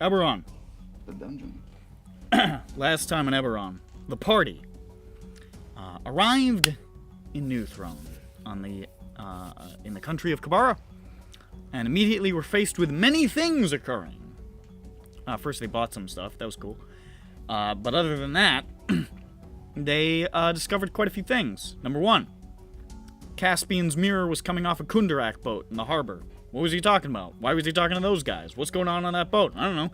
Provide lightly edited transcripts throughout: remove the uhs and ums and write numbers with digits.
EBERRON. The dungeon. Last time in EBERRON, the party arrived in Newthrone on the in the country of Kabara, and immediately were faced with many things occurring. First, they bought some stuff. That was cool. But other than that, they discovered quite a few things. Number one, Caspian's mirror was coming off a Kundarak boat in the harbor. What was he talking about? Why was he talking to those guys? What's going on that boat? I don't know.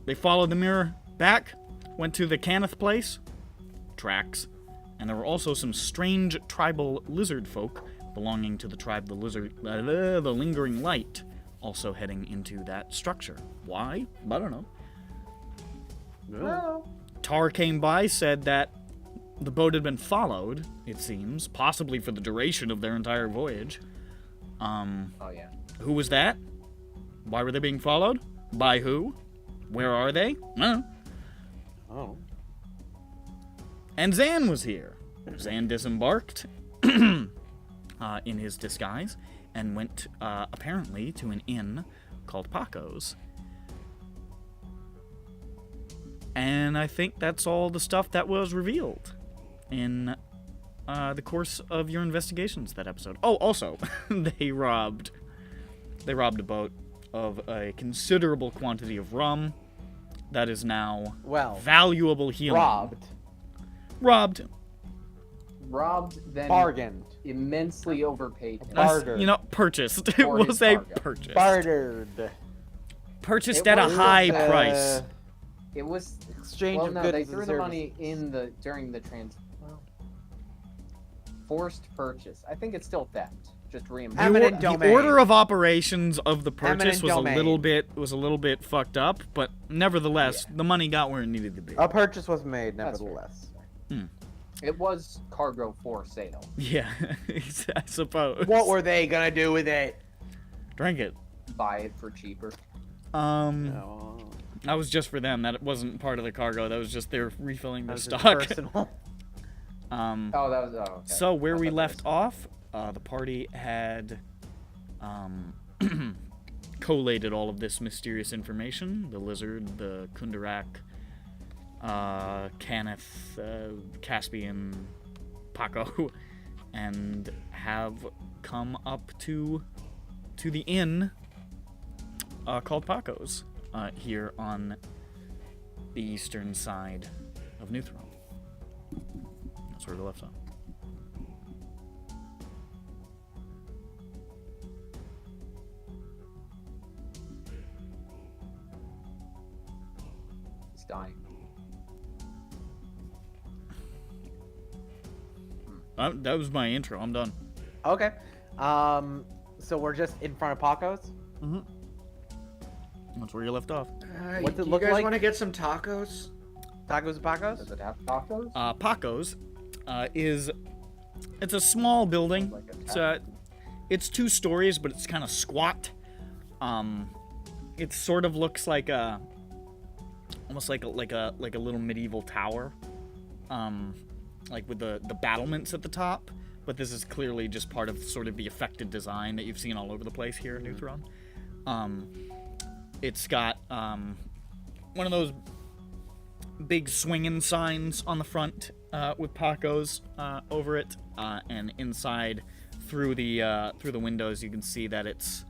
They followed the mirror back, went to the Kenneth place, tracks, and there were also some strange tribal lizard folk belonging to the tribe the Lingering Light, also heading into that structure. Why? I don't know. No. Tar came by, said that the boat had been followed, it seems, possibly for the duration of their entire voyage. Oh, yeah. Who was that? Why were they being followed? By who? Where are they? Oh. And Zaan was here. Zaan disembarked in his disguise and went, apparently, to an inn called Paco's. And I think that's all the stuff that was revealed in the course of your investigations that episode. Oh, also, they robbed a boat of a considerable quantity of rum that is now valuable healing. Robbed, then bargained, immensely overpaid. Bartered. Purchased. It was a purchase. Bartered. Purchased at a high price. It was exchange of goods they and threw the money in during the forced purchase. I think it's still theft. Just reimbursement. The order of operations of the purchase was a little bit fucked up, but nevertheless, the money got where it needed to be. A purchase was made, nevertheless. It was cargo for sale. Yeah, I suppose. What were they gonna do with it? Drink it. Buy it for cheaper. That was just for them. That wasn't part of the cargo. That was just they're refilling their stock. Personal. Okay. So where we left off, the party had collated all of this mysterious information. The lizard, the Kundarak, Kenneth, Caspian, Paco, and have come up to the inn called Paco's here on the eastern side of Newthrone. That's where we left off. He's dying. That was my intro. I'm done. Okay. So we're just in front of Paco's? Mm-hmm. That's where you left off. What's it you look guys like? want to get some tacos? Tacos and Paco's? Does it have tacos? Paco's it's a small building. It's 2 stories, but it's kind of squat. It sort of looks like almost like a little medieval tower, like with the battlements at the top. But this is clearly just part of sort of the affected design that you've seen all over the place here in Newthrone. It's got one of those big swinging signs on the front with Paco's over it, and inside through the windows you can see that it's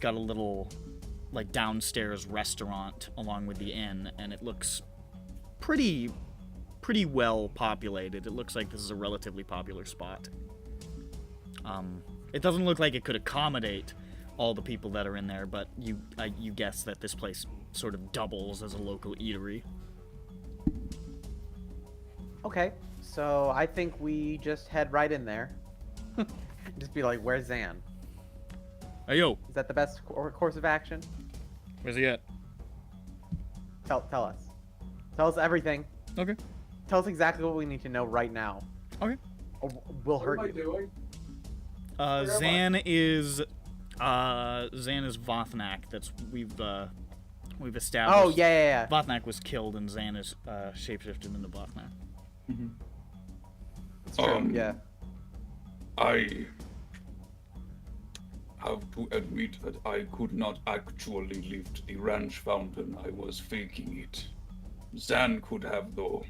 got a little like downstairs restaurant along with the inn, and it looks pretty well populated. It looks like this is a relatively popular spot. It doesn't look like it could accommodate all the people that are in there, but you guess that this place sort of doubles as a local eatery. Okay, so I think we just head right in there. Just be like, where's Zaan? Hey, yo, Is that the best course of action? where's he at? Tell us. Tell us everything. Okay. Tell us exactly what we need to know right now. Okay. Or we'll What am I hurt you. doing? Zaan is Vothnak. That's we've established. Oh, yeah. Vothnak was killed, and Zaan is shapeshifted into Vothnak. It's true, yeah. I have to admit that I could not actually lift the ranch fountain. I was faking it. Zaan could have, though.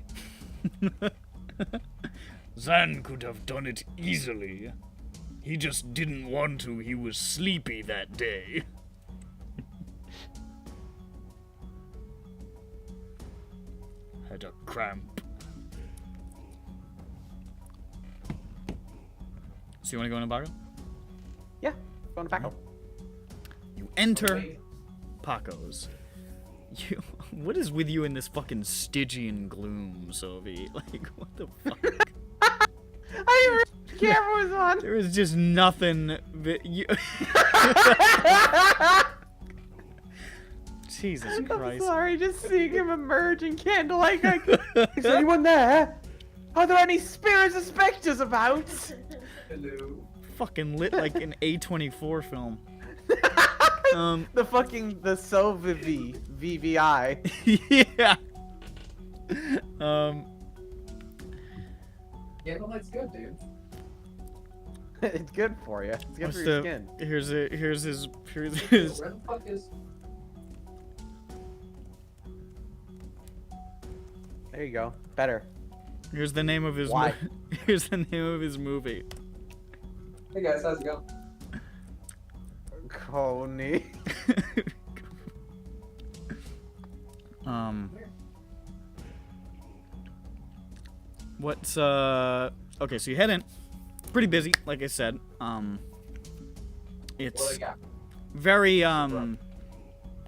Zaan could have done it easily. He just didn't want to. He was sleepy that day. Had a cramp. So you want to go in a bar? Yeah, going to back up. You enter Paco's. What is with you in this fucking Stygian gloom, Sophie? Like, what the fuck? I didn't the camera was on. There is just nothing that you... Jesus I'm Christ. sorry, just seeing him emerge in candlelight. Is anyone there? Are there any spirits or specters about? Hello. Fucking lit like an A24 film. The Sovivi VVI. Yeah. Candlelight's good, dude. It's good for you. It's good What's for your the- skin. Here's his Where the fuck is... There you go. Better. here's the name of his Why? here's the name of his movie. Hey guys, how's it going? Coney. What's okay, so you head in. Pretty busy, like I said. What It's I got? very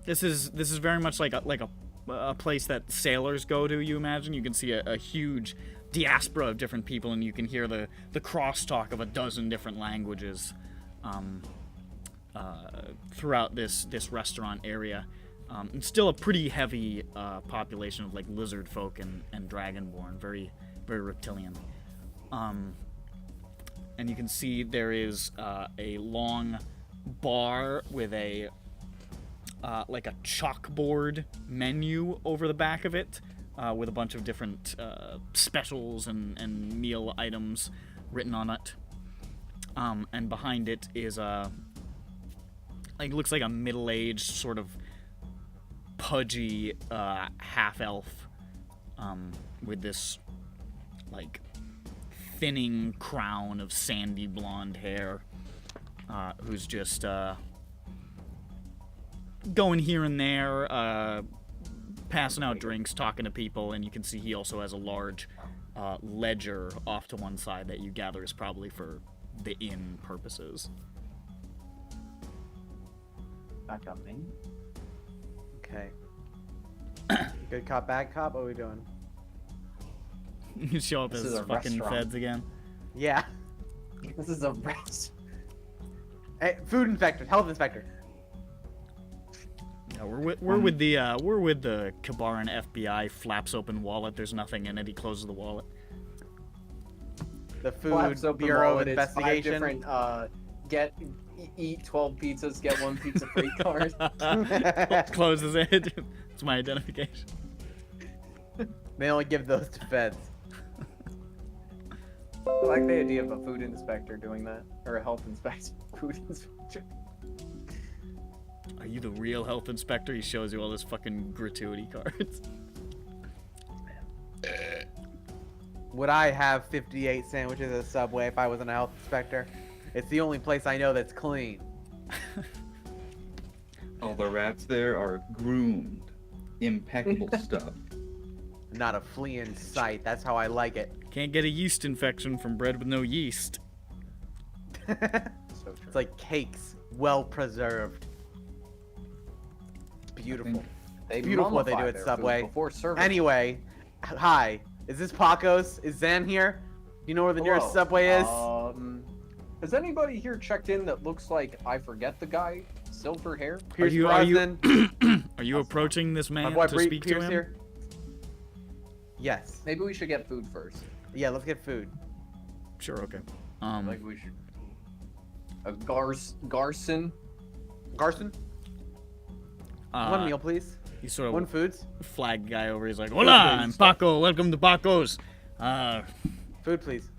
this is very much like a place that sailors go to. You imagine you can see a huge diaspora of different people, and you can hear the crosstalk of a dozen different languages throughout this restaurant area. And still a pretty heavy population of like lizard folk and dragonborn, very reptilian. And you can see there is a long bar with a like a chalkboard menu over the back of it, with a bunch of different specials and meal items written on it. And behind it is like looks like a middle-aged sort of pudgy half-elf with this like thinning crown of sandy blonde hair, who's just going here and there, passing out drinks, talking to people, and you can see he also has a large ledger off to one side that you gather is probably for the inn purposes. Back up, me. Okay. Good cop, bad cop. What are we doing? You show up This as is a fucking restaurant. feds again. Yeah. This is a rest. Hey, food inspector, health inspector. Yeah, we're with the Kabaran FBI. Flaps open wallet. There's nothing in it. He closes the wallet. The food Flaps open bureau wallet, it's 5 investigation. different eat 12 pizzas, get 1 pizza free card. Closes it. It's my identification. They only give those to feds. I like the idea of a food inspector doing that, or a health inspector. Food inspector. Are you the real health inspector? He shows you all his fucking gratuity cards. Would I have 58 sandwiches at Subway if I wasn't a health inspector? It's the only place I know that's clean. All the rats there are groomed. Impeccable stuff. Not a flea in sight. That's how I like it. Can't get a yeast infection from bread with no yeast. So true. It's like cakes. well preserved. It's beautiful. They Beautiful what they mummify do at their Subway. food before serving. Anyway, hi. Is this Paco's? Is Zan here? You know where the nearest Hello. Subway is? Has anybody here checked in that looks like I forget the guy? Silver hair? Pierce you- Brosnan. Are you approaching this My man boy to speak to Pierce him? here. Yes. Maybe we should get food first. Yeah, let's get food. Sure, okay. Like we should. A Garson? Garson, one meal, please. He sort of One foods. flag guy over. He's like, "Hola, I'm Paco. Welcome to Paco's." Food, please.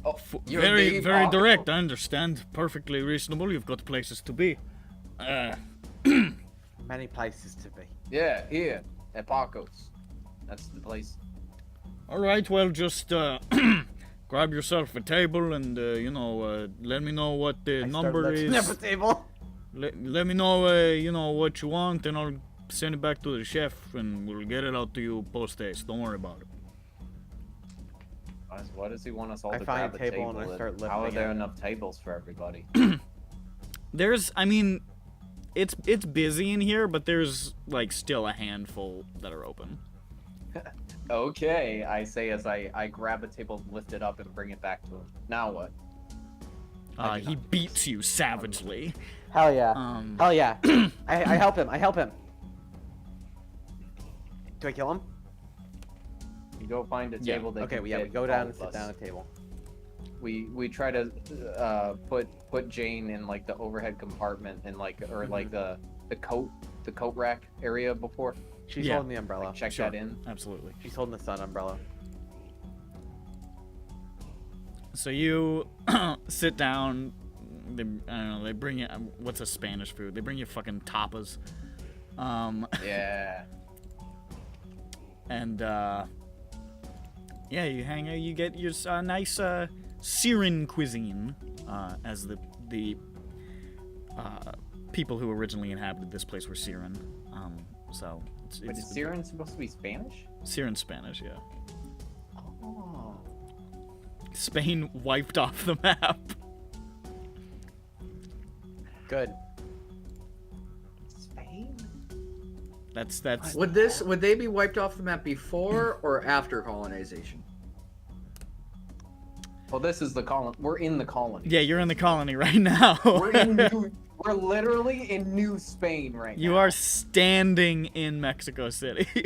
Oh, Very direct. I understand. Perfectly reasonable. You've got places to be. Many places to be. Yeah, here at Paco's. That's the place. All right. Well, just grab yourself a table and let me know what the number is. Never table. Let me know what you want, and I'll send it back to the chef, and we'll get it out to you post haste. Don't worry about it. Why does he want us all I to find grab a table and I start How are lifting there it. enough tables for everybody? It's busy in here, but there's like still a handful that are open. Okay, I say as I grab a table, lift it up, and bring it back to him. Now what? He beats you savagely. Hell yeah. Hell yeah. I help him. I help him. Do I kill him? You go find a Yeah. table that Okay, can we fit go all down and of sit us. down at the table. We try to put Jane in like the overhead compartment and like the coat rack area before. She's Yeah. holding the umbrella. Like, check Sure. that in. Absolutely. She's holding the sun umbrella. So you sit down. I don't know. They bring you what's a Spanish food? They bring you fucking tapas. Yeah. And yeah, you hang out. You get your nice Syrian cuisine, as the people who originally inhabited this place were Syrian. So Wait, is Syrian supposed to be Spanish? Syrian Spanish, yeah. Oh. Spain wiped off the map. Good. Spain? That's Would they be wiped off the map before or after colonization? Well, this is the colony. We're in the colony. yeah. You're in the colony right now. We're literally in New Spain right now. You are standing in Mexico City. We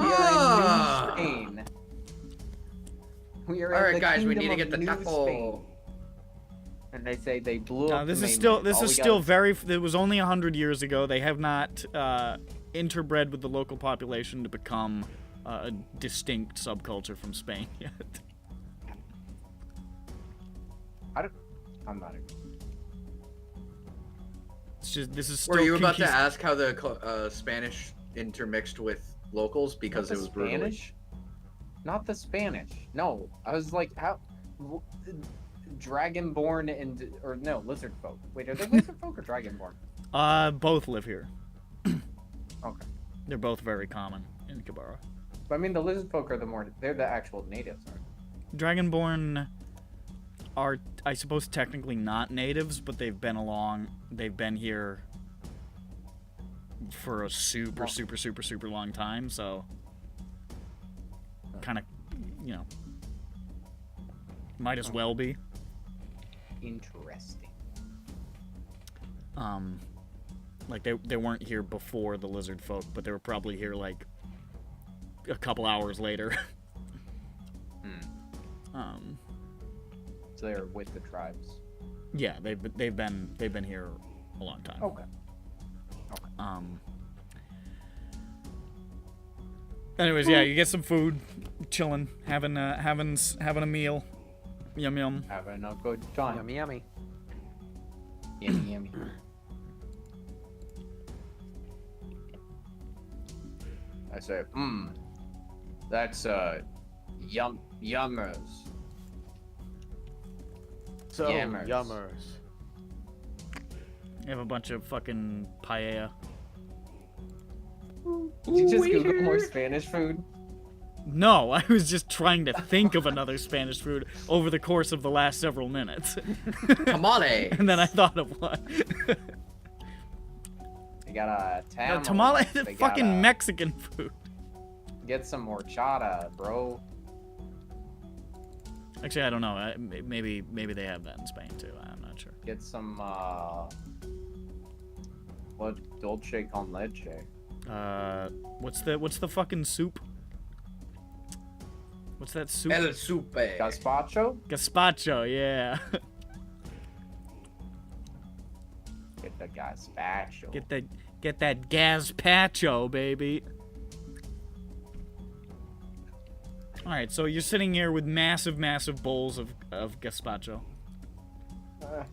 are Ah. in New Spain. We are All in right, the guys, we need to kingdom get of the New taco. Spain. And they say they blew No, up this the is still mainland. All we still gotta- very. It was only 100 years ago. They have not interbred with the local population to become a distinct subculture from Spain yet. I'm not even. It's just this is still. Were you about to conquist- ask how the Spanish intermixed with locals because Not it the was brutally? Spanish? Not the Spanish. No, I was like, how? Dragonborn and or no, lizard folk. Wait, are they lizard folk or dragonborn? Both live here. Okay. They're both very common in Kabara. But I mean, the lizard folk are they're the actual natives, aren't they? Dragonborn are, I suppose, technically not natives, but they've been here for a super long time, so kind of, might as well be. Interesting. Like they weren't here before the lizard folk, but they were probably here like a couple hours later. So they're with the tribes. Yeah, they've been here a long time. Okay. Anyways, yeah, you get some food, chilling, having a meal. Yum yum. Having a good time. Yummy, yummy. Yummy, yummy. I say, that's yummers. So, Yammers. yummers. You have a bunch of fucking paella. Did you just Google more Spanish food? No, I was just trying to think of another Spanish food over the course of the last several minutes. Tamale. And then I thought of one. You got a No, tamale. tamale is They fucking gotta Mexican food. Get some horchata, bro. Actually, I don't know. Maybe they have that in Spain too. I'm not sure. Get some what dulce con leche. What's the fucking soup? What's that soup? El supe. Gazpacho? Gazpacho, yeah. Get the gazpacho. Get that gazpacho, baby. All right, so you're sitting here with massive bowls of gazpacho.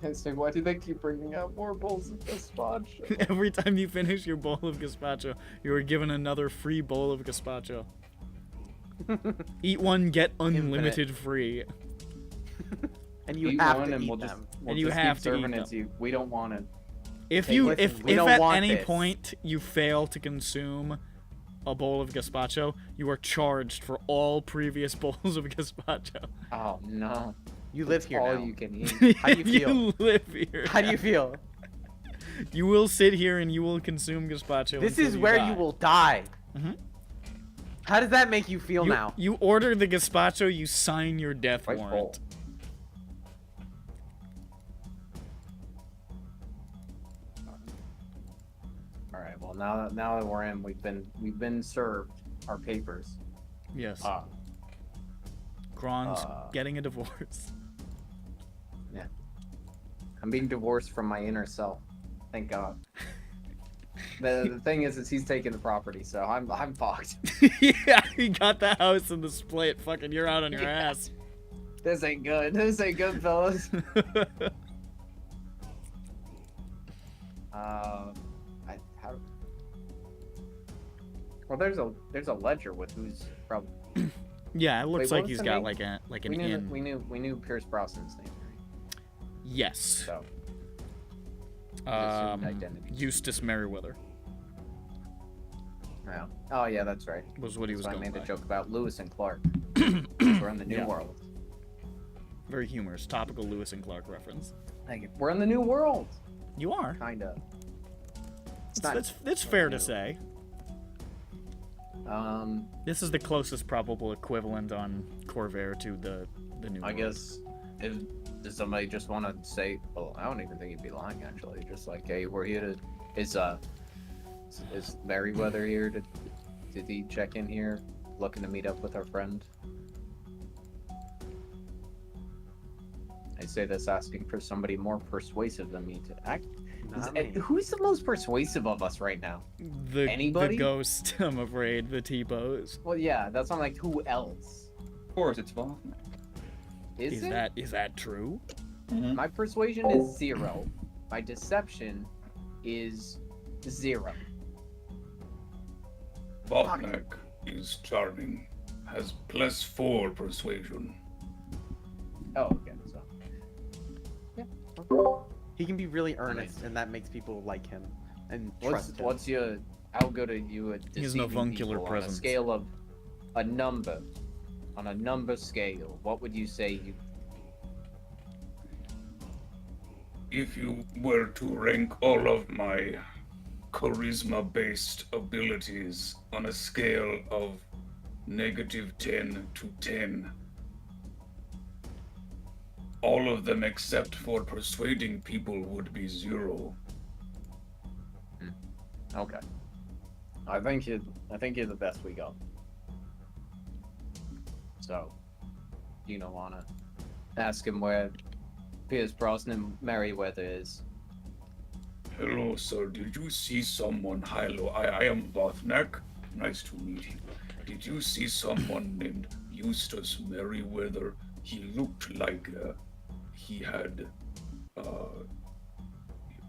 I say, why do they keep bringing out more bowls of gazpacho? Every time you finish your bowl of gazpacho, you are given another free bowl of gazpacho. Eat one, get unlimited free. And you Eat have one to and eat we'll them. just, we'll And you just have keep to eat serving it them. to you. We don't want it. If Hey, you listen, if we don't at want any this. point you fail to consume a bowl of gazpacho, you are charged for all previous bowls of gazpacho. Oh no. You live It's here all now. you can eat. How do you feel? You live here. How do you feel? You will sit here and you will consume gazpacho. This until is where die. you will die. Mhm. How does that make you feel now? You order the gazpacho, you sign your death Right warrant. bowl. All right. Well, now that we're in, we've been served our papers. Yes. Uh, Kron's uh, getting a divorce. I'm being divorced from my inner self. Thank God. The thing is he's taking the property, so I'm fucked. Yeah, he got the house and the split. Fucking, you're out on your ass. This ain't good. This ain't good, fellas. Well, there's a ledger with who's probably. Yeah, it looks Wait, what like was he's the got name? like an We knew, inn. we knew Pierce Brosnan's name, right? Yes. So assumed identity. Eustace Merriweather yeah. Oh yeah, that's right. was what he was So I going made by. the joke about Lewis and Clark. We're in the New Yeah. World. Very humorous, topical Lewis and Clark reference. Thank you. We're in the New World. You are. Kinda. It's That's fair to say. This is the closest probable equivalent on Corvair to the new. I world. guess does somebody just want to say? Well, I don't even think he'd be lying actually. Just like, hey, we're here to. Is Merryweather here to? Did he check in here, looking to meet up with our friend? I say this asking for somebody more persuasive than me to act. Not me. Who's the most persuasive of us right now? the Anybody? ghost. I'm afraid the T-pose. Well, yeah, that's not like who else Of course, it's Vaughn. is it? Is that true? My persuasion is 0. My deception is 0. Botnak is charming. Has +4 persuasion. Oh, okay. So He can be really earnest, and that makes people like him and trust him. what's your? How good are you at He has an deceiving avuncular people presence. on a scale of a number? On a number scale, what would you say you? If you were to rank all of my charisma-based abilities on a scale of -10 to 10, all of them except for persuading people would be 0. Okay. I think you're the best we got. So, you don't wanna ask him where Pierce Brosnan Merryweather is. Hello, sir. Did you see someone? Hello, I am Bothnak. Nice to meet you. Did you see someone named Eustace Merriweather? He looked like he had.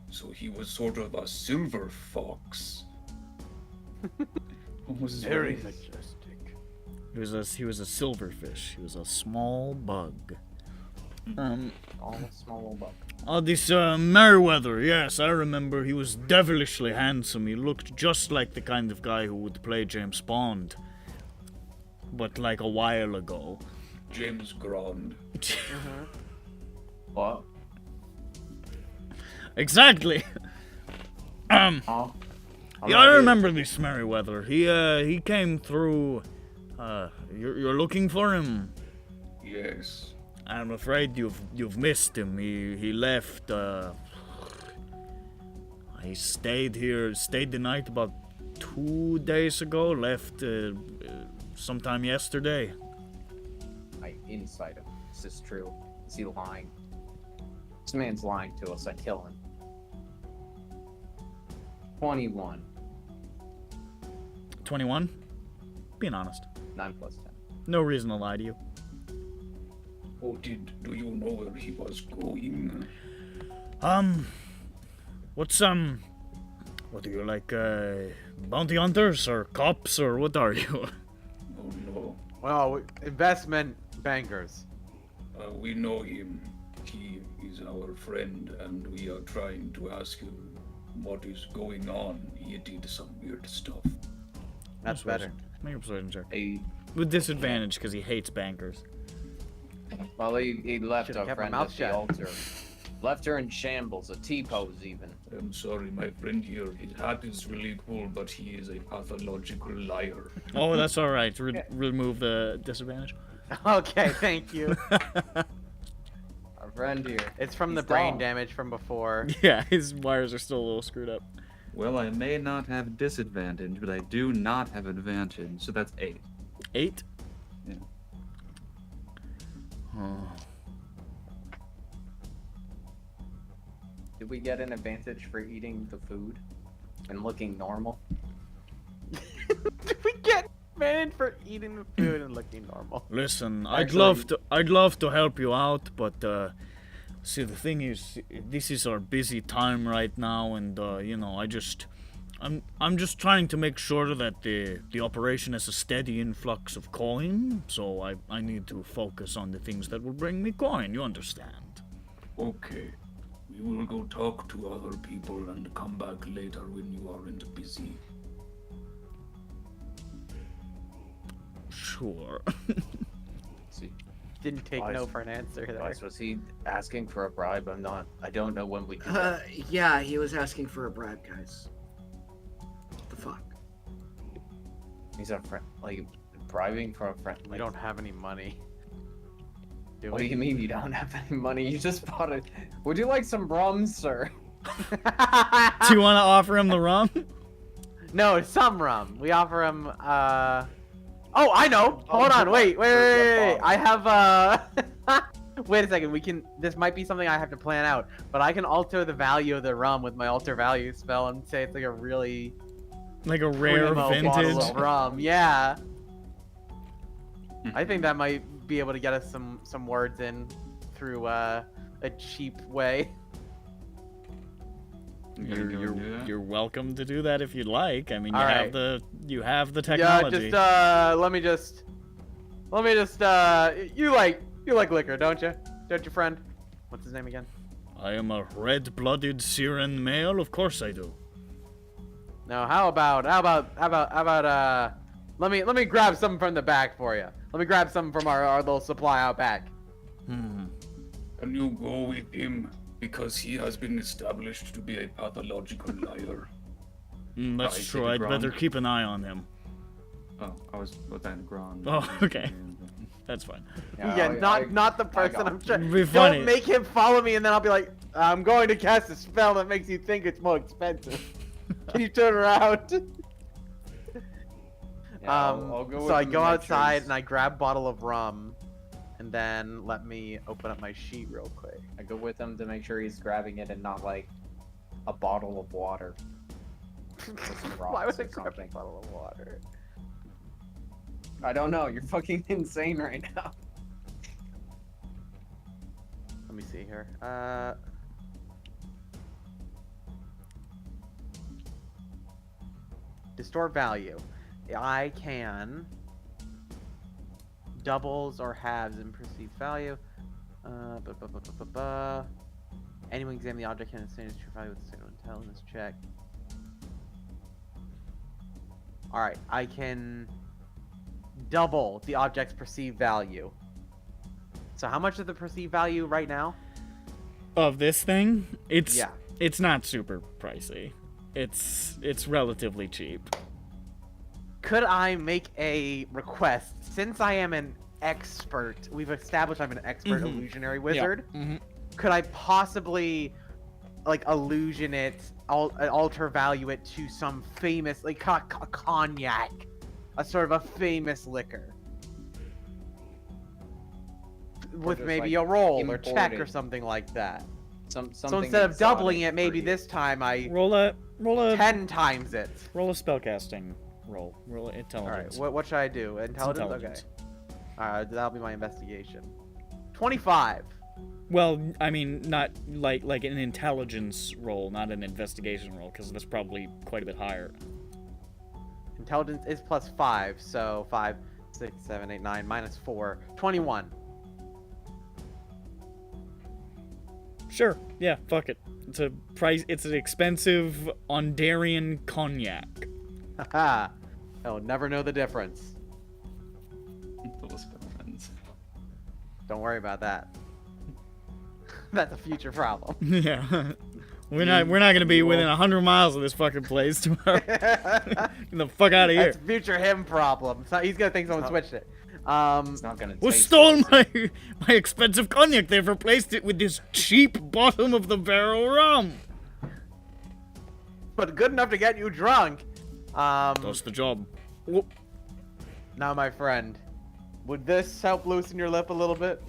So he was sort of a silver fox. What was his name? majestic. He was a silverfish. He was a small bug. All a small little buck. Oh, this Merriweather, yes, I remember. He was devilishly handsome. He looked just like the kind of guy who would play James Bond. but like a while ago. James Grand. What? Exactly. Oh. Yeah, I remember this Merryweather. He came through. You're looking for him. Yes. I'm afraid you've missed him. He left. He stayed the night about 2 days ago. Left sometime yesterday. My insight him. Is this true? Is he lying? This man's lying to us. I kill him. 21. 21. Being honest. 9 plus 10. No reason to lie to you. Oh, do you know where he was going? What are you like, bounty hunters or cops or what are you? Oh no. Well, investment bankers. We know him. He is our friend, and we are trying to ask him what is going on. He did some weird stuff. That's better. Make a persuasion check. He, With disadvantage because he hates bankers. well, he left Should've our kept my friend mouth at the shut. altar. Left her in shambles, a T-pose even. I'm sorry, my friend here. His hat is really cool, but he is a pathological liar. Oh, that's all right. Remove the disadvantage. Okay, thank you. Our friend here. It's from the He's brain dumb. damage from before. Yeah, his wires are still a little screwed up. Well, I may not have disadvantage, but I do not have advantage, so that's 8. 8. Yeah. Oh. Did we get an advantage for eating the food and looking normal? Did we get advantage for eating the food and looking normal? Listen, Actually- I'd love to help you out, but see, the thing is, this is our busy time right now, and I'm just trying to make sure that the operation has a steady influx of coin. So I need to focus on the things that will bring me coin. You understand? Okay. We will go talk to other people and come back later when you aren't busy. Sure. See, Didn't take Wise. no for an answer there. Wise, was he asking for a bribe? I don't know when we do that. Yeah, he was asking for a bribe, guys. What the fuck? He's a friend, like, bribing for a friend. We Like, don't have any money. Do what do we? you mean you don't have any money? You just bought it. Would you like some rum, sir? Do you want to offer him the rum? No, some rum. We offer him, Oh, I know! Oh, Hold on, good wait. luck. Good I have, Wait a second, this might be something I have to plan out, but I can alter the value of the rum with my alter value spell and say it's like a really Like a rare primo vintage? bottle of rum. Yeah. I think that might be able to get us some words in through a cheap way. You're welcome to do that if you'd like. I mean, you All have right. the Yeah, technology. let me just you like liquor, don't you? Don't you, friend? What's his name again? I am a red-blooded Syrian male. Of course I do. No, how about let me grab something from the back for you. Let me grab something from our little supply out back. Can you go with him? Because he has been established to be a pathological liar. That's I true. take a I'd better ground. keep an eye on him. Oh, I was with that Grand. Oh, okay. That's fine. Yeah, not the person got I'm trying. It'd be funny. Don't make him follow me, and then I'll be like, I'm going to cast a spell that makes you think it's more expensive. Can you turn around? Yeah, I'll go with So I him go to make sure outside he's- and I grab a bottle of rum, and then let me open up my sheet real quick. I go with him to make sure he's grabbing it and not like a bottle of water. Or some Why rocks would I or grab a something. bottle of water? I don't know. You're fucking insane right now. Let me see here. Distort value. I can doubles or halves in perceived value. Anyone examine the object can assign its true value with a single intelligence check. Alright, I can double the object's perceived value. So how much is the perceived value right now? Of this thing, it's Yeah. it's not super pricey. It's relatively cheap. Could I make a request? Since I am an expert, we've established I'm an expert Mhm. illusionary wizard. Mhm. Could I possibly, like, illusion it, alter value it to some famous, like, cognac, a sort of a famous liquor, with just, maybe like, a roll or check or imported. something like that. Something So instead of doubling exotic it, maybe for you. this time I Roll a 10 times it. spellcasting roll. Roll All right, intelligence. what should I do? It's Intelligence? intelligence. Okay. Alright, that'll be my investigation. 25. Well, I mean, not like an intelligence roll, not an investigation roll, because that's probably quite a bit higher. Intelligence is plus 5, so 5, 6, 7, 8, 9, minus 4. 21. Sure. Yeah. Fuck it. It's a price. It's an expensive Ondarian cognac. Haha. I'll never know the difference. Those friends. Don't worry about that. That's a future problem. Yeah. We're not gonna be within 100 miles of this fucking place tomorrow. Get the fuck out of here. That's a future him problem. So he's gonna think someone switched it. It's not gonna Who taste stole tasty. my expensive cognac? They've replaced it with this cheap bottom of the barrel rum. But good enough to get you drunk. That's the job. Now, my friend, would this help loosen your lip a little bit?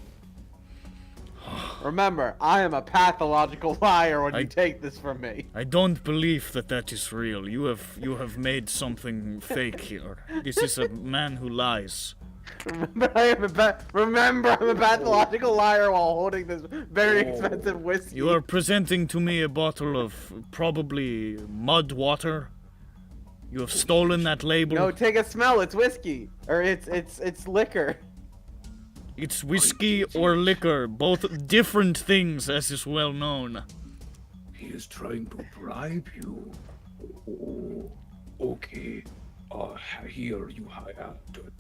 Remember, I am a pathological liar when I- you take this from me. I don't believe that is real. You have made something fake here. This is a man who lies. Remember, I'm a pathological liar while holding this very expensive whiskey. You are presenting to me a bottle of probably mud water. You have stolen that label. No, take a smell. It's whiskey, or it's liquor. It's whiskey or liquor, both different things, as is well known. He is trying to bribe you. Oh, okay. Here you have to.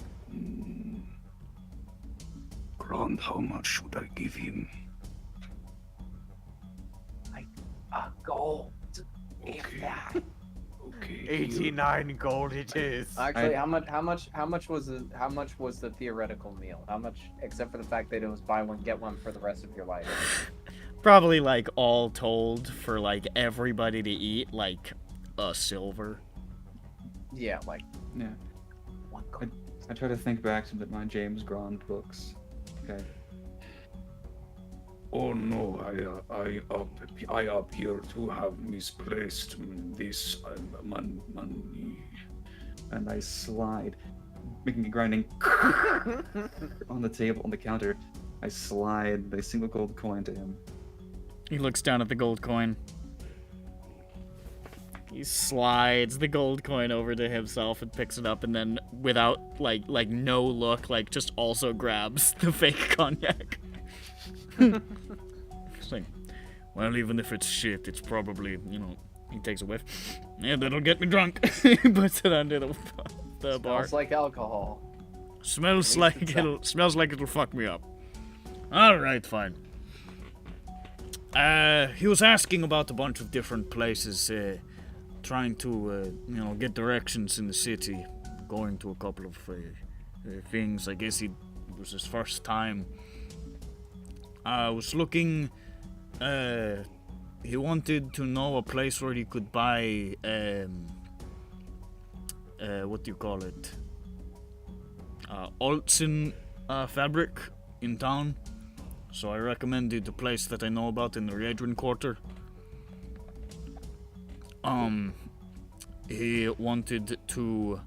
Grant, how much should I give him? Gold. Okay. Okay. here. 89 gold it is. Actually, how much was the theoretical meal? How much, except for the fact that it was buy one get one for the rest of your life? Probably like all told for like everybody to eat like a silver. Yeah, like Yeah. 1 gold. I try to think back to my James Grond books. Okay. Oh no, I appear to have misplaced this money. And I slide, making a grinding on the table, on the counter. I slide a single gold coin to him. He looks down at the gold coin. He slides the gold coin over to himself and picks it up, and then without like no look, like just also grabs the fake cognac. It's like, well, even if it's shit, it's probably, he takes a whiff. Yeah, that'll get me drunk. He puts it under the bar. Smells like alcohol. Smells At least like smells like it'll fuck me up. All right, fine. He was asking about a bunch of different places, trying to get directions in the city, going to a couple of things. I guess it was his first time. I was looking. He wanted to know a place where he could buy. What do you call it? Altzin fabric in town. So I recommended the place that I know about in the Radrin Quarter. He wanted to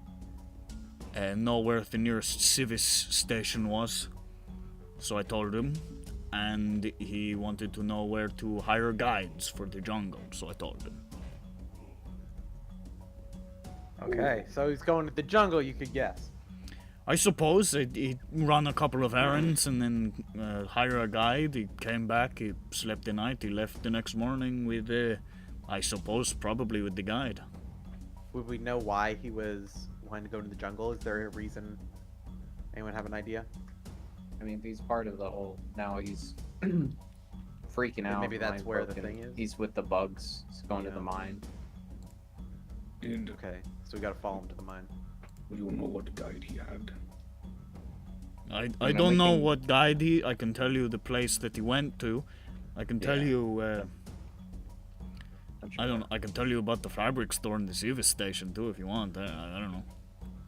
know where the nearest Civis station was. So I told him. And he wanted to know where to hire guides for the jungle. So I told him. Okay, so he's going to the jungle, you could guess. I suppose he run a couple of errands and then hire a guide. He came back, he slept the night, he left the next morning with, I suppose, probably with the guide. Would we know why he was wanting to go to the jungle? Is there a reason Anyone have an idea? I mean, if he's part of the whole, now he's freaking out. Maybe that's mind where the broken. thing is. He's with the bugs. He's going to Yeah. the mine. And Okay, so we gotta follow him to the mine. you know what guide he had? I know, don't know making- what guide he. I can tell you the place that he went to. I can tell Yeah. you. I can tell you about the fabric store and the service station too, if you want. I don't know.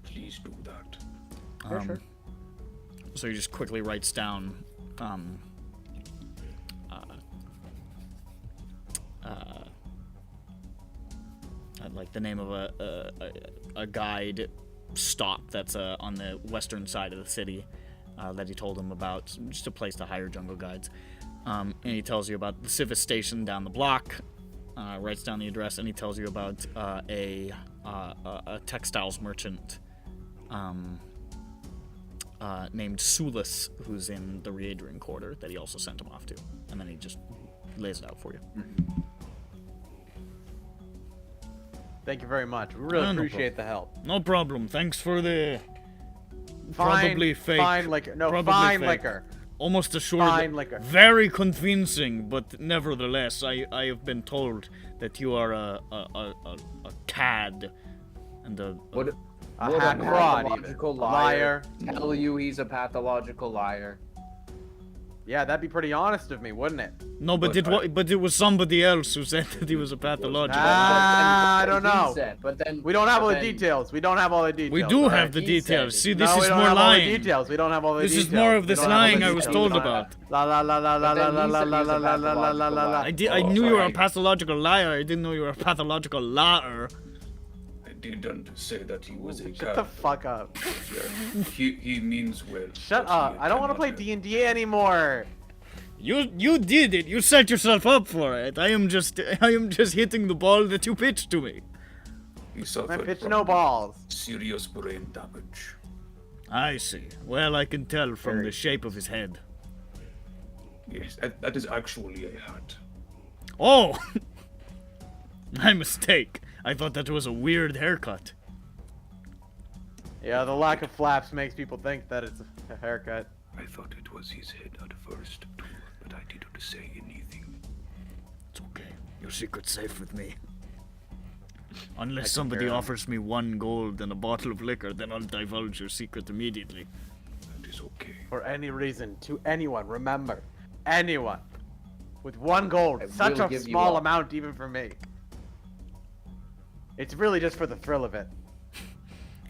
Please do that. Sure. So he just quickly writes down. Like the name of a guide stop that's on the western side of the city that he told him about, just a place to hire jungle guides. And he tells you about the civic station down the block, writes down the address, and he tells you about a textiles merchant named Sulis, who's in the Readering Quarter, that he also sent him off to. And then he just lays it out for you. Thank you very much. We really No appreciate the help. No problem. Thanks for the Fine, probably fake. Fine liquor. No, Probably fine fake. liquor. Almost assured. Fine liquor. Very convincing, but nevertheless, I have been told that you are a cad and a Would A would hack fraud, even. pathological Liar. tell you he's a pathological liar? Yeah, that'd be pretty honest of me, wouldn't it? no, but it was somebody else who said that he was a pathological. I don't know. But then We don't have all the but then- details. We don't have all the details. We do all have right? the he said details. it. See, No, this we is don't more have all the lying. details. We don't have all the This details. is more of We this don't have all lying the I was details. told We don't about. La la la la la But la then la he la said la he was a la la la la la la. I knew you were a sorry. pathological liar. I didn't know you were a pathological liar. I didn't say that he was a Shut cad. the fuck up. He means well. Shut but up. he I don't want to cannot play help. D&D anymore. You did it. You set yourself up for it. I am just hitting the ball that you pitched to me. He I suffered pitch from no balls. serious brain damage. I see. Well, I can tell from Very- the shape of his head. Yes, that is actually a hat. Oh! My mistake. I thought that was a weird haircut. Yeah, the lack of flaps makes people think that it's a haircut. I thought it was his head at first, too, but I didn't say anything. It's okay. Your secret's safe with me. Unless I somebody compare 'em. offers me 1 gold and a bottle of liquor, then I'll divulge your secret immediately. That is okay. For any reason, to anyone, remember, anyone, with 1 gold, I such will a give you small all. amount even for me. It's really just for the thrill of it.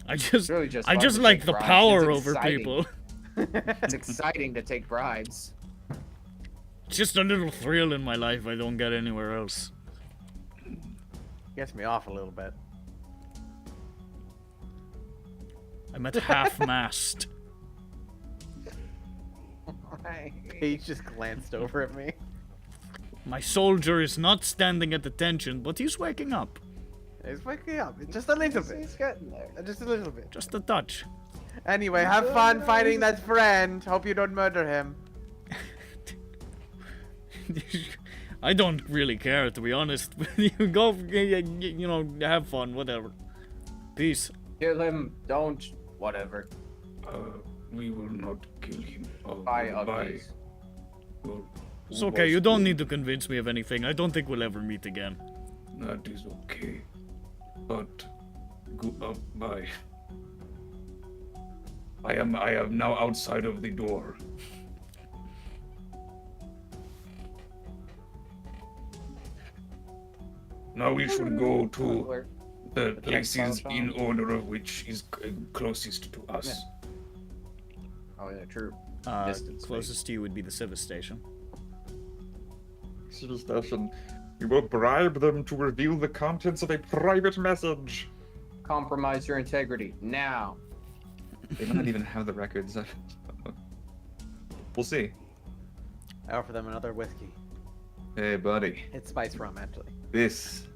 I just really just I fun just to like take the bribes. power It's over exciting. people. It's exciting to take bribes. Just a little thrill in my life I don't get anywhere else. Gets me off a little bit. I'm at half-mast. He just glanced over at me. My soldier is not standing at attention, but he's waking up. He's waking up. Just a little bit. He's getting there. Just a little bit. Just a touch. Anyway, have fun fighting that friend. Hope you don't murder him. I don't really care, to be honest. You go, you know, have fun, whatever. Peace. Kill him. Don't. Whatever. We will not kill him. Bye, uglies. Well, It's who okay, was you don't good? need to convince me of anything. I don't think we'll ever meet again. That is okay. But bye. I am now outside of the door. Now we should go to the places in order of which is closest to us. Oh yeah, true. Uh, Distance, closest to you would be the civic station. Civil station. We will bribe them to reveal the contents of a private message. Compromise your integrity now. They might not even have the records. We'll see. I offer them another whiskey. Hey, buddy. It's spice rum, actually. This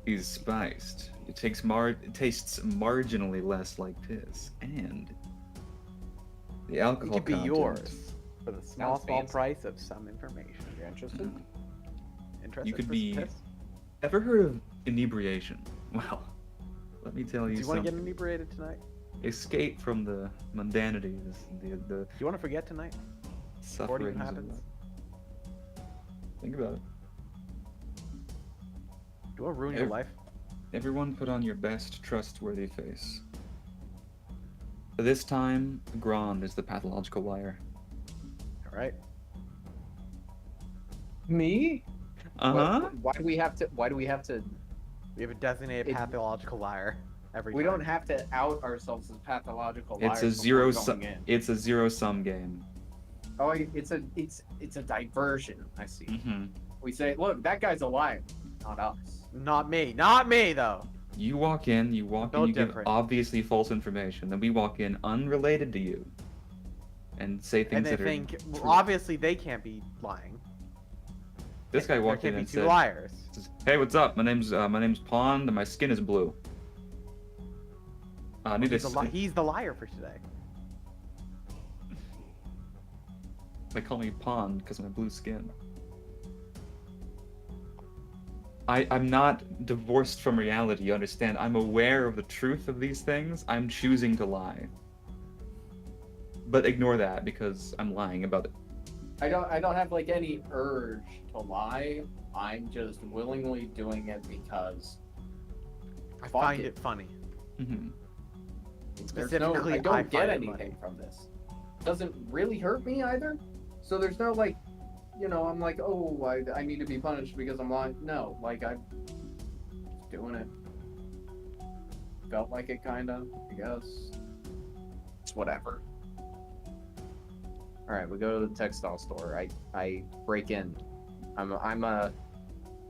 is spiced. It tastes marginally less like piss, and the It alcohol could be content- yours for the small fancy. price of some information. You're interested? Interested? You could for be- some piss? Ever heard of inebriation? Well, let me tell you Do you want to something. get inebriated tonight? escape from the mundanities, the Do you want to forget tonight? Before it even sufferings. Of happens? life. Think about it. Do you want to ruin your life? Everyone put on your best trustworthy face. This time, Grand is the pathological liar. All right. Me? Uh-huh. Why do we have to? We have a designated It- pathological liar every We time. don't have to out ourselves as pathological liars. It's a before zero going sum. in. It's a zero-sum game. Oh, it's a diversion. I see. Mm-hmm. We say, look, that guy's a liar, not us. Not me. Not me, though. You walk in, you No give different. obviously false information. Then we walk in unrelated to you, and say things And they that think, are. well, true. obviously, they can't be lying. This guy There walked can't in be and two said, liars. "Hey, what's up? My name's Pond, and my skin is blue. I need to. He's the liar for today. They call me Pond because of my blue skin. I'm not divorced from reality, you understand? I'm aware of the truth of these things. I'm choosing to lie. But ignore that because I'm lying about it. I don't have like any urge to lie. I'm just willingly doing it because I Fuck find it. it funny. Mm-hmm. there's Specifically, I I don't get find it anything funny. from this. Doesn't really hurt me either. So there's no like, I'm like, oh, I need to be punished because I'm lying. No, like I'm just doing it. Felt like it kinda, I guess. It's whatever. All right, we go to the textile store. I break in. I'm a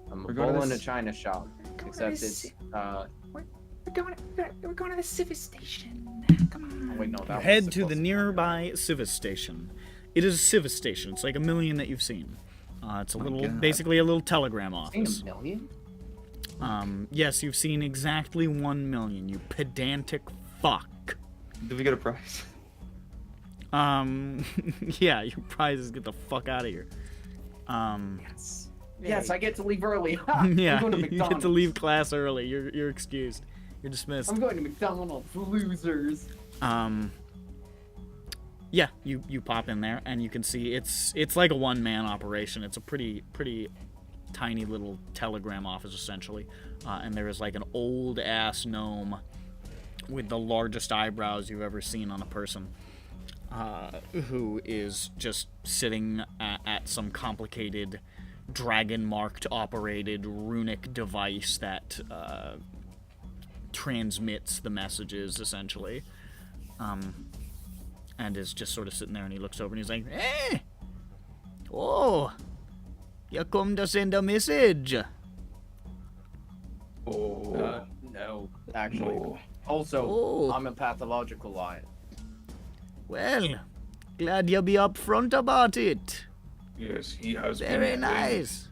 We're going to bull in a this- china shop. Except it's We're going to the civic station. Come on. oh, wait, no, that was Head to supposed the be- nearby civis station. It is a civis station. It's like a million that you've seen. It's a My little, God. basically a little telegram Seen office. a million? Yes, you've seen exactly 1 million. You pedantic fuck. Did we get a prize? Yeah, your prize is get the fuck out of here. Yes. Yes, I get to leave early. Ha! Yeah, I'm going to you McDonald's. get to leave class early. You're excused. You're dismissed. I'm going to McDonald's, losers. Yeah, you pop in there and you can see it's like a one-man operation. It's a pretty tiny little telegram office essentially, and there is like an old ass gnome with the largest eyebrows you've ever seen on a person, who is just sitting at some complicated dragon-marked operated runic device that transmits the messages essentially. And is just sort of sitting there, and he looks over and he's like, "Hey! Oh! You come to send a message?" Oh, No, actually. no. Also, Oh. I'm a pathological liar. Well, glad you be upfront about it. Yes, he has been Very trained. nice.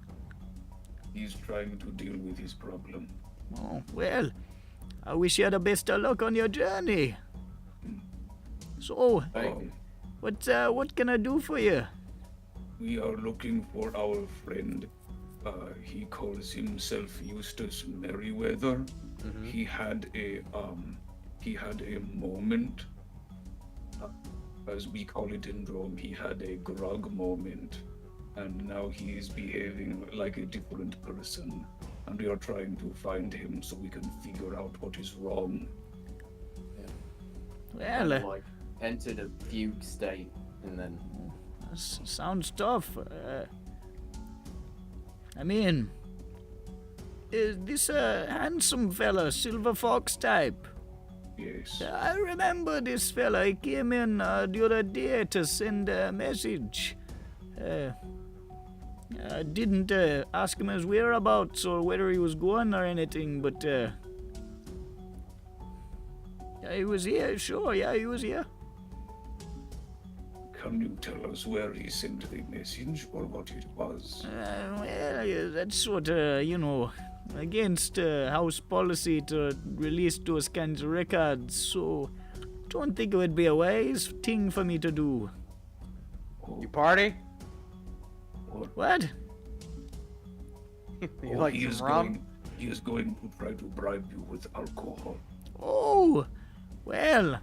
He's trying to deal with his problem. Oh, well, I wish you the best of luck on your journey. So, Um, what can I do for you? we are looking for our friend. He calls himself Eustace Merriweather. He had a moment. As we call it in Rome, he had a grog moment, and now he is behaving like a different person. And we are trying to find him so we can figure out what is wrong. Well, Like, entered a fugue state, and then sounds tough. I mean, is this a handsome fella, Silver Fox type? Yes. I remember this fella. He came in the other day to send a message. I didn't ask him his whereabouts or whether he was going or anything, but yeah, he was here. Sure, yeah, he was here. Can you tell us where he sent the message or what it was? Well, that's sort of, against house policy to release those kinds of records, so don't think it would be a wise thing for me to do. You party? What? You like he is some rum? He is going to try to bribe you with alcohol. Oh, well,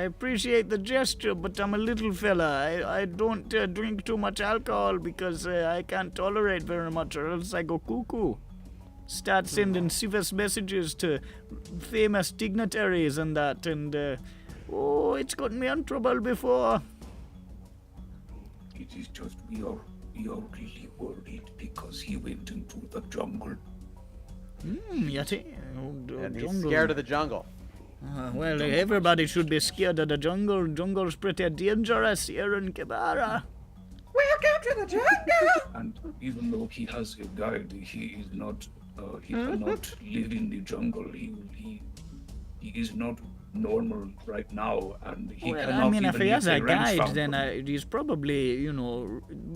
appreciate the gesture, but I'm a little fella. I don't drink too much alcohol because I can't tolerate very much, or else I go cuckoo. Start sending civic messages to famous dignitaries and that, and it's gotten me in trouble before. It is just we are really worried because he went into the jungle. Yeti. And he's scared of the jungle. Well, everybody should be scared of the jungle. Jungle's pretty dangerous here in Kibara. Welcome to the jungle. And even though he has a guide, he is not. He cannot live in the jungle. He is not normal right now, and he Well, cannot I mean, if even he has a leave the ranch guide, then fountain. he's probably,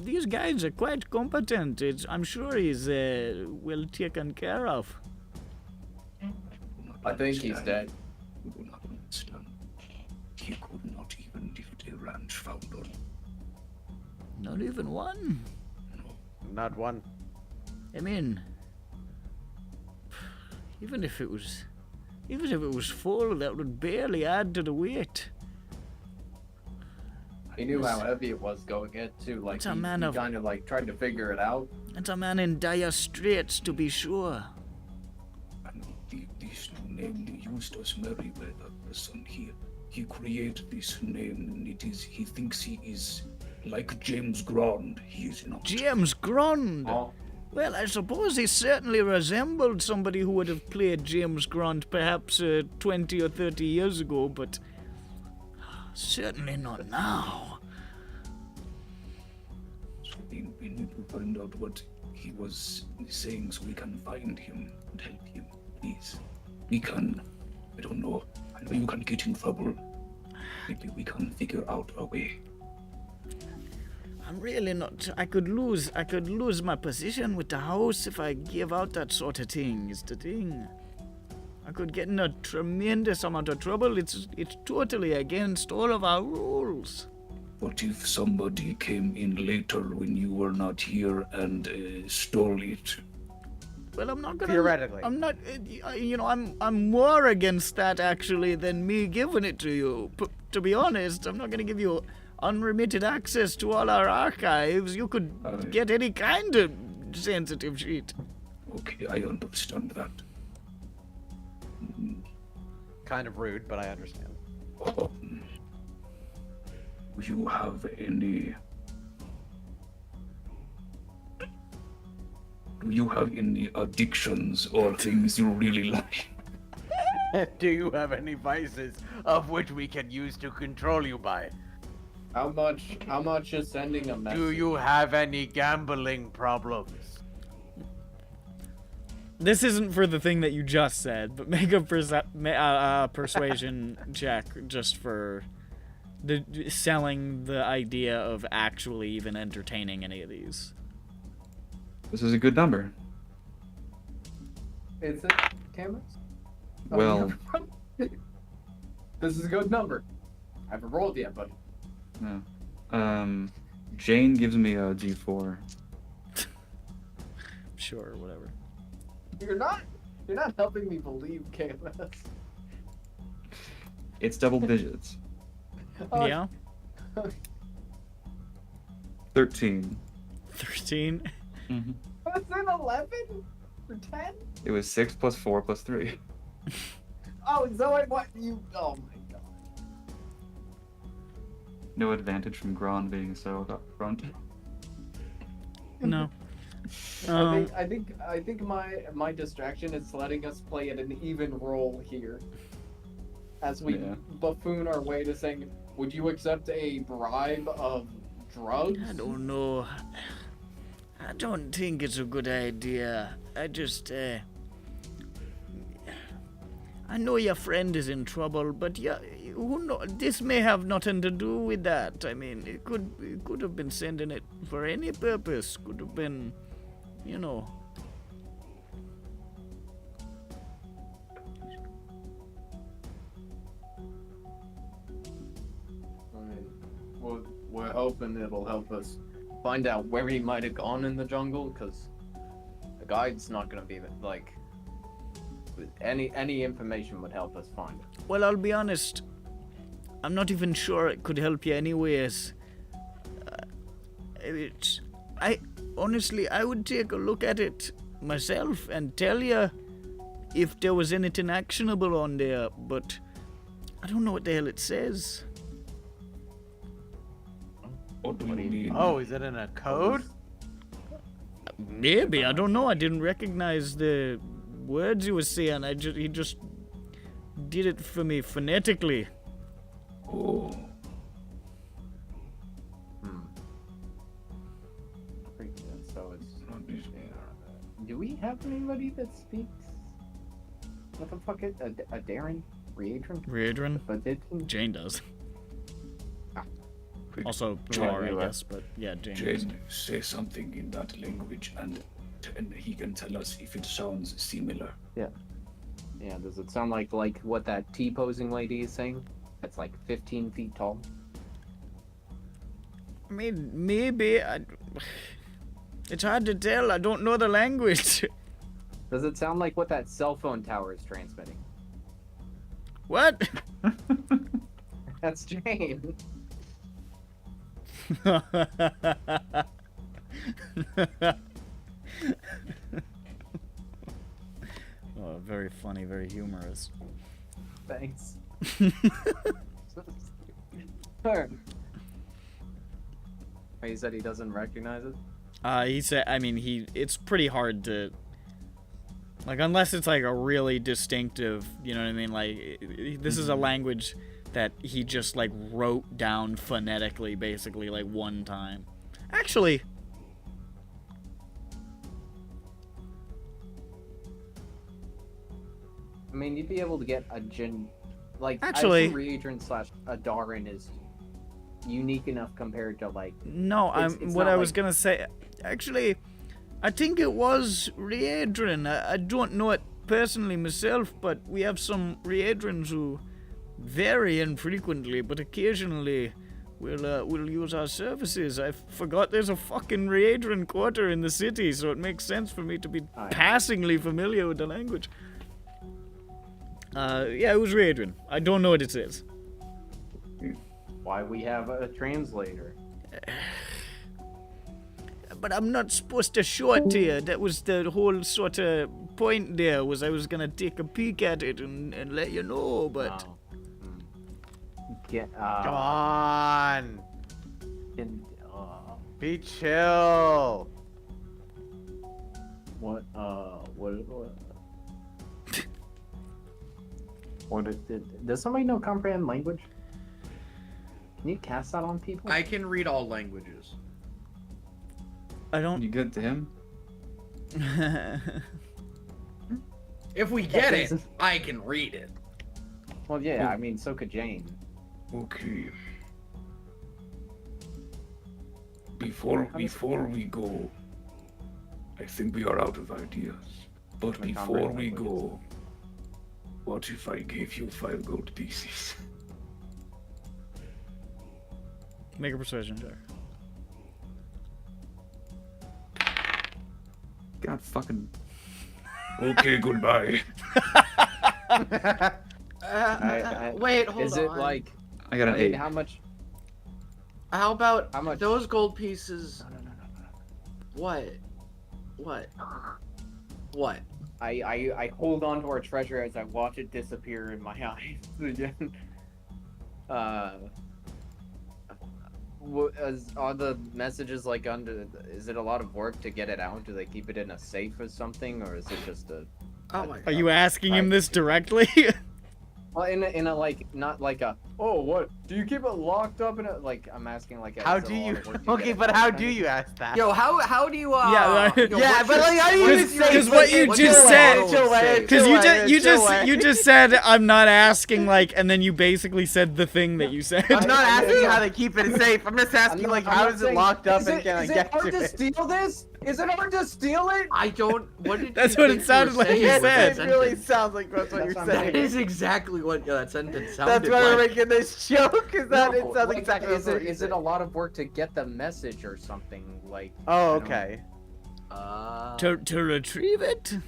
these guides are quite competent. I'm sure he's well taken care of. I think he's dead. You do not understand. He could not even lift a ranch fountain. Not even one. Not one. I mean, even if it was full, that would barely add to the weight. He knew how heavy it was going in too. Like It's a he man of- kind of like tried to figure it out. That's a man in dire straits, to be sure. And this name, Eustace Merriweather, the son here, he created this name, and he thinks he is like James Grond. He is not. James Grond. Oh, Well, I suppose he certainly resembled somebody who would have played James Grond perhaps 20 or 30 years ago, but certainly not now. So we need to find out what he was saying so we can find him and help him. Please. We can. I don't know. I know you can get in trouble. Maybe we can figure out a way. I'm really not. I could lose my position with the house if I give out that sort of thing. Is the thing. I could get in a tremendous amount of trouble. It's totally against all of our rules. What if somebody came in later when you were not here and stole it? Well, I'm not gonna. Theoretically. I'm not. I'm more against that actually than me giving it to you. To be honest, I'm not gonna give you unremitted access to all our archives. You could get any kind of sensitive shit. Okay, I understand that. Kind of rude, but I understand. Do you have any... Do you have any addictions or things you really like? Do you have any vices of which we can use to control you by? how much is sending a message? Do you have any gambling problems? This isn't for the thing that you just said, but make a persuasion check just for selling the idea of actually even entertaining any of these. This is a good number. Is it cameras? Well, This is a good number. I haven't rolled yet, but no. Jane gives me a G4. Sure, whatever. you're not helping me believe KMS. It's double digits. Oh, Yeah? 13. 13? Mm-hmm. Was it 11 or 10? It was 6 plus 4 plus 3. Oh, so what you? Oh my god. No advantage from Gron being so up front. No. Um, I think my distraction is letting us play at an even roll here, as we Yeah. buffoon our way to saying, "Would you accept a bribe of drugs?" I don't know. I don't think it's a good idea. I just, I know your friend is in trouble, but yeah, who know? This may have nothing to do with that. I mean, it could have been sending it for any purpose. Could have been, you know. I mean, we're hoping it'll help us find out where he might have gone in the jungle, because the guide's not gonna be like. Any information would help us find it. Well, I'll be honest. I'm not even sure it could help you anyways. Honestly, I would take a look at it myself and tell you if there was anything actionable on there, but I don't know what the hell it says. What do you mean? Oh, is it in a code? Maybe, I don't know. I didn't recognize the words he was saying. He just did it for me phonetically. Oh, So it's. Do we have anybody that speaks? What the fuck is a Darren? Readron? Readron? But it. Jane does. Ah. Also, Yeah, Char, you I are. guess, but yeah, Jane. Jane, say something in that language, and he can tell us if it sounds similar. Yeah, does it sound like what that T-posing lady is saying? That's like 15 feet tall. I mean, maybe. It's hard to tell. I don't know the language. Does it sound like what that cell phone tower is transmitting? What? That's Jane. Oh, very funny, very humorous. Thanks. Sure. He said he doesn't recognize it. He said, I mean, it's pretty hard to, like, unless it's like a really distinctive, you know what I mean? Like, this is a language that he just like wrote down phonetically, basically, like one time. Actually, I mean, you'd be able to get a Actually- Readron / Adarin is unique enough compared to like. no, It's what not I was like- gonna say, actually, I think it was Readron. I don't know it personally myself, but we have some Readrons who very infrequently, but occasionally, will use our services. I forgot there's a fucking Readron quarter in the city, so it makes sense for me to be Oh, yeah. passingly familiar with the language. Yeah, it was Readron. I don't know what it says. Why we have a translator? But I'm not supposed to show it to you. That was the whole sort of point there, was I was gonna take a peek at it and let you know, but... Oh. Get Come on. uh, Be chill. what what does somebody know comprehend language? Can you cast that on people? I can read all languages. I don't... You good to him? If we get it, I can read it. Well, yeah, I mean, so could Jane. Okay. Before we go, I think we are out of ideas. But My before comrade we languages. go, what if I gave you 5 gold pieces? Make a persuasion check. God fucking. Okay, goodbye. Wait, hold Is on. it like? I got an I mean, 8. how much? How about How much? those gold pieces? No. What? What? What? I hold on to our treasure as I watch it disappear in my eyes again. Are the messages like under? Is it a lot of work to get it out? Do they keep it in a safe or something, or is it just a? Oh my god. Are you asking him Right. this directly? Well, in a like not like a. Oh, what? Do you keep it locked up in a like? I'm asking like. How is it do a lot you? of work to Okay, get it but out how kind do of- you ask that? Yo, how do you Yeah, yo, yeah, what's but your- like, how do you what's even your- say? Because what you what's just your said- model Chill, say? Because you Chill, just said I'm not asking, like, and then you basically said the thing that you said. I'm not asking yeah. how they keep it safe. I'm just asking I'm like not- I'm how not is it saying- locked up is and it- can I is it get hard to to it? steal this? Is it hard to steal it? I don't. What did That's you what it think you sounded were like saying you with said. that It really sentence? sounds like that's what That's you're what I'm That saying. is exactly what that sentence sounded That's why we're like. making this joke. Is that it No, sounds like, exactly is what it you're is it a saying. lot of work to get the message or something like? Oh, I don't- okay. to retrieve it?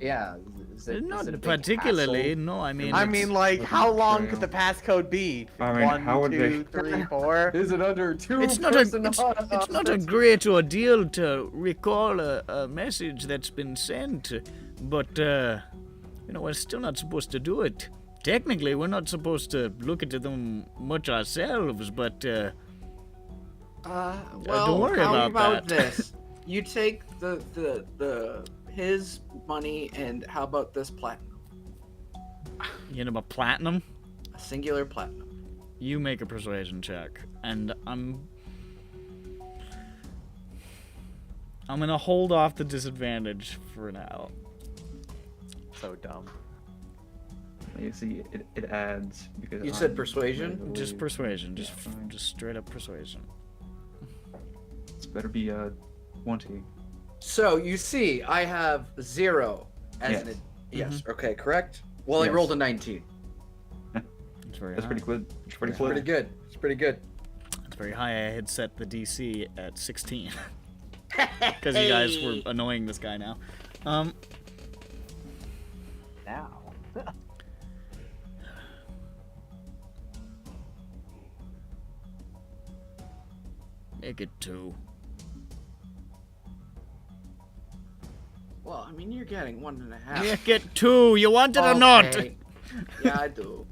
Yeah. Is it Not a big particularly. hassle? No, I mean. I it's- mean, like, how long could Trail. the passcode be? I mean, 1, how would 2, 3, 4? Is it under 2 It's not a person it's not a hostage? great ordeal to recall a message that's been sent, but we're still not supposed to do it. Technically, we're not supposed to look into them much ourselves, but Well, don't worry how about that. this? You take his money, and how about this platinum? you know, a platinum. A singular platinum. You make a persuasion check, and I'm gonna hold off the disadvantage for now. So dumb. You see, it adds because You said I'm persuasion? heavily- Just persuasion, Yeah, fine. just straight up persuasion. It's better be 20. So you see, I have 0 as Yes. an. Yes. Okay. Correct. Well, I Yes. rolled a 19. It's very That's high. pretty good. It's pretty Yeah. close. Pretty good. It's pretty good. It's very high. I had set the DC at 16 because you guys were annoying this guy now. Now. Make it 2. Well, I mean, you're getting 1.5. Make it 2. You want it or not? Okay. Yeah, I do.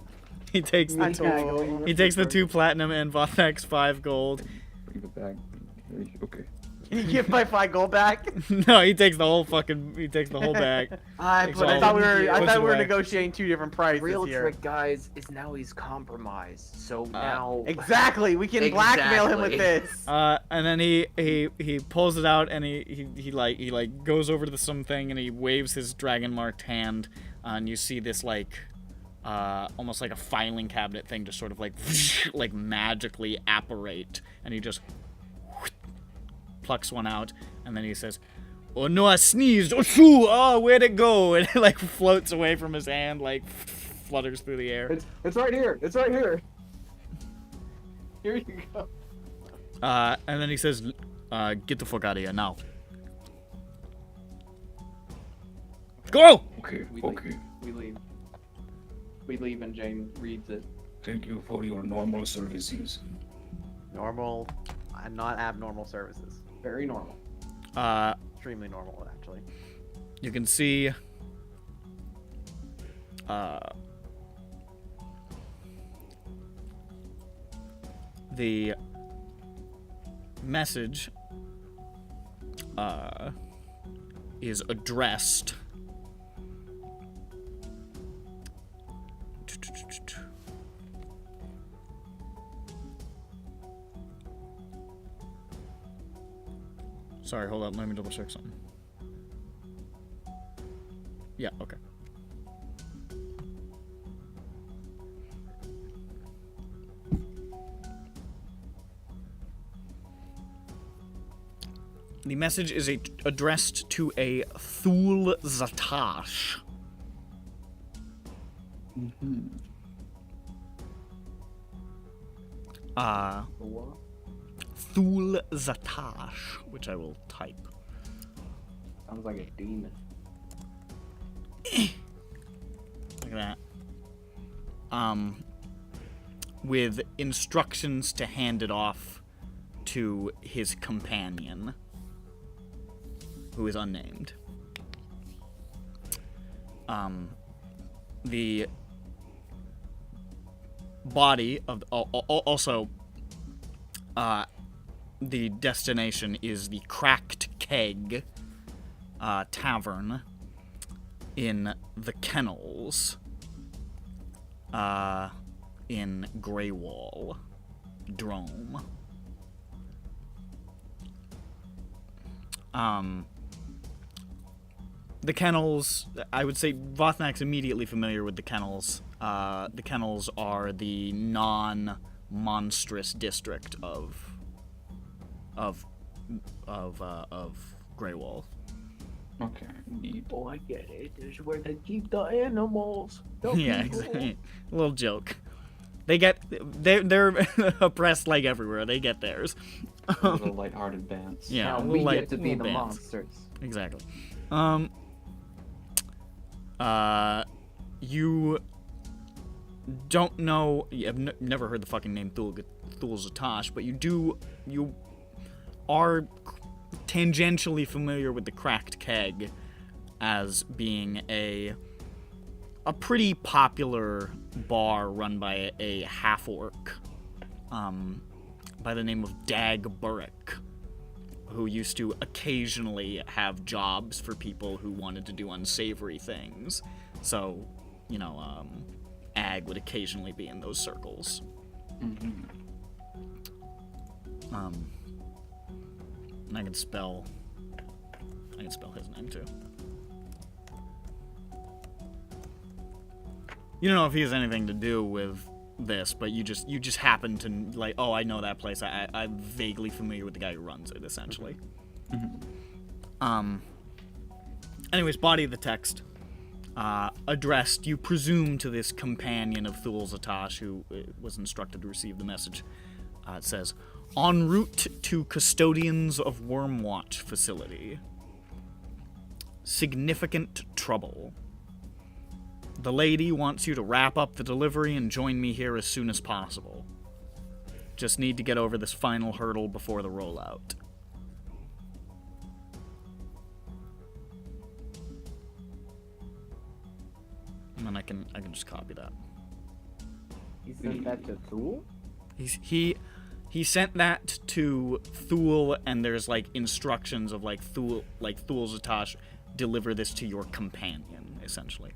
He takes the two. He takes the 2 platinum and Vothak's 5 gold. Bring it back. Okay. Can you give my 5 gold back? No, he takes the whole fucking. He takes the whole bag. I Takes put all I it thought we in were. here. I Push thought it we were away. negotiating 2 different prices Real here. trick, guys, is now he's compromised. So now Exactly. We can blackmail him with Exactly. this. And then he pulls it out and he goes over to something and he waves his dragon marked hand, and you see this almost like a filing cabinet thing just sort of like magically apparate, and he just plucks one out, and then he says, "Oh no, I sneezed! Oh shoo! Oh, where'd it go?" And it floats away from his hand, flutters through the air. It's right here. It's right here. Here you go. And then he says, "Get the fuck out of here now. Go!" Okay, We okay. leave. We leave. We leave, and Jane reads it. Thank you for your normal services. Normal, and not abnormal services. Very normal. Extremely normal, actually. You can see the message is addressed Sorry, hold up. Let me double check something. Yeah, okay. The message is addressed to a Thul Zatash. Thul Zatash, which I will type. Sounds like a demon. Look at that. With instructions to hand it off to his companion, who is unnamed. The body of also the destination is the Cracked Keg Tavern in the Kennels in Greywall Drome. The Kennels, I would say Vothnak's immediately familiar with the Kennels. The Kennels are the non-monstrous district of Greywall. Okay. Neat. Oh, I get it. This is where they keep the animals. The Yeah, people. exactly. A little joke. They're oppressed like everywhere. They get theirs. A little lighthearted dance. Yeah, Now a we little get to be the little dance. monsters. Exactly. You don't know. You have never heard the fucking name Thul Zatash, but you are tangentially familiar with the Cracked Keg as being a pretty popular bar run by a half-orc by the name of Dag Burrick, who used to occasionally have jobs for people who wanted to do unsavory things. So, Ag would occasionally be in those circles. Mm-hmm. And I can spell his name too. You don't know if he has anything to do with this, but you just happen to like, oh, I know that place. I'm vaguely familiar with the guy who runs it, essentially. Mm-hmm. Anyways, body of the text. Addressed, you presume, to this companion of Thul Zatash, who was instructed to receive the message. It says, en route to Custodians of Wormwatch facility. Significant trouble. The lady wants you to wrap up the delivery and join me here as soon as possible. Just need to get over this final hurdle before the rollout. And then I can just copy that. He sent that to Thul? He sent that to Thul, and there's like instructions of like Thul Zatash, deliver this to your companion, essentially.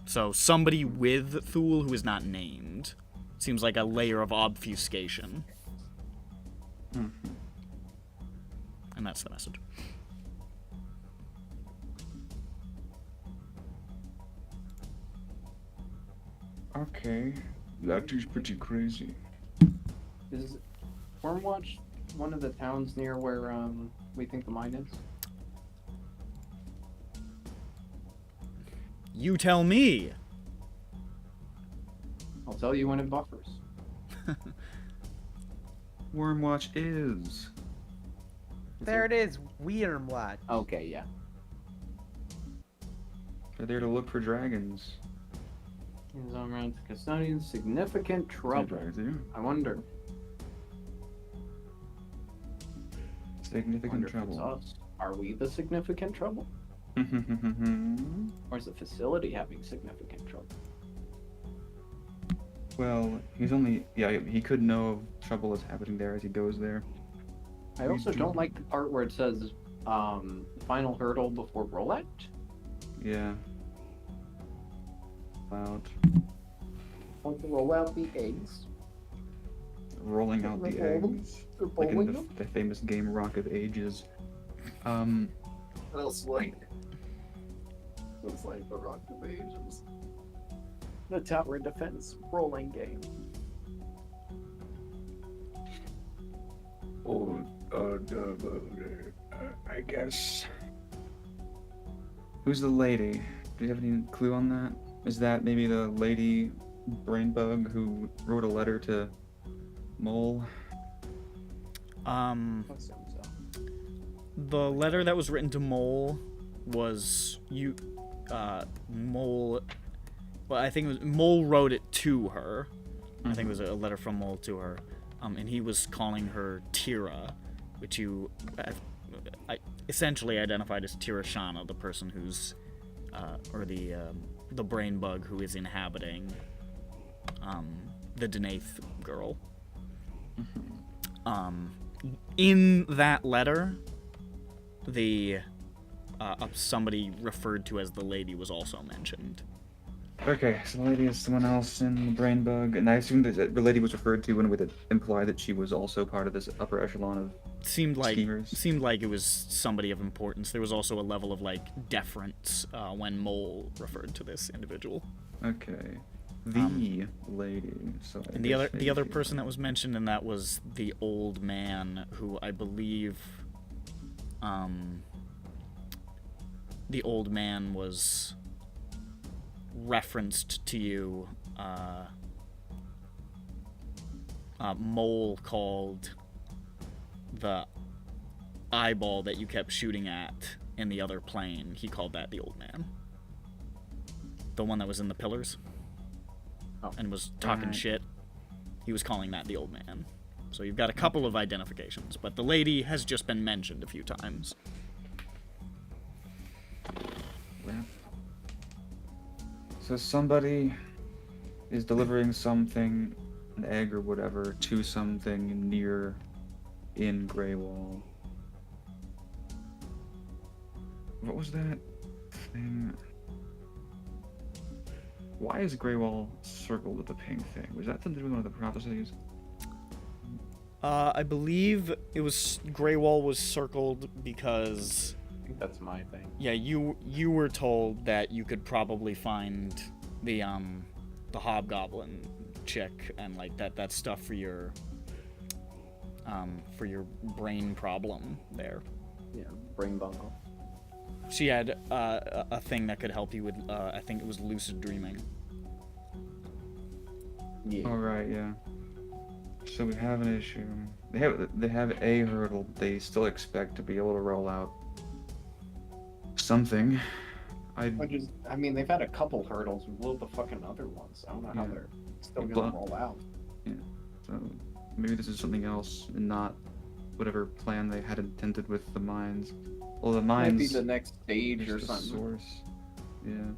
So somebody with Thul who is not named. Seems like a layer of obfuscation. Mm-hmm. And that's the message. Okay, that is pretty crazy. Is Wormwatch one of the towns near where we think the mine is? You tell me. I'll tell you when it buffers. Wormwatch is. There it is, Wyrmwatch. Okay, yeah. They're there to look for dragons. Is on round to Custodians. Significant trouble. Dragons, yeah. I wonder. Significant Wonder if it's trouble. us. Are we the significant trouble? Or is the facility having significant trouble? Well, he could know of trouble that's happening there as he goes there. I also don't like the part where it says final hurdle before rollout. Yeah. About Want to roll out the eggs. rolling out the Roll 'em. eggs. They're Like in bowling them. the famous game Rock of Ages. That's like the Rock of Ages. The tower defense rolling game. Oh, I guess. Who's the lady? Do you have any clue on that? Is that maybe the lady Brainbug who wrote a letter to Mole? Assume so. The letter that was written to Mole was Mole. Well, I think it was Mole wrote it to her. I think it was a letter from Mole to her, and he was calling her Tira, which you essentially identified as Tirashana, the person who's, or the brain bug who is inhabiting, the Denaith girl. In that letter, the somebody referred to as the lady was also mentioned. Okay, so the lady is someone else in the brain bug, and I assume that the lady was referred to and would it imply that she was also part of this upper echelon of Seemed like schemers. it was somebody of importance. There was also a level of like deference when Mole referred to this individual. Okay. The lady. So I And guess the other maybe- person that was mentioned in that was the old man who I believe the old man was referenced to you. Mole called the eyeball that you kept shooting at in the other plane. He called that the old man. the one that was in the pillars. Oh. And was talking Right. shit. He was calling that the old man. So you've got a couple of identifications, but the lady has just been mentioned a few times. Well, so somebody is delivering something, an egg or whatever, to something near in Greywall. What was that thing? Why is Greywall circled with the pink thing? Was that something to do with one of the prophecies? I believe it was Greywall was circled because I think that's my thing. yeah, you were told that you could probably find the hobgoblin chick and like that stuff for your brain problem there. Yeah, brain bungle. She had a thing that could help you with I think it was lucid dreaming. Yeah. All right, yeah. So we have an issue. They have a hurdle. They still expect to be able to roll out something. I mean, they've had a couple hurdles. We blew the fucking other ones. I don't know how Yeah. they're still gonna But- roll out. So maybe this is something else and not whatever plan they had intended with the mines. Well, the Might be mines the next stage is or the something. source. Yeah.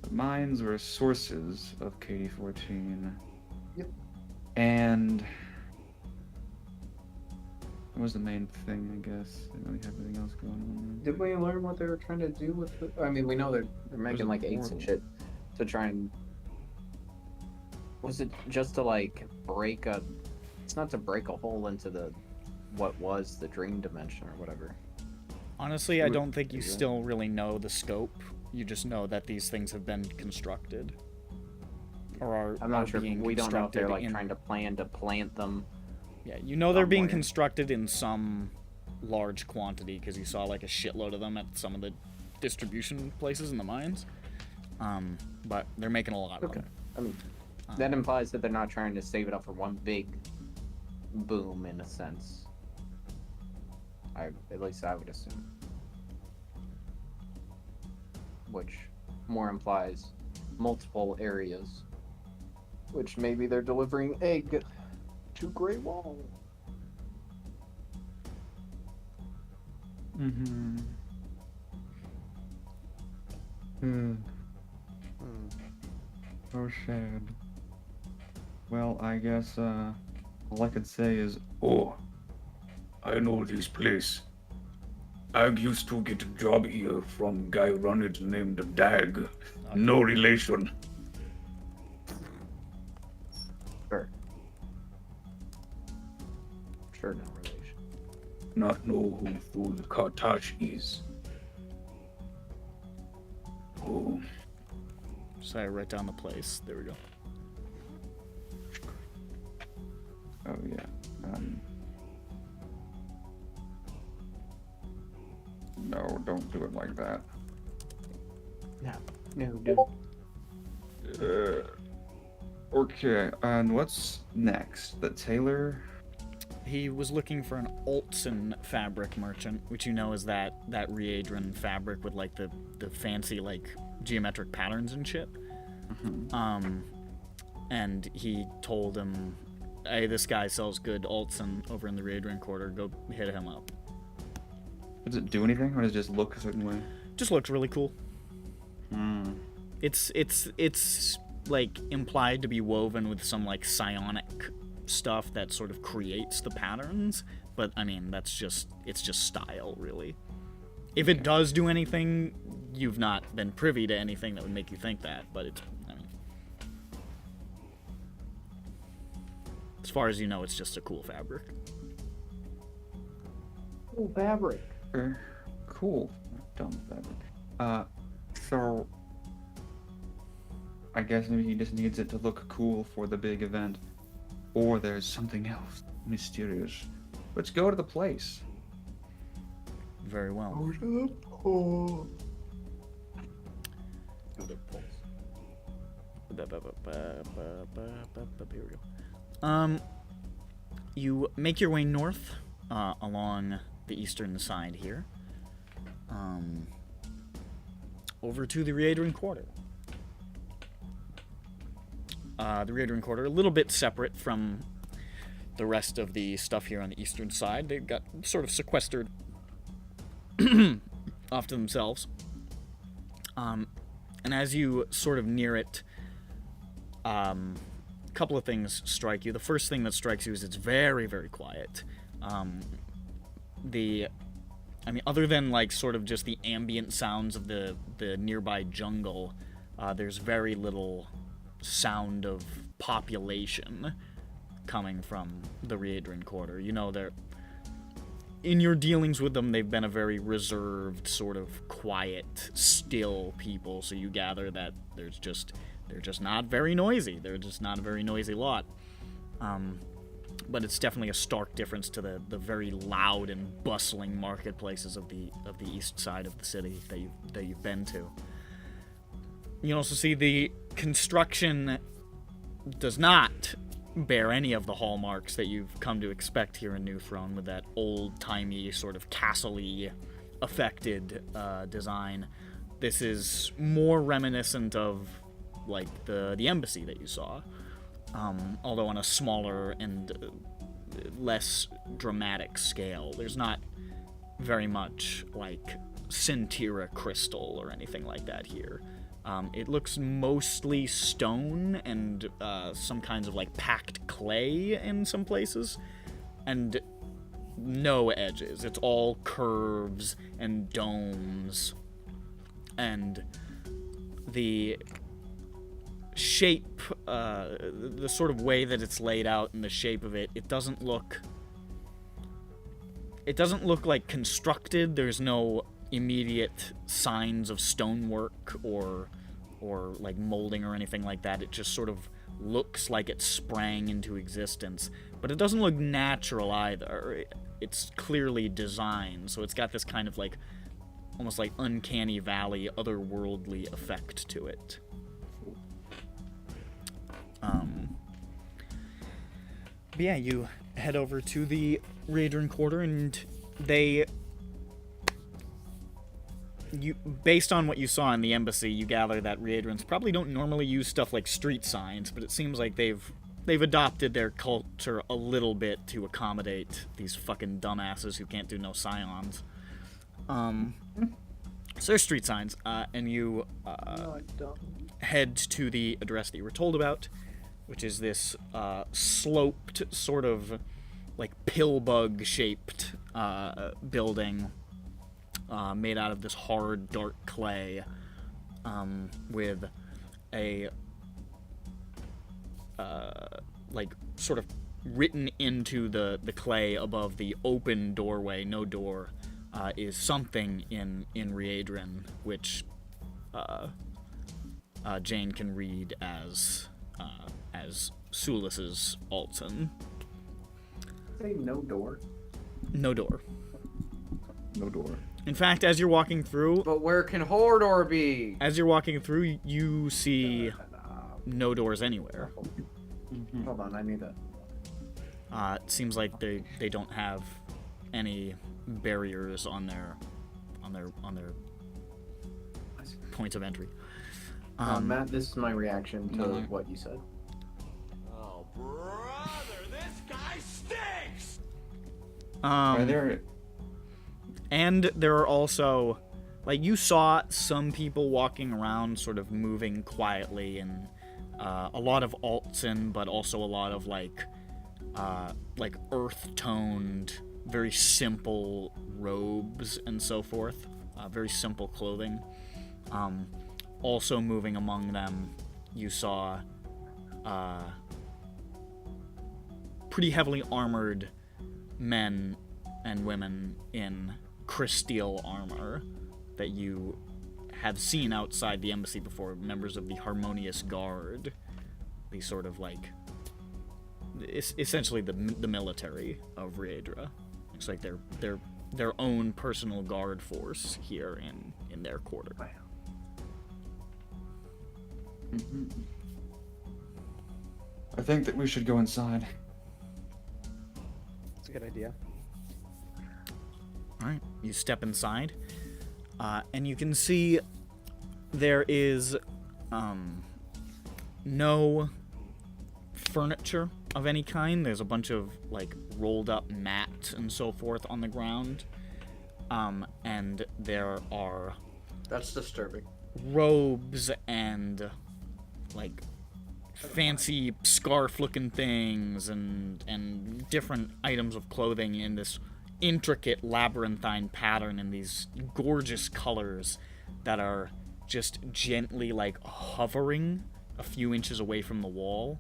The mines were sources of KD-14. Yep. And what was the main thing, I guess? They really have anything else going on. Did we learn what they were trying to do with it? I mean, we know they're making a like eggs and portal. shit to try and. Was it just to like break a? It's not to break a hole into the what was the dream dimension or whatever. Honestly, I Would- don't think you Yeah. still really know the scope. You just know that these things have been constructed. Or are I'm not are sure. being We don't know if they're constructed like in- trying to plan to plant them. Yeah, you know they're being somewhere. constructed in some large quantity because you saw like a shitload of them at some of the distribution places in the mines. But they're making a lot of them. I mean, that implies that they're not trying to save it up for one big boom in a sense. At least I would assume. Which more implies multiple areas. Which maybe they're delivering egg to Grey Wall. Mm-hmm. So sad. Well, I guess all I could say is Oh, I know this place. I used to get a job here from guy run it named Dag. No relation. Sure. Sure, no relation. Not know who Thul Kartash is. Oh, So I write down the place. There we go. oh yeah. No, don't do it like that. No, dude. Okay, and what's next? The tailor? He was looking for an Olsen fabric merchant, which you know is that Readron fabric with like the fancy like geometric patterns and shit. And he told him, "Hey, this guy sells good Olsen over in the Readron quarter. Go hit him up." Does it do anything, or does it just look a certain way? Just looks really cool. Hmm. It's like implied to be woven with some like psionic stuff that sort of creates the patterns, but I mean it's just style really. If it does do anything, you've not been privy to anything that would make you think that, but I mean, as far as you know, it's just a cool fabric. Cool fabric. Cool. Dumb fabric. So I guess maybe he just needs it to look cool for the big event. Or there's something else mysterious. Let's go to the place. Very well. Here we go. You make your way north along the eastern side here. over to the Readrin Quarter. The Readrin Quarter, a little bit separate from the rest of the stuff here on the eastern side. They've got sort of sequestered off to themselves. And as you sort of near it, a couple of things strike you. The first thing that strikes you is it's very, very quiet. Other than like sort of just the ambient sounds of the nearby jungle, there's very little sound of population coming from the Readrin Quarter. You know, in your dealings with them, they've been a very reserved, sort of quiet, still people, so you gather that they're just not very noisy. They're just not a very noisy lot. But it's definitely a stark difference to the very loud and bustling marketplaces of the east side of the city that you've been to. You also see the construction does not bear any of the hallmarks that you've come to expect here in Newthrone, with that old-timey, sort of castle-y affected design. This is more reminiscent of, like, the embassy that you saw, although on a smaller and less dramatic scale. There's not very much, like, Centira crystal or anything like that here. It looks mostly stone and some kinds of like packed clay in some places, and no edges. It's all curves and domes, and the shape, the sort of way that it's laid out and the shape of it, it doesn't look like constructed. There's no immediate signs of stonework or like molding or anything like that. It just sort of looks like it sprang into existence, but it doesn't look natural either. It's clearly designed, so it's got this kind of like almost like uncanny valley, otherworldly effect to it. But yeah, you head over to the Readrin Quarter, and based on what you saw in the embassy, you gather that Readrins probably don't normally use stuff like street signs, but it seems like they've adopted their culture a little bit to accommodate these fucking dumbasses who can't do no scions. So there's street signs, and you head to the address that you were told about, which is this sloped, sort of like pillbug-shaped building made out of this hard, dark clay, with a like sort of written into the clay above the open doorway, no door, is something in Readrin, which Jane can read as Sulis's Alton. Say no door. No door. No door. In fact, as you're walking through, But where can Hordor be? as you're walking through, you see no doors anywhere. Hold on, I need that. It seems like they don't have any barriers on their points of entry. Matt, this is my reaction to what you said. Oh, brother, this guy stinks! Are there... And there are also, like, you saw some people walking around sort of moving quietly, and a lot of Altson, but also a lot of like earth-toned, very simple robes and so forth, very simple clothing. Also moving among them, you saw pretty heavily armored men and women in crysteel armor that you have seen outside the embassy before, members of the Harmonious Guard, the sort of like, essentially the military of Riedra. It's like their own personal guard force here in their quarter. I think that we should go inside. That's a good idea. Alright, you step inside, and you can see There is no furniture of any kind. There's a bunch of like rolled up mats and so forth on the ground. And there are That's disturbing. robes and like fancy scarf looking things and different items of clothing in this intricate labyrinthine pattern in these gorgeous colors that are just gently like hovering a few inches away from the wall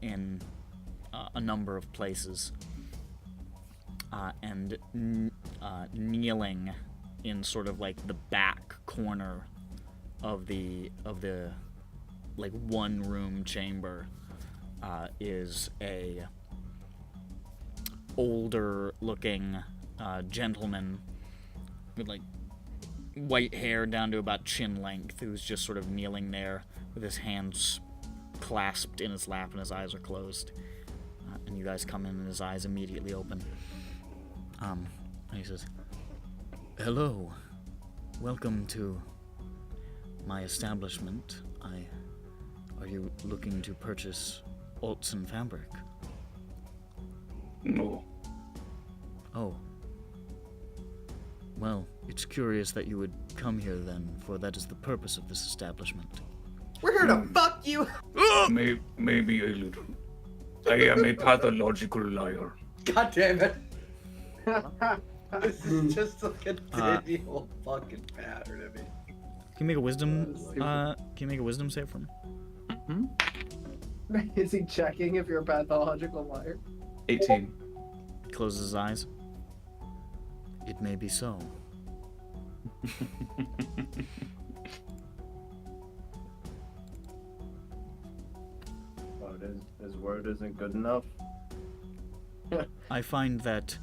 in a number of places and kneeling in sort of like the back corner of the like one room chamber is a older looking gentleman with like white hair down to about chin length who's just sort of kneeling there with his hands clasped in his lap and his eyes are closed. And you guys come in and his eyes immediately open. And he says, "Hello. Welcome to my establishment. Are you looking to purchase Olsen fabric?" No. "Oh. Well, it's curious that you would come here then, for that is the purpose of this establishment." We're here to fuck you. Maybe a little. I am a pathological liar. God damn it. This is just like a continual fucking pattern of it. Can you make a wisdom save for me? Is he checking if you're a pathological liar? 18. He closes his eyes. "It may be so." Oh, his word isn't good enough. I find that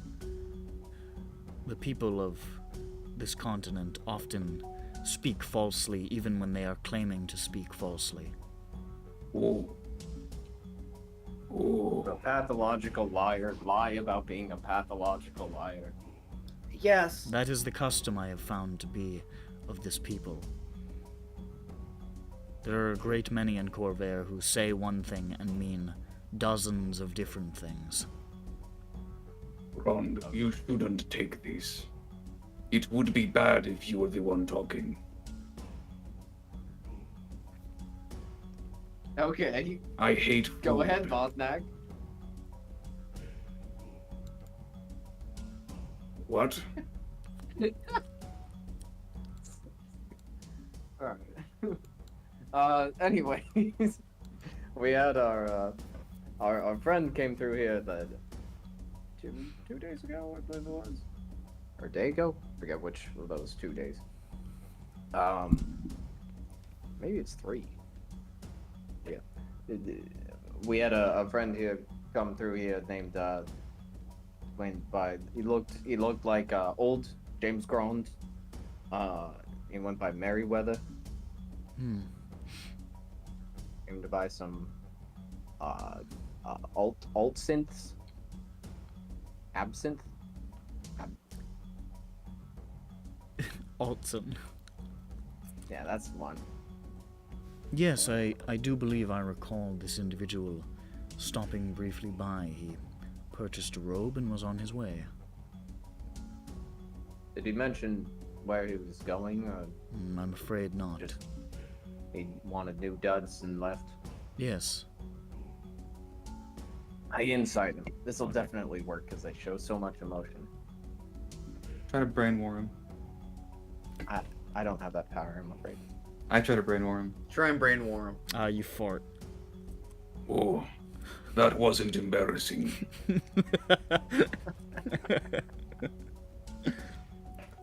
the people of this continent often speak falsely even when they are claiming to speak falsely. Oh. Oh. A pathological liar lie about being a pathological liar. Yes. That is the custom I have found to be of this people. There are a great many in Corvair who say one thing and mean dozens of different things. Ron, you shouldn't take these. It would be bad if you were the one talking. Okay, I hate food. go ahead, Bosnak. What? Alright. Anyways, we had our friend came through here that two days ago, I believe it was, or a day ago. Forget which of those 2 days. Maybe it's 3. Yeah, we had a friend here come through here named he looked like old James Grond. He went by Merryweather. Came to buy some alt synths. Absinthe. Altson. Yeah, that's the one. Yes, I do believe I recall this individual stopping briefly by. He purchased a robe and was on his way. Did he mention where he was going, or I'm afraid not. just he wanted new duds and left? Yes. I insight him. This will definitely work because they show so much emotion. Try to brain war him. I don't have that power, I'm afraid. I try to brain war him. Try and brain war him. You fart. Oh, that wasn't embarrassing.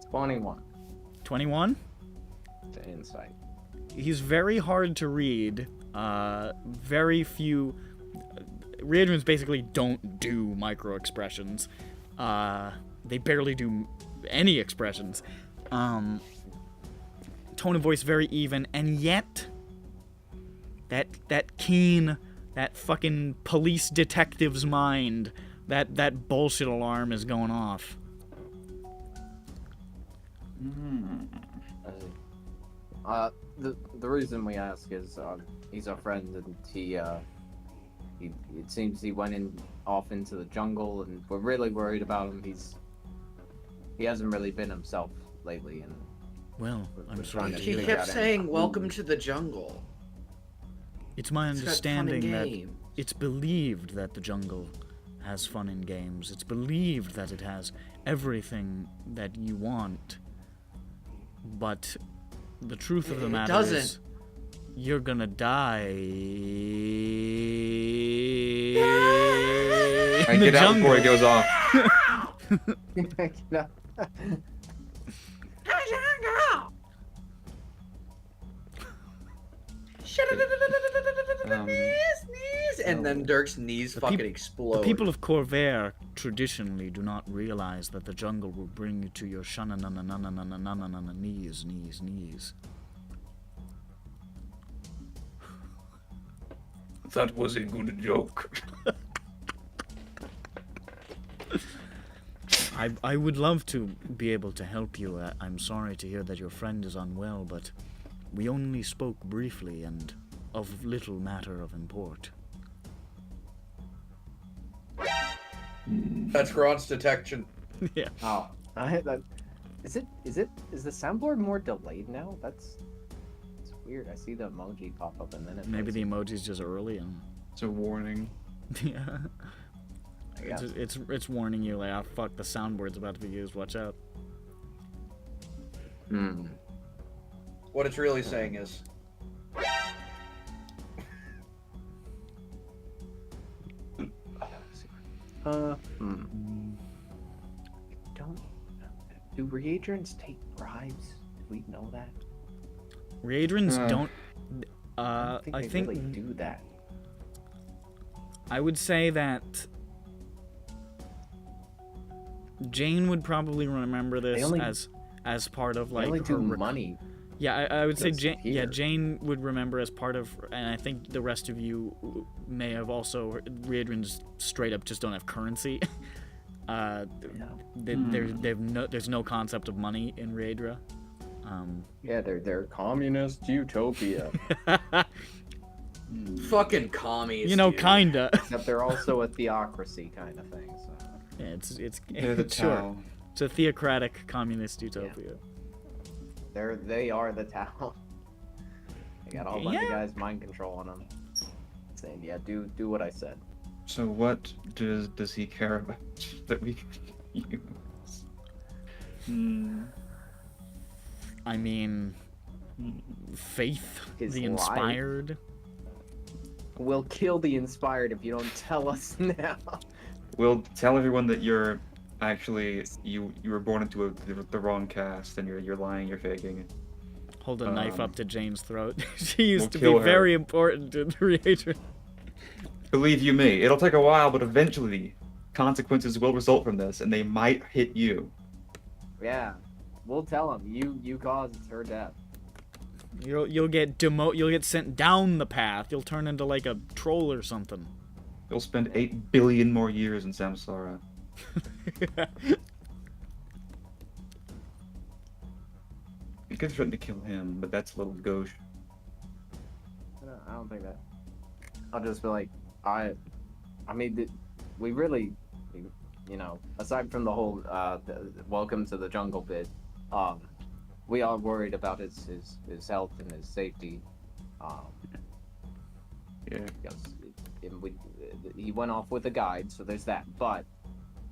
21 21? to insight. He's very hard to read. Very few. Reagents basically don't do micro expressions. They barely do any expressions. Tone of voice very even, and yet that keen, that fucking police detective's mind, that bullshit alarm is going off. the reason we ask is he's our friend, and he it seems he went off into the jungle, and we're really worried about him. He hasn't really been himself lately, and Well, I'm We're sorry trying to to He hear figure kept out that. saying, "Welcome to the jungle." It's my It's got fun and understanding that games. it's believed that the jungle has fun and games. It's believed that it has everything that you want. But the truth of the It matter doesn't. is, you're gonna die. And in the get out before he jungle. goes off. And then Dirk's knees The fucking peop- explode. The people of Corvair traditionally do not realize that the jungle will bring you to your shanananananananananana knees. That was a good joke. I would love to be able to help you. I'm sorry to hear that your friend is unwell, but we only spoke briefly and of little matter of import. That's Grant's detection. Yeah. Oh, is the soundboard more delayed now? It's weird. I see the emoji pop up and then it Maybe plays. the emoji's just early and It's a warning. yeah. I guess. It's warning you like, ah, fuck, the soundboard's about to be used. Watch out. Hmm. What it's really saying is, Don't. Do reagents take bribes? Do we know that? Readrins don't. I don't I they think really do that. I would say that Jane would probably remember this only- as part of They like only her do rec- money. Yeah, I would say Just Jane. Yeah, here. Jane would remember as part of, and I think the rest of you may have also. Readrins straight up just don't have currency. There's no concept of money in Raedra. Yeah, they're communist utopia. fucking commies. You know, dude. kinda. Except they're also a theocracy kind of thing. So. Yeah, it's They're the sure. Tau. It's a theocratic communist utopia. They are the town. They got a whole bunch of Yeah. guys mind controlling them, saying, "Yeah, do what I said." So what does he care about that we can use? I mean, faith, His the life. inspired. We'll kill the inspired if you don't tell us now. We'll tell everyone that you're actually you were born into the wrong caste and you're lying, you're faking. Hold a knife up Um, to Jane's throat. She used we'll to kill be her. very important in the Reagent. Believe you me, it'll take a while, but eventually consequences will result from this, and they might hit you. Yeah, we'll tell him you caused her death. You'll get you'll get sent down the path. You'll turn into like a troll or something. You'll spend 8 billion more years in samsara. You could threaten to kill him, but that's a little gauche. I don't think that. I'll just be like, I mean, we really, you know, aside from the whole the welcome to the jungle bit, we are worried about his health and his safety. Yeah. Because he went off with a guide, so there's that. But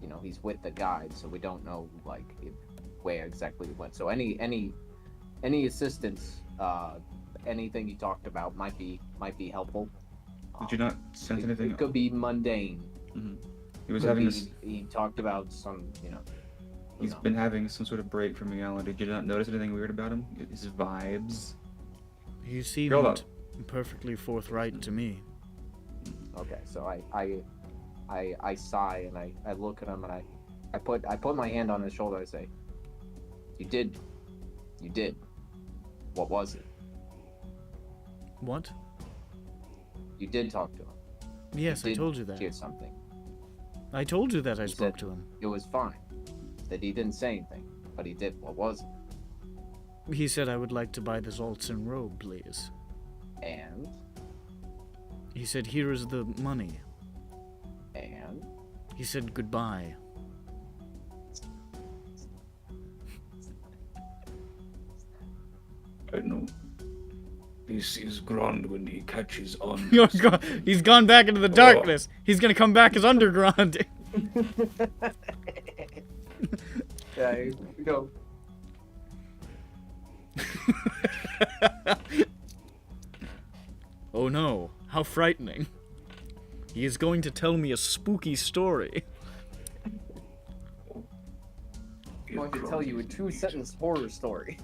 you know, he's with the guide, so we don't know like where exactly he went. So any assistance, anything he talked about might be helpful. Did you not sense anything? It could be mundane. He was Could having be- this. He talked about some, you know. He's been having some sort of break from reality. Did you not notice anything weird about him? His vibes. You seemed Hold up. perfectly forthright to me. Okay, so I sigh and I look at him and I put my hand on his shoulder. I say, you did. What was it? What? You did talk to him. Yes, I did told you that. Hear something. I told you that I You spoke said- to him. It was fine. That he didn't say anything, but he did. What was it? He said I would like to buy the Zoltson robe, please. And He said, here is the money. and He said goodbye. I know. This is Grond when he catches on. He's gone back into the darkness. He's gonna come back as underground. yeah, you go. Oh no, how frightening. He is going to tell me a spooky story. I'm going to tell you a 2-sentence horror story.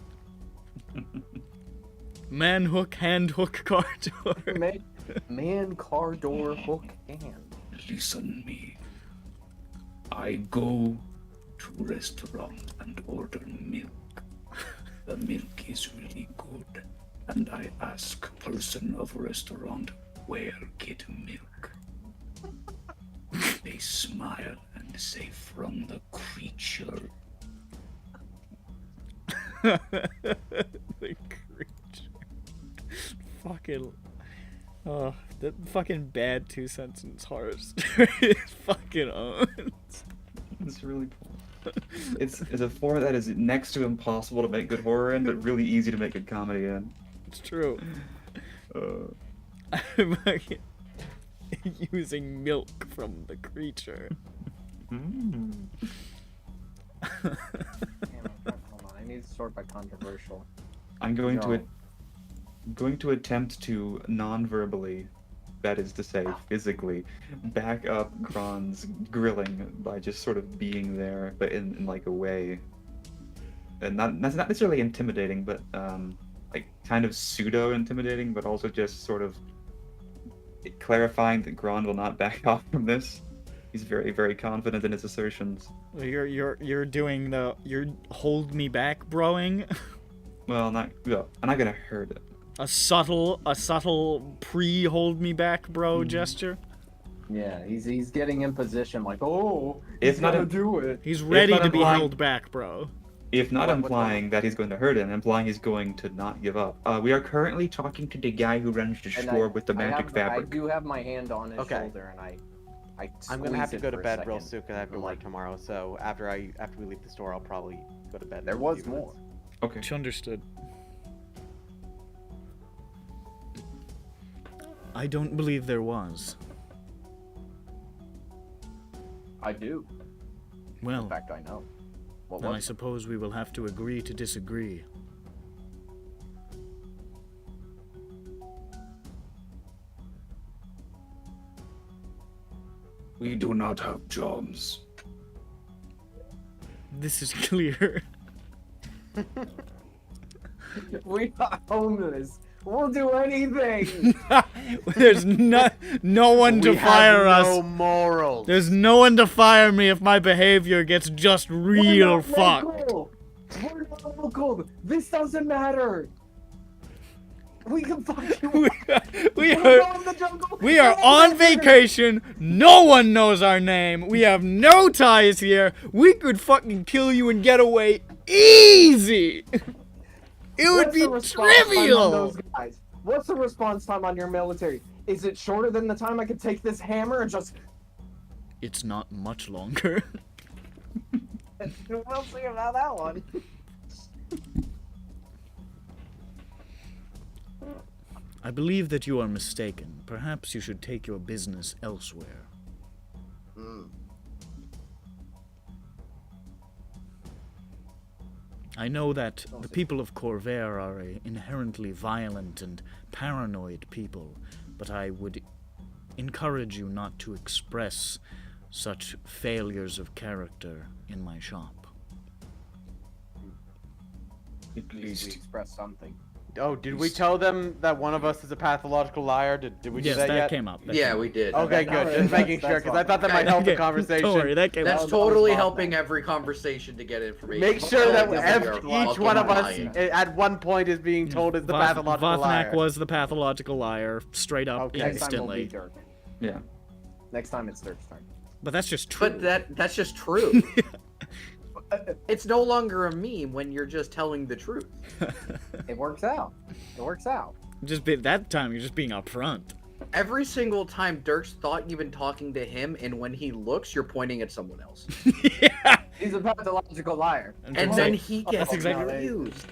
Man hook, hand hook, car door. Man, car door, hook, hand. Listen me. I go to restaurant and order milk. The milk is really good. And I ask person of restaurant, where get milk? They smile and say from the creature. The creature. Fucking. Oh, that fucking bad 2-sentence horror story is fucking on. It's really cool. It's a format that is next to impossible to make good horror in, but really easy to make good comedy in. It's true. Fucking using milk from the creature. Damn, hold on. I need to sort by controversial. I'm going No. to attempt to non-verbally, that is to say, physically, back up Grond's grilling by just sort of being there, but in like a way, and that's not necessarily intimidating, but like kind of pseudo-intimidating, but also just sort of clarifying that Grond will not back off from this. He's very, very confident in his assertions. You're doing the hold me back broing. Well, I'm not gonna hurt it. A subtle pre-hold me back bro gesture. Yeah, he's getting in position like, oh, If he's not gonna a- do it. He's ready not to be implying- held back, bro. If not What- implying that he's going to hurt him, implying he's going to not give up. We are currently talking to the guy who runs the And store with the I magic have- fabric. I do have my hand on his Okay. shoulder, and I I'm gonna have to squeeze go it to for a bed real second. soon because I have to I'm work like, tomorrow. So after we leave the store, I'll probably go to bed. in There a was few more. minutes. Okay. Much understood. I don't believe there was. I do. In Well, fact, I know. What then I was it? suppose we will have to agree to disagree. We do not have jobs. This is clear. We are homeless. We'll do anything. There's no one to We fire have us. no morals. There's no one to fire me if my behavior gets just real We're not fucked. local. We're not local. This doesn't matter. We can fuck you. we We're are going to the jungle. we are on vacation. No one knows our name. We have no ties here. We could fucking kill you and get away easy. It would What's be the response time on trivial. those guys? What's the response time on your military? Is it shorter than the time I could take this hammer and just... It's not much longer. We'll see about that one. I believe that you are mistaken. Perhaps you should take your business elsewhere. I know that the people of Corvair are a inherently violent and paranoid people, but I would encourage you not to express such failures of character in my shop. At We least express something. Oh, did we tell them that one of us is a pathological liar? Did we do Yes, that that yet? came up. that Yeah, came we up. did. Okay, good. Alright, Just making that's sure, because I fine. thought that might help the Okay, conversation. Don't worry, that came That's up. That was totally fine. helping every conversation to get information. Make sure that Otherwise, we are each one of us fucking lying. at one point is being told is the pathological liar. Vothnak was the pathological liar, straight up, Okay. Next time will instantly. be Dirk. Yeah. Next time it's Dirk's turn. But that's just true. But that's just true. It's no longer a meme when you're just telling the truth. It works out. It works out. That time you're just being upfront. Every single time Dirk's thought you've been talking to him, and when he looks, you're pointing at someone else. Yeah. He's a pathological liar. And then he gets exactly confused.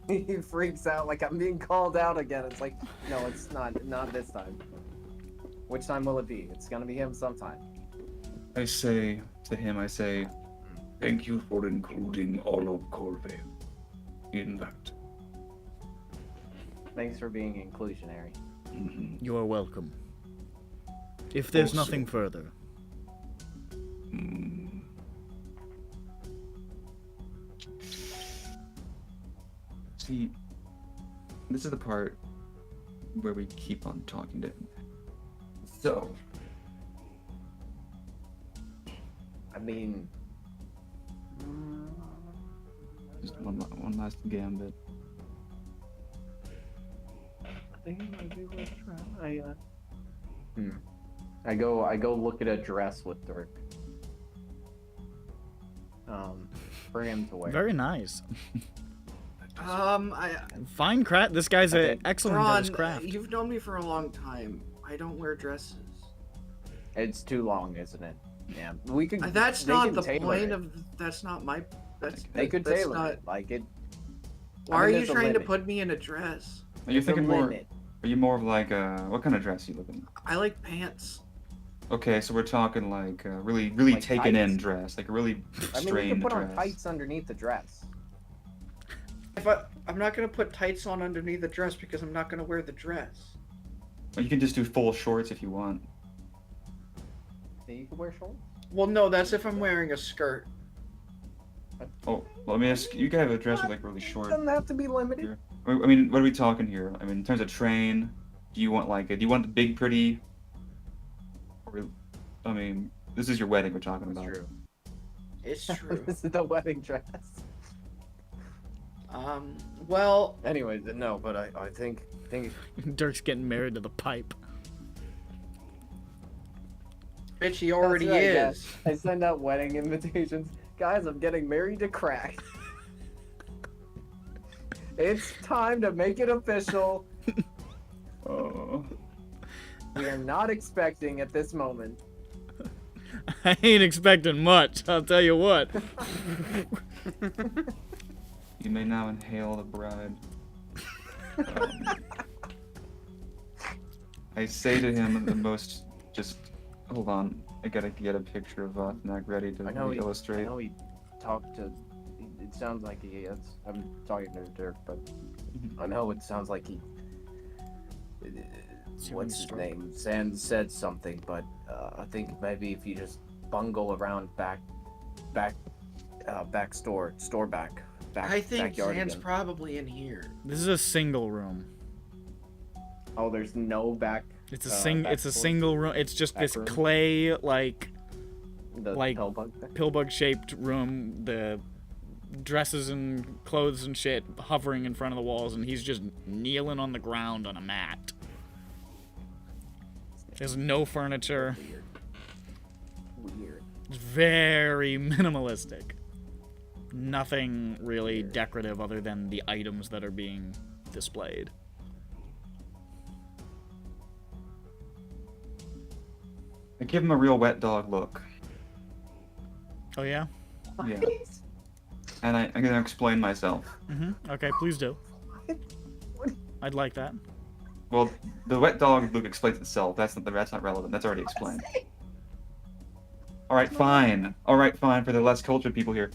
He freaks out like I'm being called out again. It's like, no, it's not this time. Which time will it be? It's gonna be him sometime. I say to him, Thank you for including all of Corvée in that. Thanks for being inclusionary. Mhm. You are welcome. If there's Also- nothing further. Mm. see, this is the part where we keep on talking to him. So, I mean, just one last gambit. I think it might be worth trying. I go look at a dress with Dirk. For him to wear. Very nice. Fine craft. This guy's Okay. excellent at his Ron, craft. you've known me for a long time. I don't wear dresses. It's too long, isn't it? Yeah, we could. That's they not can the tailor point it. of. That's not my. They could that's tailor not. it. Like it. Why I mean, are you there's a trying to limit. put me in a dress? Are you There's a thinking more? limit. Are you more of like what kind of dress are you looking? I like pants. Okay, so we're talking like really Like taken in tights? dress, like a really I mean, you strained can put dress. on tights underneath the dress. I'm not gonna put tights on underneath the dress because I'm not gonna wear the dress. Or you can just do full shorts if you want. Then you can wear shorts. Well, no, that's if I'm wearing a skirt. Oh, well, let me ask. You can have a dress with like really short. Doesn't have to be limited. I mean, what are we talking here? I mean, in terms of train, do you want like do you want the big pretty? Or, I mean, this is your wedding we're talking about. True. It's true. This is the wedding dress. Well, Anyways, no, but I think Dirk's getting married to the pipe. bitch, he already That's right, is. guys. I send out wedding invitations. Guys, I'm getting married to crack. It's time to make it official. Oh. We are not expecting at this moment. I ain't expecting much, I'll tell you what. You may now inhale the bride. Um, I say to him the most just hold on. I gotta get a picture of Votnak ready to I know he illustrate. talked to. It sounds like he is. I'm talking to Dirk, but I know it sounds like he. What's his name? Zaan said something, but I think maybe if you just bungle around back store back. I think backyard Zan's again. probably in here. This is a single room. Oh, there's no back. It's a back it's a door? single room. It's just Back this room? clay like The like- Hellbug thing? pillbug shaped room. The dresses and clothes and shit hovering in front of the walls, and he's just kneeling on the ground on a mat. There's no furniture. Weird. It's very minimalistic. Nothing really decorative other than the items that are being displayed. I give him a real wet dog look. Oh yeah? Yeah. And I'm gonna explain myself. Okay, please do. I'd like that. Well, the wet dog look explains itself. That's not relevant. That's already explained. All right, fine. All right, fine. For the less cultured people here,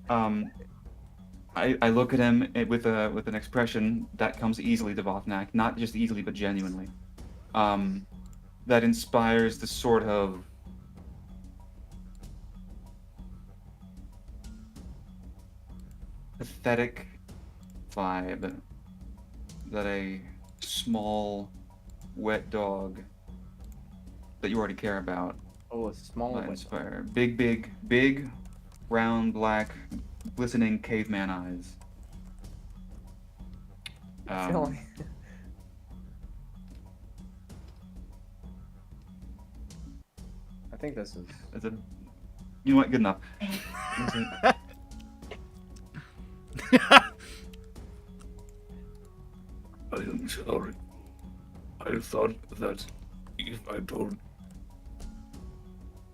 I look at him with an expression that comes easily to Votnak, not just easily but genuinely. That inspires the sort of pathetic vibe that a small, wet dog that you already care about Oh, a small might window. inspire. Big, round, black, glistening caveman eyes. I feel like- I think this is. It's a You know what? Good enough. I am sorry. I thought that if I told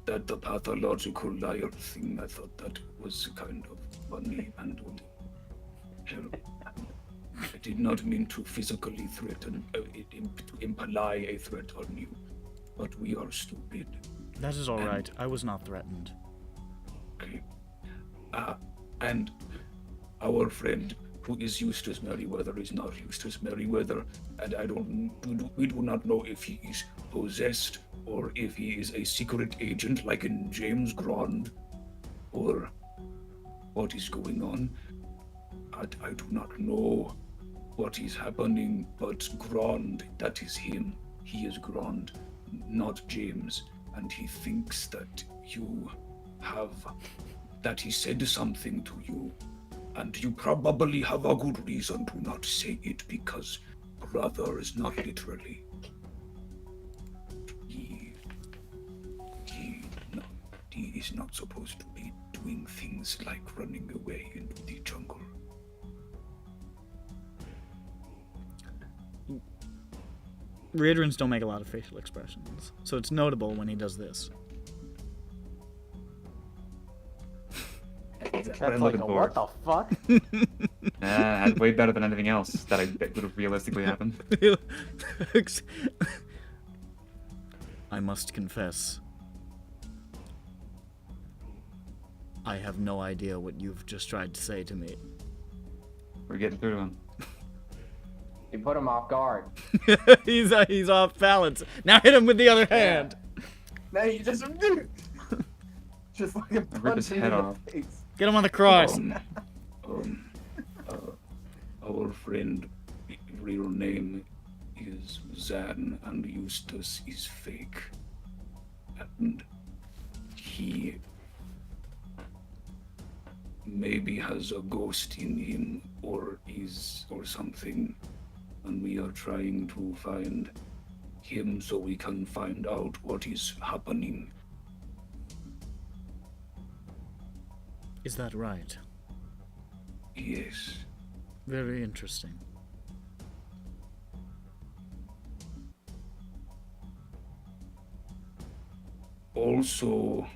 that the pathological liar thing, I thought that was kind of funny and would help. I did not mean to physically threaten, to imply a threat on you, but we are stupid. That is all right. I was not threatened. Okay. And our friend who is Eustace Merryweather is not Eustace Merryweather, and we do not know if he is possessed or if he is a secret agent like in James Grond, or what is going on. I do not know what is happening, but Grond, that is him. He is Grond, not James, and he thinks that that he said something to you, and you probably have a good reason to not say it, because brother is not literally. He is not supposed to be doing things like running away into the jungle. Reiterans don't make a lot of facial expressions, so it's notable when he does this. That's I'm like looking a forward. what the fuck? That's way better than anything else that would have realistically happened. I must confess, I have no idea what you've just tried to say to me. We're getting through to him. You put him off guard. he's off balance. Now hit him with the other hand. Now you just like a Rip punch his him head in off. the face. Get him on the cross. Our friend, real name is Zaan, and Eustace is fake. And he maybe has a ghost in him or something, and we are trying to find him so we can find out what is happening. Is that right? Yes. Very interesting. Also,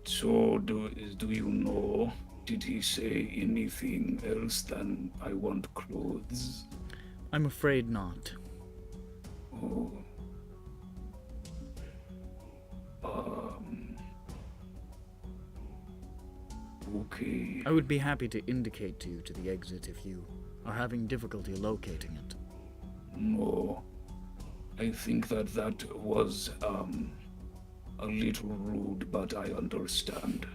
so do you know, did he say anything else than I want clothes? I'm afraid not. Oh. Okay. I would be happy to indicate to you to the exit if you are having difficulty locating it. No. I think that was a little rude, but I understand.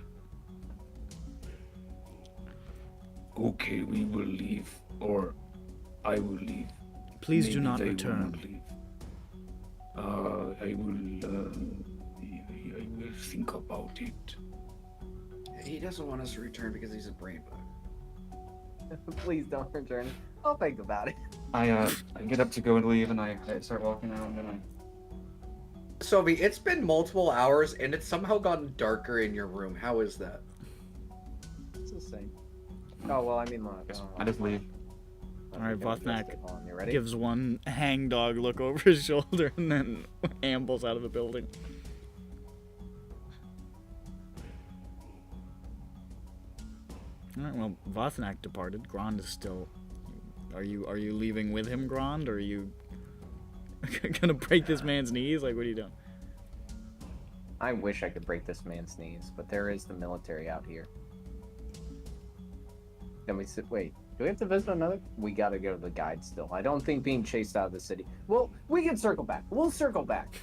Okay, we will leave, or I will leave. Please Maybe do not they will return. not leave. I will think about it. He doesn't want us to return because he's a brain bug. Please don't return. I'll think about it. I get up to go and leave, and I start walking out, and then Sophie, it's been multiple hours and it's somehow gotten darker in your room. How is that? It's the same. Oh well, I mean, I just leave. Alright, Vothnak You ready? gives one hangdog look over his shoulder and then ambles out of the building. Alright, well, Vothnak departed. Grond is still... Are you leaving with him, Grond, or are you gonna break this man's knees? Like, what are you doing? I wish I could break this man's knees, but there is the military out here. Then we sit. Wait, do we have to visit another? We gotta go to the guide still. I don't think being chased out of the city. Well, we can circle back. We'll circle back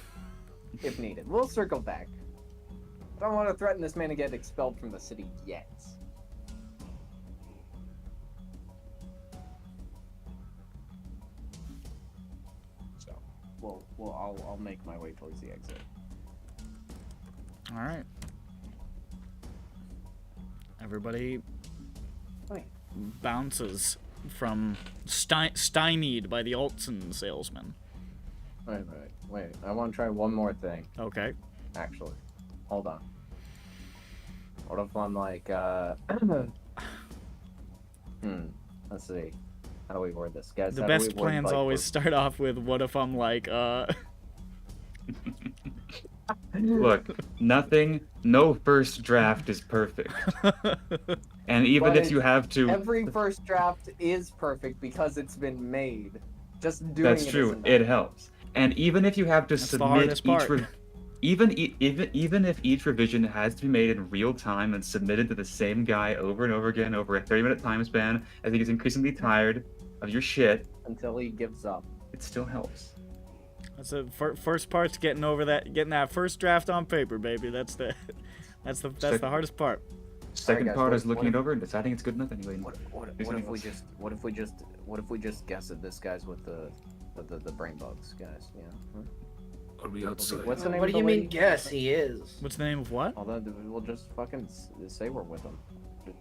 if needed. We'll circle back. I don't want to threaten this man to get expelled from the city yet. So, I'll make my way towards the exit. Alright. Everybody Wait. bounces from stymied by the Altson salesman. Wait. I want to try one more thing, Okay. actually. Hold on. What if I'm like, let's see. How do we word this, guys? The How do best we word, plans like, always start off with, what if I'm like, Look, no first draft is perfect. And even But if you have to... Every first draft is perfect because it's been made. Just doing That's it true, isn't it helps. And even if you have to That's the submit hardest each... part. Even if each revision has to be made in real time and submitted to the same guy over and over again over a 30-minute time span, as he gets increasingly tired of your shit, until he gives up. it still helps. That's the first part's getting that first draft on paper, baby. That's the hardest part. Second guys, part what- is looking what it over and deciding it's good enough anyway. What There's if nothing we else. just guess that this guy's with the brain bugs, guys? Yeah. Huh? Are we outside? What's the name What of do you the mean, lady? guess? He is. What's the name of what? Although we'll just fucking say we're with him.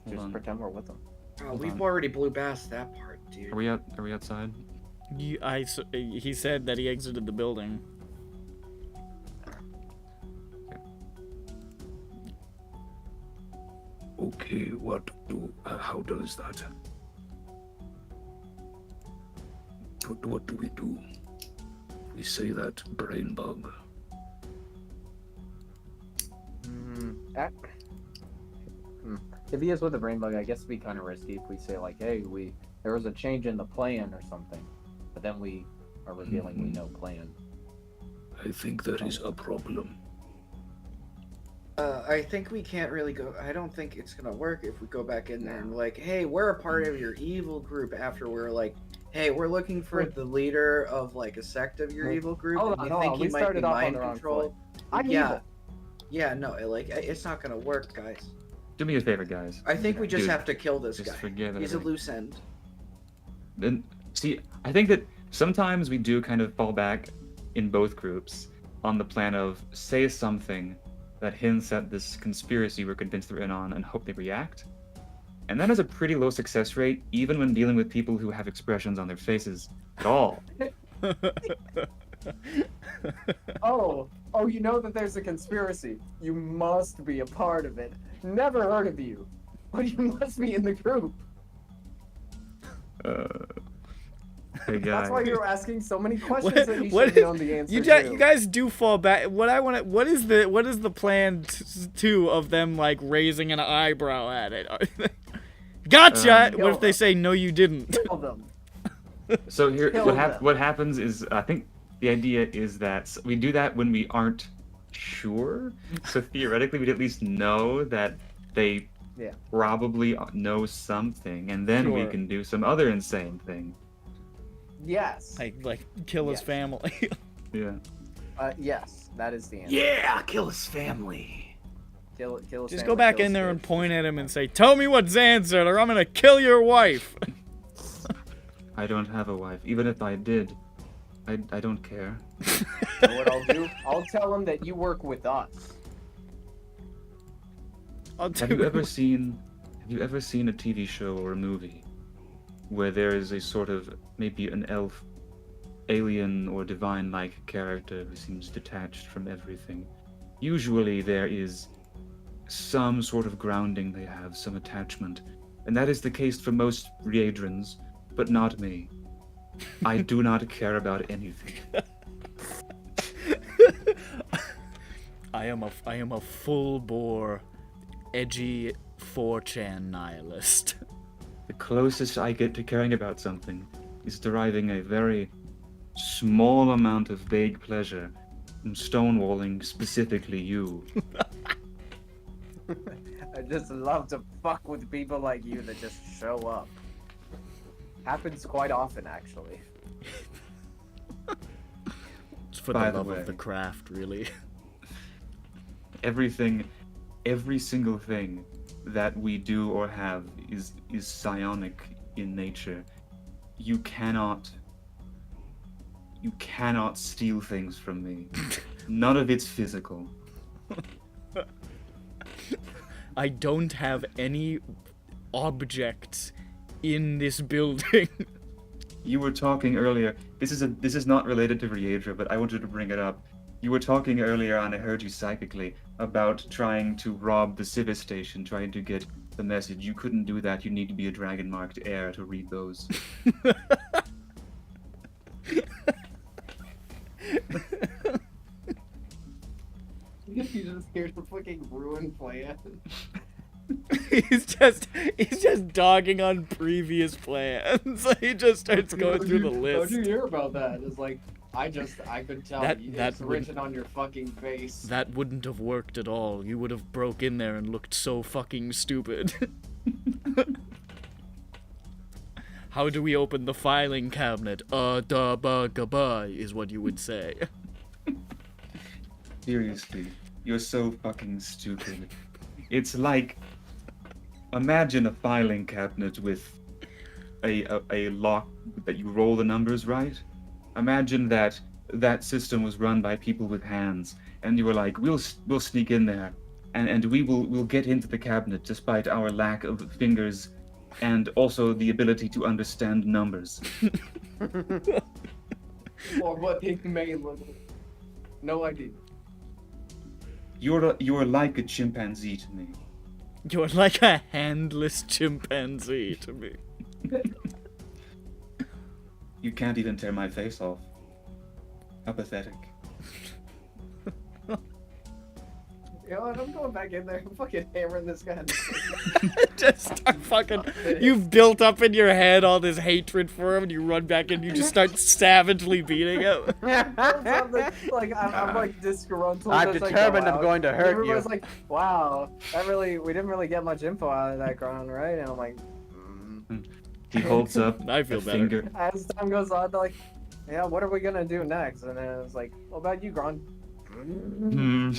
Just on. pretend we're with him. Oh, Hold we've on. already blew past that part, dude. Are we outside? He said that he exited the building. Okay, how does that? What do we do? We say that brain bug. If he is with the brain bug, I guess it'd be kind of risky if we say like, hey, there was a change in the plan or something, but then we are revealing we know plan. I think that is a problem. I think we can't really go. I don't think it's gonna work if we go back in there and like, hey, we're a part of your evil group. After we're like, hey, we're looking for the leader of like a sect of your evil group, Hold and on, we hold think on. he We might be started off on mind the wrong controlled. I'm yeah, evil. yeah, no, it's not gonna work, guys. Do me a favor, guys. I think we just Dude, have to kill this just guy. forgive He's a everything. loose end. Then see, I think that sometimes we do kind of fall back in both groups on the plan of say something that hints at this conspiracy we're convinced they're in on and hope they react. And that has a pretty low success rate, even when dealing with people who have expressions on their faces at all. Oh, you know that there's a conspiracy. You must be a part of it. Never heard of you, but you must be in the group. Hey guy. That's why you're asking so many questions that you what should have known the answer you to. guys do fall back. What is the plan two of them like raising an eyebrow at it? Gotcha. What if they say no, you didn't? Kill them. So here, Kill what, them. what happens is, I think the idea is that we do that when we aren't sure. So theoretically, we'd at least know that they Yeah. probably know something, and then we Sure. can do some other insane thing. Yes. Like kill his Yes. family. Yeah. Yes, that is the answer. Yeah, kill his family. Kill his Just family, go back kill in his there and kids. point at him and say, "Tell me what Zaan said, or I'm gonna kill your wife." I don't have a wife. Even if I did, I don't care. You know what I'll do? I'll tell him that you work with us. I'll Have you ever seen a TV show or a movie where there is a sort of maybe an elf, alien or divine-like character who seems detached from everything? Usually there is some sort of grounding they have, some attachment. And that is the case for most Riedrons, but not me. I do not care about anything. I am a full bore, edgy 4chan nihilist. The closest I get to caring about something is deriving a very small amount of vague pleasure from stonewalling specifically you. I just love to fuck with people like you that just show up. Happens quite often, actually. It's for By the the love way. of the craft, really. Every single thing that we do or have is psionic in nature. You cannot steal things from me. None of it's physical. I don't have any objects in this building. You were talking earlier. This is not related to Riedra, but I wanted to bring it up. You were talking earlier, and I heard you psychically about trying to rob the Civis station, trying to get the message. You couldn't do that. You need to be a dragon-marked heir to read those. You just hear the fucking ruined plan. he's just dogging on previous plans. He just starts going through the How'd list. you hear about that? It's like, I could tell That it's would- written on your fucking face. That wouldn't have worked at all. You would have broke in there and looked so fucking stupid. How do we open the filing cabinet? Da ba ga ba is what you would say. Seriously, you're so fucking stupid. It's like, imagine a filing cabinet with a lock that you roll the numbers right. Imagine that system was run by people with hands, and you were like, we'll sneak in there, and we'll get into the cabinet despite our lack of fingers, and also the ability to understand numbers. Or what they may look like. No idea. You're like a chimpanzee to me. You're like a handless chimpanzee to me. You can't even tear my face off. How pathetic. You know what? I'm going back in there and fucking hammering this guy. Just start fucking. You've built up in your head all this hatred for him, and you run back in and you just start savagely beating him. Like I'm like disgruntled. I'm as I go determined I'm out. going to hurt Everybody's you. like, wow, we didn't really get much info out of that ground, right? And I'm like, He holds up I feel a better. finger. as time goes on, they're like, yeah, what are we gonna do next? And then it's like, what about you, Gron? Hmm.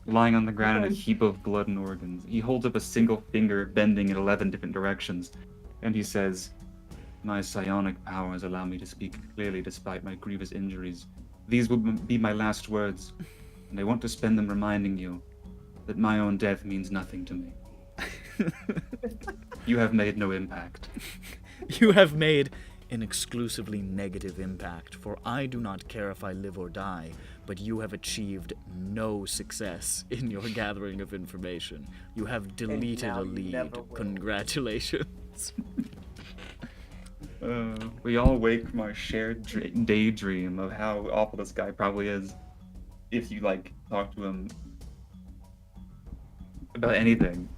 Lying on the ground in a heap of blood and organs. He holds up a single finger bending in 11 different directions, and he says, my psionic powers allow me to speak clearly despite my grievous injuries. These will be my last words, and I want to spend them reminding you that my own death means nothing to me. You have made no impact. You have made an exclusively negative impact, for I do not care if I live or die, but you have achieved no success in your gathering of information. You have deleted now a you lead. never will. Congratulations. We all wake from our shared daydream of how awful this guy probably is. If you, like, talk to him about anything.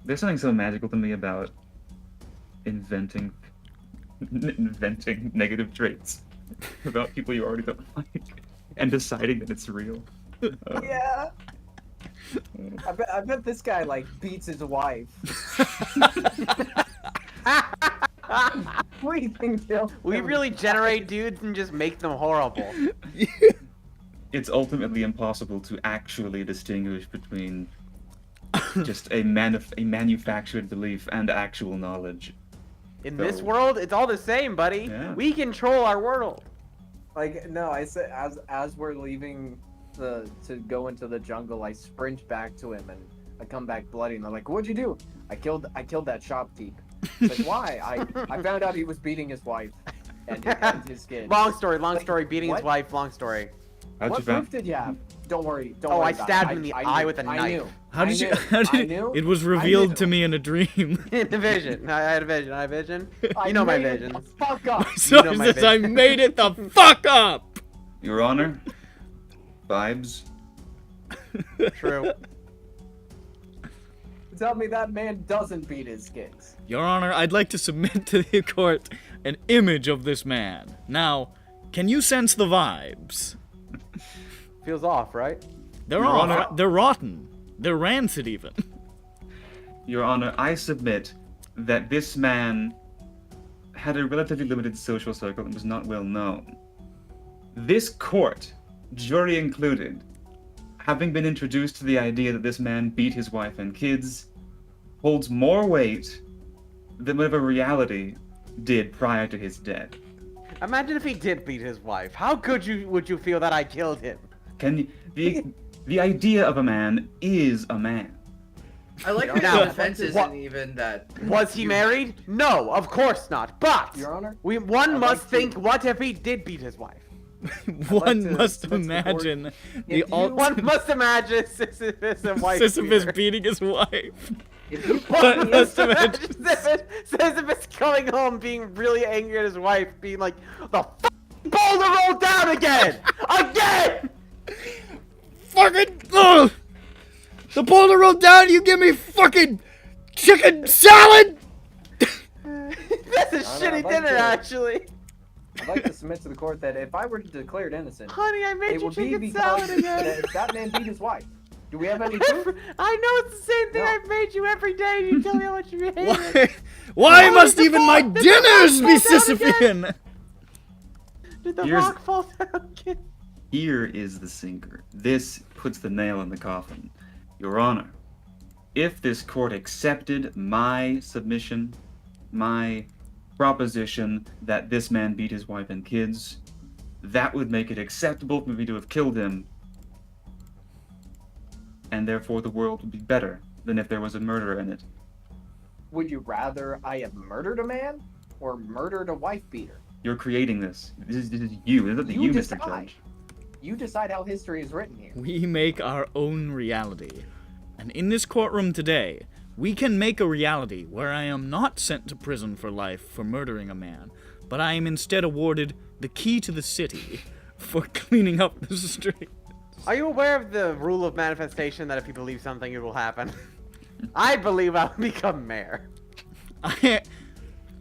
There's something so magical to me about inventing negative traits about people you already don't like and deciding that it's real. Yeah. I bet this guy like beats his wife. What do you think, Jill? We really generate dudes and just make them horrible. It's ultimately impossible to actually distinguish between just a manufactured belief and actual knowledge. In this So- world, it's all the same, buddy. Yeah. We control our world. Like no, I said as we're leaving to go into the jungle, I sprint back to him and I come back bloody and they're like, "What'd you do?" I killed that shopkeep. It's like, why? I found out he was beating his wife and his kids. Long story, Like, beating what? his wife, long story. How'd What you found? proof did you have? Don't worry. Don't Oh, worry I about stabbed it. him in the I eye knew, with a I knife. knew. How did you? knew, How I did knew. it was I revealed knew. to me in a dream. In the vision. I had a vision. I had a vision. I You know my made it visions. the fuck up. So know my says I vision. made it the fuck up. Your Honor? Vibes? True. Tell me that man doesn't beat his kids. Your Honor, I'd like to submit to the court an image of this man. Now, can you sense the vibes? Feels off, right? They're Your all Honor- they're rotten. They're rancid even. Your Honor, I submit that this man had a relatively limited social circle and was not well known. This court, jury included, having been introduced to the idea that this man beat his wife and kids, holds more weight than whatever reality did prior to his death. Imagine if he did beat his wife. How would you feel that I killed him? Can you, the idea of a man is a man. I like Your that Honor, the defense what- isn't even that. Was he married? No, of course not. But Your Honor, one I'd must like to- think, what if he did beat his wife? One to must submit to the board- imagine the If you- One must imagine Sisyphus and wife. Sisyphus beater. beating his wife. if you One put me must in- imagine. Sisyphus coming home being really angry at his wife, being like, the boulder rolled down again! Again! Fucking ugh! The boulder rolled down. You give me fucking chicken salad. That's a I'd shitty like dinner, to- actually. I'd like to submit to the court that if I were declared innocent, Honey, I made it you would be chicken salad because again. that man beat his wife. Do we have any proof? I know it's the same thing No. I've made you every day. You tell me how much you hate it. Why? Why Oh, must did the even ball- my did the dinners ball be fall down Sisyphean? Did the Here's- rock fall down again? Here is the sinker. This puts the nail in the coffin. Your Honor, if this court accepted my submission, my proposition that this man beat his wife and kids, that would make it acceptable for me to have killed him, and therefore the world would be better than if there was a murder in it. Would you rather I have murdered a man or murdered a wife beater? You're creating this. This is you. This is up to you, Mr. decide. Judge. You decide how history is written here. We make our own reality. And in this courtroom today, we can make a reality where I am not sent to prison for life for murdering a man, but I am instead awarded the key to the city for cleaning up the street. Are you aware of the rule of manifestation that if you believe something, it will happen? I believe I'll become mayor.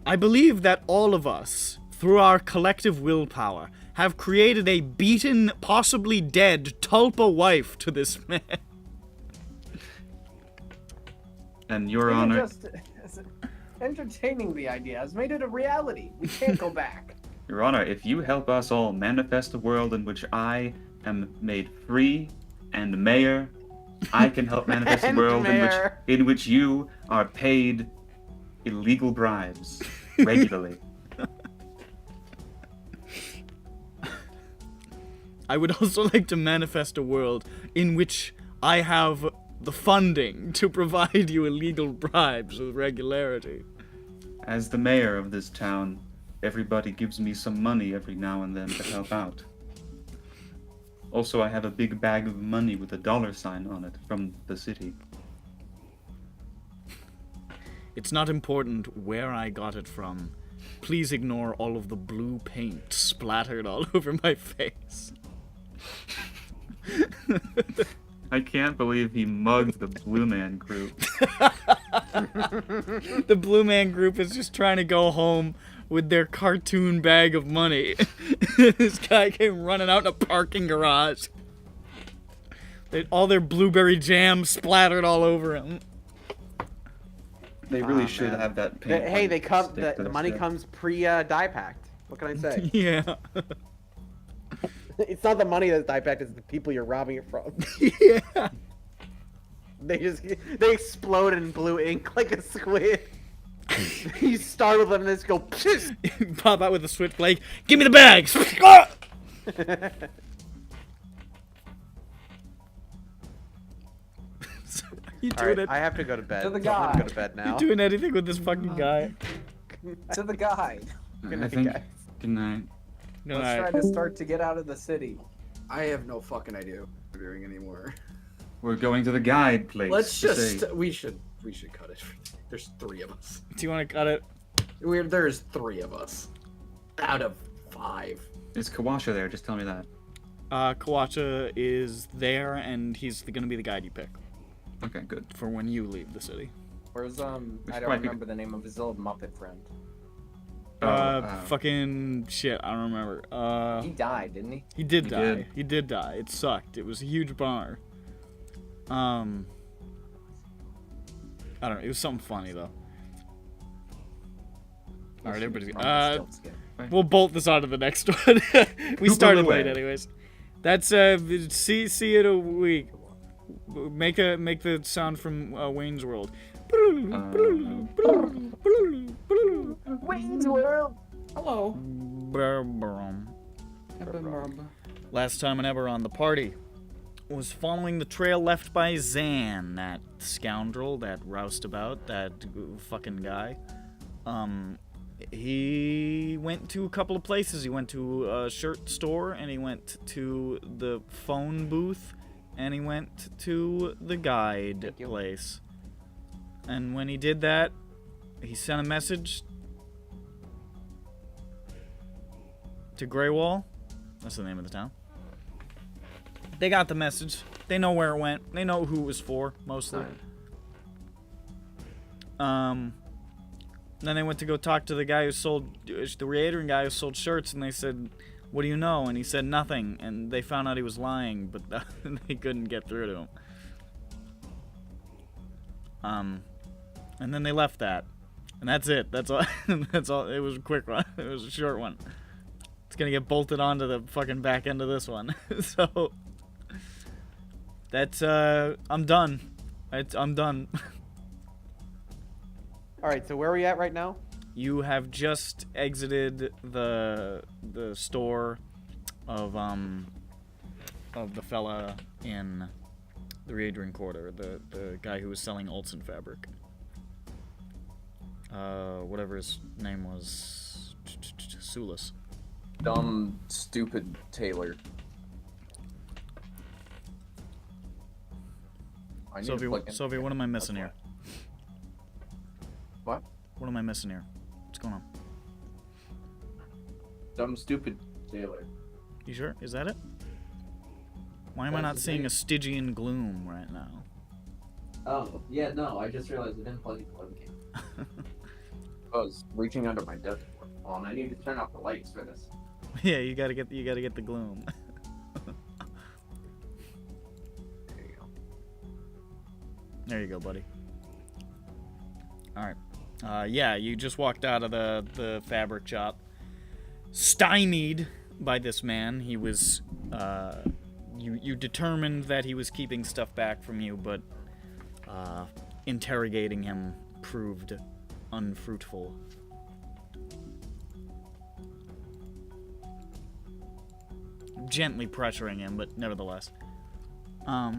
I believe that all of us, through our collective willpower, have created a beaten, possibly dead Tulpa wife to this man. And Your Even Honor, just entertaining the idea has made it a reality. We can't go back. Your Honor, if you help us all manifest a world in which I am made free and mayor, I can help manifest a And world mayor. in which you are paid illegal bribes regularly. I would also like to manifest a world in which I have the funding to provide you illegal bribes with regularity. As the mayor of this town, everybody gives me some money every now and then to help out. Also, I have a big bag of money with a dollar sign on it from the city. It's not important where I got it from. Please ignore all of the blue paint splattered all over my face. I can't believe he mugged the Blue Man Group. The Blue Man Group is just trying to go home with their cartoon bag of money. This guy came running out in a parking garage. All their blueberry jam splattered all over him. They really Aw, should man. have that paint. Hey, on they come. stick The to money stick. comes pre-die packed. What can I say? Yeah. It's not the money that's die packed; it's the people you're robbing it from. Yeah. They explode in blue ink like a squid. You startle them and they just go. Psh! Pop out with a switchblade. Give me the bags. Ah! You All doing right, it? I have to go to bed. To the I'm gonna guy. go to bed now. You doing anything with this fucking guy? To the guy. Good I night, think. guys. Good night. No, Let's try to start to get out of the city. I have no fucking idea what we're doing anymore. We're going to the guide place. Let's to just say- we should cut it. There's 3 of us. Do you want to cut it? There's 3 of us out of 5. Is Kawasha there? Just tell me that. Kawacha is there, and he's gonna be the guide you pick Okay, good. for when you leave the city. Where's Which I don't probably could- remember the name of his little Muppet friend. Fucking shit, I don't remember. He died, didn't he? He did He die. did. He did die. It sucked. It was a huge bummer. I don't know. It was something funny though. All right, everybody's. We'll bolt this on to the next one. We started late, anyways. That's see you in a week. Make the sound from Wayne's World. Wayne's World. Hello. Last time in EBERRON, the party was following the trail left by Zaan, that scoundrel, that roustabout, that fucking guy. He went to a couple of places. He went to a shirt store, and he went to the phone booth, and he went to the guide place. And when he did that, he sent a message to Greywall. That's the name of the town. They got the message. They know where it went. They know who it was for, mostly. Then they went to go talk to the guy who sold, the Readoring guy who sold shirts, and they said, "What do you know?" And he said nothing, and they found out he was lying, but they couldn't get through to him. And then they left that. And that's it. That's all. That's all. It was a quick one. It was a short one. It's gonna get bolted onto the fucking back end of this one. So that's I'm done. I'm done. All right, so where are we at right now? You have just exited the store of the fella in the Readoring Quarter, the guy who was selling Olsen fabric. Whatever his name was, Sulis. Dumb, stupid Taylor. I need to plug in. Sophie, what am I missing here? What? What am I missing here? What's going on? Dumb, stupid Taylor. You sure? Is that it? Why am I That's not the seeing name. a Stygian gloom right now? Oh, yeah, no, I just realized I didn't plug into the webcam. I was reaching under my desk. Oh, and I need to turn off the lights for this. Yeah, you gotta get the gloom. There you go. There you go, buddy. Alright. Yeah, you just walked out of the fabric shop. Stymied by this man. He was, you determined that he was keeping stuff back from you, but, interrogating him proved unfruitful. Gently pressuring him, but nevertheless. But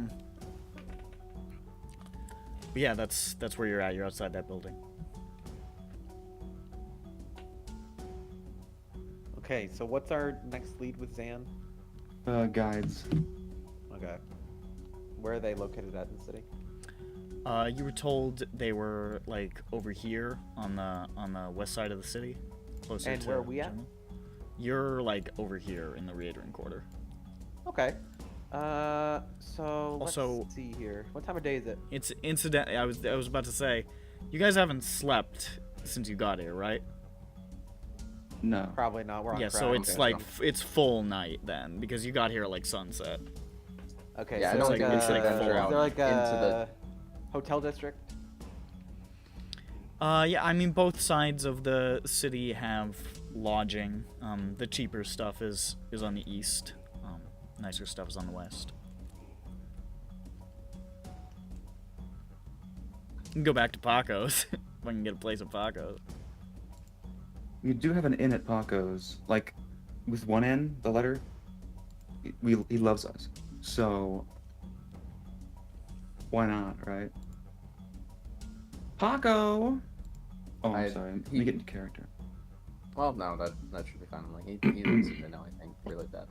yeah, that's where you're at. You're outside that building. Okay, so what's our next lead with Zaan? Guides. Okay. Where are they located at in the city? You were told they were like over here on the west side of the city, closer And to. where are we at? General. You're like over here in the Readoring Quarter. Okay. So Also- let's see here. What time of day is it? It's incident. I was about to say, you guys haven't slept since you got here, right? No. Probably not. We're on Yeah, so ground. it's okay, like so- it's full night then, because you got here at like sunset. Okay, Yeah, so I don't it's think like, it's like is full there out like into a hotel district? Yeah, I mean both sides of the city have lodging. The cheaper stuff is on the east. Nicer stuff is on the west. You can go back to Paco's if I can get a place at Paco's. We do have an inn at Paco's. Like, with one N, the letter, he loves us. So, why not, right? Paco! Oh, I'm sorry. Let me get into character. Well, no, that should be fine. Like, he doesn't seem to know anything really bad.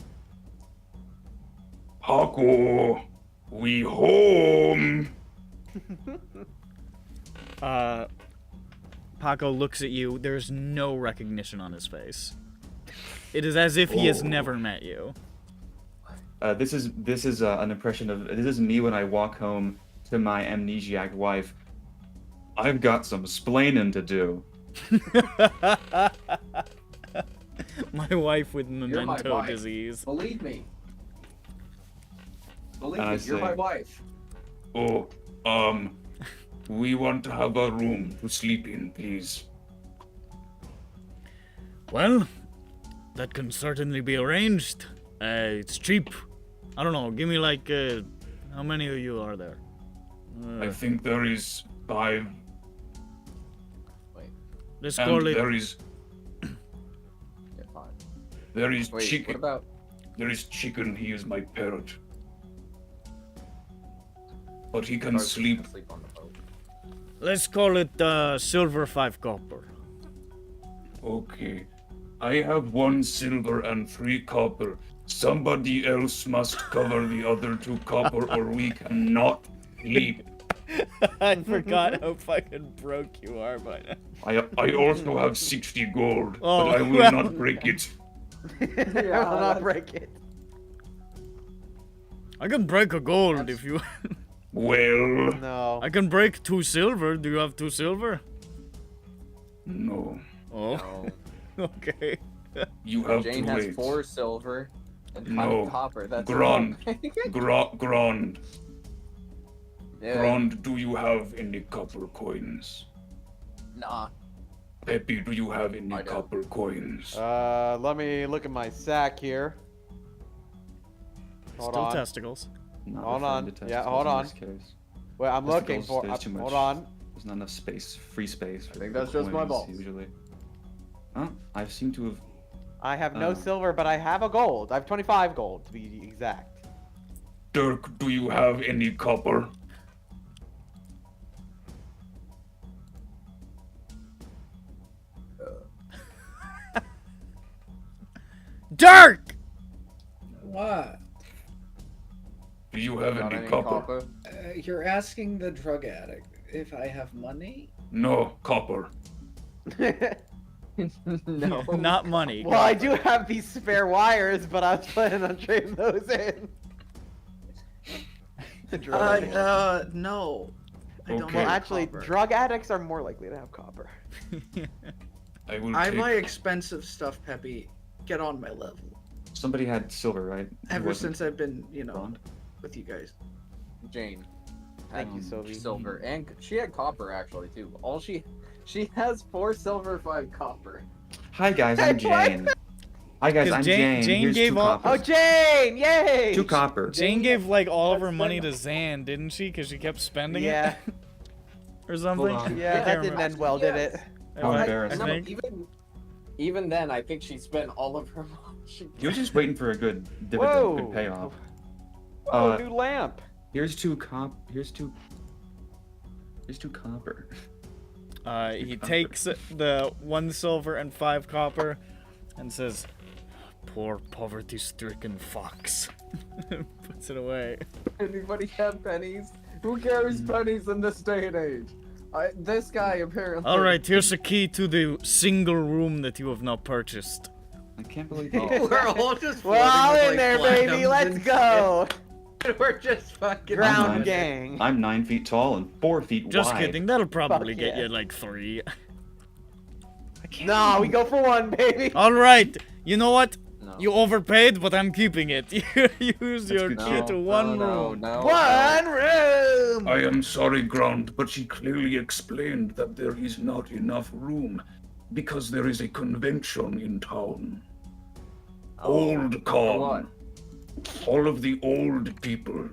Paco, we home. Paco looks at you. There's no recognition on his face. It is as if he has never met you. This is an impression of this is me when I walk home to my amnesiac wife. I've got some splaining to do. My wife with my memento wife. disease. Believe me. Believe I me, you're my see. wife. Oh, we want to have a room to sleep in, please. Well, that can certainly be arranged. It's cheap. I don't know. Give me like, how many of you are there? I think there is 5, Let's and call it. there is Yeah, fine. there is Wait, chicken. what about... There is chicken. He is my parrot. but he can sleep. Sleep on the boat. Let's call it silver 5 copper. Okay. I have 1 silver and 3 copper. Somebody else must cover the other 2 copper or we cannot sleep. I forgot how fucking broke you are by now. I also have 60 gold, Oh, but I will well. not break it. I will not break it. I can break a gold if you... Well, No. I can break 2 silver. Do you have 2 silver? no. Oh, No. okay. You have Jane to has wait. 4 silver and 5 No. copper. That's Grand. wrong. Grand. Yeah. Grand, do you have any copper coins? Nah. Peppy, do you have any I don't. copper coins? Let me look at my sack here. Hold Still on. testicles. Not Hold referring on. to Yeah, testicles hold in on. this case. Wait, I'm looking Testicles, for. there's too much. Hold on. There's not enough space, free space. I think that's just my coins, balls. Usually. Huh? I seem to have. I have no Oh. silver, but I have a gold. I have 25 gold to be exact. Dirk, do you have any copper? Dirk! What? Do you have Got any any copper? You're asking the drug addict if I have money? No, copper. No. Not money. Well, I do have these spare wires, but I was planning on trading those in. No. I don't Okay. Well, have actually, copper. drug addicts are more likely to have copper. I will I take... buy expensive stuff, Peppy. Get on my level. Somebody had silver, right? Who Ever wasn't? since I've been, Blonde? with you guys. Jane. Thank you, had Sylvie. Silver, and she had copper actually too. All she has 4 silver, 5 copper. Hi guys, Hey, I'm what? Jane. Hi guys, 'Cause I'm Jane- Jane. Jane Here's gave 2 all- copper. Oh, Jane! Yay! 2 copper. Jane gave like all of her That's money been- to Zan, didn't she? Because she kept spending Yeah. it or something. Hold on. Yeah, I that can't didn't remember. end well, did it? How I- embarrassing. I No, think. even then, I think she spent all of her money. You're just waiting for a good dividend, Whoa! good payoff. Oh, new lamp. Here's 2 Here's 2 copper. He takes the 1 silver and 5 copper and says, "Poor poverty-stricken fox." Puts it away. Anybody have pennies? Who carries pennies in this day and age? This guy apparently. All right, here's a key to the single room that you have not purchased. I can't believe We're all just We're all floating in with, there, like, baby. platinums Let's and go. shit. We're just fucking Ground nine. gang. I'm 9 feet tall and 4 feet Just wide. kidding. That'll probably Fuck get yeah. you like 3. I can't. No, we go for 1, baby. All right. You know what? No. You overpaid, but I'm keeping it. You use your good key shit. to one room. No. 1 room. I am sorry, Grant, but she clearly explained that there is not enough room because there is a convention in town. Old what? con. All of the old people.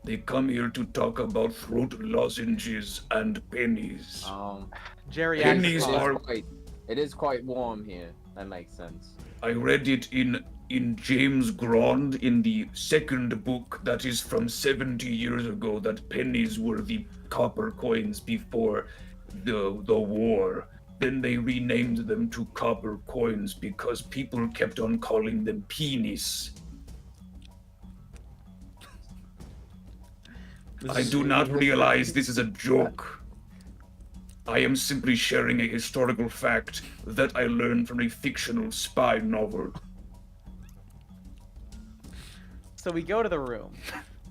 They come here to talk about throat lozenges and pennies. Geriatric. Pennies cost. are- It is quite warm here. That makes sense. I read it in James Grand in the second book that is from 70 years ago that pennies were the copper coins before the war. Then they renamed them to copper coins because people kept on calling them penis. I do not realize this is a joke. I am simply sharing a historical fact that I learned from a fictional spy novel. So we go to the room.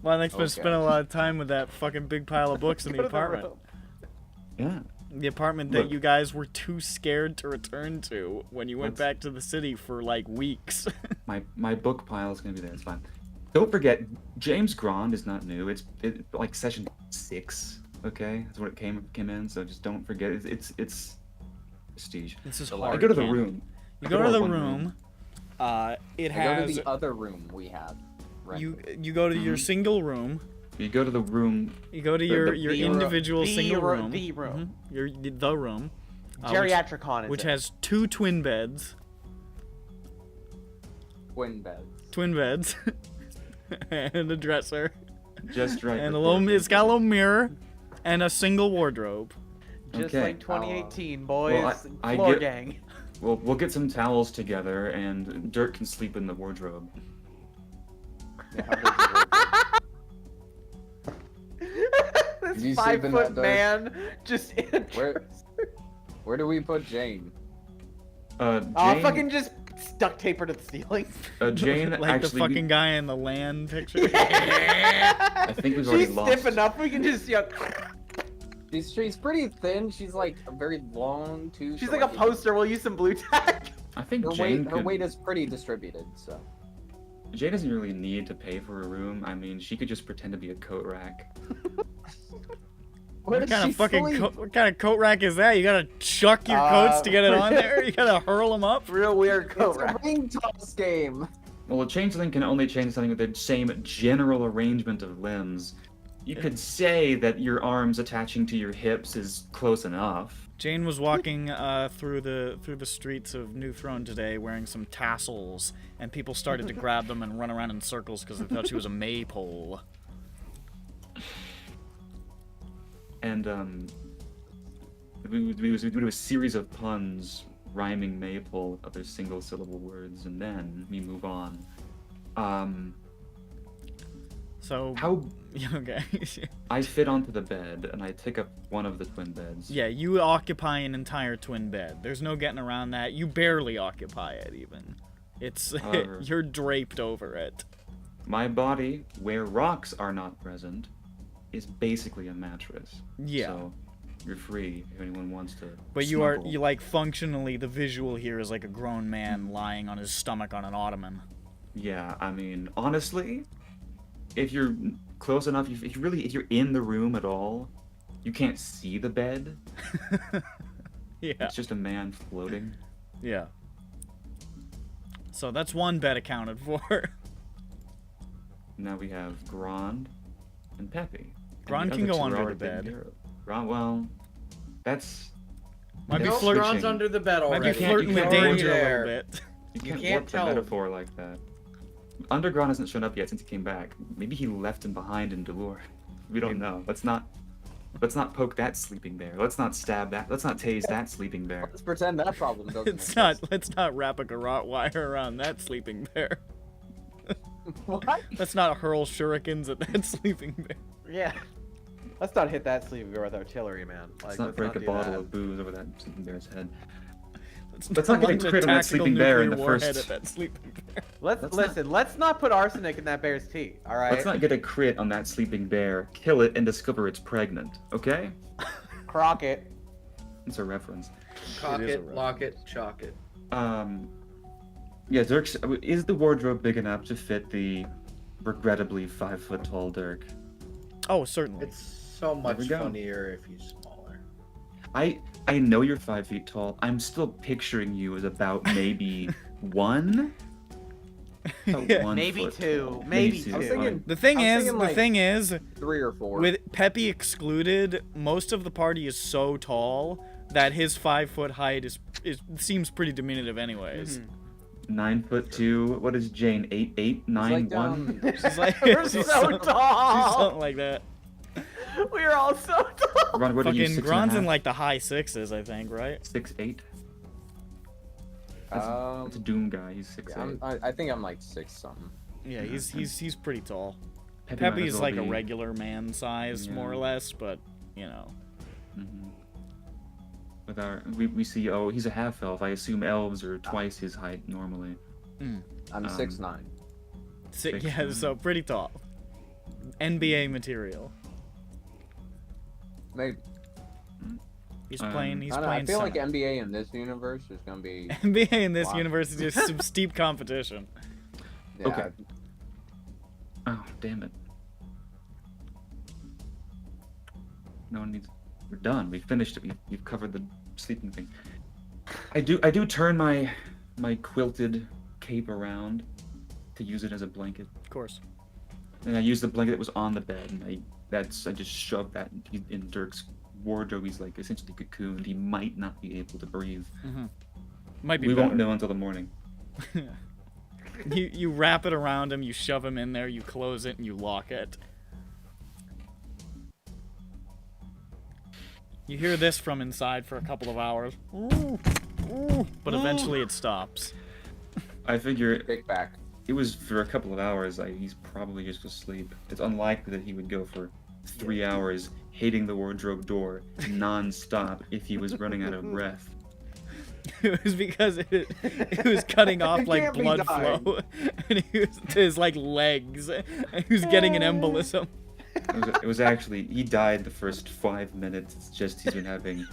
Well, Nick's been Okay. spending a lot of time with that fucking big pile of books in Go the to the apartment. room. Yeah. The apartment that Look. you guys were too scared to return to when you went That's- back to the city for like weeks. My book pile is gonna be there. It's fine. Don't forget, James Grand is not new. It's like session 6. Okay, that's when it came in. So just don't forget. It's prestige. This is I hard. I go to the Ken. room. You I go to our the one room. It I go to has the other room we have. you go to your single room. You go to the room. You go to The- your the individual the single ro- room. the room. Mhm. The room. Geriatric con is Which it? has 2 twin beds. Twin beds. Twin beds. And a dresser. Just right. And before it's got a little mirror and a single wardrobe. Just Okay. like 2018, boys. Well, I Floor get- gang. We'll get some towels together, and Dirk can sleep in the wardrobe. Yeah, how big is the This You sleep in 5-foot that, Dirk? man just in a Where- Where do we put Jane? Jane, Oh, fucking just duct tape her to the ceiling. Jane Like the actually. fucking guy in the land picture. I think we've already She's lost. stiff enough. We can just She's pretty thin. She's like very long too. She's so, like a poster. We'll use some blue tack. I think Her Jane. weight, her weight is pretty distributed. So Jane doesn't really need to pay for a room. I mean, she could just pretend to be a coat rack. where What does kind she of fucking sleep? what kind of coat rack is that? You gotta chuck your coats to get it on there. You gotta hurl them up. Real weird coat It's a rack. ring toss game. Well, a changeling can only change something with the same general arrangement of limbs. You could say that your arms attaching to your hips is close enough. Jane was walking through the streets of Newthrone today wearing some tassels, and people started to grab them and run around in circles because they thought she was a maypole. And we would do a series of puns rhyming maple with other single syllable words, and then we move on. So How okay. I fit onto the bed, and I take up one of the twin beds. Yeah, you occupy an entire twin bed. There's no getting around that. You barely occupy it even. It's However- you're draped over it. My body, where rocks are not present, is basically a mattress. Yeah. So you're free if anyone wants to. But snuggle. you like functionally the visual here is like a grown man lying on his stomach on an ottoman. Yeah, I mean, honestly, if you're close enough, if you're in the room at all, you can't see the bed. Yeah. It's just a man floating. Yeah. So that's one bed accounted for. Now we have Grand and Peppy. And Grand the can other go two are under the already taken bed. care of. Grand, well, that's Might be that's Nope, flirting. Ron's switching. under the bed Might already. be can't- flirting you with can't already danger a there. little bit. You You can't, can't warp the tell. metaphor like that. Underground hasn't shown up yet since he came back. Maybe he left him behind in Delore. We don't know. Let's not poke that sleeping bear. Let's not stab that. Let's not tase that sleeping bear. Let's pretend that problem doesn't It's not. exist. Let's not wrap a garrote wire around that sleeping bear. What? Let's not hurl shurikens at that sleeping bear. Yeah. Let's not hit that sleeping bear with artillery, man. Let's not break a do bottle that. of booze over that sleeping bear's head. Let's not get a launch crit on that tactical sleeping bear in nuclear the first- warhead at that sleeping bear. Let's listen. Let's not put arsenic in that bear's tea. All right. Let's not get a crit on that sleeping bear, kill it, and discover it's pregnant. Okay? Crock-it. It's a reference. Cock It is a it, lock it, chalk it. Yeah, Dirk's. Is the wardrobe big enough to fit the regrettably 5 foot tall Dirk? Oh, certainly. It's so much we go. funnier if he's smaller. I know you're 5 feet tall. I'm still picturing you as about maybe one. About Yeah. 1 Maybe foot two, tall. maybe two. two. I was thinking The thing I was is, thinking, the like, thing is, 3 or 4. with Peppy excluded, most of the party is so tall that his 5 foot height is seems pretty diminutive, anyways. Mhm. 9'2". What is Jane? 8'8", 9'1". She's like, We're she's so she's tall. something like that. We are all so tall. Ron, what are you? Fucking 6 Gron's in and a like the high sixes, I think, right? half? 6'8". That's a Doom guy. He's 6'8". Yeah, I think I'm like 6 something. Yeah, he's pretty tall. Peppy might Peppy as is well like a be- regular man size, more or Yeah. less, but you know. Mhm. With our, we see. Oh, he's a half elf. I assume elves are twice his height normally. I'm 6'9". Yeah, 6'9". so pretty tall. NBA material. Maybe. He's Um, playing. He's I don't know, playing. I feel like center. NBA in this universe is gonna be. NBA in this Wow. universe is just some steep competition. Yeah, Okay. Oh, damn it. No one needs. We're done. We finished it. We've covered the sleeping thing. I do turn my quilted cape around to use it as a blanket, Of course. and I use the blanket that was on the bed, and I just shoved that in Dirk's wardrobe. He's like essentially cocooned. He might not be able to breathe. Might be We better. won't know until the morning. You wrap it around him, you shove him in there, you close it, and you lock it. You hear this from inside for a couple of hours. Ooh, ooh, but eventually it stops. I figure Kick back. it was for a couple of hours. He's probably just asleep. It's unlikely that he would go for 3 hours hitting the wardrobe door non-stop if he was running out of breath. It was because it was cutting off like can't be blood dying. flow, and he was to his like legs, and he was getting an embolism. It was actually, he died the first 5 minutes. It's just he's been having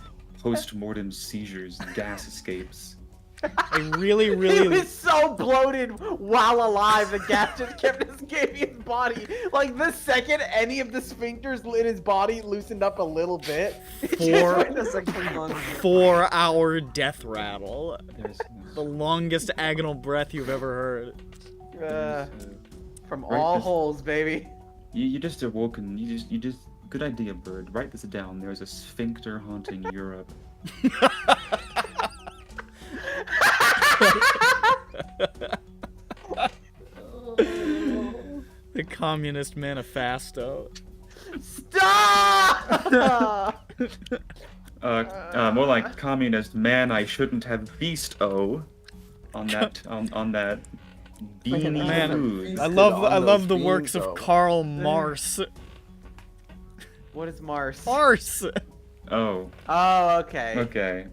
post-mortem seizures, gas escapes. I really, He really. was so bloated while alive, the gas just kept escaping his body. Like, the second any of the sphincters in his body loosened up a little bit, it just Four- went to like, 4-hour death rattle. There's, The longest agonal breath you've ever heard. from Right, all this- holes, baby. you just awoken. You just. Good idea, Bird. Write this down. There's a sphincter haunting Europe. The Communist Manifesto. Stop! More like communist man. I shouldn't have beast-o on that on that beanie Man, food. I on love the those works beans, of though. Karl Marx. What is Mars? Farce. Oh, Oh, okay. okay.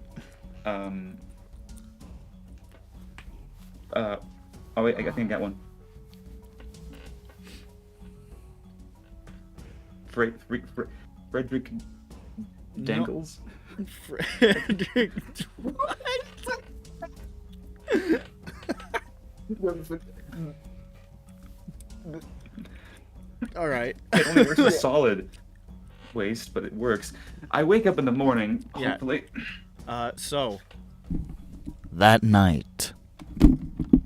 Oh wait, I think I got one. Frederick Dangles. Frederick. What? All right. It only works for solid waste, but it works. I wake up in the morning, Yeah. hopefully. So. That night.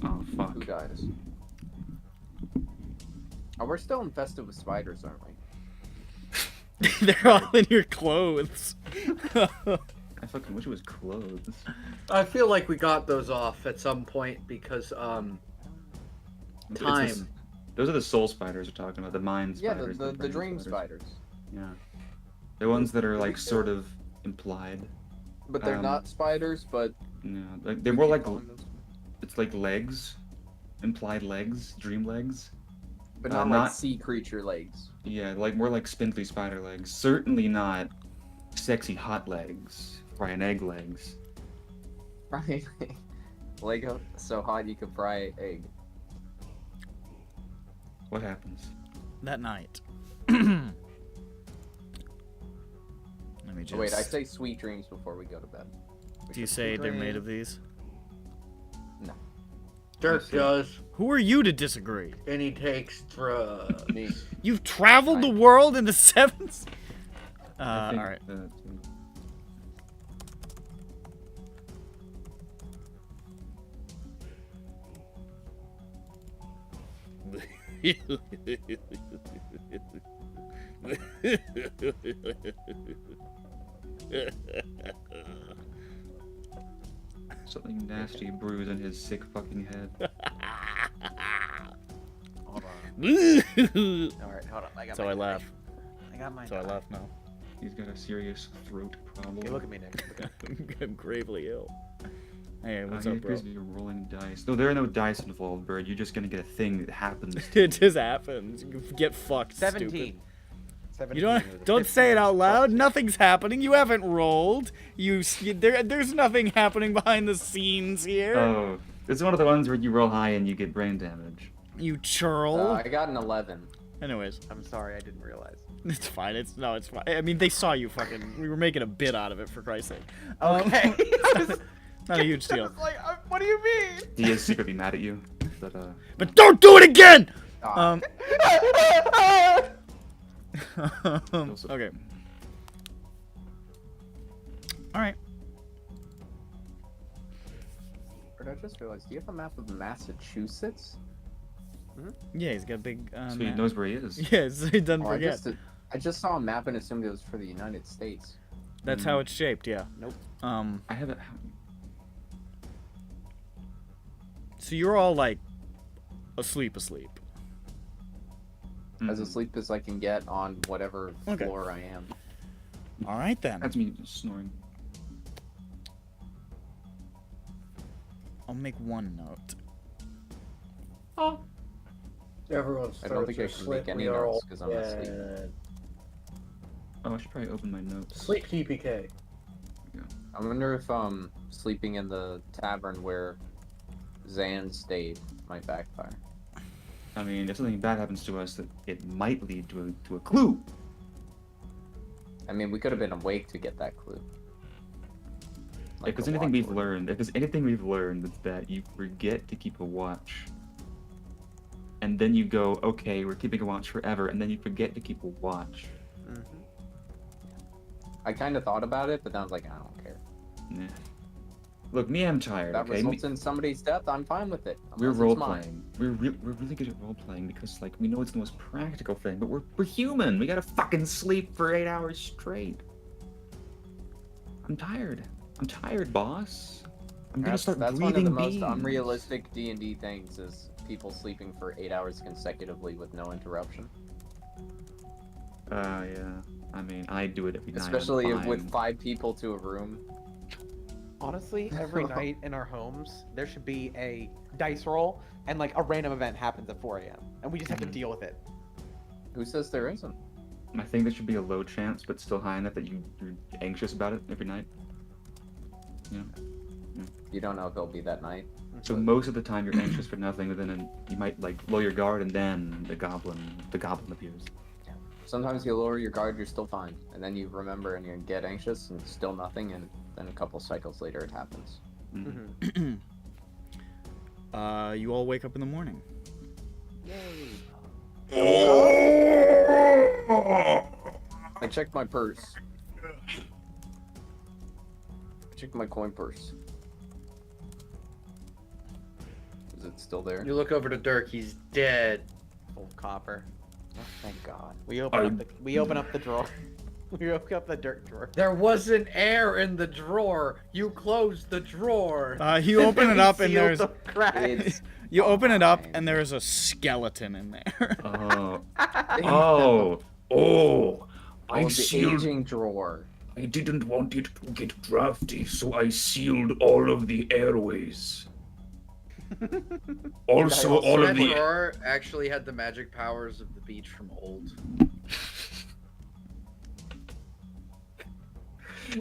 Oh fuck. Who dies? Oh, we're still infested with spiders, aren't we? They're all in your clothes. I fucking wish it was clothes. I feel like we got those off at some point because It's time. those are the soul spiders we're talking about, the mind Yeah, spiders. the brain dream spiders. Yeah. The ones that are like sort of implied. But they're not spiders, but Yeah, like they're we more keep like calling them- it's like legs, implied legs, dream legs. but not not- like sea creature legs. Yeah, like more like spindly spider legs. Certainly not sexy hot legs, fry an egg legs. Right. Leg so hot you could fry an egg. What happens? That night. Let me just. Oh, wait, I say sweet dreams before we go to bed. Do you say they're made of these? Dirk does, Who are you to disagree? and he takes drugs. Me. You've traveled the world in the sevens. I think Alright. that- Something nasty brews in his sick fucking head. Hold on. so Alright, hold on. I got I my laugh. I got my So I laugh now. He's got a serious throat problem. Okay, look at me, Nick. Look at I'm gravely ill. Hey, what's he up, bro? appears to be rolling dice. No, there are no dice involved, Bird. You're just gonna get a thing that happens. to It just happens. You get fucked, 17. stupid. 17 You was don't a say it 15. out loud. Nothing's happening. You haven't rolled. There's nothing happening behind the scenes here. Oh, it's one of the ones where you roll high and you get brain damage. You churl. I got an 11. Anyways, I'm sorry, I didn't realize. it's fine. It's fine. I mean, they saw you fucking. We were making a bit out of it, for Christ's sake. Okay. I was, Not a huge I deal. was like, what do you mean? He is secretly mad at you, but But don't do it again. Ah, Okay. All right. But I just realized, do you have a map of Massachusetts? Yeah, he's got a big. so he map. knows where he is. Yes, he doesn't Oh, forget. I just saw a map and assumed it was for the United States. That's how it's shaped. Yeah. Nope. I have it. So you're all like asleep. As Mhm. asleep as I can get on whatever Okay. floor I am. All right then. That's me snoring. I'll make one note. Everyone I don't think I starts can to make sleep. any We are notes all 'cause I'm asleep. dead. Oh, I should probably open my notes. Sleep TPK. I wonder if sleeping in the tavern where Zaan stayed might backfire. I mean, if something bad happens to us, it might lead to a clue. I mean, we could have been awake to get that clue. If there's anything we've learned, it's that you forget to keep a watch. And then you go, okay, we're keeping a watch forever, and then you forget to keep a watch. I kind of thought about it, but then I was like, I don't care. Nah. Look, me, I'm tired. That Okay, results in somebody's death. I'm fine with it. we're unless role it's mine. playing. We're really good at role playing because like we know it's the most practical thing, but we're human. We gotta fucking sleep for 8 hours straight. I'm tired. I'm tired, boss. I'm gonna start That's one of the breathing most beans. unrealistic D&D things is people sleeping for 8 hours consecutively with no interruption. Yeah. I mean, I do it every night. I'm Especially if with fine. 5 people to a room. Honestly, every night in our homes, there should be a dice roll, and like a random event happens at 4 a.m. and we just have to deal with it. Who says there isn't? I think there should be a low chance, but still high enough that you're anxious about it every night. Yeah. You don't know if it'll be that night. So most of the time you're anxious for nothing, and then you might like lower your guard, and then the goblin appears. Sometimes you lower your guard, you're still fine. And then you remember and you get anxious and still nothing, and then a couple cycles later it happens. You all wake up in the morning. I checked my purse. I checked my coin purse. Is it still there? You look over to Dirk, he's dead. Full copper. Oh, thank God. We open up the drawer. We open up the dirt drawer. There wasn't air in the drawer. You closed the drawer. You open it up and Sealed there's the cracks. It's you open it up fine. and there's a skeleton in there. Oh, I Oh, the sealed. aging drawer. I didn't want it to get drafty, so I sealed all of the airways. Also, all That of the. drawer actually had the magic powers of the beach from old.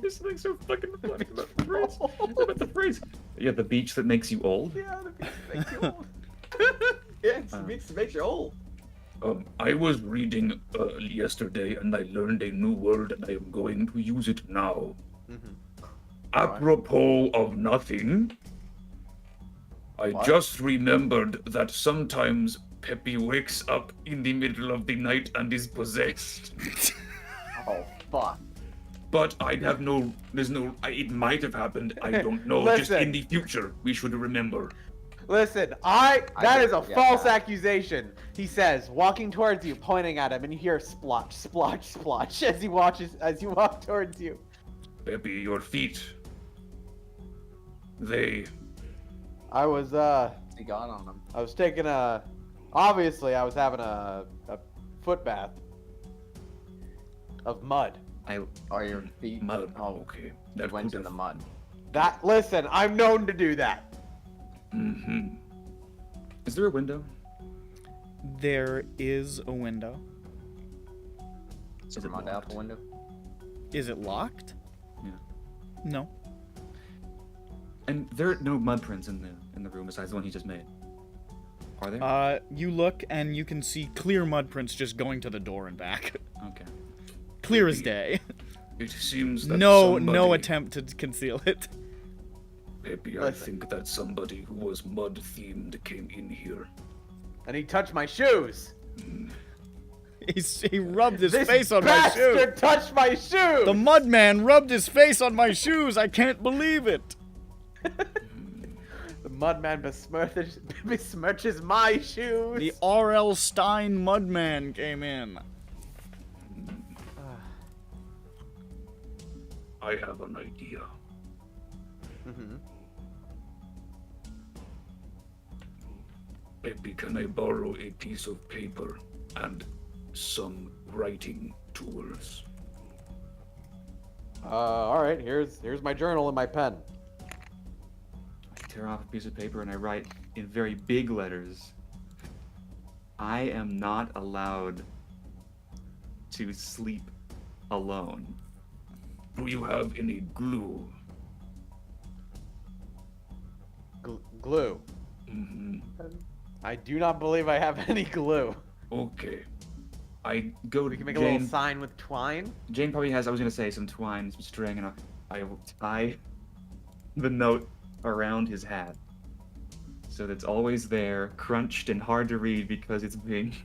There's something so fucking funny about the phrase. About the phrase. Yeah, the beach that makes you old. Yeah, the beach makes you old. Yeah, it makes you old. I was reading yesterday, and I learned a new word, and I am going to use it now. Apropos of nothing, I What? just remembered that sometimes Peppy wakes up in the middle of the night and is possessed. Oh, fuck. But I have no, it might have happened, I don't know. Just Listen. in the future, we should remember. Listen, that I is a get false that. accusation. He says, walking towards you, pointing at him, and you hear splotch, splotch, splotch as you walk towards you. Peppy, your feet. They. I was He got on him. I was taking obviously I was having a foot bath of mud. Oh, your feet. Mud. Oh, Okay. you That went could in the have. mud. Listen, I'm known to do that. Mm-hmm. Is there a window? There is a window. Is there mud out the window? Is it locked? Yeah. No. And there are no mud prints in the room besides the one he just made. Are there? You look and you can see clear mud prints just going to the door and back. Okay. Clear as day. It seems that No somebody, attempt to conceal it. Peppy, I think that somebody who was mud themed came in here. And he touched my shoes. He rubbed his This face on my shoe. bastard touched my shoes. The mud man rubbed his face on my shoes. I can't believe it. The mudman besmirches my shoes. The R.L. Stein Mudman came in. I have an idea. Peppy, can I borrow a piece of paper and some writing tools? All right. Here's my journal and my pen. I tear off a piece of paper and I write in very big letters, I am not allowed to sleep alone. Do you have any glue? Glue. Mm-hmm. I do not believe I have any glue. Okay. I go to We can make a Jane. little sign with twine. Jane probably has, I was gonna say, some twine, some string, and I will tie the note around his hat. So that it's always there, crunched and hard to read because it's being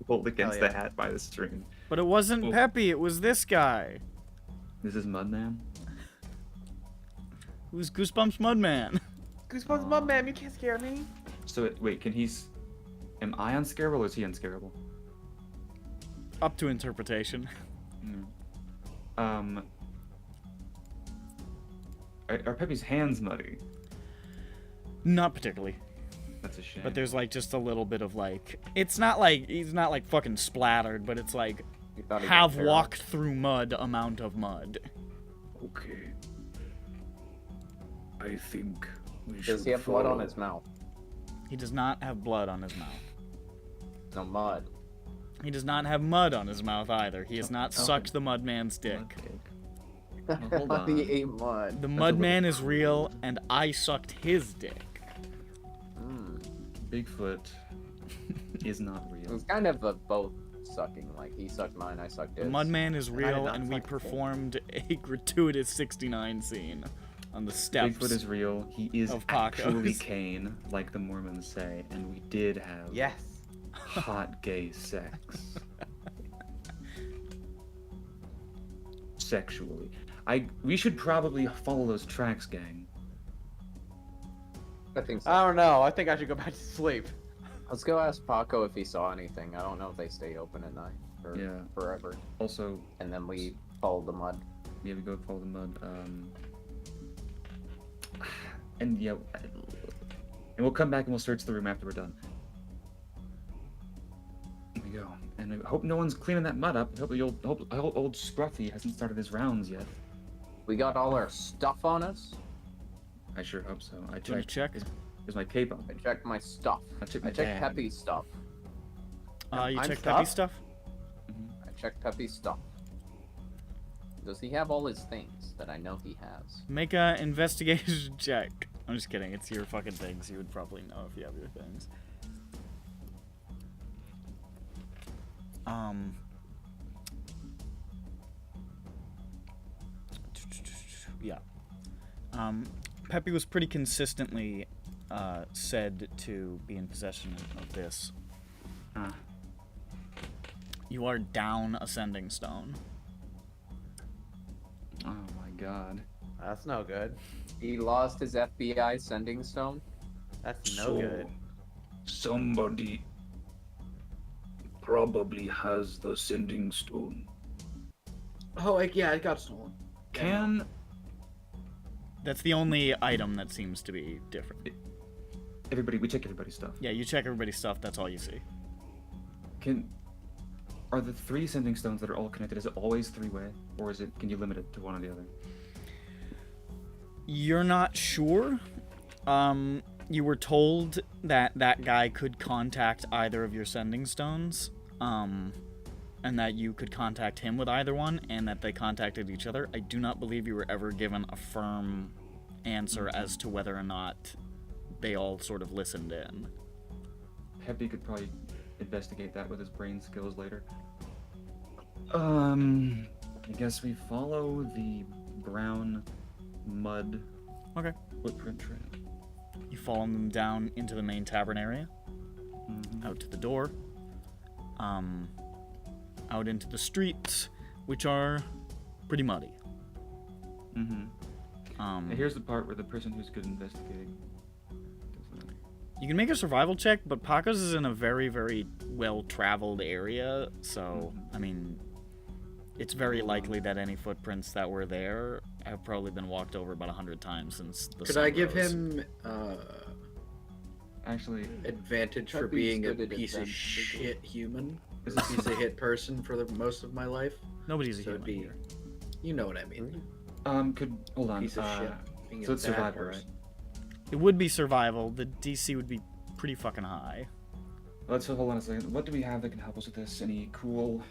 pulled against yeah. the hat by the string. But it wasn't Oh. Peppy, it was this guy. This is Mudman? It was Goosebumps Mudman. Goosebumps, mud man, you can't scare me. So, wait, am I unscarable or is he unscarable? Up to interpretation. Are Peppy's hands muddy? Not particularly. That's a shame. But there's like just a little bit of like, it's not like, he's not like fucking splattered, but it's like, You thought he have got feral. walked through mud amount of mud. Okay. I think we should Does he have blood on follow- his mouth? He does not have blood on his mouth. No mud. He does not have mud on his mouth either. He has not sucked the Mudman's dick. Mud cake. Hold on. He ate mud. The Mudman is real, and I sucked his dick. Bigfoot is not It real. was kind of a both sucking. Like he sucked mine, I sucked The his. Mudman is did real, not and we suck his dick. performed a gratuitous 69 scene on the steps. Bigfoot is real. He is of Paco's. actually Cain, like the Mormons say, and we did have Yes. hot gay sex. Sexually. We should probably follow those tracks, gang. I think so. I don't know. I think I should go back to sleep. Let's go ask Paco if he saw anything. I don't know if they stay open at night or Yeah. forever. Also, And then we follow the mud. yeah, we go follow the mud. And yeah, and we'll come back and we'll search the room after we're done. Here we go. And I hope no one's cleaning that mud up. I hope old Scruffy hasn't started his rounds yet. We got all our stuff on us. I sure hope so. I Do you want checked. to check? Is my cape on? I checked my stuff. I checked I my checked bag. Peppy's stuff. You I'm checked stuff? Peppy's stuff? I checked Peppy's stuff. Does he have all his things that I know he has? Make a investigation check. I'm just kidding. It's your fucking things. You would probably know if you have your things. Yeah. Peppy was pretty consistently said to be in possession of this. You are down a sending stone. Oh my god. That's no good. He lost his FBI sending stone. That's no So, good. somebody probably has the sending stone. Oh, like, yeah, it got stolen. Can That's the only item that seems to be different. we check everybody's stuff? Yeah, you check everybody's stuff, that's all you see. Are the 3 sending stones that are all connected, is it always 3-way? Or can you limit it to one or the other? You're not sure. You were told that that guy could contact either of your sending stones, and that you could contact him with either one, and that they contacted each other. I do not believe you were ever given a firm answer as to whether or not they all sort of listened in. Peppy could probably investigate that with his brain skills later. I guess we follow the brown mud Okay. footprint trail. You follow them down into the main tavern area, Mhm. out to the door, out into the streets, which are pretty muddy. And here's the part where the person who's good investigating does that. You can make a survival check, but Paco's is in a very, very well-traveled area, so, I mean, it's very likely that any footprints that were there have probably been walked over about 100 times since the Could sun I give rose. him Actually, advantage for Peppy's being a good at piece of advantage. shit human? A piece of hit person for the most of my life? Nobody's a So it'd human be, here. you know what I mean. Hold on. Piece of shit. Being So a it's bad survival, right? person. It would be survival. The DC would be pretty fucking high. Let's hold on a second. What do we have that can help us with this? Any cool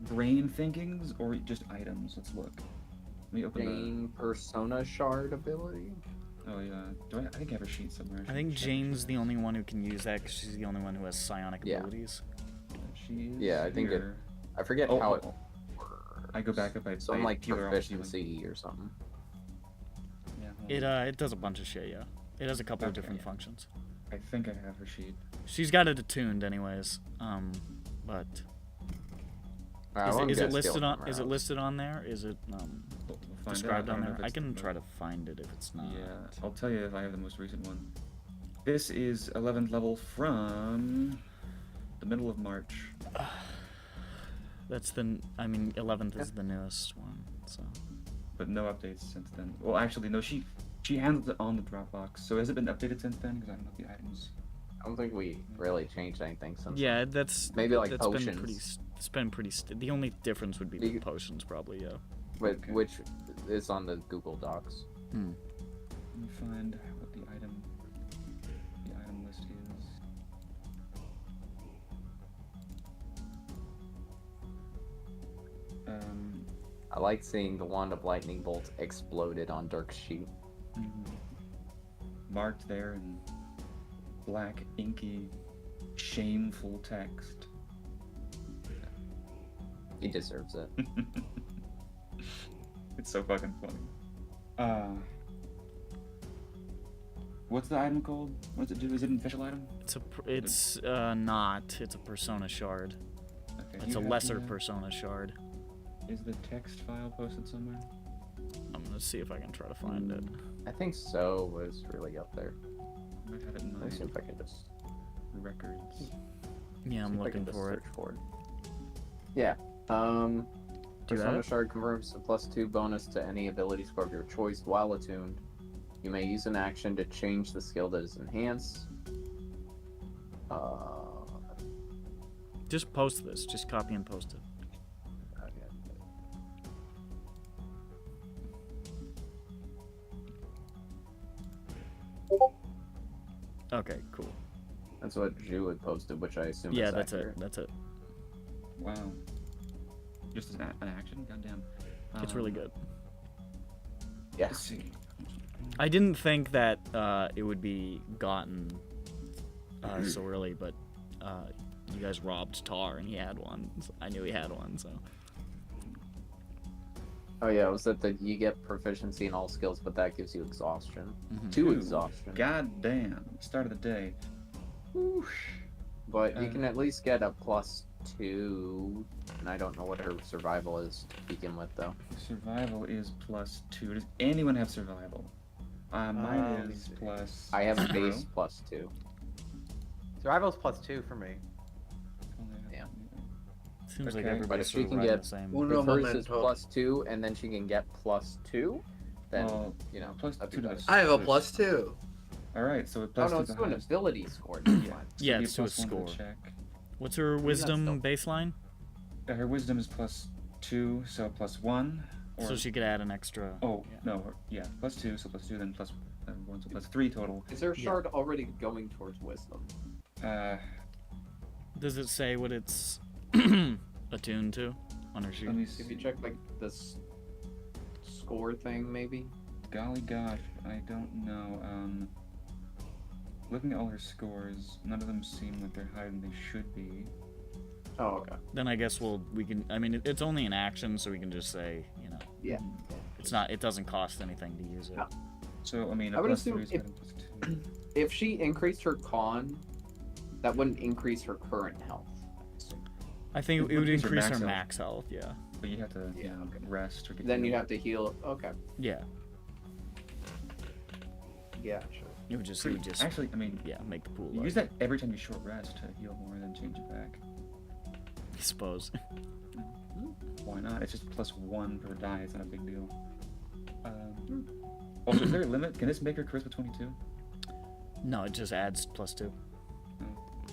brain thinkings or just items? Let's look. Let me open Gain persona shard ability. the. Oh yeah. I think I have a sheet somewhere. I think Jane's the only one who can use that because she's the only one who has psionic Yeah. abilities. She is Yeah, I think it- here. I forget Oh, how oh, it. oh. I go back up. Some I like heal her off healing. proficiency or something. Yeah, hold on. It does a bunch of shit. Yeah, it has a couple of Okay, different yeah. functions. I think I have her sheet. She's got it attuned anyways. But is it listed on? Is it listed on there? Is it We'll find described out. on don't know there? if I it's can the- try to find it if it's not. Yeah, I'll tell you if I have the most recent one. This is 11th level from the middle of March. That's the. I mean, 11th is the newest one. So But no updates since then. Well, actually, no. She handled it on the Dropbox. So has it been updated since then? Because I don't know the items. I don't think we really changed anything since. yeah, that's Maybe like that's potions. been pretty. It's been pretty. The only difference would be the You- potions, probably. Yeah. Which is on the Google Docs. Let me find what the item list is. I like seeing the wand of lightning bolts exploded on Dirk's sheet. Marked there in black, inky, shameful text. He deserves it. It's so fucking funny. What's the item called? What's it do? Is it an official item? It's not. It's a persona shard. Okay. It's a lesser persona shard. Is the text file posted somewhere? I'm gonna see if I can try to find it. I think so was really up there. I might have it in Let my me see if I can just. records. Yeah, I'm see if I can looking just for it. search for it. Yeah. Do Persona that? shard confirms a +2 bonus to any ability score of your choice while attuned. You may use an action to change the skill that is enhanced. Just post this. Just copy and post it. Okay, cool. That's what Ju had posted, which I assume Yeah, is that's accurate. it. That's it. Wow. Just as an action? Goddamn. It's really good. Yeah. Let's see. I didn't think that it would be gotten so early, but you guys robbed Tar and he had one. So I knew he had one, so. Oh yeah, it was that you get proficiency in all skills, but that gives you exhaustion. Mhm. 2 Ooh, exhaustion. Goddamn. Start of the day. But you can at least get a +2, and I don't know what her survival is to begin with, though. Survival is +2. Does anyone have survival? Mine is plus. I have a 0. base +2. Survival's +2 for me. Yeah. Seems like Okay. But everybody's if sort she of can riding get the same. Uno if hers is momento. +2, and then she can get +2, then Well, you know plus that'd 2 be to better. the I have a to- +2. Alright, so Oh plus no, 2 it's to to an highest. ability score. Yeah. Fine. So Yeah, it'd be it's to a plus 1 to the score. check. What's her wisdom baseline? Her wisdom is +2, so +1. Or, So she could add an extra. Oh, yeah. no, yeah, +2, so +2, then plus 1, so +3 total. Is her shard already going towards wisdom? Does it say what it's attuned to on her sheet? Let me If you see. check like this score thing, maybe. Golly gosh, I don't know. Looking at all her scores, none of them seem like they're higher than they should be. Oh, okay. Then I guess we can. I mean, it's only an action, so we can just say, you know. Yeah. It's not. It doesn't cost anything to use it. No. So, I mean, I would plus assume 3 is if- better than +2. If she increased her con, that wouldn't increase her current health. I think It it would increase her increase max her health. max health. Yeah. But you have to Yeah, you know, okay. rest or get Then healed. you'd have to heal. Okay. Yeah. Yeah, sure. It would just. It would just. Actually, I mean, Yeah, make the pool. you larger, use that every time you short rest to heal more, then change it back. I suppose. Why not? It's just +1 per die. It's not a big deal. Also, is there a limit? Can this make her charisma 22? No, it just adds +2.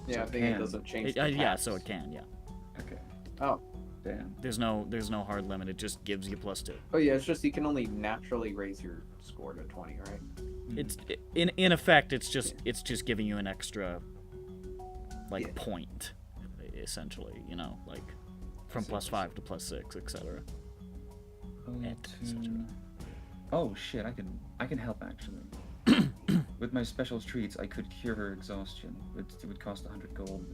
Yeah, So I it think it can. doesn't change. It, the yeah, caps. so it can. Yeah. Okay. Oh, Damn. There's no hard limit. It just gives you +2. Oh yeah, it's just you can only naturally raise your score to 20, right? It's in effect, it's just giving you an extra point, essentially. You know, like from +5 to +6, etc. Oh shit! I can help actually. With my special treats, I could cure her exhaustion. It would cost 100 gold.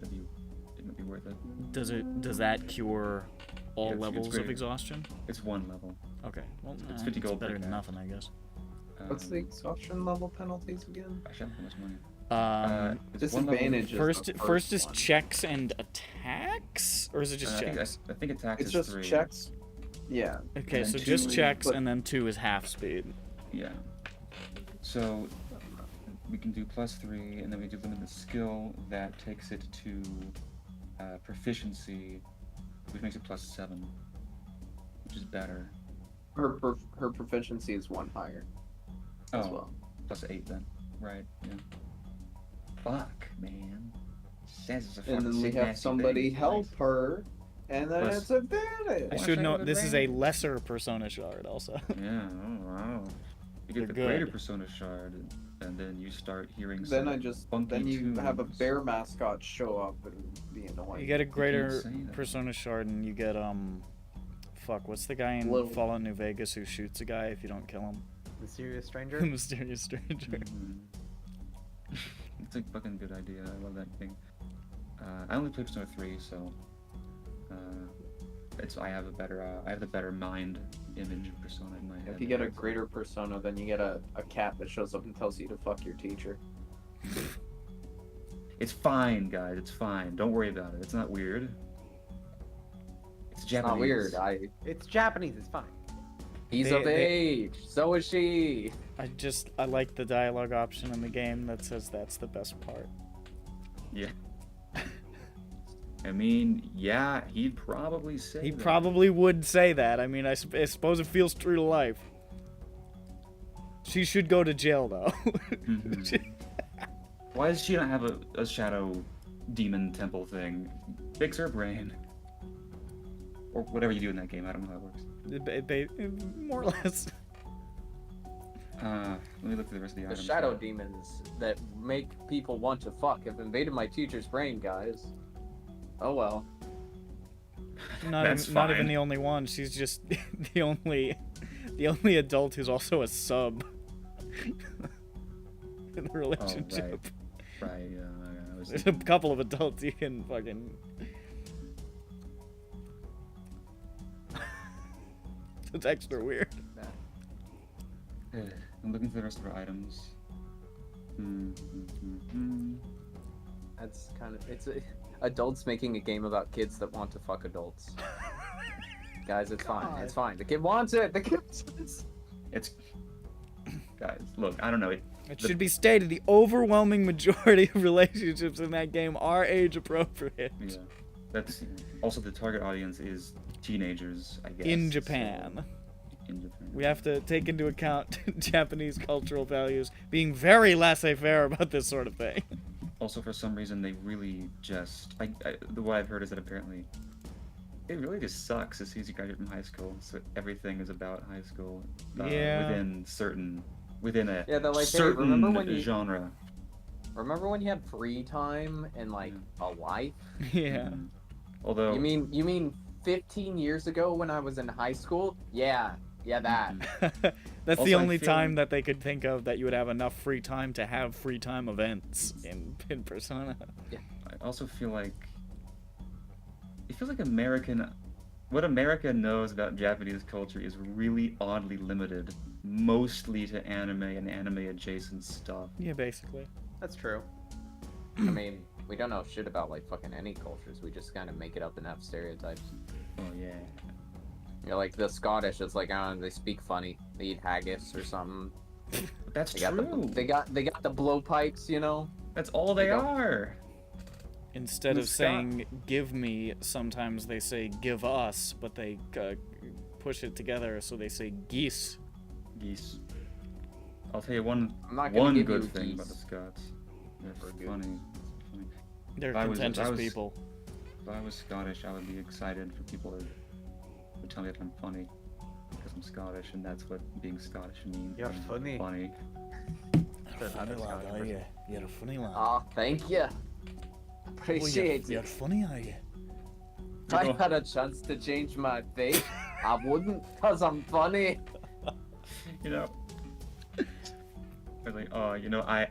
It might be worth it. Does that cure all It's levels of greater. exhaustion? It's 1 level. Okay, well, It's 50 gold better per than guy. nothing, I guess. What's the exhaustion level penalties again? I shall have how much money. It's 1 level. Disadvantage is First the is one. checks and attacks, or is it just checks? I think attacks It's is just 3. checks. Yeah. Okay, and so then just 2 checks, but- and then 2 is half speed. Yeah. So we can do +3, and then we do limited skill. That takes it to proficiency, which makes it +7, which is better. Her proficiency is 1 higher as Oh, well. +8 then. Right. Yeah. Fuck, man. Says it's a And fucking then we sick, have nasty somebody thing. help her, and then Plus- it's advantage. I Watch should out note with this is a advantage. lesser Persona shard, also. Yeah. Oh wow. You They're get the greater good. Persona shard, and then you start hearing. Then some I just funky then you have a tunes. bear mascot show up and be annoying. You get a greater say that. Persona shard, and you get fuck, what's the guy in Little- Fallout New Vegas who shoots a guy if you don't kill him? Mysterious stranger. Mysterious stranger. Mhm. It's a fucking good idea. I love that thing. I only played Persona 3, so I have the better mind image of Persona in my head. If you get a greater persona, then you get a cat that shows up and tells you to fuck your teacher. It's fine, guys. It's fine. Don't worry about it. It's not weird. It's It's Japanese. not weird. It's Japanese. It's fine. He's They- of they- age. So is she. I like the dialogue option in the game that says that's the best part. Yeah. I mean, yeah, he'd probably say He that. probably would say that. I mean, I suppose it feels true to life. She should go to jail, though. Mhm. Why does she not have a shadow demon temple thing? Fix her brain. Or whatever you do in that game. I don't know how it works. More or less. Let me look through the rest of the The items. shadow demons that make people want to fuck have invaded my teacher's brain, guys. Oh well. Not That's not even fine. the only one. She's just the only adult who's also a sub in the relationship. Right, yeah. I was There's a thinking- couple of adults you can fucking. It's extra weird. I'm looking through the rest of our items. That's kind of adults making a game about kids that want to fuck adults. Guys, it's fine. It's fine. The kid wants it. The kid wants it. It's guys. Look, I don't know. It should be stated the overwhelming majority of relationships in that game are age appropriate. Yeah, that's also the target audience is teenagers, I guess. In Japan. so- in Japan. We have to take into account Japanese cultural values being very laissez-faire about this sort of thing. Also, for some reason, they really just. What I've heard is that apparently it really just sucks as soon as you graduate from high school. So everything is about high school. Yeah. Within a Yeah, they're like, hey, certain remember when you- genre. Remember when you had free time and like a life? Yeah. Mhm. Although. You mean 15 years ago when I was in high school? Yeah, that. That's Also, the I only feel- time that they could think of that you would have enough free time to have free time events in Persona. I also feel like it feels like what America knows about Japanese culture is really oddly limited, mostly to anime and anime adjacent stuff. Yeah, basically. That's true. I mean, we don't know shit about like fucking any cultures. We just kind of make it up and have stereotypes. Oh yeah. You know, like the Scottish, it's like, I don't know, they speak funny. They eat haggis or something. But that's They got true. they got the blowpipes, you know. That's all they go. are. Instead The of saying "give me," sometimes they say "give us," but they push it together, so they say "geese." Geese. I'll tell you one I'm not gonna give good you thing geese. about the Scots. They're We're good. funny. They're If I was- contentious I was- people. If I was Scottish, I would be excited for people to tell me that I'm funny. Because I'm Scottish, and that's what being Scottish means. You're being funny. Funny. You're a funny lad, are you? You're a funny lad. Oh, thank you. Appreciate You're it. funny, are you? If I had a chance to change my fate, I wouldn't, cause I'm funny. You know. Like, oh, you know, I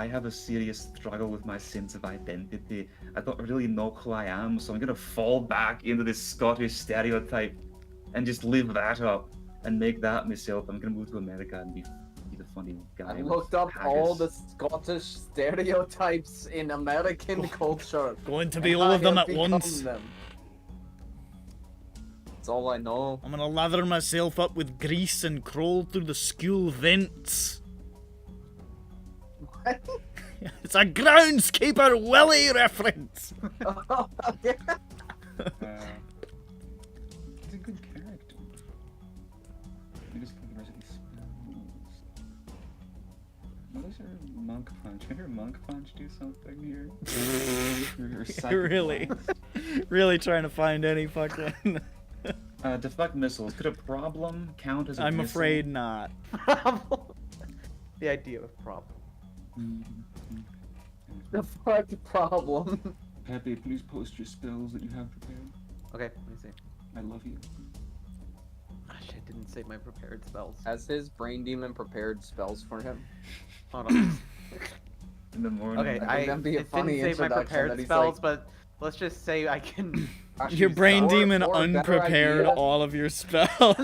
have a serious struggle with my sense of identity. I don't really know who I am, so I'm gonna fall back into this Scottish stereotype and just live that up and make that myself. I'm gonna move to America and be the funny guy. I with looked up all the haggis. Scottish stereotypes in American culture. Going to be and all I of them have at become once. them. That's all I know. I'm gonna lather myself up with grease and crawl through the school vents. What? It's a groundskeeper Willie reference. Yeah. He's a good character. Let me just think of the rest of these spells. What is your monk punch? Can your monk punch do something here? Or psychic Really, blast? really trying to find any fucking. Deflect missiles. Could a problem count as a I'm missile? afraid not. The idea of problem. The fuck problem. Pepe, please post your spells that you have prepared. Okay, let me see. I love you. Ah, shit, didn't save my prepared spells. Has his brain demon prepared spells for him? Hold on. In the morning. Okay, Like, I wouldn't that be a it funny didn't save my introduction prepared that he's spells, like- but let's just say I can. Your brain Or- demon or better unprepared idea- all of your spells.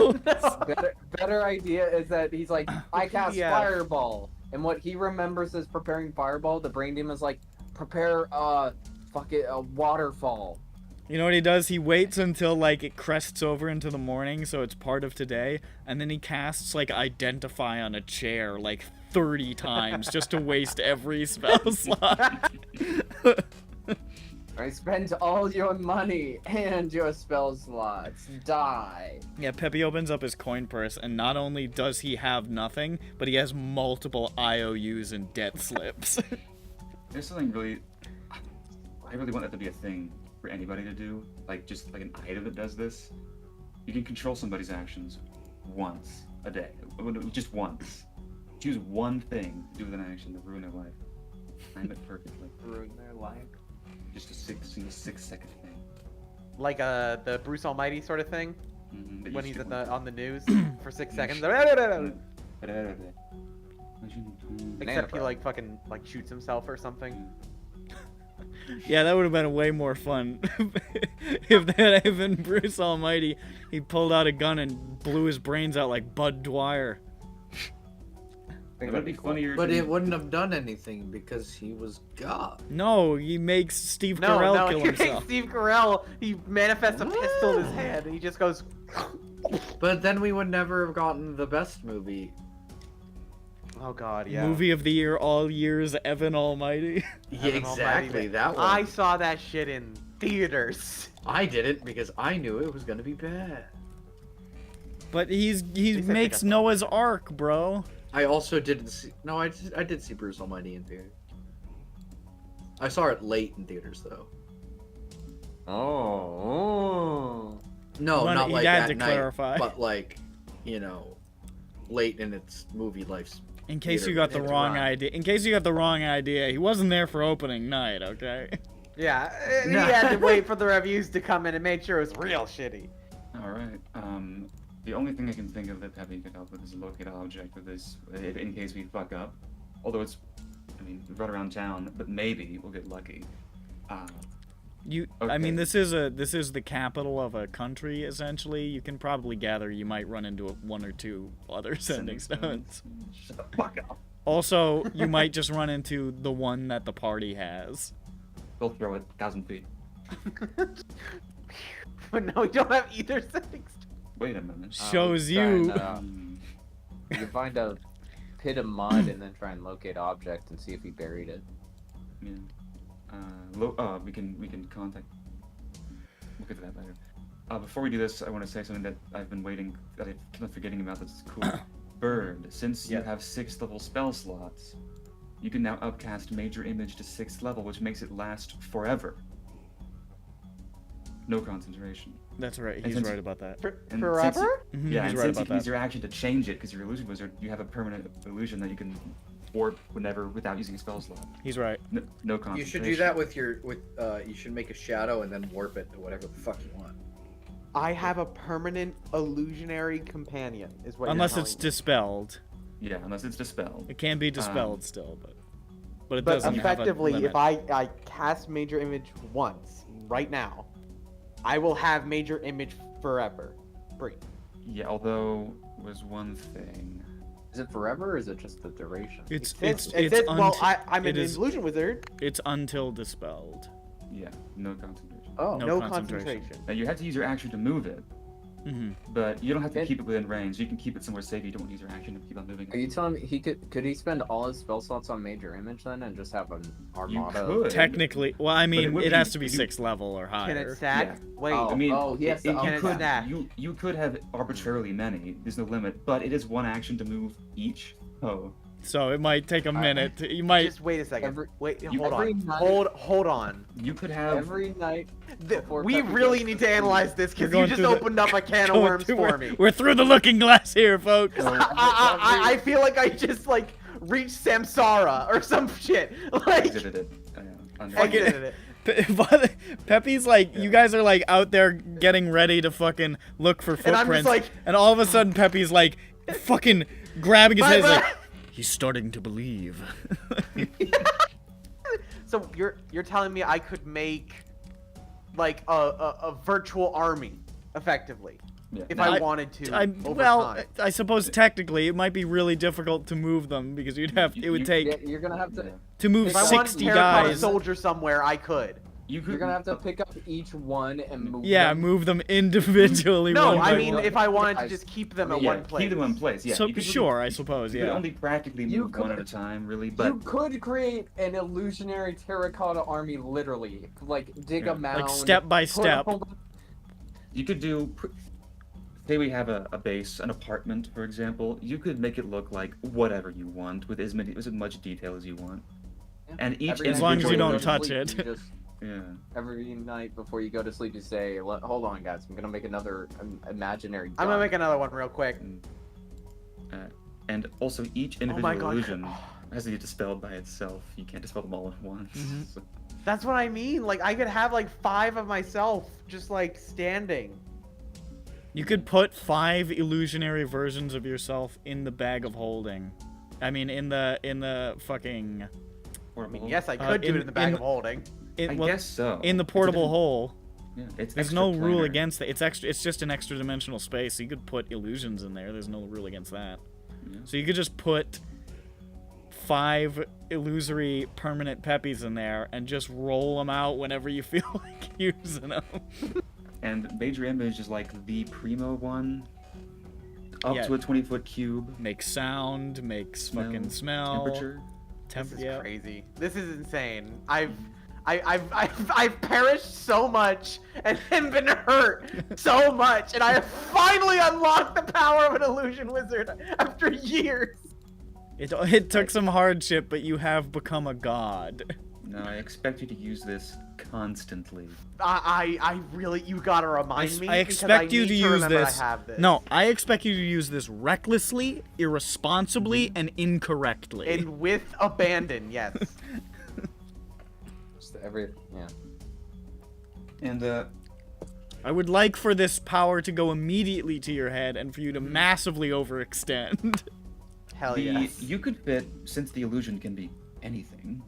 Better idea is that he's like, I cast Yeah. fireball, and what he remembers is preparing fireball. The brain demon's like, prepare a waterfall. You know what he does? He waits until like it crests over into the morning, so it's part of today, and then he casts like identify on a chair like 30 times just to waste every spell slot. I spent all your money and your spell slots. Die. Yeah, Pepe opens up his coin purse, and not only does he have nothing, but he has multiple IOUs and debt slips. There's something really. I really want that to be a thing for anybody to do. Like, just like an item that does this. You can control somebody's actions once a day. Just once. Choose one thing to do with an action to ruin their life. Time it perfectly. Ruin their life. Just a 6-second thing. Like the Bruce Almighty sort of thing Mm-hmm. when he's on the news for 6 seconds. Except he like fucking like shoots himself or something. Yeah, that would have been way more fun if that had been Bruce Almighty. He pulled out a gun and blew his brains out like Bud Dwyer. It would be funnier. But to- it wouldn't have done anything because he was God. No, he makes Steve No, Carell no, kill he makes himself. Steve Carell. He manifests a pistol in his hand and he just goes. But then we would never have gotten the best movie. Oh god, yeah. Movie of the year, all years, Evan Almighty. Yeah, Evan Almighty, exactly, man. that one. I saw that shit in theaters. I didn't because I knew it was gonna be bad. But he least I think makes I saw Noah's Ark, bro. I also didn't see. No, I did see Bruce Almighty in theaters. I saw it late in theaters though. Oh. No, Well, not you like had at to night, clarify. but like, late in its movie life. In case Theater- you got the it's wrong run. idea. In case you got the wrong idea, he wasn't there for opening night, okay? Yeah, he had to wait for the reviews to come in and make sure it was real shitty. Alright, the only thing I can think of that Pepe could help with is a locate object with this, in case we fuck up. Although it's, I mean, we run around town, but maybe we'll get lucky. I Okay. mean, this is the capital of a country, essentially. You can probably gather you might run into one or two other sending stones. Shut the fuck up. Also, you might just run into the one that the party has. They'll throw it 1,000 feet. But no, we don't have either settings. Wait a minute. Shows try and, you. You can find a pit of mud and then try and locate object and see if he buried it. Yeah. We can contact. We'll get to that later. Before we do this, I want to say something that I've been waiting, that I'm kind of forgetting about. That's cool. Bird, since you have 6th level spell slots, you can now upcast Major Image to 6th level, which makes it last forever. no concentration. That's right. And He's since- right about that. And Forever? Since, yeah, He's and right since about you can use that. your action to change it, because you're illusion wizard, you have a permanent illusion that you can warp whenever without using a spell slot. He's right. No You concentration. should do that with your you should make a shadow and then warp it to whatever the fuck you want. I have a permanent illusionary companion, is what. Unless you're it's telling me. dispelled. Yeah, unless it's dispelled. It can be dispelled still, but it But doesn't effectively, have a if I cast Major Image once right now, I will have Major Image forever. Free. Yeah, although was one thing. Is it forever or is it just the duration? It's well, I'm an it is- illusion wizard. It's until dispelled. Yeah, no concentration. Oh, No No concentration. concentration. Now you have to use your action to move it, Mm-hmm. but you don't have to It- keep it within range. You can keep it somewhere safe. You don't use your action to keep on moving Are it. you telling me he could he spend all his spell slots on Major Image then and just have an armada? could. Technically, well, I mean, would it be- has to be you- 6th level or Can higher. it stack? Yeah. Wait. Oh. I mean, he has to you up could that. you could have arbitrarily many. There's no limit, but it is one action to move each. Oh, So it might take a minute. You might. Just wait a second. Every- wait, you- hold every on. night- Hold on. you could have. Every night. Before We Peppy really goes need to to sleep. analyze this We're because going you just through the- opened up a can of Going worms through- for we're, me. we're through the looking glass here, folks. I feel like I just like reached Samsara or some shit. Like Exited it. exited it. Peppy's like, you guys are like out there getting ready to fucking look for And I'm just footprints, like- and all of a sudden Peppy's like, fucking grabbing his head. He's Bye-bye. like, he's starting to believe. So you're telling me I could make like a virtual army effectively Yeah. if No, I I- wanted to over well, time. I suppose technically it might be really difficult to move them because you'd have it would You- take Yeah, you're gonna have to. Yeah. to move If If I wanted to 60 terracotta guys. soldier somewhere, I could. You could. You're gonna have to pick up each one and move. Yeah, them. move them individually. No, one I by mean one. if I wanted to Guys, just keep them at Yeah, one place. keep them in place. Yeah. So you could sure, I suppose. You could Yeah. only practically You move one at a could- time, really. You But could create an illusionary terracotta army, literally. Like dig Yeah. a mound. Like step by put a step. whole- you could do. Say we have a base, an apartment, for example. You could make it look like whatever you want with as much detail as you want. And each Every As night long as before you go don't to touch sleep, it. you just- Yeah. every night before you go to sleep, you say, "Hold on, guys. I'm gonna make another imaginary." I'm gonna gun." make another one real quick. And also each Oh my individual god. illusion has to be dispelled by itself. You can't dispel them all at once. Mhm. So- That's what I mean. Like I could have like 5 of myself just like standing. You could put 5 illusionary versions of yourself in the bag of holding. I mean, in the fucking. or I mean, below. yes, I could do it in the bag in- of holding. I guess so. In the It's a portable different- hole. Yeah, it's There's extra no rule planar. against that. It's extra. It's just an extra dimensional space. So you could put illusions in there. There's no rule against that. Yeah. So you could just put 5 illusory permanent peppies in there and just roll them out whenever you feel like using them. And Major Image is like the primo one. Up Yeah. to a 20-foot cube. Makes sound, makes fucking smell. Temperature. This is Yeah. crazy. This is insane. I've perished so much and then been hurt so much, and I have finally unlocked the power of an illusion wizard after years. It took some hardship, but you have become a god. No, I expect you to use this constantly. I really, you gotta remind me. I because expect you need to use remember this. I have this. No, I expect you to use this recklessly, irresponsibly, and incorrectly. And with abandon, yes. Just yeah. And I would like for this power to go immediately to your head and for you to massively overextend. Hell yes. you could fit, since the illusion can be anything,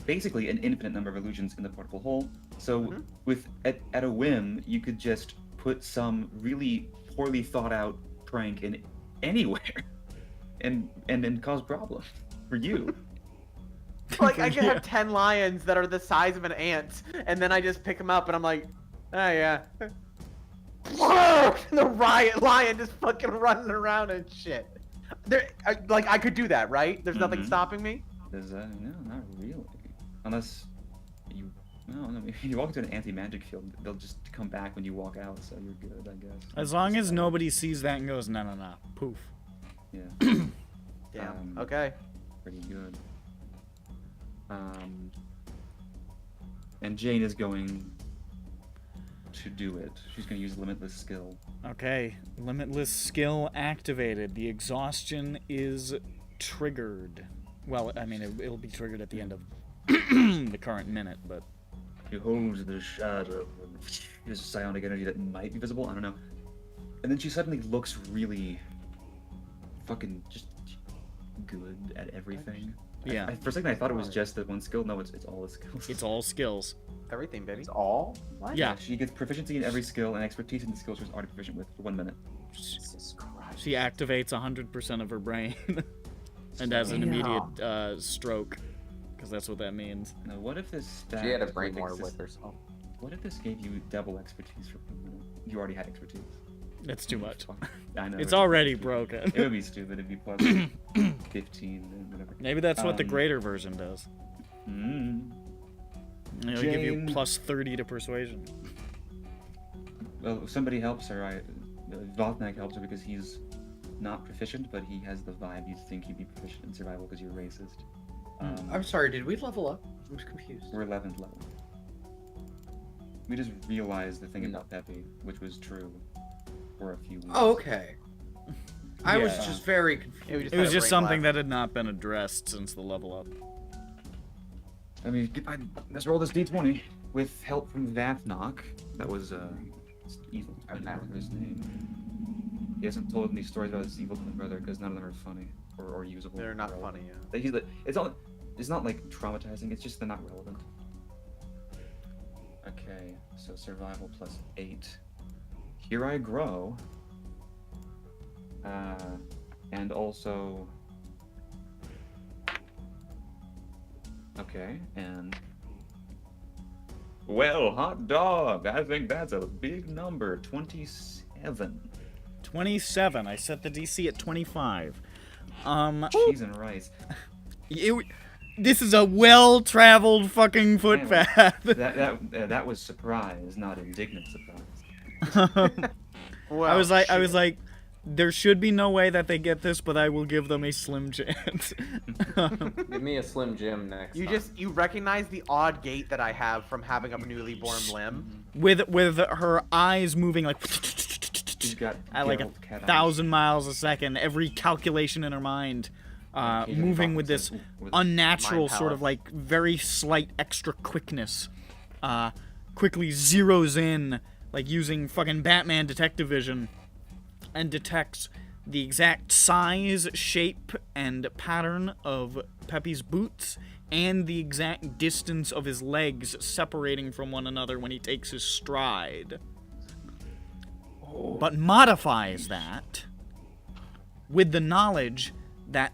basically an infinite number of illusions in the portable hole. So with at a whim, you could just put some really poorly thought out prank in anywhere, and then cause problems for you. Like I could Yeah. have 10 lions that are the size of an ant, and then I just pick them up, and I'm like, oh yeah. The lion just fucking running around and shit. Like I could do that, right? There's nothing Mhm. stopping me. There's no, not really, unless you. No, if you walk into an anti-magic field, they'll just come back when you walk out, so you're good, I guess. As long as nobody sees that and goes, no, poof. Yeah. Damn. Okay. Pretty good. And Jane is going to do it. She's gonna use limitless skill. Okay, limitless skill activated. The exhaustion is triggered. Well, I mean, it'll be triggered at the end of the current minute, but... Behold the shadow. There's psionic energy that might be visible, I don't know. And then she suddenly looks really fucking just good at everything. Yeah. For a second I thought it was just that one skill. No, it's all the skills. It's all skills. Everything, baby. It's all? What? Yeah. She gets proficiency in every skill and expertise in the skills she was already proficient with for 1 minute. Jesus Christ. She activates 100% of her brain and has an immediate stroke, because that's what that means. Now, what if this stat... She had a brain war with herself. What if this gave you double expertise for 1 minute? You already had expertise. That's too much. I know. It's already broken. It would be stupid. It'd be plus 15 and whatever. Maybe that's what the greater version does. Mm. It'll give you plus 30 to persuasion. Well, if somebody helps her, Votnak helps her because he's not proficient, but he has the vibe you'd think he'd be proficient in survival because you're racist. I'm sorry, did we level up? I was confused. We're 11th level. We just realized the thing about Peppy, which was true for a few weeks. Oh, okay. I was Yeah. just very confused. It was just something that had not been addressed since the level up. I mean, let's roll this d20 with help from Vathnok. That was evil. I don't remember his name. He hasn't told any stories about his evil twin brother because none of them are funny or usable. They're not relevant. funny, yeah. It's not like traumatizing. It's just they're not relevant. Okay, so survival plus 8. Here I grow. And also. Okay, and. Well, hot dog. I think that's a big number. 27. 27. I set the DC at 25. Cheese and rice. This is a well-traveled fucking footpath. That was surprise, not indignant surprise. Well, I was like, there should be no way that they get this, but I will give them a slim chance. Give me a Slim Jim next you time. you recognize the odd gait that I have from having a newly born limb. with her eyes moving like She's got at like Geralt cat eyes. 1,000 miles a second, every calculation in her mind, moving with this unnatural Mind sort of power. like very slight extra quickness, quickly zeroes in, like using fucking Batman detective vision, and detects the exact size, shape, and pattern of Peppy's boots, and the exact distance of his legs separating from one another when he takes his stride. But modifies that with the knowledge that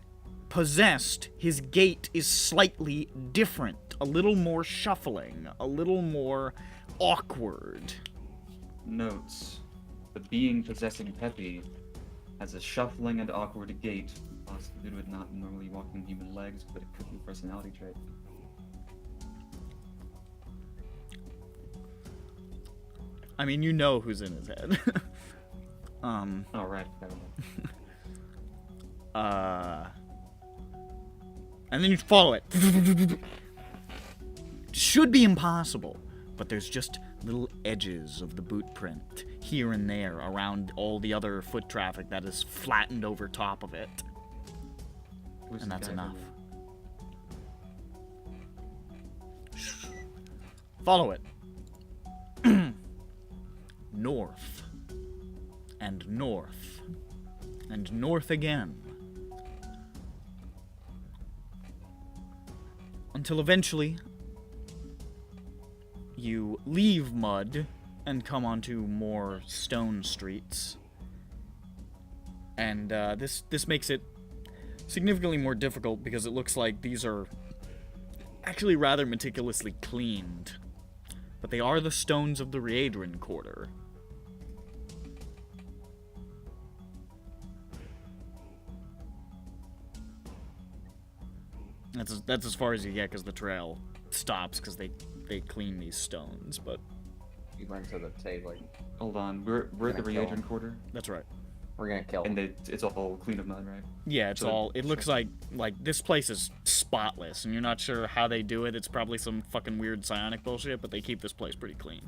possessed, his gait is slightly different, a little more shuffling, a little more awkward. Notes. The being possessing Peppy has a shuffling and awkward gait, possibly due to it not normally walking human legs, but it could be a personality trait. I mean, you know who's in his head. Oh, right. And then you follow it. Should be impossible, but there's just little edges of the boot print here and there around all the other foot traffic that is flattened over top of it. Who's And the that's guy enough. that- Follow it. North. And north. And north again. Until eventually, you leave mud and come onto more stone streets. And this makes it significantly more difficult because it looks like these are actually rather meticulously cleaned. But they are the stones of the Readrin Quarter. That's as far as you get because the trail stops because they clean these stones, but You went to the table. Hold on, we're at the Gonna kill Reagent him. Quarter, that's right. We're gonna kill and him. it's all clean of mud, right? Yeah, it's So- all. It looks like this place is spotless, and you're not sure how they do it. It's probably some fucking weird psionic bullshit, but they keep this place pretty clean.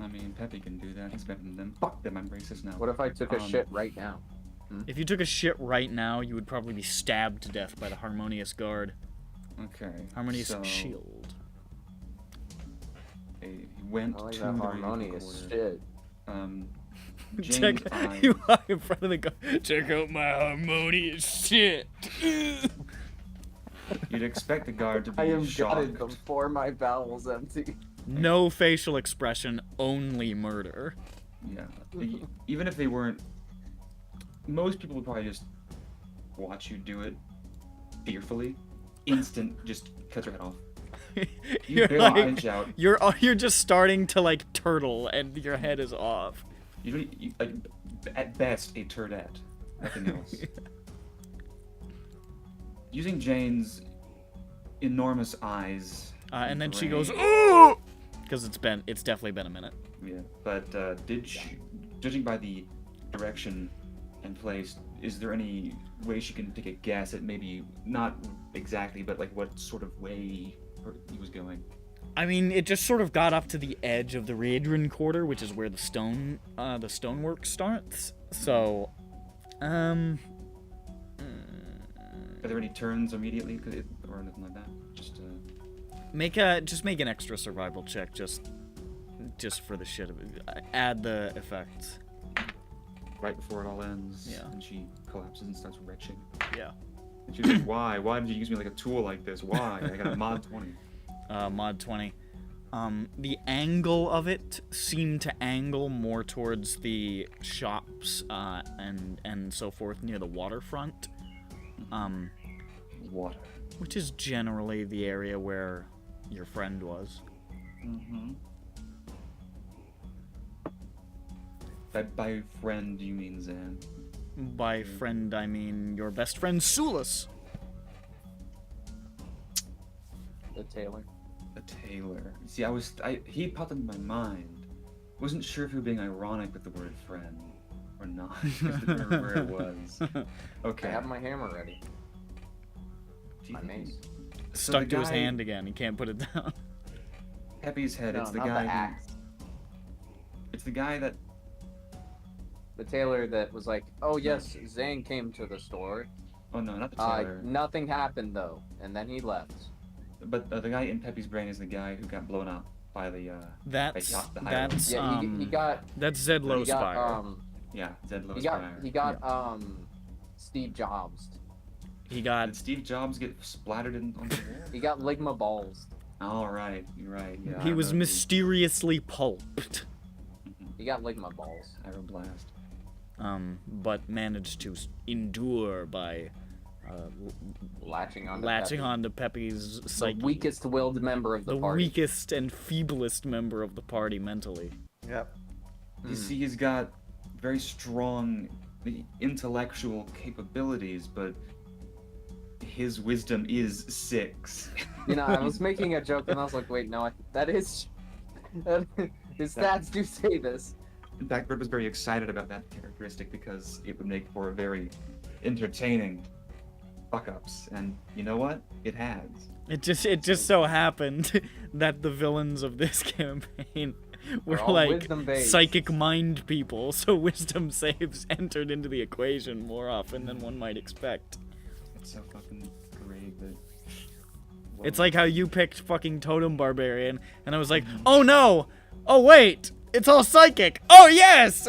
I mean, Peppy can do that. He's better than them. Fuck them, I'm racist now. What if I took a shit right now? If you took a shit right now, you would probably be stabbed to death by the Harmonious Guard. Okay. Harmonious so, Shield. He went I like to that the harmonious recorder. shit. James Check, eyes. you walk in front of the guard. Check out my harmonious shit. You'd expect the guard to be I am shocked. gutted before my bowels empty. No facial expression, only murder. Yeah. Even if they weren't, most people would probably just watch you do it fearfully. Instant, just cut your head off. You You're barely like, inch out. you're just starting to like turtle, and your head is off. Like, at best, a turdette. Nothing else. Using Jane's enormous eyes. And then she brain- goes, "Ooh!" Because it's definitely been a minute. Yeah, but did she, judging by the direction and place, is there any way she can take a guess at maybe not exactly, but like what sort of way he was going? I mean, it just sort of got up to the edge of the Radron quarter, which is where the stonework starts. So, Are there any turns immediately, or anything like that? Just make an extra survival check, just for the shit of it. Add the effects. right before it all ends. Yeah. And she collapses and starts retching. Yeah. And she's like, why? Why did you use me like a tool like this? Why? I got a mod 20. Mod 20. The angle of it seemed to angle more towards the shops and so forth near the waterfront, Water. which is generally the area where your friend was. Mm-hmm. By friend, you mean Zan? By friend, I mean your best friend Sulis. The tailor. A tailor. See, he popped into my mind. Wasn't sure if you were being ironic with the word friend or not. Just didn't remember where it was. Okay. I have my hammer ready. My mace. So Stuck the to his guy- hand again. He can't put it down. Peppy's head. No, It's the not guy. the axe. It's the guy that. The tailor that was like, oh yes, Zane came to the store. Oh no, not the tailor. Nothing happened though, and then he left. But the guy in Peppy's brain is the guy who got blown up by the. That's the Hydra. that's Yeah, he got. that's He Zedlo's got fire. Yeah, Zedlo's he got fire. he got Steve Jobs. He got Did Steve Jobs get splattered on the wall? He got Ligma balls. All right, you're right. Yeah, he I was remember. mysteriously pulped. He got Ligma balls. Aeroblast. But managed to endure by Latching on. onto Peppy's The psyche. weakest-willed member of the The party. weakest and feeblest member of the party mentally. Yep. You see, he's got very strong intellectual capabilities, but his wisdom is 6. You know, I was making a joke and I was like, wait, no, that is. His stats do say this. In fact, Bert was very excited about that characteristic because it would make for a very entertaining fuck-ups, and you know what? It has. It just so happened that the villains of this campaign were all like wisdom-based. psychic mind people, so wisdom saves entered into the equation more often than one might expect. It's so fucking great that. It's like how you picked fucking Totem Barbarian, and I was like, oh no! Oh wait! It's all psychic! Oh yes!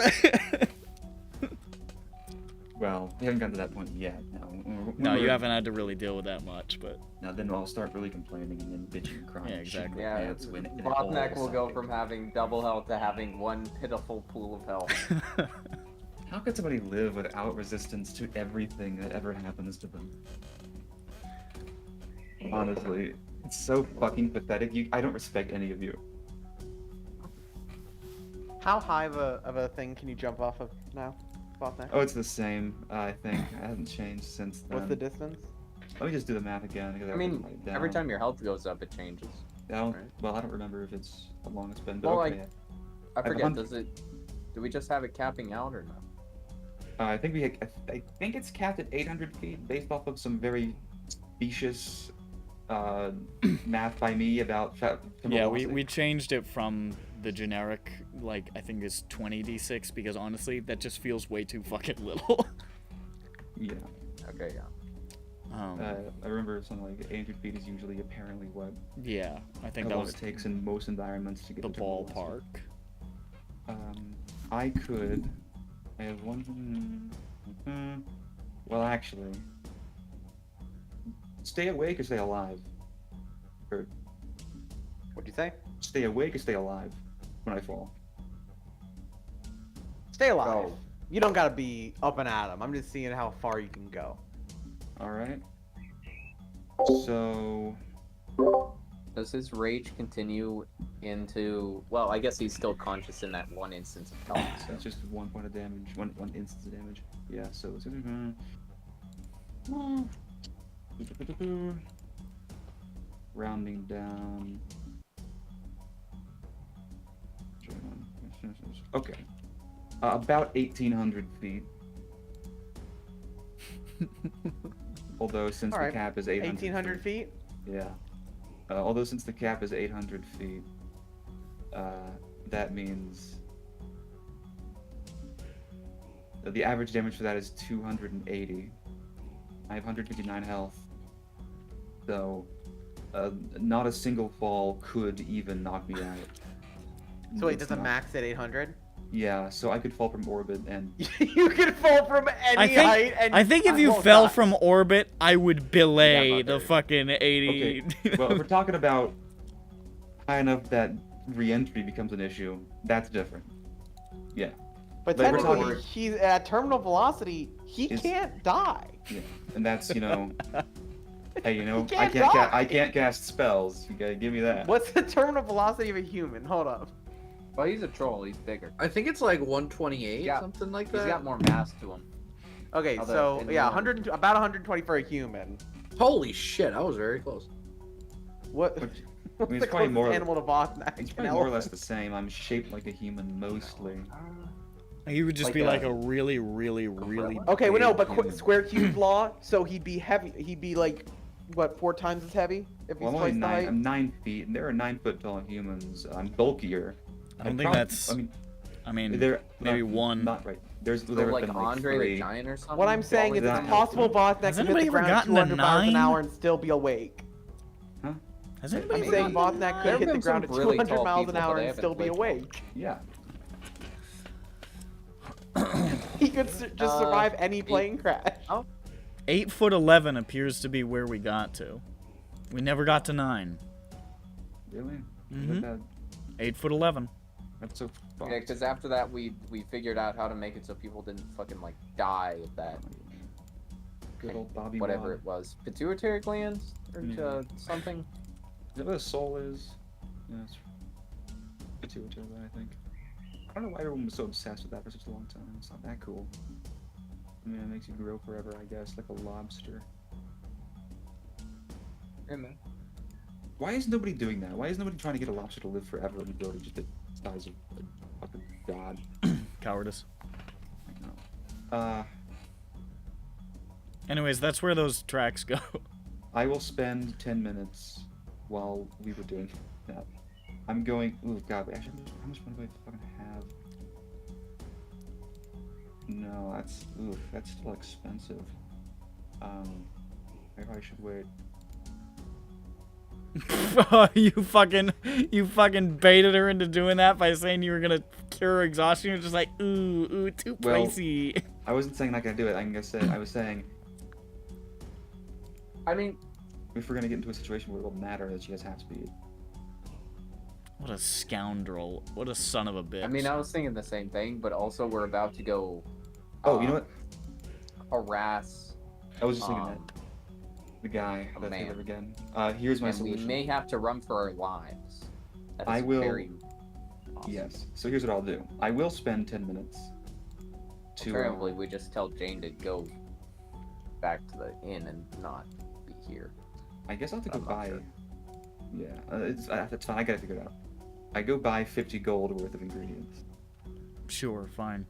Well, we haven't gotten to that point yet. No, you haven't had to really deal with that much, but Now then, I'll start really complaining and then bitching and crying. Yeah, and shitting exactly. my Yeah, pants when it Botnek all will go psychic. from having double health to having one pitiful pool of health. How could somebody live without resistance to everything that ever happens to them? Honestly, it's so fucking pathetic. I don't respect any of you. How high of a thing can you jump off of now, Botnek? Oh, it's the same, I think. It hasn't changed since then. What's the distance? Let me just do the math again. Because I mean, wrote it down. every time your health goes up, it changes. Well, right? well, I don't remember if it's how long it's been, but Well, okay. I forget. want- Do we just have it capping out or no? I think I think it's capped at 800 feet based off of some very specious math by me about yeah, we changed it from the generic, like, I think is 20d6, because honestly, that just feels way too fucking little. Yeah. Okay, yeah. I remember something like 800 feet is usually apparently what Yeah, I think how that long was it takes in most environments to get the to terminal ballpark. velocity. I could. I have one. Well, actually, stay awake or stay alive. Or What'd you say? stay awake or stay alive when I fall. Stay alive. Go. You don't gotta be up and at 'em. I'm just seeing how far you can go. All right. So Does his rage continue into? Well, I guess he's still conscious in that one instance of health. So. that's just 1 point of damage, one instance of damage. Yeah. So it's rounding down. Okay. About 1,800 feet. Although since All the right, cap is 800 1,800 feet? Yeah. Although since the cap is 800 feet, that means the average damage for that is 280. I have 159 health. So, not a single fall could even knock me out. So wait, It's does it not- max at 800? Yeah, so I could fall from orbit and You can fall from any I think, height and I think if you won't fell die. from orbit, I would belay Yeah, about the there. fucking 80. okay. Well, if we're talking about high enough that re-entry becomes an issue, that's different. Yeah. But Like, we're technically, talking- he's at terminal velocity. He Is- can't die. Yeah, and that's hey, He I can't can't die. I can't cast spells. You gotta give me that. What's the terminal velocity of a human? Hold up. Well, he's a troll. He's bigger. I think it's like 128, Yeah. something like He's that. got more mass to him. Okay, Other so than yeah, one. 100, about 120 for a human. Holy shit, I was very close. What? Which- What's it's the probably closest more- animal to Botnak? It's An probably more or less elephant? the same. I'm shaped like a human mostly. He would just Like be a like a really, really, really. Okay, well no, big but human. square cube law, so he'd be heavy. He'd be like, what, 4 times as heavy if he's Well, I'm twice only the height? I'm 9 feet, and there are 9-foot tall humans. I'm bulkier. I don't And think prob- that's. I mean, I mean, there maybe not, one. Not right. There So have like been Andre 3. the Giant or something. What I'm saying is that- it's possible Botnak Has can hit anybody the ever ground at gotten a 200 miles an 9? hour and still be awake. Has I anybody I'm mean, saying gotten Botnak there could have hit the been ground at some really 200 tall miles an people, hour but they and still be haven't lived awake. Yeah. He could just survive any 8 plane crash. 8'11" appears to be where we got to. We never got to 9. Really? Mhm. That- 8'11". That's so fucked. Yeah, because after that we figured out how to make it so people didn't fucking like die of that Good old Bobby whatever Wad. it was, pituitary glands or Mhm. something. Is that what a soul is? Yeah, it's pituitary, I think. I don't know why everyone was so obsessed with that for such a long time. It's not that cool. I mean, it makes you grow forever, I guess, like a lobster. Hey, man. Why is nobody doing that? Why is nobody trying to get a lobster to live forever and grow to just the size of a fucking god? Cowardice. I know. Anyways, that's where those tracks go. I will spend 10 minutes while we were doing that. I'm going. Oh god, wait, actually, how much money do I fucking have? No, that's still expensive. Maybe I should wait. you fucking baited her into doing that by saying you were gonna cure exhaustion. You're just like, ooh, too Well- pricey. I wasn't saying not gonna do it. I was saying I mean, if we're gonna get into a situation where it will matter that she has half speed. What a scoundrel. What a son of a bitch. I mean, I was thinking the same thing, but also we're about to go. Oh, you know what? Harass. I was just thinking um, that. The guy a that I man. live again. Here's my and we solution. may have to run for our lives. That I is will- Very awesome. Yes. So here's what I'll do. I will spend 10 minutes to. Apparently, we just tell Jane to go back to the inn and not be here. I guess I'll have to go I'm not buy. sure. Yeah, that's fine. I gotta figure it out. I go buy 50 gold worth of ingredients, Sure, fine.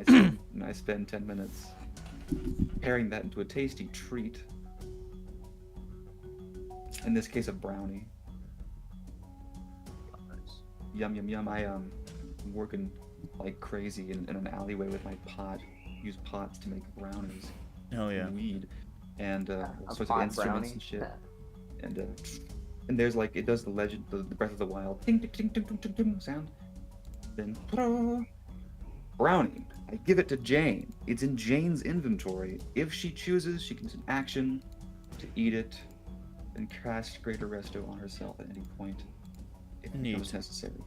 and I spend 10 minutes preparing that into a tasty treat. In this case, a brownie. Yum yum yum. I'm working like crazy in an alleyway with my pot. Use pots to make brownies. Oh yeah. And weed. And all A sorts of pot instruments brownie? and shit. And there's like it does the legend, the Breath of the Wild ding ding ding ding ding ding, ding sound. Then ta-da! Brownie. I give it to Jane. It's in Jane's inventory. If she chooses, she can use an action to eat it and cast Greater Resto on herself at any point if it becomes necessary.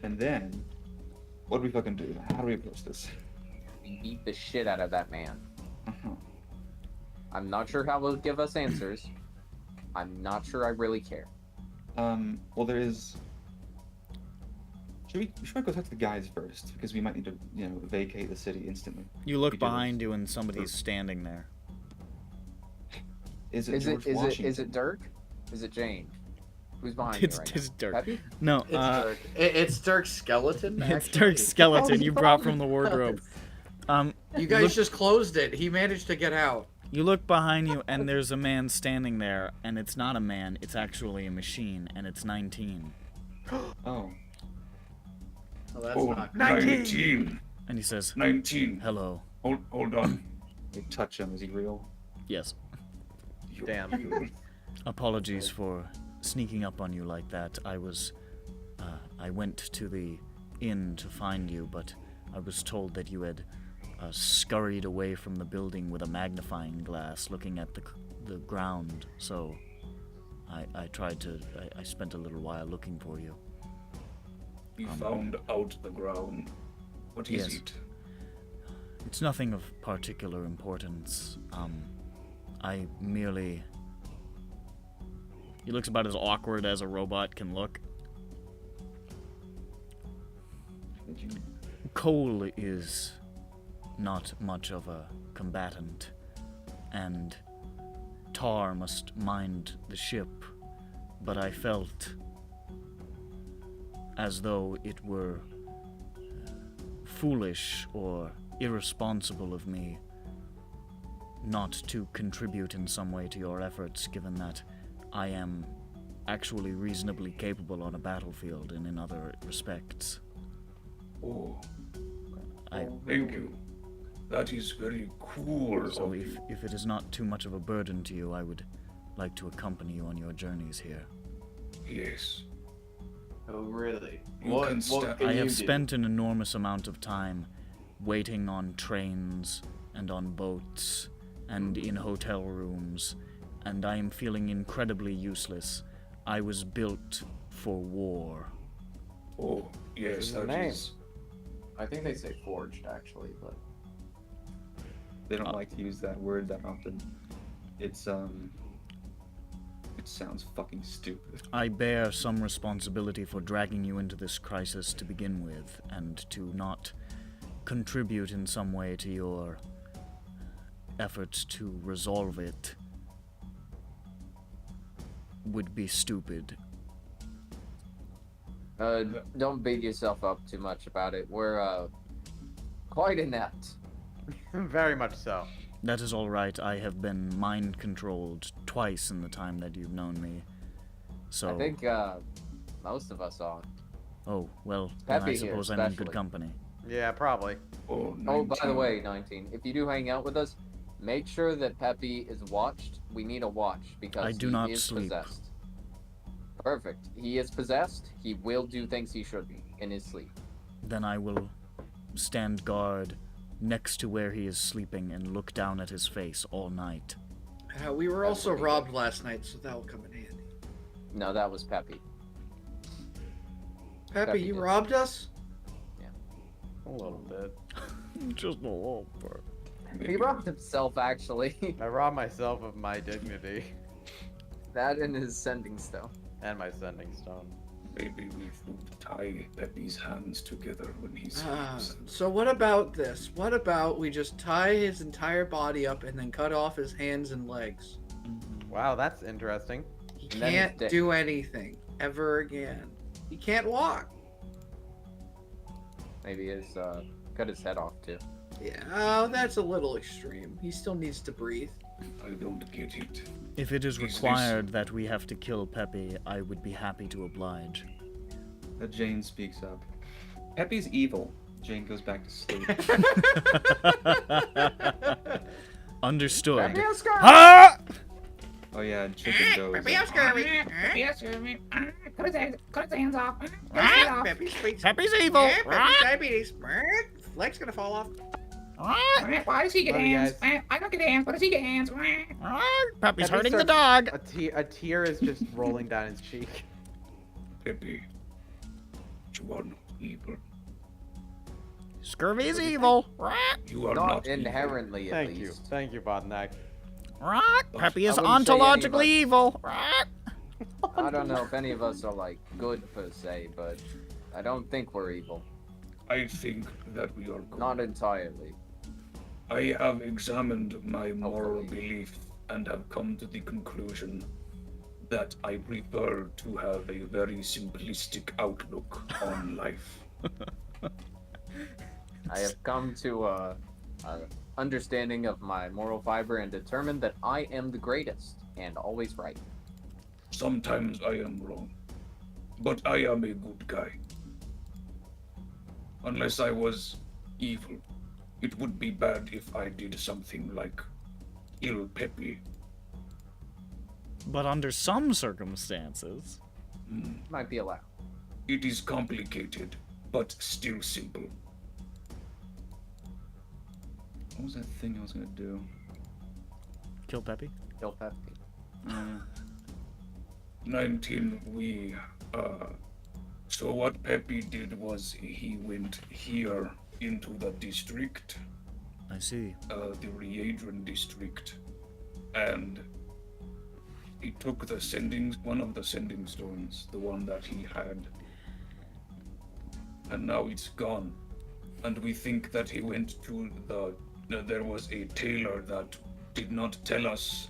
And then, what do we fucking do? How do we approach this? We beat the shit out of that man. Uh-huh. I'm not sure how he'll give us answers. I'm not sure I really care. Well, there is. We should go talk to the guys first because we might need to, vacate the city instantly. You look We do behind this. you and somebody's standing there. Is it Is George it Washington? Dirk? Is it Jane? Who's behind It's me right it's Dirk. now? Peppy? No, It's Dirk. It's Dirk's skeleton. it's actually. Dirk's skeleton Oh, you no. brought from the wardrobe. You guys just closed it. He managed to get out. You look behind you and there's a man standing there, and it's not a man, it's actually a machine, and it's 19. Oh. Well, that's Oh, not 19. And he says, 19. "Hello." Hold on. They touch him. Is he real? Yes. Damn. Apologies for sneaking up on you like that. I went to the inn to find you, but I was told that you had scurried away from the building with a magnifying glass looking at the ground, so I spent a little while looking for you. We found out the ground. What is Yes. it? It's nothing of particular importance. I merely... He looks about as awkward as a robot can look. Did you? Cole is not much of a combatant, and Tar must mind the ship, but I felt as though it were foolish or irresponsible of me not to contribute in some way to your efforts, given that I am actually reasonably capable on a battlefield and in other respects. Oh, I, thank you. That is very cool so of if, you. if it is not too much of a burden to you, I would like to accompany you on your journeys here. Yes. Oh, really? You What can sta- can I you have do? spent an enormous amount of time waiting on trains and on boats and in hotel rooms, and I am feeling incredibly useless. I was built for war. Oh, yes, Is the that name? is. I think they say forged, actually, but... They don't like to use that word that often. It's It sounds fucking stupid. I bear some responsibility for dragging you into this crisis to begin with, and to not contribute in some way to your efforts to resolve it would be stupid. Don't beat yourself up too much about it. We're quite inept. Very much so. That is all right. I have been mind-controlled twice in the time that you've known me. So, I think most of us are. oh, well, then I Peppy here, suppose I'm in good especially. company. Yeah, probably. Oh, Oh, by the 19. way, 19, if you do hang out with us, make sure that Peppy is watched. We need a watch because I do he not is sleep. possessed. Perfect. He is possessed. He will do things he shouldn't in his sleep. Then I will stand guard next to where he is sleeping and look down at his face all night. We were also robbed last night, so that'll come in handy. No, that was Peppy. Peppy, Peppy you did. robbed us? A little bit. Just a little bit. He robbed himself, actually. I robbed myself of my dignity That and his sending stone. and my sending stone. Maybe we should tie Peppy's hands together when he sleeps. So what about this? What about we just tie his entire body up and then cut off his hands and legs? Wow, that's interesting. He And then his can't dick. do anything ever again. He can't walk. Maybe his cut his head off too. Yeah, oh, that's a little extreme. He still needs to breathe. I don't get it. If it is Is this- required that we have to kill Peppy, I would be happy to oblige. Jane speaks up. Peppy's evil. Jane goes back to sleep. Understood. Peppy has scurvy. Ah! Oh yeah, and Chicken goes. Peppy has scurvy. Peppy has scurvy. Cut his hands off. Peppy's speaks. Peppy's evil. Yeah, Peppy's diabetes. Leg's gonna fall off. Why does he get Love you hands? guys. I don't get hands. Why does he get hands? Peppy's Peppy hurting the starts- dog. A tear is just rolling down his cheek. Peppy, you are not evil. Scurvy's evil. You are Not not evil. inherently, at Thank you. least. Thank you, Bodnak. Peppy is I wouldn't say ontologically anybody- evil. I don't know if any of us are like good per se, but I don't think we're evil. I think that we are good. Not entirely. I have examined my moral Hopefully. belief and have come to the conclusion that I prefer to have a very simplistic outlook on life. I have come to a understanding of my moral fiber and determined that I am the greatest and always right. Sometimes I am wrong, but I am a good guy. Unless I was evil, it would be bad if I did something like kill Peppy. But under some circumstances. Might be allowed. It is complicated, but still simple. What was that thing I was gonna do? Kill Peppy? Kill Peppy. 19, so what Peppy did was he went here into the district, I see. the Readron district, and he took one of the sending stones, the one that he had, and now it's gone. And we think that he went to there was a tailor that did not tell us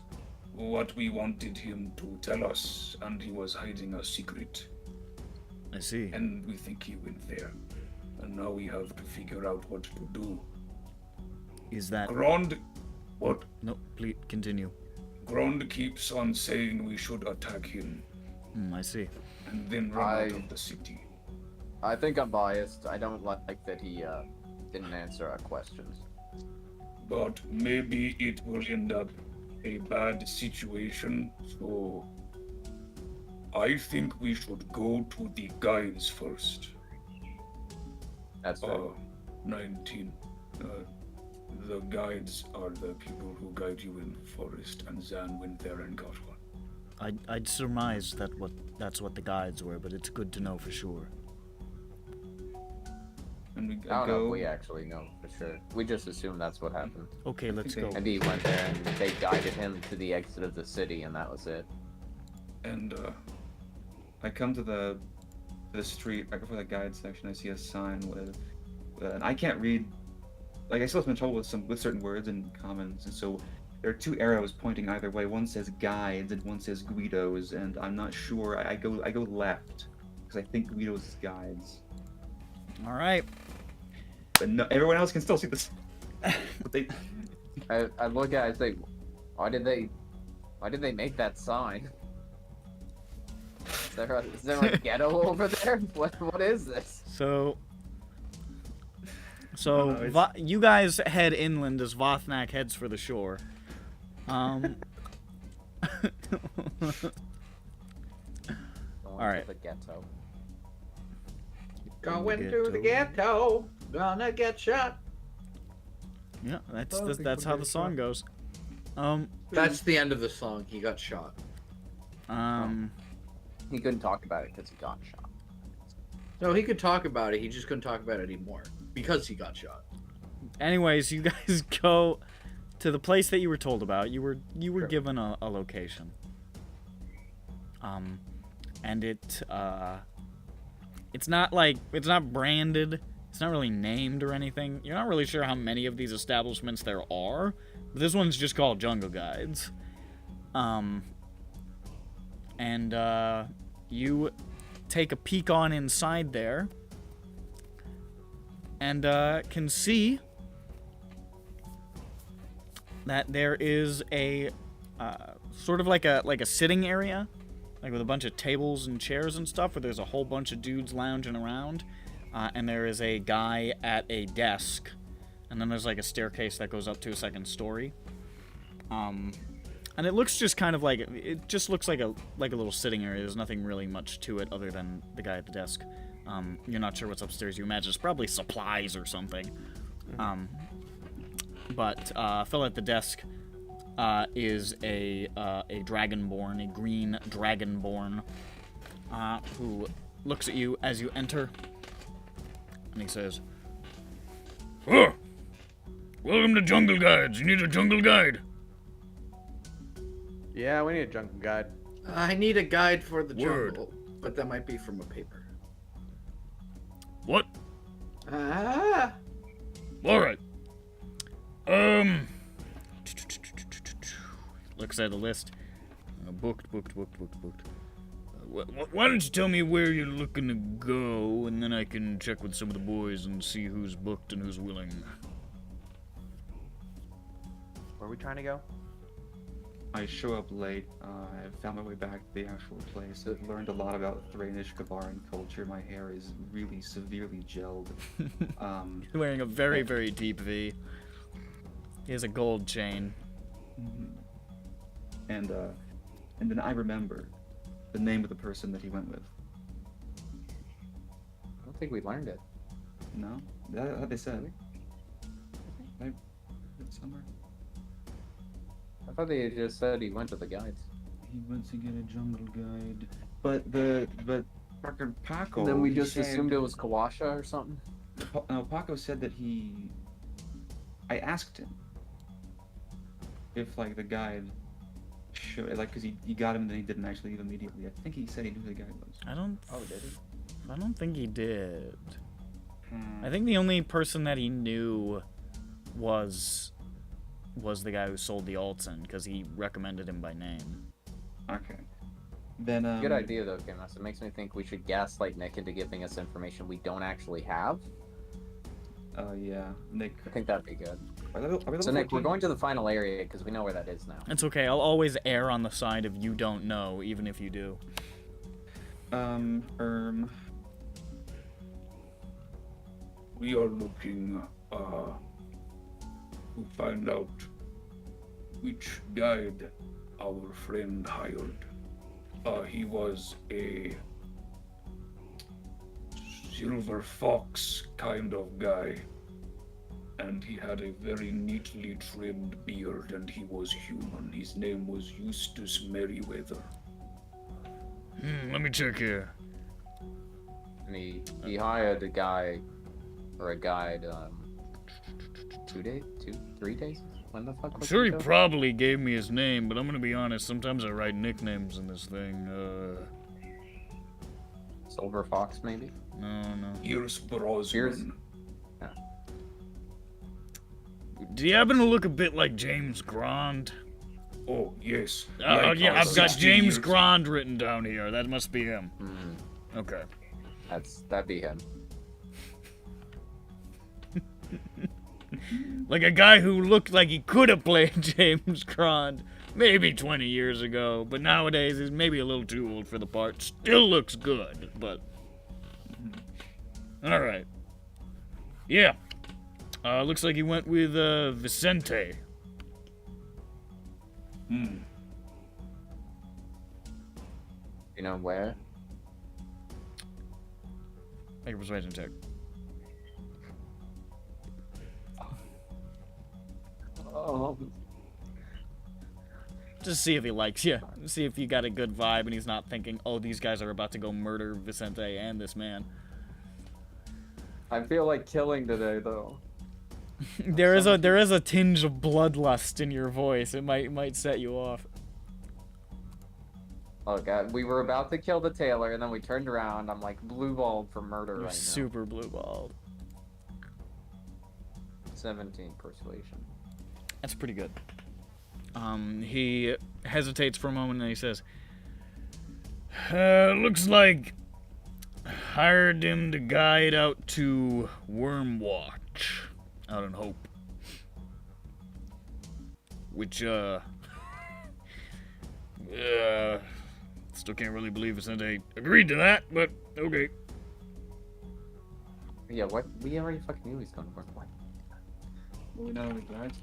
what we wanted him to tell us, and he was hiding a secret. I see. And we think he went there. And now we have to figure out what to do. Is that... Grond, what? No, please continue. Grond keeps on saying we should attack him I see. and then run out of the city. I think I'm biased. I don't like that he didn't answer our questions. But maybe it will end up a bad situation, so I think we should go to the guides first. That's fair. 19. The guides are the people who guide you in the forest, and Zaan went there and got one. I'd surmise that's what the guides were, but it's good to know for sure. And we I don't know go. if we actually know for sure. We just assume that's what happened. Okay, let's go. And he went there and they guided him to the exit of the city, and that was it. And I come to the street right before the guide section. I see a sign with, and I can't read. Like I still have some trouble with certain words and commons, and so there are two arrows pointing either way. One says guides and one says Guidos, and I'm not sure. I go left because I think Guidos is guides. All right. But no, everyone else can still see this. But they. I look at it and say, why did they make that sign? Is there a ghetto over there? What is this? So No, it's- you guys head inland as Vothnak heads for the shore. Going Alright. to the ghetto. Going to the ghetto. Gonna get shot. Yeah, that's how the song goes. That's the end of the song. He got shot. He couldn't talk about it because he got shot. No, he could talk about it. He just couldn't talk about it anymore because he got shot. Anyways, you guys go to the place that you were told about. You were given a location. And it's not branded. It's not really named or anything. You're not really sure how many of these establishments there are. But this one's just called Jungle Guides. And you take a peek on inside there. And can see that there is a sort of like a sitting area like with a bunch of tables and chairs and stuff, where there's a whole bunch of dudes lounging around, and there is a guy at a desk, and then there's like a staircase that goes up to a second story. And it looks just kind of like, it just looks like a little sitting area. There's nothing really much to it other than the guy at the desk. You're not sure what's upstairs. You imagine it's probably supplies or something. But fellow at the desk is a dragonborn, a green dragonborn, who looks at you as you enter, and he says, Oh, welcome to Jungle Guides. You need a jungle guide. Yeah, we need a jungle guide. I need a guide for the Word. jungle, but that might be from a paper. What? Ah. All right. looks at the list. Booked. Why don't you tell me where you're looking to go, and then I can check with some of the boys and see who's booked and who's willing. Where are we trying to go? I show up late. I found my way back to the actual place. I've learned a lot about Thranish Kabaran culture. My hair is really severely gelled. Wearing a very, very deep V. He has a gold chain. And then I remember the name of the person that he went with. I don't think we learned it. No? That's what they said. I read it somewhere. I thought they just said he went to the guides. He went to get a jungle guide. But fucking Paco. Then we he just said- assumed it was Kawasha or something. No, Paco said that I asked him if like the guide should, like, because he got him and then he didn't actually leave immediately. I think he said he knew who the guide was. I don't think he did. Hmm. I think the only person that he knew was the guy who sold the Altson, because he recommended him by name. Okay. Then Good idea though, Kimas. It makes me think we should gaslight Nick into giving us information we don't actually have. Yeah, Nick. I think that'd be good. Are we level So Nick, we're 14? going to the final area because we know where that is now. It's okay, I'll always err on the side of you don't know, even if you do. We are looking to find out which guide our friend hired. He was a silver fox kind of guy, and he had a very neatly trimmed beard, and he was human. His name was Eustace Merriweather. Let me check here. And he hired a guy or a guide 3 days? When the fuck I'm was sure he it, though? probably gave me his name, but I'm gonna be honest, sometimes I write nicknames in this thing. Silver Fox, maybe? No. Here's Brosnan. Here's- Do you happen to look a bit like James Grand? Oh, yes. Oh, yeah, I've got 60 James years- Grand written down here. That must be him. Hmm, Okay. that'd be him. Like a guy who looked like he could have played James Grand maybe 20 years ago, but nowadays he's maybe a little too old for the part. Still looks good, but... Alright. Yeah. Looks like he went with, Vicente. You know where? Make a persuasion check. Just see if he likes you. See if you got a good vibe and he's not thinking, oh, these guys are about to go murder Vicente and this man. I feel like killing today, though. There is a tinge of bloodlust in your voice. It might set you off. Oh god, we were about to kill the tailor, and then we turned around. I'm like blue-balled for murder You're right super blue-balled. now. 17 persuasion. That's pretty good. He hesitates for a moment and he says, looks like hired him to guide out to Wormwatch out in Hope. Which, it's Still can't really believe it since they agreed to that, but okay. Yeah, what? We already fucking knew he's going to work. What? We know the guards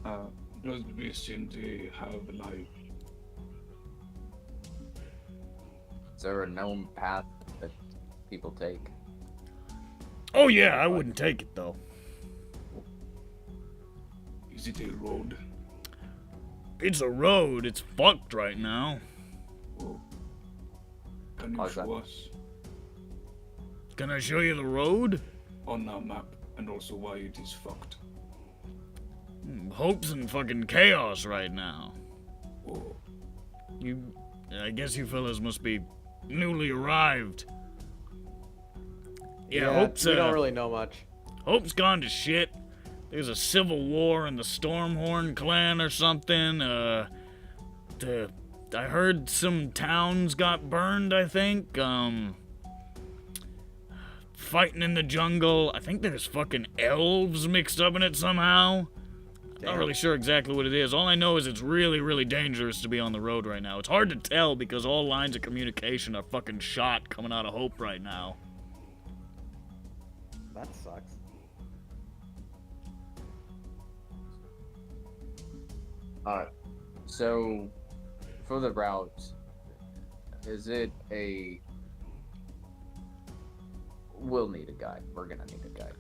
now. Does we seem to have like Is there a known path that people take? Oh yeah, I wouldn't take it though. is it a road? It's a road. It's fucked right now. Oh. Can you How's show that? us Can I show you the road? on our map and also why it is fucked? Hope's in fucking chaos right now. Oh. I guess you fellas must be newly arrived. Yeah, Hope's we don't really know much. Hope's gone to shit. There's a civil war in the Stormhorn clan or something. I heard some towns got burned, I think. Fighting in the jungle. I think there's fucking elves mixed up in it somehow. Not really sure exactly what it is. All I know is it's really, really dangerous to be on the road right now. It's hard to tell because all lines of communication are fucking shot coming out of Hope right now. That sucks. So, for the route, is it a... We'll need a guide. We're gonna need a guide.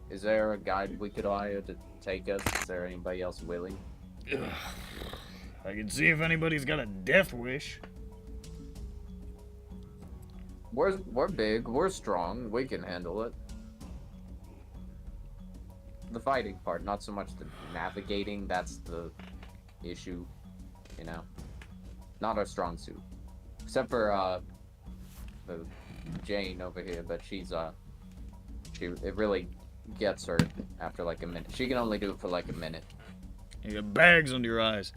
Is there a guide we could hire to take us? Is there anybody else willing? I can see if anybody's got a death wish. We're big, we're strong, we can handle it. The fighting part, not so much the navigating, that's the issue, you know? Not our strong suit. Except for, the Jane over here, but it really gets her after like a minute. She can only do it for like a minute. You got bags under your eyes.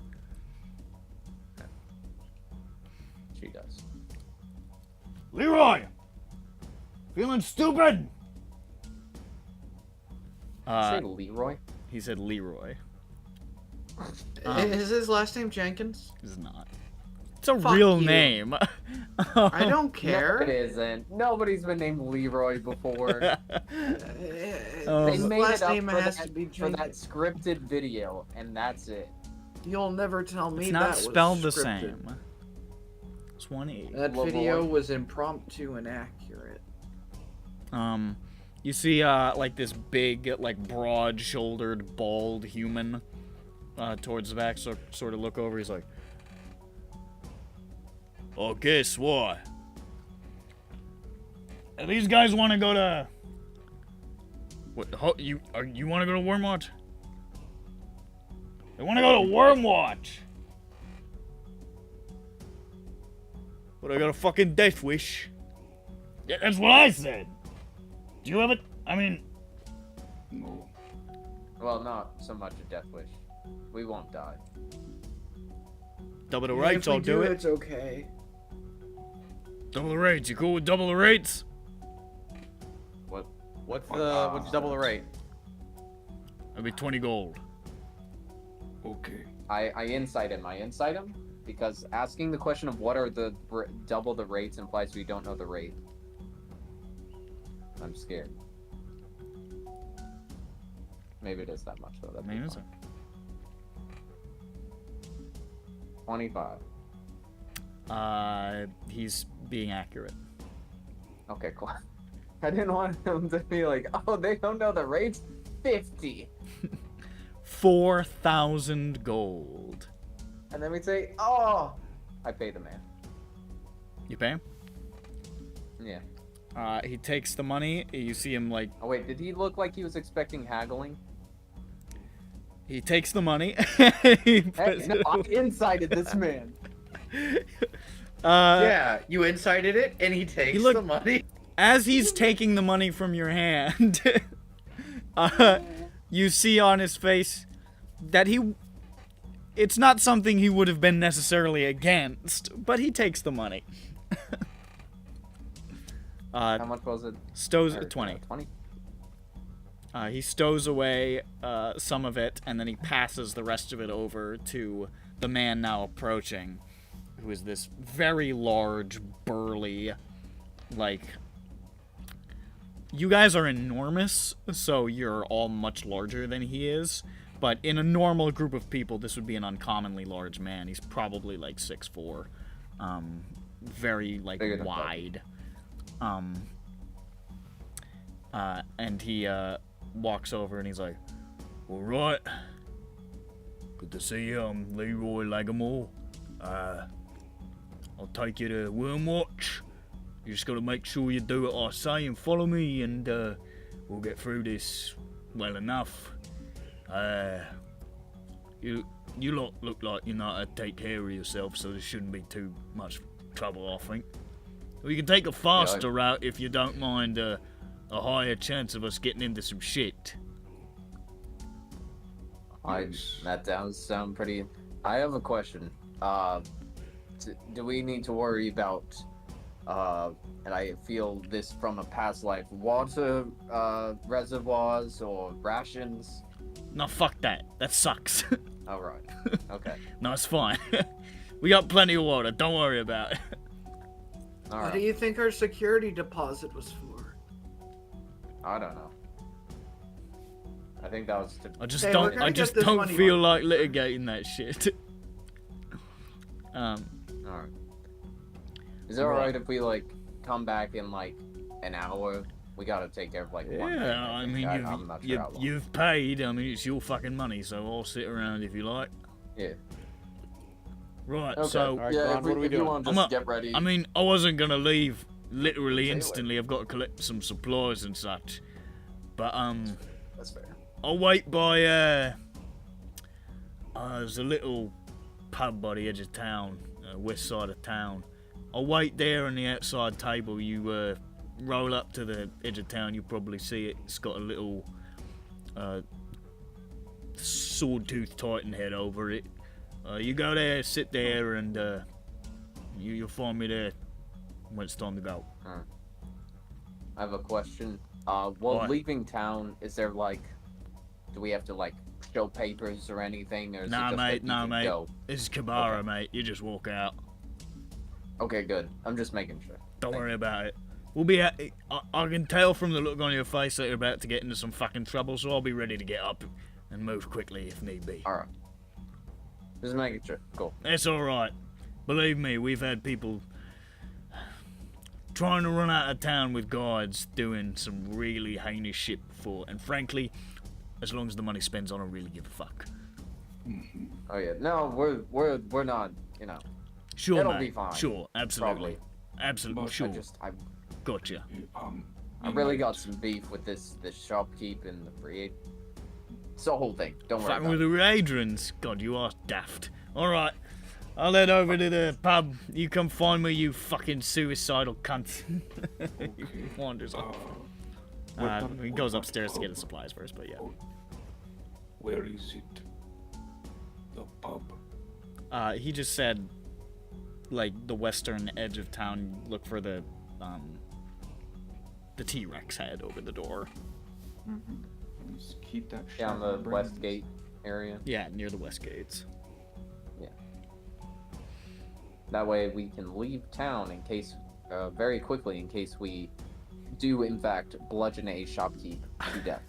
She does. Leroy! Feeling stupid? Say Leroy? He said Leroy. Is his last name Jenkins? It's not. It's a Fuck real you. name. I don't No, care. it isn't. Nobody's been named Leroy before. His They made last it up name for has that, to be for that Jenkins. scripted video, and that's it. You'll never tell me It's that not was spelled the scripted. same. It's 1 That Leroy. video was impromptu and accurate. You see, like this big, like broad-shouldered, bald human, towards the back, sort of look over. He's like, "Oh, guess what? And these guys want to go to what? You want to go to Wormwatch? They want to go to Wormwatch. But I got a fucking death wish. Yeah, that's what I said. Do you have it? I mean, No. Well, not so much a death wish. We won't die. double the Yeah, rates, if we I'll do it. It's okay. Double the rates. You cool with double the rates? What's double the rate? That'd be 20 gold. Okay. I incite him because asking the question of what are the double the rates implies we don't know the rate. I'm scared. Maybe it is that much though. That'd be I mean, is fine. it? 25. He's being accurate. Okay, cool. I didn't want him to be like, oh, they don't know the rates. 50. 4,000 gold. And then we'd say, oh, I pay the man. You pay him? Yeah. He takes the money. You see him like Oh wait, did he look like he was expecting haggling? he takes the money. Hey, no, I incited this man. Yeah, you incited it, and he takes looked- the money. As he's taking the money from your hand, you see on his face that it's not something he would have been necessarily against, but he takes the money. How much was it? Stows Or, 20. 20? He stows away some of it, and then he passes the rest of it over to the man now approaching. who is this very large, burly, like... You guys are enormous, so you're all much larger than he is. But in a normal group of people, this would be an uncommonly large man. He's probably like 6'4". Very, like, wide. And he walks over and he's like, "All right. Good to see you. I'm Leroy Lagamore. I'll take you to Wormwatch. You just gotta make sure you do what I say and follow me, and we'll get through this well enough. You lot look like you know how to take care of yourself, so there shouldn't be too much trouble, I think. We can take a faster route if you don't mind a higher chance of us getting into some shit." That does sound pretty... I have a question. Do we need to worry about, and I feel this from a past life, water reservoirs or rations? No, fuck that. That sucks. Alright. Okay. No, it's fine. We got plenty of water. Don't worry about it. What do you think our security deposit was for? I don't know. I think that was to... I just don't feel like litigating that shit. Alright. Is it alright if we, like, come back in, like, an hour? We gotta take care of, like, one thing. Yeah, I mean, I'm not sure how long. you've paid. I mean, it's your fucking money, so I'll sit around if you like. Yeah. Right, Okay. so... Alright, Yeah, Gron, what are we if you doing? want to just get ready. I mean, I wasn't gonna leave literally Say what? instantly. I've got to collect some supplies and such. But, That's fair. I'll wait by, there's a little pub by the edge of town, west side of town. I'll wait there on the outside table. You, roll up to the edge of town, you'll probably see it. It's got a little, sword-tooth titan head over it. You go there, sit there, and, you'll find me there when it's time to go. I have a question. While What? leaving town, is there, like... Do we have to, like, show papers or anything? Or is Nah, it just mate, that you nah, can mate. go? This is Kabara, Okay. mate. You just walk out. Okay, good. I'm just making sure. Don't worry about it. We'll be at, I can tell from the look on your face that you're about to get into some fucking trouble, so I'll be ready to get up and move quickly if need be. Alright. Just making sure. Cool. It's alright. Believe me, we've had people trying to run out of town with guards doing some really heinous shit before, and frankly, as long as the money spends, I don't really give a fuck. Oh yeah. No, we're not, you know. Sure, It'll mate. be fine. Sure, absolutely. Probably. Absolutely, But sure. Gotcha. I really got some beef with this shopkeep and the Breed. It's the whole thing. Don't worry Fucking about with it. the Adrians. God, you are daft. Alright, I'll head over to the pub. You come find me, you fucking suicidal cunt. He wanders off. He goes upstairs to get his supplies first, but yeah. Where is it? The pub. He just said, like, the western edge of town, look for the T-Rex head over the door. Just keep that shit Down the in our west brains. gate area. Yeah, near the west gates. That way we can leave town in case, very quickly, in case we do in fact bludgeon a shopkeep to death.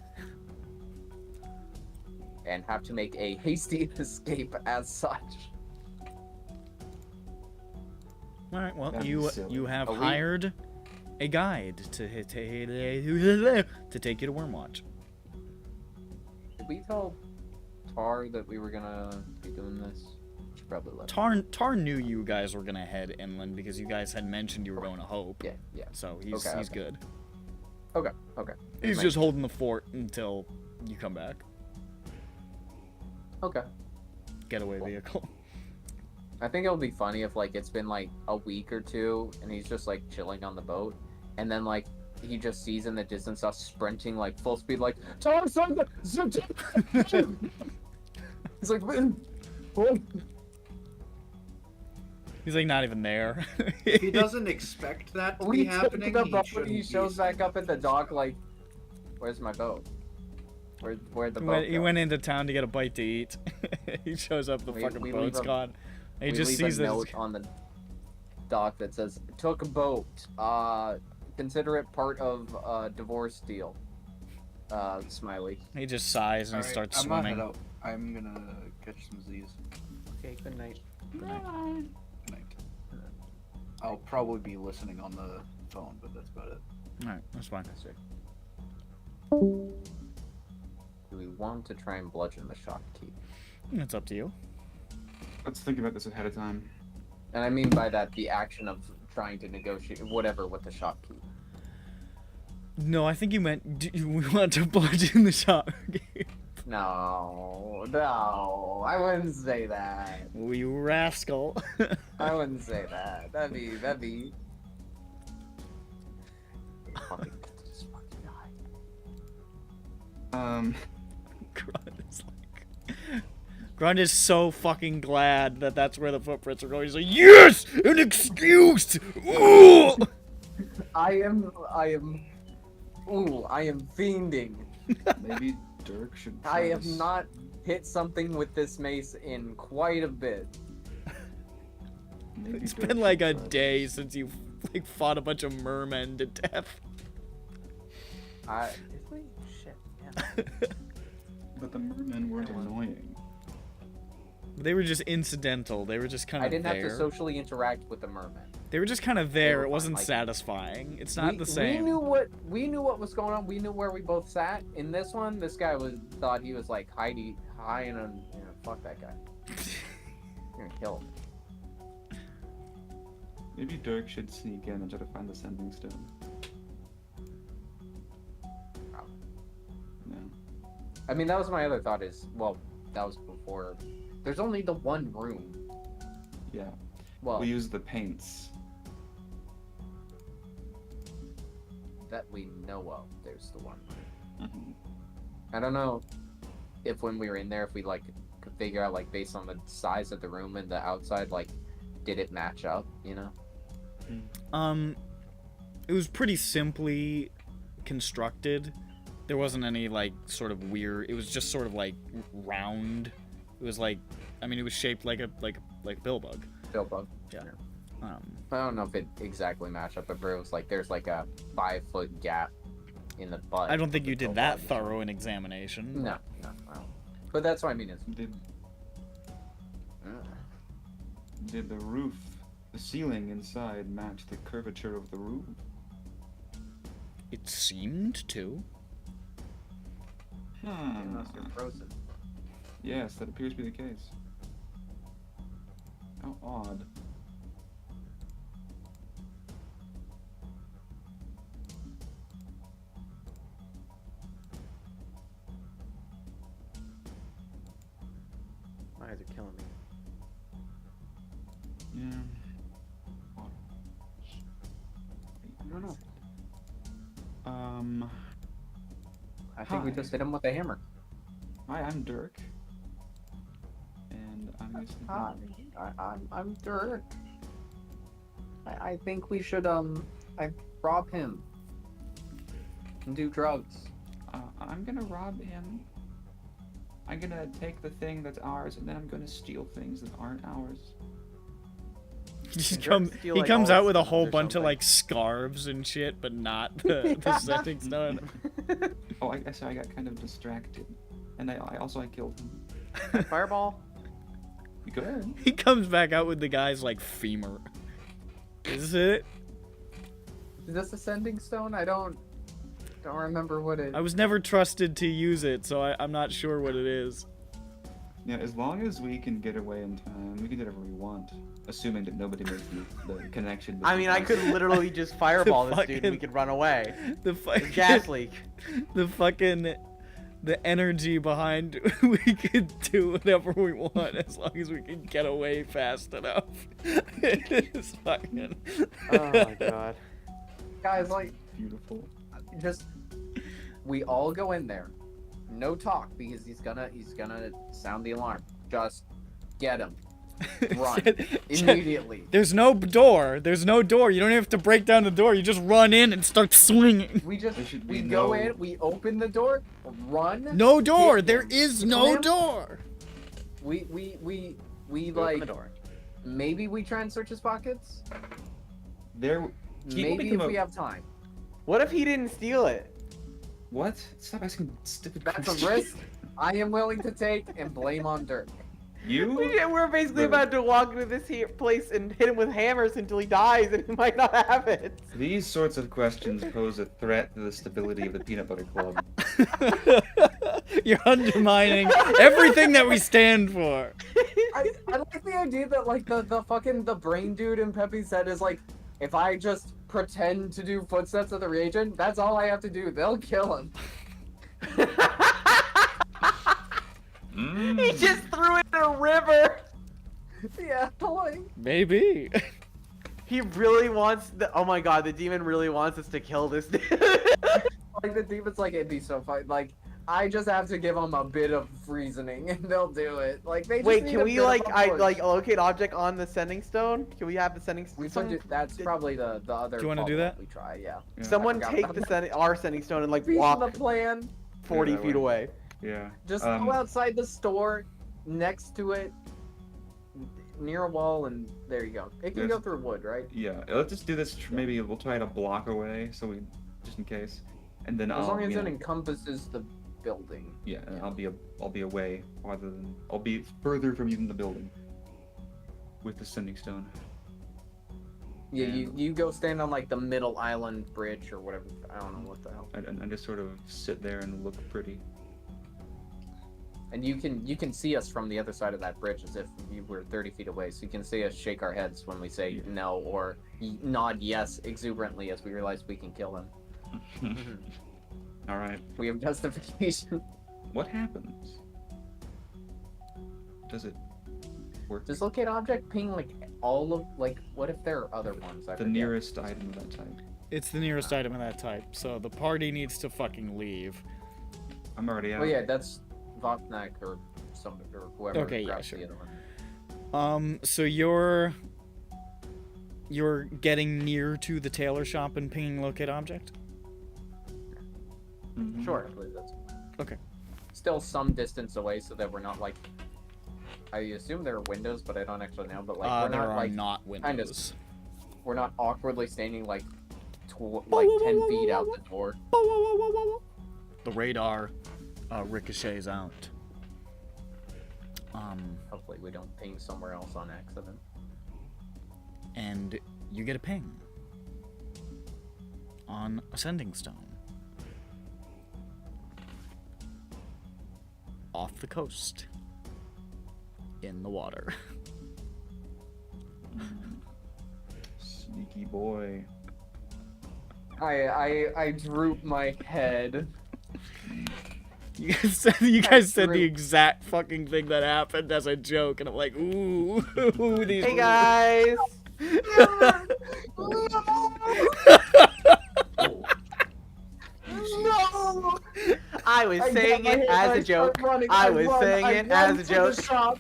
And have to make a hasty escape as such. Alright, well, That'd be you silly. have Are we- hired a guide to take you to Wormwatch. Did we tell Tar that we were gonna be doing this? Should probably let him. Tar knew you guys were gonna head inland because you guys had mentioned you were going to Hope. Yeah. So he's Okay. good. Okay. He's Make- just holding the fort until you come back. Okay. Getaway vehicle. I think it'll be funny if like it's been like a week or two and he's just like chilling on the boat, and then like he just sees in the distance us sprinting like full speed, like Tar, son, he's like, what? He's like not even there. If he doesn't expect that to be happening, the he boat, shouldn't he be shows back up at the dock like, where's my boat? Where'd the boat He go? went into town to get a bite to eat. He shows up, the We fucking leave boat's a- gone. He we just leave sees a this. note on the dock that says took a boat. Consider it part of divorce deal. Smiley. He just sighs and he Alright, starts I'm gonna head swimming. out. I'm gonna catch some Z's. Okay, good night. Good night. I'll probably be listening on the phone, but that's about it. Alright, that's fine. Do we want to try and bludgeon the shopkeep? It's up to you. Let's think about this ahead of time. And I mean by that the action of trying to negotiate whatever with the shopkeep. No, I think you meant we want to bludgeon the shopkeep. No, I wouldn't say that. Oh, you rascal. I wouldn't say that. That'd be. Fucking just fucking die. Grunt is so fucking glad that that's where the footprints are going. He's like, yes, an excuse. Ooh! I am fiending. Maybe Dirk should. I have not hit something with this mace in quite a bit. Maybe It's Dirk been like should a try day this. since you like fought a bunch of mermen to death. Shit. But the mermen weren't annoying. They were just incidental. They were just kind I of didn't there. have to socially interact with the merman. They were just kind of there. were It wasn't fine, like- satisfying. It's not the We same. knew what was going on. We knew where we both sat. In this one, this guy thought he was like hiding on. Fuck that guy. You're gonna kill him. Maybe Dirk should sneak in and try to find the sending stone. No. I mean, that was my other thought. That was before. There's only the one room. Yeah. Well, We use the paints. that we know of. There's the one room. Mhm. I don't know if when we were in there, if we like could figure out like based on the size of the room and the outside, like, did it match up? You know? It was pretty simply constructed. There wasn't any like sort of weird. It was just sort of like round. It was like, I mean, it was shaped like a billbug. Billbug. Yeah. I don't know if it exactly matched up, but it was like there's like a 5-foot gap in the butt. I don't think of you the did that billbug. thorough an examination. No, I don't. But that's what I mean. Is Did the roof, the ceiling inside match the curvature of the room? It seemed to. unless you're frozen. Yes, that appears to be the case. How odd. My eyes are killing me. Yeah. I don't know. Um. I think we Hi. just hit him with a hammer. Hi, I'm Dirk. And I'm just I'm Dirk. I think we should rob him and do drugs. I'm gonna rob him. I'm gonna take the thing that's ours, and then I'm gonna steal things that aren't ours. He comes out with a whole bunch of like scarves and shit, but not the setting stone. Oh, I guess I got kind of distracted, and I killed him. Fireball? Good. He comes back out with the guy's like femur. Is it? Is this a sending stone? I don't remember what it. I was never trusted to use it, so I'm not sure what it is. Yeah, as long as we can get away in time, we can do whatever we want, assuming that nobody makes the connection. I mean, I could literally just fireball this dude and we could run away. The The fucking gas leak. the energy behind we could do whatever we want as long as we can get away fast enough. It's fucking. Oh my god. Guys, like, Beautiful. just we all go in there, no talk because he's gonna sound the alarm. Just get him, run immediately. There's no door. There's no door. You don't have to break down the door. You just run in and start swinging. We just There should we be go no- in, we open the door, run. No door. hit There him, is kill no him. door. We We open like the door. maybe we try and search his pockets. There. Maybe if we have time. What if he didn't steal it? What? Stop asking stupid That's a questions. risk I am willing to take and blame on Dirk. You? We're basically Really? about to walk into this place and hit him with hammers until he dies, and he might not have it. These sorts of questions pose a threat to the stability of the Peanut Butter Club. You're undermining everything that we stand for. I like the idea that like the brain dude in Pepe's head is like, if I just pretend to do footsteps of the reagent, that's all I have to do. They'll kill him. He just threw it in a river. Yeah, like. Maybe. He really wants oh my god, the demon really wants us to kill this dude. Like the demon's like, it'd be so fun. Like, I just have to give them a bit of reasoning and they'll do it. Like they just Wait, need can a we bit of like a push. locate object on the sending stone? Can we have the sending We stone? should that's probably the other. Do you wanna do follow-up that? We try, yeah. Yeah. Someone I forgot take about the our sending stone and like Piece of walk the plan. 40 Yeah, that feet way. away. Yeah. Just go outside the store, next to it, near a wall, and there you go. It can Yes. go through wood, right? Yeah. Let's just do this. Maybe we'll try it a block away, so we, just in case, and then As long as you it know, encompasses the building. yeah, I'll be away rather than I'll be further from you than the building. With the sending stone. Yeah, And- you go stand on like the middle island bridge or whatever. I don't know what the hell. And just sort of sit there and look pretty. And you can see us from the other side of that bridge as if you were 30 feet away. So you can see us shake our heads when we say no or nod yes exuberantly as we realize we can kill him. All right. We have justification. What happens? Does it work? Does locate object ping like all of like what if there are other ones? I The forget. nearest item of that type. It's the nearest item of that type, so the party needs to fucking leave. I'm already out. Oh yeah, that's Votnak or somebody or whoever. Okay, yeah, grabs sure. the other one. So you're getting near to the tailor shop and pinging locate object? Mhm. Sure. I believe that's Okay. still some distance away, so that we're not like. I assume there are windows, but I don't actually know. But like we're there not are like not windows. we're not awkwardly standing like 10 feet out the door. The radar ricochets out. Hopefully we don't ping somewhere else on accident. And you get a ping on a sending stone off the coast in the water. Sneaky boy. I droop my head. You guys said the exact fucking thing that happened as a joke, and I'm like, ooh, these. Hey guys! No! I was saying it as a joke. I was saying it as a joke.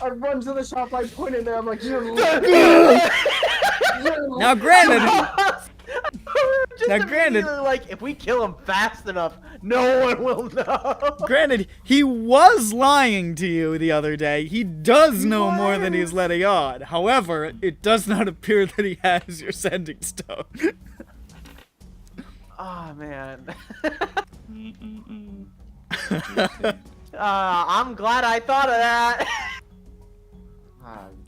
I run to the shop, I point in there, I'm like, you're Now, granted, Just Now, granted- immediately, like, if we kill him fast enough, no one will know. granted, he was lying to you the other day. He does know more than he's letting on. However, it does not appear that he has your sending stone. Oh man. I'm glad I thought of that.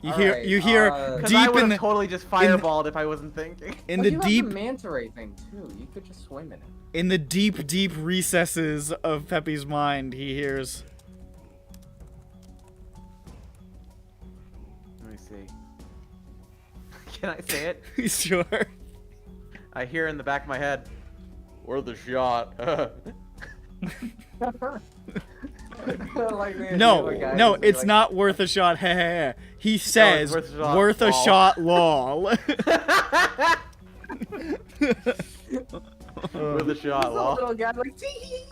You hear 'Cause deep I would in have the totally just fireballed if I wasn't thinking. in the deep You have the manta ray thing too. You could just swim in it. in the deep recesses of Pepe's mind, he hears. Let me see. Can I say it? Sure. I hear in the back of my head, "We're the shot." No, it's not worth a shot. He says, worth a shot, lol. We're the shot, lol. Little guy like tee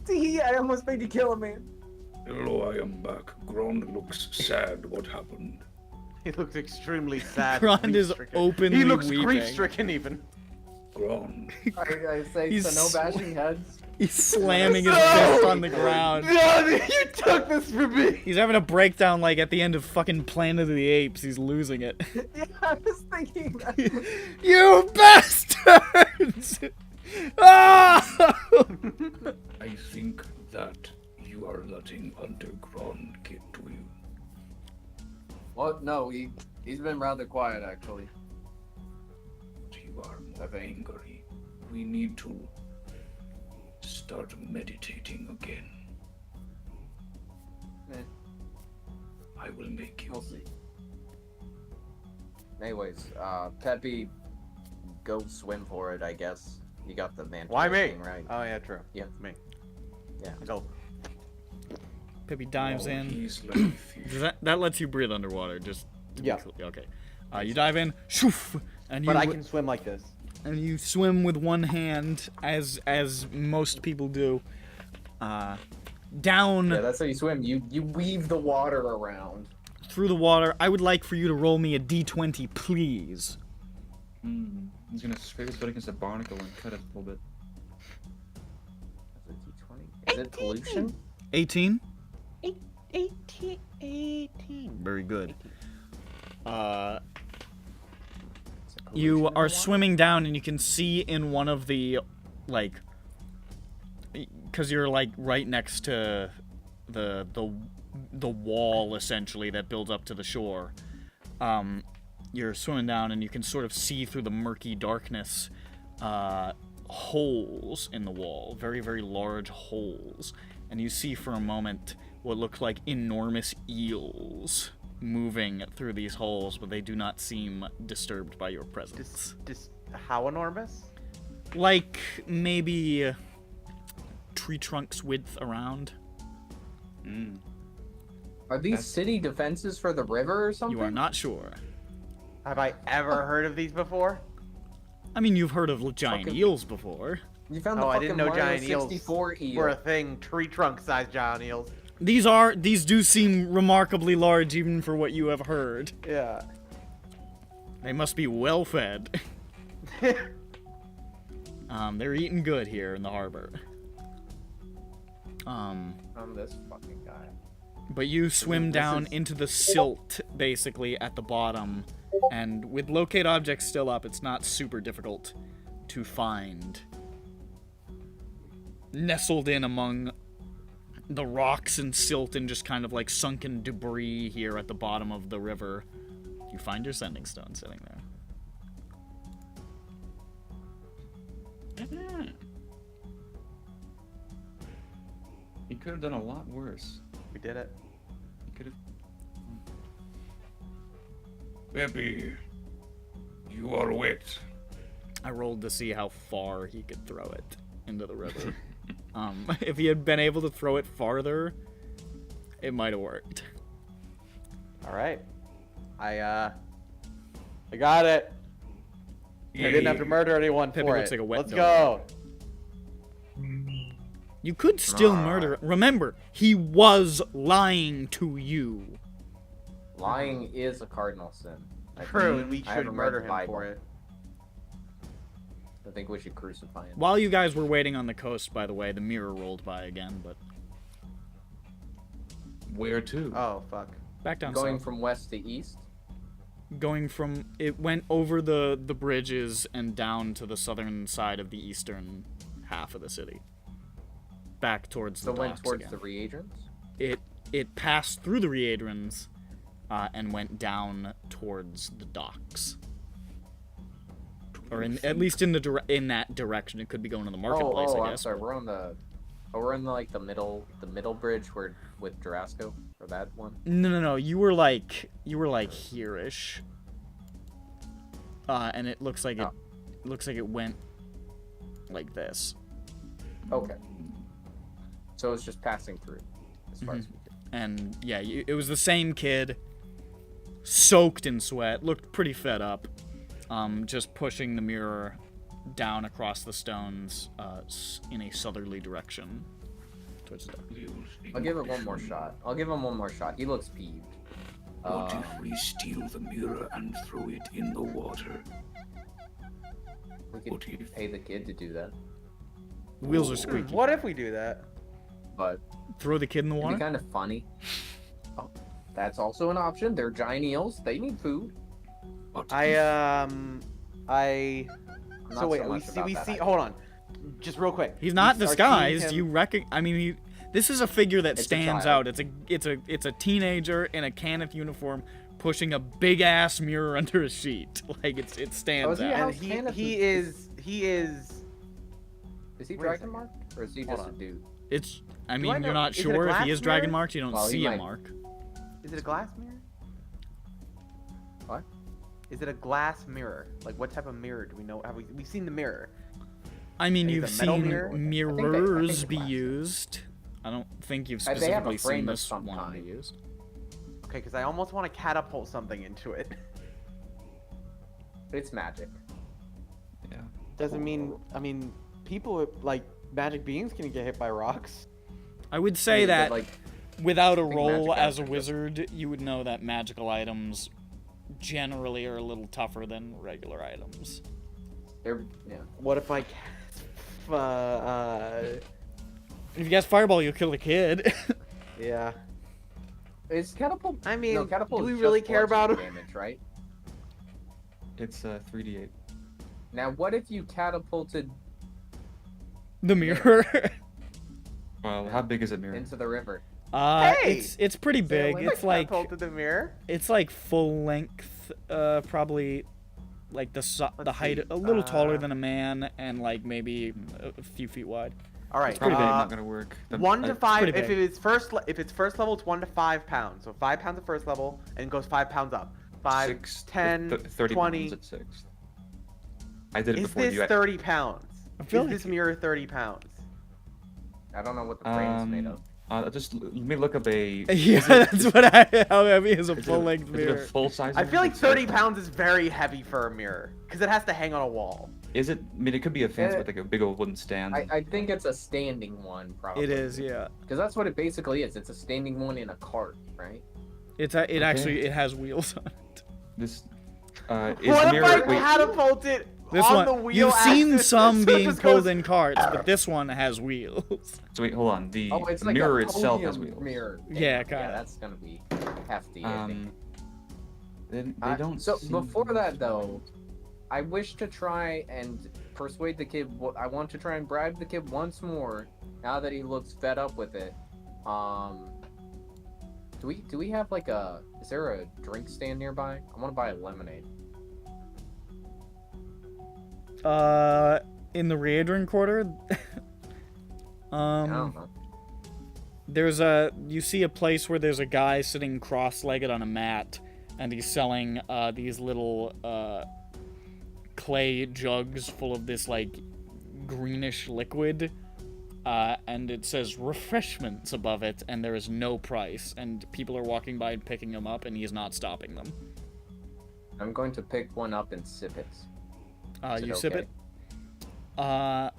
tee. I almost made you kill a man. Hello, I am back. Grond looks sad. What happened? He looks extremely sad. Grond is grief-stricken. openly He looks weeping. grief-stricken even. ground. I say He's so. No bashing heads. He's slamming his No! fist on the ground. No, you took this from me. He's having a breakdown like at the end of fucking Planet of the Apes. He's losing it. Yeah, I was thinking that. You bastards! Ah! I think that you are letting underground get to you. Well, no, he's been rather quiet actually. You are more angry. We need to start meditating again. Eh, I will make you. we'll see. Anyways, Peppy, go swim for it, I guess. You got the man. Why me? thing right. Oh yeah, true. Yeah. It's me. Yeah. Go. Pippi dives Oh, in. he's like a fish. Does that lets you breathe underwater? Just to be Yeah. clear. Okay. You dive in, shoof, and you But I can swim like this. and you swim with one hand, as most people do. Down Yeah, that's how you swim. You weave the water around. through the water. I would like for you to roll me a d20, please. He's gonna scrape his butt against a barnacle and cut it a little bit. Is it pollution? 18. 18. Very good. You are swimming down, and you can see in one of the, like, because you're like right next to the wall essentially that builds up to the shore. You're swimming down, and you can sort of see through the murky darkness holes in the wall, very, very large holes, and you see for a moment what look like enormous eels moving through these holes, but they do not seem disturbed by your presence. How enormous? Like maybe tree trunks width around. Are these city defenses for the river or something? You are not sure. Have I ever heard of these before? I mean, you've heard of giant Fucking- eels before. You found the Oh, I fucking didn't know Mario giant eels 64 eel. were a thing. Tree trunk sized giant eels. These do seem remarkably large even for what you have heard. Yeah. They must be well fed. They're eating good here in the harbor. I'm this fucking guy. But you swim down into the silt, basically, at the bottom, and with locate objects still up, it's not super difficult to find. Nestled in among the rocks and silt and just kind of like sunken debris here at the bottom of the river, you find your sending stone sitting there. He could have done a lot worse. We did it. He could have. Peppy, you are wet. I rolled to see how far he could throw it into the river. If he had been able to throw it farther, it might have worked. All right. I got it. I didn't have to murder anyone Peppy for looks it. like a wet Let's dog. go. You could still murder. Remember, he was lying to you. Lying is a cardinal sin. I True, think. and we I should haven't read murder the him Bible. for it. I think we should crucify him. While you guys were waiting on the coast, by the way, the mirror rolled by again, but Where to? Oh fuck. back down Going south. from west to east. Going from it went over the bridges and down to the southern side of the eastern half of the city. Back towards So the went docks towards again. the reagents. It passed through the Readrons and went down towards the docks. Or at least in that direction. It could be going to the marketplace, I I'm guess. sorry. We're in like the middle bridge where with Jarasco or that one. No. You were like here-ish. And it looks like it went like this. Okay. So it's just passing through, as far as we can. And yeah, it was the same kid, soaked in sweat, looked pretty fed up, just pushing the mirror down across the stones in a southerly direction towards the dock. I'll give it one more shot. He looks peeved. What if we steal the mirror and throw it in the water? We What do you- could pay the kid to do that, The wheels are squeaky. What if we do that? but Throw the kid in the it'd be water. kind of funny. Oh, that's also an option. They're giant eels. They need food. What I if- I'm Not so wait, so we much see about we that see. idea. Hold on, just real quick. He's not We are seeing disguised. him- You reckon? I mean, this is a figure that It's a stands child. out. It's a teenager in a Kenneth uniform pushing a big ass mirror under a sheet. Like it Oh, stands is he out. a and house Kenneth he is- is. Is he Wait a dragon second. marked, or is he Hold just a on. dude? It's. I Do mean, I know- you're not is it a sure if he glass is dragon mirror? marked. You don't Well, he see a might- mark. Is it a glass mirror? What? Is it a glass mirror? Like what type of mirror do we know? Have we've seen the mirror? I mean, Is it you've a metal seen mirror? I think mirrors they're be glass. used. I don't think you've They have a specifically frame seen of this some one be kind. used. Okay, because I almost want to catapult something into it. It's magic. Yeah. Doesn't mean. I mean, people like magic beings can get hit by rocks. I would say But, that like, without a I think roll magic as a items are wizard, you would know that magical items generally are a little tougher than regular items. they're yeah. What if I cast? If you cast fireball, you'll kill the kid. Yeah. Is catapult? I mean, no, catapult do we is really just care about bludgeoning him? damage, right? It's 3d8. Now, what if you catapulted The mirror. Well, how big is a mirror? into the river? Hey! It's pretty big. like It's like catapulted the mirror. it's like full length. Probably like the Let's height see, a little taller uh, than a man and like maybe a few feet wide. All right. It's pretty big, not gonna work. The- 1 to 5. pretty If big. it's if it's first level, it's 1 to 5 pounds. So 5 pounds at first level, and goes 5 pounds up. 5, Six- 10, 30 20. pounds at 6. I did it Is before this you. 30 pounds? I feel Is like this mirror 30 pounds? I don't know what the frame is made of. Just let me look up a. Yeah, that's what how heavy is a Is it full length is it a mirror. full size? I feel like 30 pounds is very heavy for a mirror because it has to hang on a wall. Is it? I mean, it could be a fancy with like a big old wooden stand. I think it's a standing one, probably. It is, yeah. Because that's what it basically is. It's a standing one in a cart, right? It actually has wheels on it. This. Is What if mirror? I Wait, catapult it This on one, the wheel you've seen axis some so it being just pulled goes- in carts, but this one has wheels. so wait, hold on. The Oh, it's like mirror a itself has podium wheels. mirror. Yeah, kinda. that's gonna be hefty. I think. They don't. So seem- before that, though, I wish to try and persuade the kid. I want to try and bribe the kid once more. Now that he looks fed up with it. Do we have like a? Is there a drink stand nearby? I want to buy a lemonade. In the Readron Quarter, I don't know. you see a place where there's a guy sitting cross-legged on a mat, and he's selling these little clay jugs full of this like greenish liquid, and it says refreshments above it, and there is no price, and people are walking by and picking them up, and he's not stopping them. I'm going to pick one up and sip it. Is You it sip okay? it. Am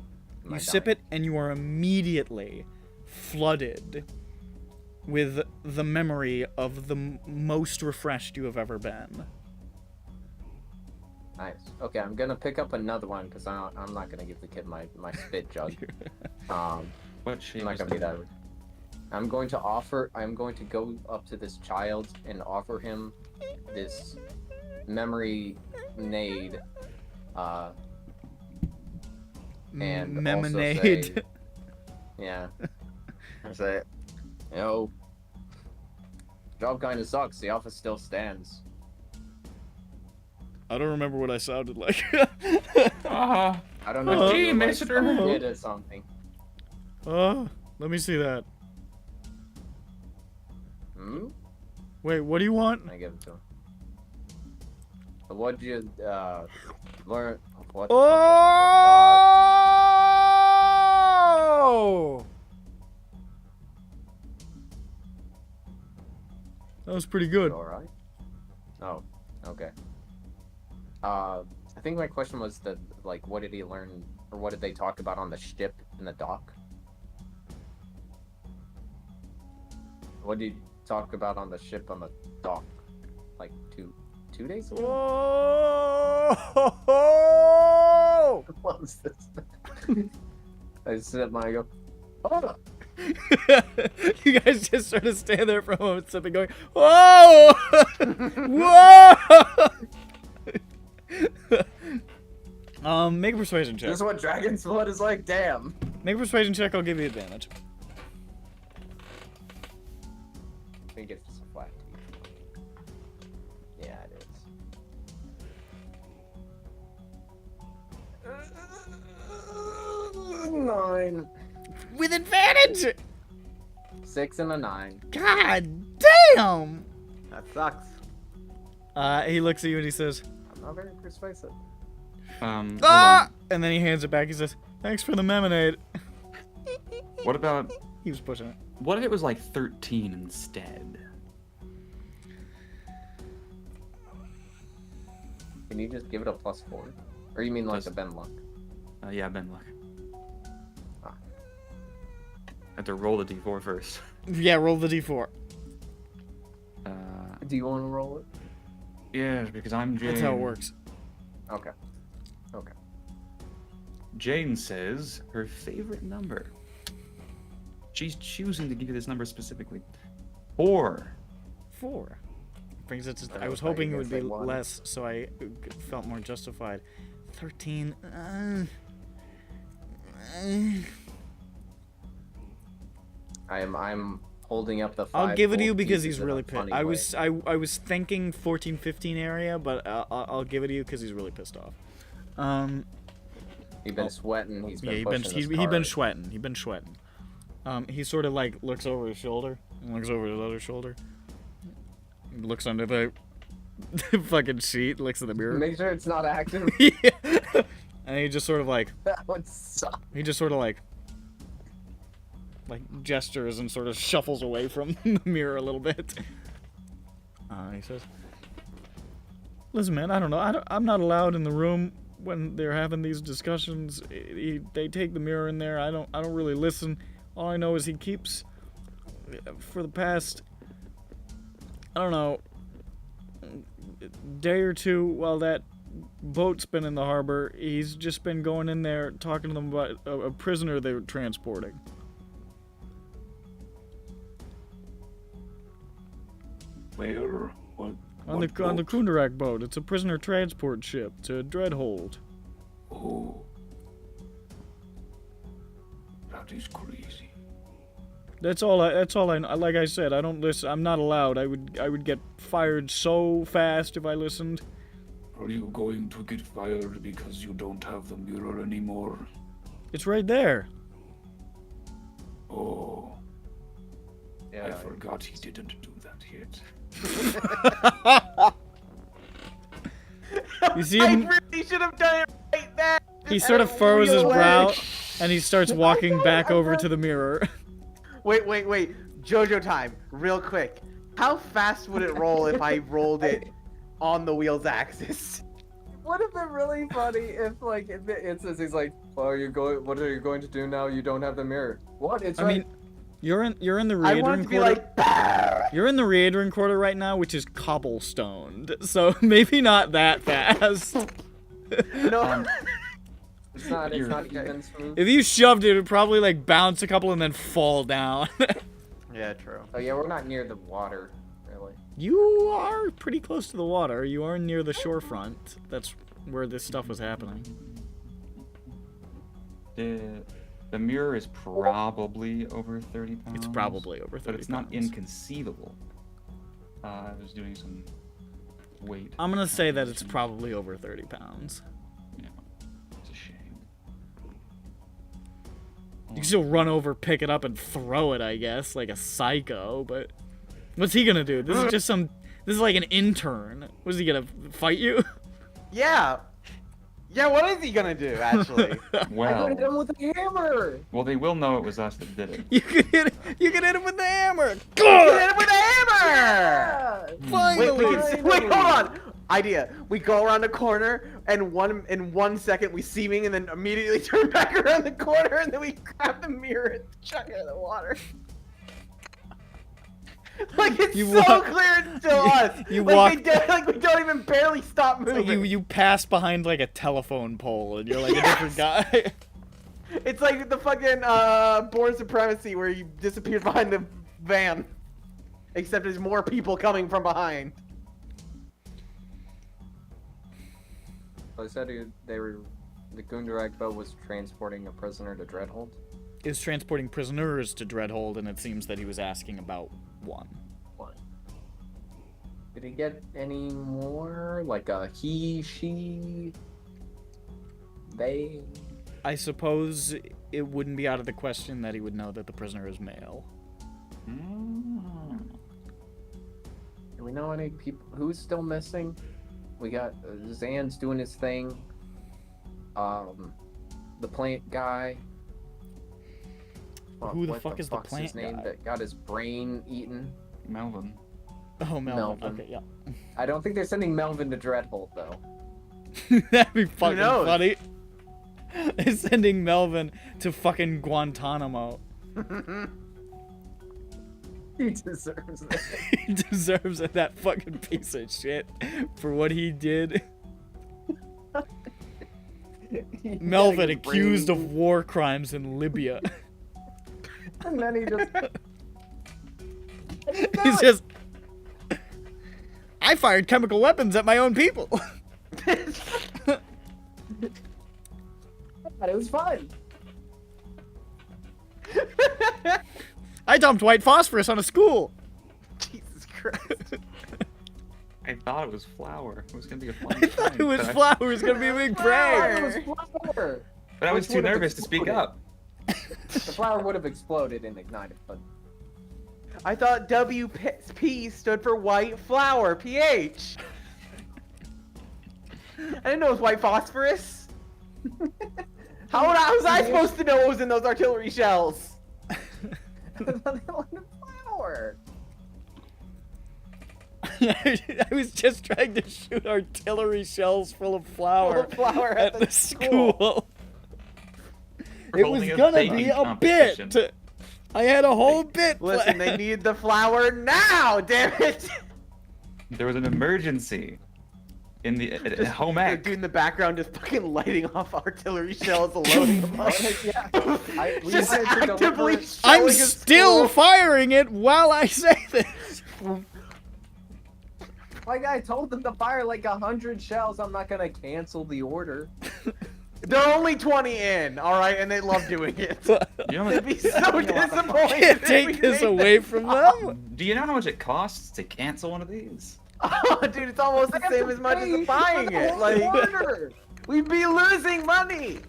You I sip dying? it, and you are immediately flooded with the memory of the most refreshed you have ever been. Nice. Okay, I'm gonna pick up another one because I'm not gonna give the kid my spit jug. What shape I'm not is gonna the be that. mirror? I'm going to go up to this child and offer him this memory nade. And Memonade. Also say, yeah. I say, yo, job kind of sucks. The office still stands. I don't remember what I sounded like. Ah, I don't know. Gee, if you're like mister. some kid or something. Let me see that. Hmm? Wait, what do you want? I give it to him. What'd you learn? What? Oh! That was pretty good. All right. Oh, okay. I think my question was what did he learn, or what did they talk about on the ship in the dock? What did you talk about on the ship on the dock, like two days ago? Oh! close this. I sit up and I go, oh. You guys just sort of stand there for a moment, sipping, going, "Whoa, whoa!" Make a persuasion check. This is what dragon's blood is like. Damn. Make a persuasion check. I'll give you advantage. I think it's a flat. Yeah, it is. 9. With advantage. 6 and a 9. God damn. That sucks. He looks at you and he says, I'm not very persuasive. Hold "Ah!" on. And then he hands it back. He says, "Thanks for the lemonade." What about? He was pushing it. What if it was like 13 instead? Can you just give it a +4? Or you mean like Plus- a Ben luck? Yeah, Ben luck. Ah. I have to roll the d4 first. Yeah, roll the d4. Do you want to roll it? Yeah, because I'm Jane. That's how it works. Okay. Okay. Jane says her favorite number. She's choosing to give you this number specifically. 4. 4. Brings it to. I I was thought you hoping it were would gonna be say 1. less, so I felt more justified. 13. I'm holding up the 5. I'll give it to you gold because pieces he's in a really pissed. funny I way. was thinking 14, 15 area, but I'll give it to you because he's really pissed off. He's been sweating. He's been Yeah, pushing his he been cart. sweating. He been sweating. He sort of like looks over his shoulder and looks over his other shoulder. Looks under the fucking sheet. Looks in the mirror. Make sure it's not active. Yeah. And he just sort of like That would suck. he just sort of like gestures and sort of shuffles away from the mirror a little bit. He says, "Listen, man, I don't know. I'm not allowed in the room when they're having these discussions. They take the mirror in there. I don't really listen. All I know is he keeps, for the past, I don't know, day or two while that boat's been in the harbor, he's just been going in there talking to them about a prisoner they were transporting." Where? What? On what the boat? Kundarak boat. It's a prisoner transport ship to Dreadhold. Oh. That is crazy. That's all I know. Like I said, I don't listen. I'm not allowed. I would get fired so fast if I listened. Are you going to get fired because you don't have the mirror anymore? It's right there. Oh, I Yeah. forgot he didn't do that yet. You see I him? really should have done it right there. He sort of furrows his Real brow, way. and he starts walking back over to the mirror. Wait. Jojo time, real quick. How fast would it roll if I rolled it on the wheel's axis? Would have been really funny if like it says he's like, "Well, are you going? What are you going to do now? You don't have the mirror." What? It's I right. mean, you're in the I want Readering it to be Quarter. like, "Bah!" You're in the Readering Quarter right now, which is cobblestoned, so maybe not that fast. No. It's not You're- even smooth. If you shoved it, it would probably like bounce a couple and then fall down. Yeah, true. Oh yeah, we're not near the water, really. You are pretty close to the water. You are near the shorefront. That's where this stuff was happening. The mirror is probably over 30 pounds. It's probably over 30 But it's not pounds. inconceivable. I was doing some weight. I'm gonna say that it's probably over 30 pounds. Yeah, it's a shame. You can still run over, pick it up, and throw it, I guess, like a psycho, but what's he gonna do? This is just some. This is like an intern. Was he gonna fight you? Yeah. Yeah, what is he gonna do, actually? I Well, hit him with a hammer. well, they will know it was us that did it. You could hit him with the hammer. Hit Good! him with a hammer! Yeah. Finally! Wait, hold on. Idea. We go around the corner, and in 1 second we seeming, and then immediately turn back around the corner, and then we grab the mirror and chuck it in the water. Like it's You so walk- clear to us. you like, walk- we don't even barely stop It's moving. like you pass behind like a telephone pole and you're like a different guy. It's like the fucking Born Supremacy where you disappeared behind the van. Except there's more people coming from behind. I said the Kundarak boat was transporting a prisoner to Dreadhold. Is transporting prisoners to Dreadhold, and it seems that he was asking about one. Did he get any more? Like a he, she, they? I suppose it wouldn't be out of the question that he would know that the prisoner is male. Do we know any people who's still missing? We got Zaan's doing his thing. The plant guy. Who the what fuck is the fuck's plant his name guy? that got his brain eaten? Melvin. Oh, Melvin. Melvin. Okay, yeah. I don't think they're sending Melvin to Dreadhold though. That'd be fucking knows? funny. They're sending Melvin to fucking Guantanamo. He deserves it. He deserves it, that fucking piece of shit, for what he did. Melvin accused of war crimes in Libya. And then he just. He's just. I fired chemical weapons at my own people. But it was fun. I dumped white phosphorus on a school. Jesus Christ. I thought it was flour. It was gonna be a fun I thought it was prank, flour. It was gonna be a big prank. It was flour. but I was Which too would've nervous to speak exploded. up. The flower would have exploded and ignited, but I thought WP stood for white flour, PH. I didn't know it was white phosphorus. How was I supposed to know what was in those artillery shells? flower. I was just trying to shoot artillery shells full of flour, Flour at the school. We're It was holding a gonna baking be a competition. bit. I had a whole bit Listen, they planned. need the flour now, damn it! There was an emergency in the at home The ec. dude in the background just fucking lighting off artillery shells and loading them up. Yeah. We Just wanted to actively deliver- I'm shelling a still school. firing it while I say this. Like I told them to fire like 100 shells. I'm not gonna cancel the order. There are only 20 in, alright, and they love doing it. You know, They'd be so disappointed. Can't if take we this made away this from up. them. do you know how much it costs to cancel one of these? Oh, dude, it's almost the I have same to as much pay as buying for the it. whole Like, order. we'd be losing money.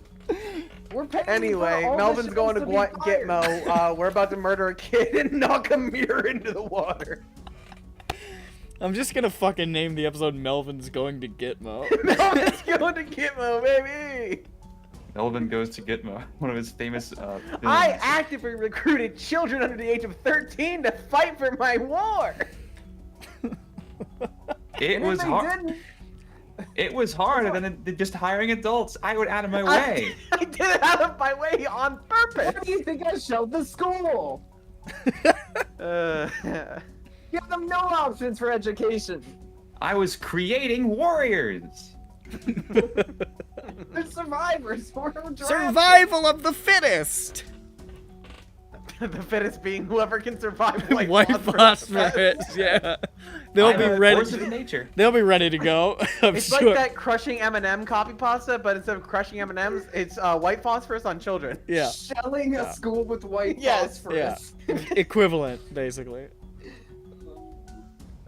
We're paying Anyway, for all the Melvin's going to shells be fired. Gitmo. We're about to murder a kid and knock a mirror into the water. I'm just gonna fucking name the episode Melvin's Going to Gitmo. Melvin's going to Gitmo, baby. Melvin Goes to Gitmo, one of his famous films. I actively recruited children under the age of 13 to fight for my war. It And was if they hard. didn't, It was harder than just hiring adults. I went out of my way. I did it out of my way on purpose. why do you think I shelled the school? Give them no options for education. I was creating warriors. They're survivors. We're drafted. Survival of the fittest. The fittest being whoever can survive white, White phosphorus. phosphorus, yeah. They'll I'm be a ready. force of nature. They'll be ready to go. I'm It's sure. like that crushing M&M copy pasta, but instead of crushing M&Ms, it's white phosphorus on children. Yeah, Shelling a school with white Yes, phosphorus. equivalent, basically.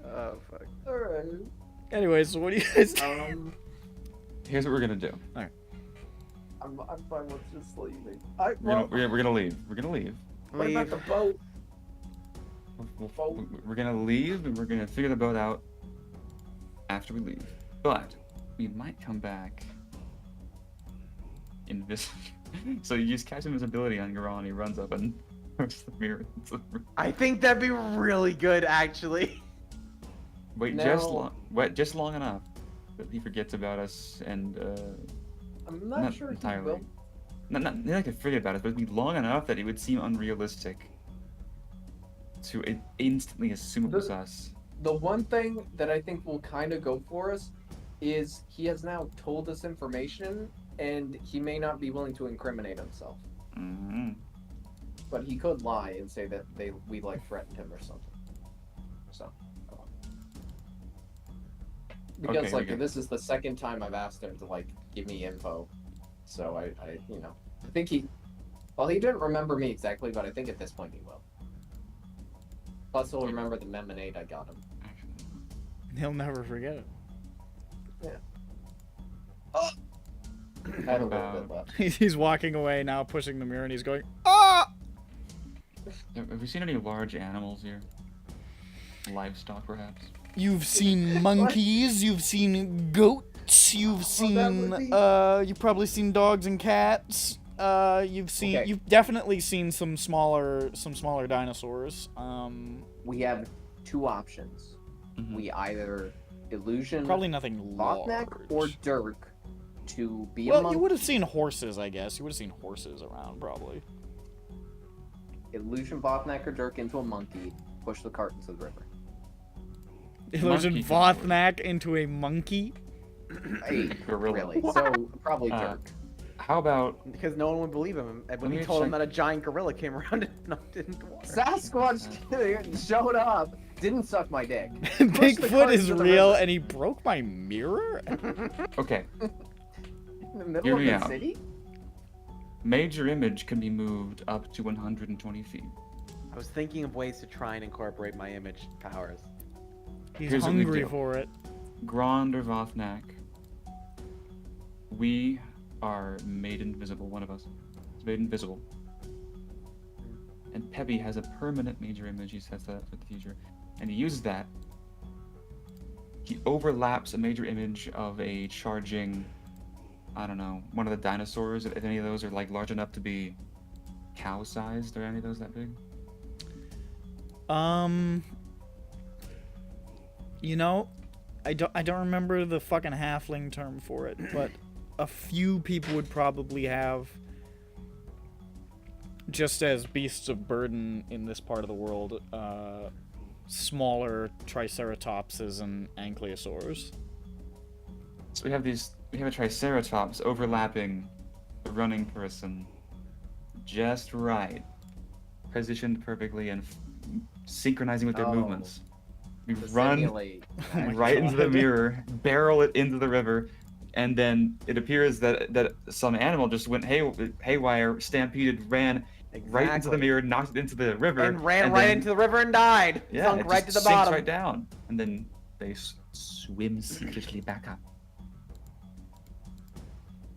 Oh fuck. Alright. Anyways, so what do you guys? Here's what we're gonna do. I'm fine with just leaving. We're gonna leave. We're gonna leave. What about the boat? We're gonna leave and we're gonna figure the boat out after we leave. But we might come back so you use catch invisibility on Garon, he runs up and throws the mirror into the room. I think that'd be really good, actually. Wait, No. just long enough that he forgets about us and I'm not sure entirely. he will. Not like I forget about us, but it'd be long enough that it would seem unrealistic. to instantly assume it was us. The one thing that I think will kind of go for us is he has now told us information, and he may not be willing to incriminate himself. Mm-hmm. But he could lie and say that we like threatened him or something. So. Because Okay, like okay. this is the second time I've asked him to like give me info, so I think he didn't remember me exactly, but I think at this point he will. Plus he'll remember the lemonade I got him. He'll never forget it. I had a little bit left. He's walking away now, pushing the mirror, and he's going, "Ah!" Have you seen any large animals here? Livestock, perhaps? You've seen monkeys, you've seen goats, you've seen, you've probably seen dogs and cats. You've definitely seen some smaller dinosaurs. We have two options. Mhm. We either illusion Probably nothing Botnak large. or Dirk to be a Well, monkey. you would have seen horses, I guess. You would have seen horses around, probably. Illusion Botnak or Dirk into a monkey, push the cart into the river. Illusion Monkey can work. Vothnak into a monkey. Hey, Gorilla. really? So probably Dirk. How about Because no one would believe him when he me told him check- that a giant gorilla came around and knocked it into the water. Sasquatch showed up, didn't suck my dick. Bigfoot cart is into the real, river. and he broke my mirror? okay? In the middle Hear of me the out. city? Major image can be moved up to 120 feet. I was thinking of ways to try and incorporate my image powers. He's Here's what we hungry do. for it. Grond or Vothnak, we are made invisible. One of us is made invisible. And Peppy has a permanent major image. He sets that up for the future. And he uses that. He overlaps a major image of a charging, I don't know, one of the dinosaurs. If any of those are like large enough to be cow-sized, are any of those that big? You know, I don't remember the fucking halfling term for it, but a few people would probably have, just as beasts of burden in this part of the world, smaller triceratopses and ankylosaurs. So we have a triceratops overlapping the running person just right, positioned perfectly and synchronizing with their Oh. movements. We To run simulate. Oh my right into the God. mirror, barrel it into the river, and then it appears that some animal just went haywire, stampeded, ran right into Exactly. the mirror, knocked it into the river, And ran right then- into the river and died. yeah, Sunk it right just to the sinks bottom. right down, and then they swim secretly back up.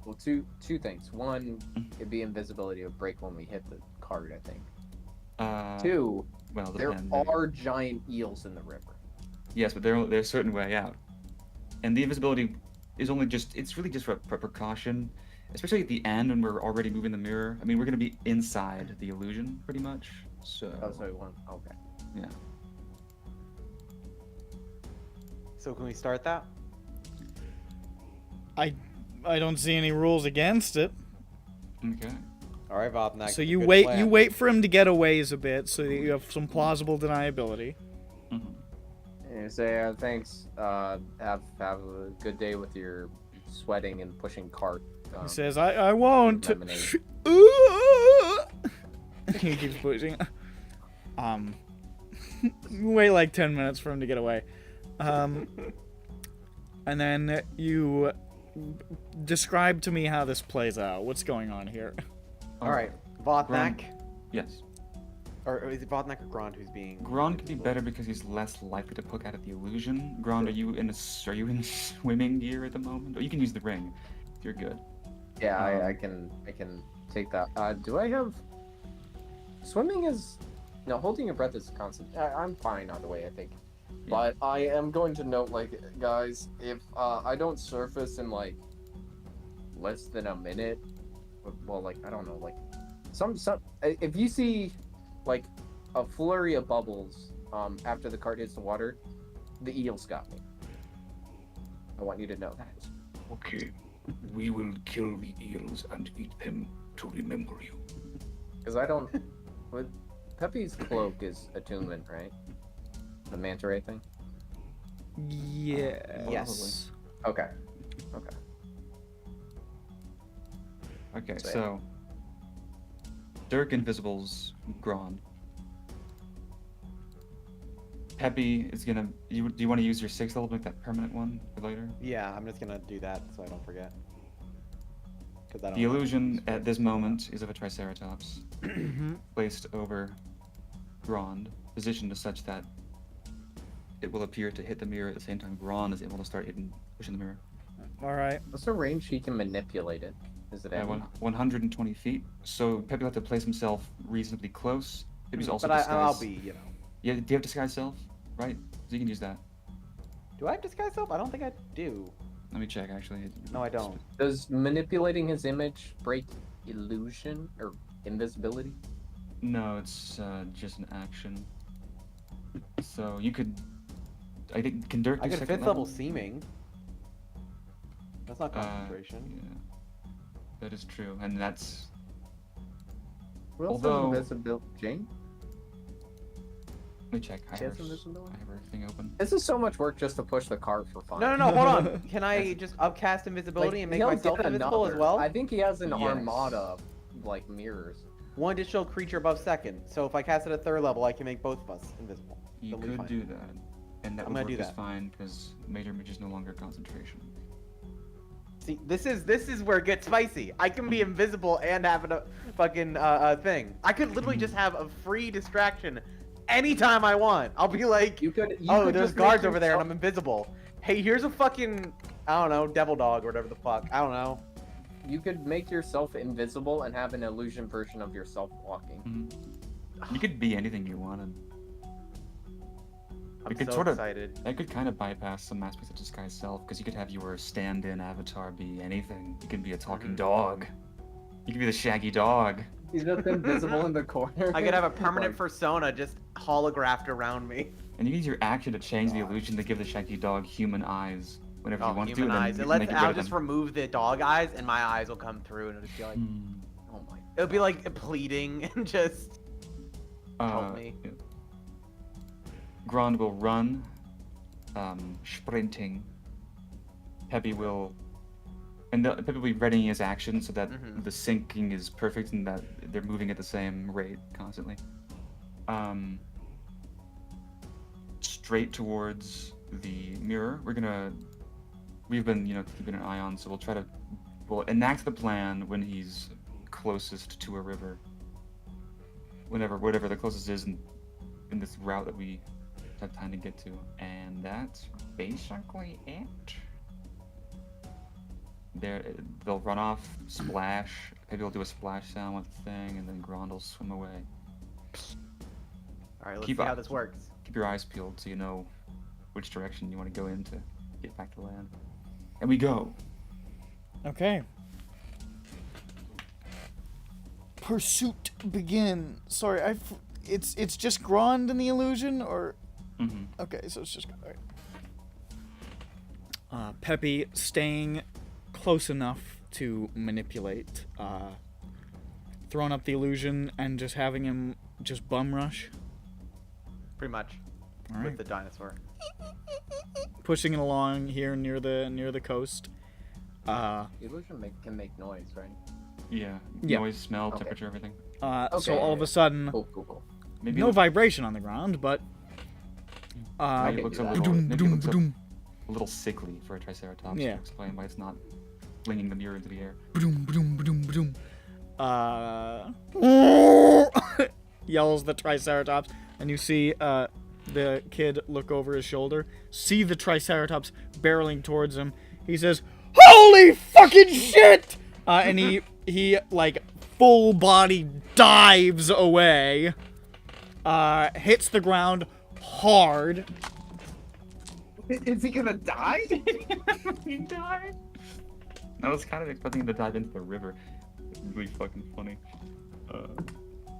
Well, two things. One, it'd be invisibility would break when we hit the cart, I think. Two, Well, there depends. are giant eels in the river. Yes, but they're a certain way out, and the invisibility is only it's really just for precaution, especially at the end when we're already moving the mirror. I mean, we're gonna be inside the illusion pretty much, so Oh, so one. Okay. yeah. So can we start that? I don't see any rules against it. Okay. All right, Vopnak. So you wait for him to get a ways a bit, so that you have some plausible deniability. Mm-hmm. And you say, thanks. Have a good day with your sweating and pushing cart. He says, I won't. lemonade. He keeps pushing. Wait like 10 minutes for him to get away. And then you describe to me how this plays out. What's going on here? All right, Vopnak. Yes. Or is it Vopnak or Grond who's being? Grond could be better because he's less likely to poke out at the illusion. Grond, are you in swimming gear at the moment? Or you can use the ring. You're good. Yeah, I can take that. Do I have swimming is no holding your breath is constant. I'm fine either way, I think. But I am going to note, like, guys, if I don't surface in like less than a minute, well, like I don't know, like some if you see like a flurry of bubbles after the cart hits the water, the eels got me. I want you to know that. Okay, we will kill the eels and eat them to remember you. Because I don't. Pepe's cloak is attunement, right? The manta ray thing? Yes. Okay. Okay. Okay, So, yeah. so Dirk invisibles Gron. Peppy is gonna. Do you want to use your 6th level to make that permanent one for later? Yeah, I'm just gonna do that so I don't forget. Because I don't. The illusion at this moment is of a Triceratops Mm-hmm. placed over Grond, positioned as such that it will appear to hit the mirror at the same time Gron is able to start pushing the mirror. All right. What's the range he can manipulate it? Is it At any? 120 feet. So Peppy will have to place himself reasonably close. Peppy's also But disguised. I'll be, you know. Yeah, do you have disguise self? Right? So you can use that. Do I have disguise self? I don't think I do. Let me check actually. No, I don't. Does manipulating his image break illusion or invisibility? No, it's just an action. So you could. I think can Dirk do I could 2nd 5th level seeming. That's not concentration. Yeah, that is true, and that's. Who else Although- has invisibility? Jane? Let me check. I She has have invisibility? everything open. This is so much work just to push the cart for fun. No, hold on. Can I just upcast invisibility and make he'll myself get invisible as another. well? I think he has an Yes. armada of like mirrors. One additional creature above 2nd. So if I cast it at 3rd level, I can make both of us invisible. You That'll be could fine. do that, and that I'm would gonna work do just that. fine because Major Mage is no longer concentration. See, this is where it gets spicy. I can be invisible and have a fucking thing. I could literally just have a free distraction anytime I want. I'll be like, You could. oh, there's guards over there and I'm invisible. Hey, here's a fucking, I don't know, devil dog or whatever the fuck. I don't know. You could make yourself invisible and have an illusion version of yourself walking. You could be anything you wanted. I'm could so sort of- excited. That could kind of bypass some aspects of disguise self because you could have your stand-in avatar be anything. You could be a talking dog. You could be the shaggy dog. He's just invisible in the corner. I could have a permanent persona just holographed around me. And you use your action to change the illusion to give the shaggy dog human eyes whenever you Oh, want to. human And then eyes. you It can lets, make it I'll rid of just them. remove the dog eyes and my eyes will come through and it'll just be like, Oh my. it'll be like pleading and just help me. Yeah. Grond will run, sprinting. Peppy will, and Peppy will be readying his action so that Mhm. the syncing is perfect and that they're moving at the same rate constantly. Straight towards the mirror. We've been, keeping an eye on, so we'll enact the plan when he's closest to a river. Whatever the closest is in this route that we have time to get to, and that's basically it. They'll run off, splash. Maybe they'll do a splash sound with the thing, and then Grond will swim away. All right, let's Keep see how up. this works. Keep your eyes peeled so you know which direction you want to go in to get back to land. And we go. Okay. Pursuit begin. Sorry, it's just Grond in the illusion, or okay, so it's just alright. Peppy staying close enough to manipulate, throwing up the illusion and just having him just bum rush. Pretty much. All right. With the dinosaur. Pushing it along here near the coast. The illusion can make noise, right? Yeah. Yeah. Noise, smell, Okay. temperature, everything. So all of a sudden, Cool. Maybe no look- vibration on the ground, but maybe can it looks do a that. little, Ba-doom, maybe it ba-doom, looks ba-doom. a little sickly for a Triceratops. Yeah. To explain why it's not flinging the mirror into the air. Ba-doom, ba-doom, ba-doom, ba-doom. Yells the Triceratops, and you see the kid look over his shoulder, see the Triceratops barreling towards him. He says, "Holy fucking shit!" And he like full body dives away, hits the ground hard. Is he gonna die? He died. I was kind of expecting him to dive into the river. It's really fucking funny.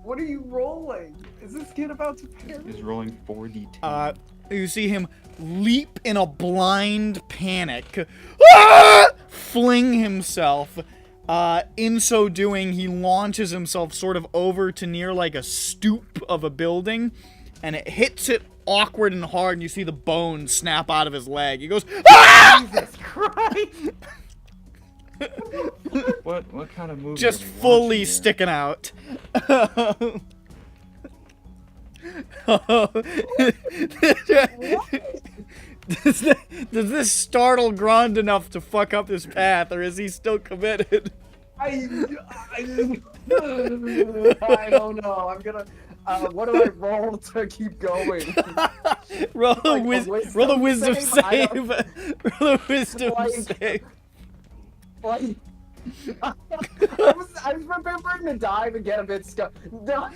What are you rolling? Is this kid about to perish? He's rolling 4d10. You see him leap in a blind panic, fling himself, In so doing, he launches himself sort of over to near like a stoop of a building, and it hits it awkward and hard, and you see the bone snap out of his leg. He goes, "Ah!" Jesus Christ! What kind of movie? Just are we fully watching here? sticking out. Does this startle Grand enough to fuck up his path, or is he still committed? I don't know. I'm gonna. What do I roll to keep going? roll a Like a roll a wisdom wisdom save. save? Roll a wisdom Like- save. Like, I was remembering to dive and get a bit stuck. No.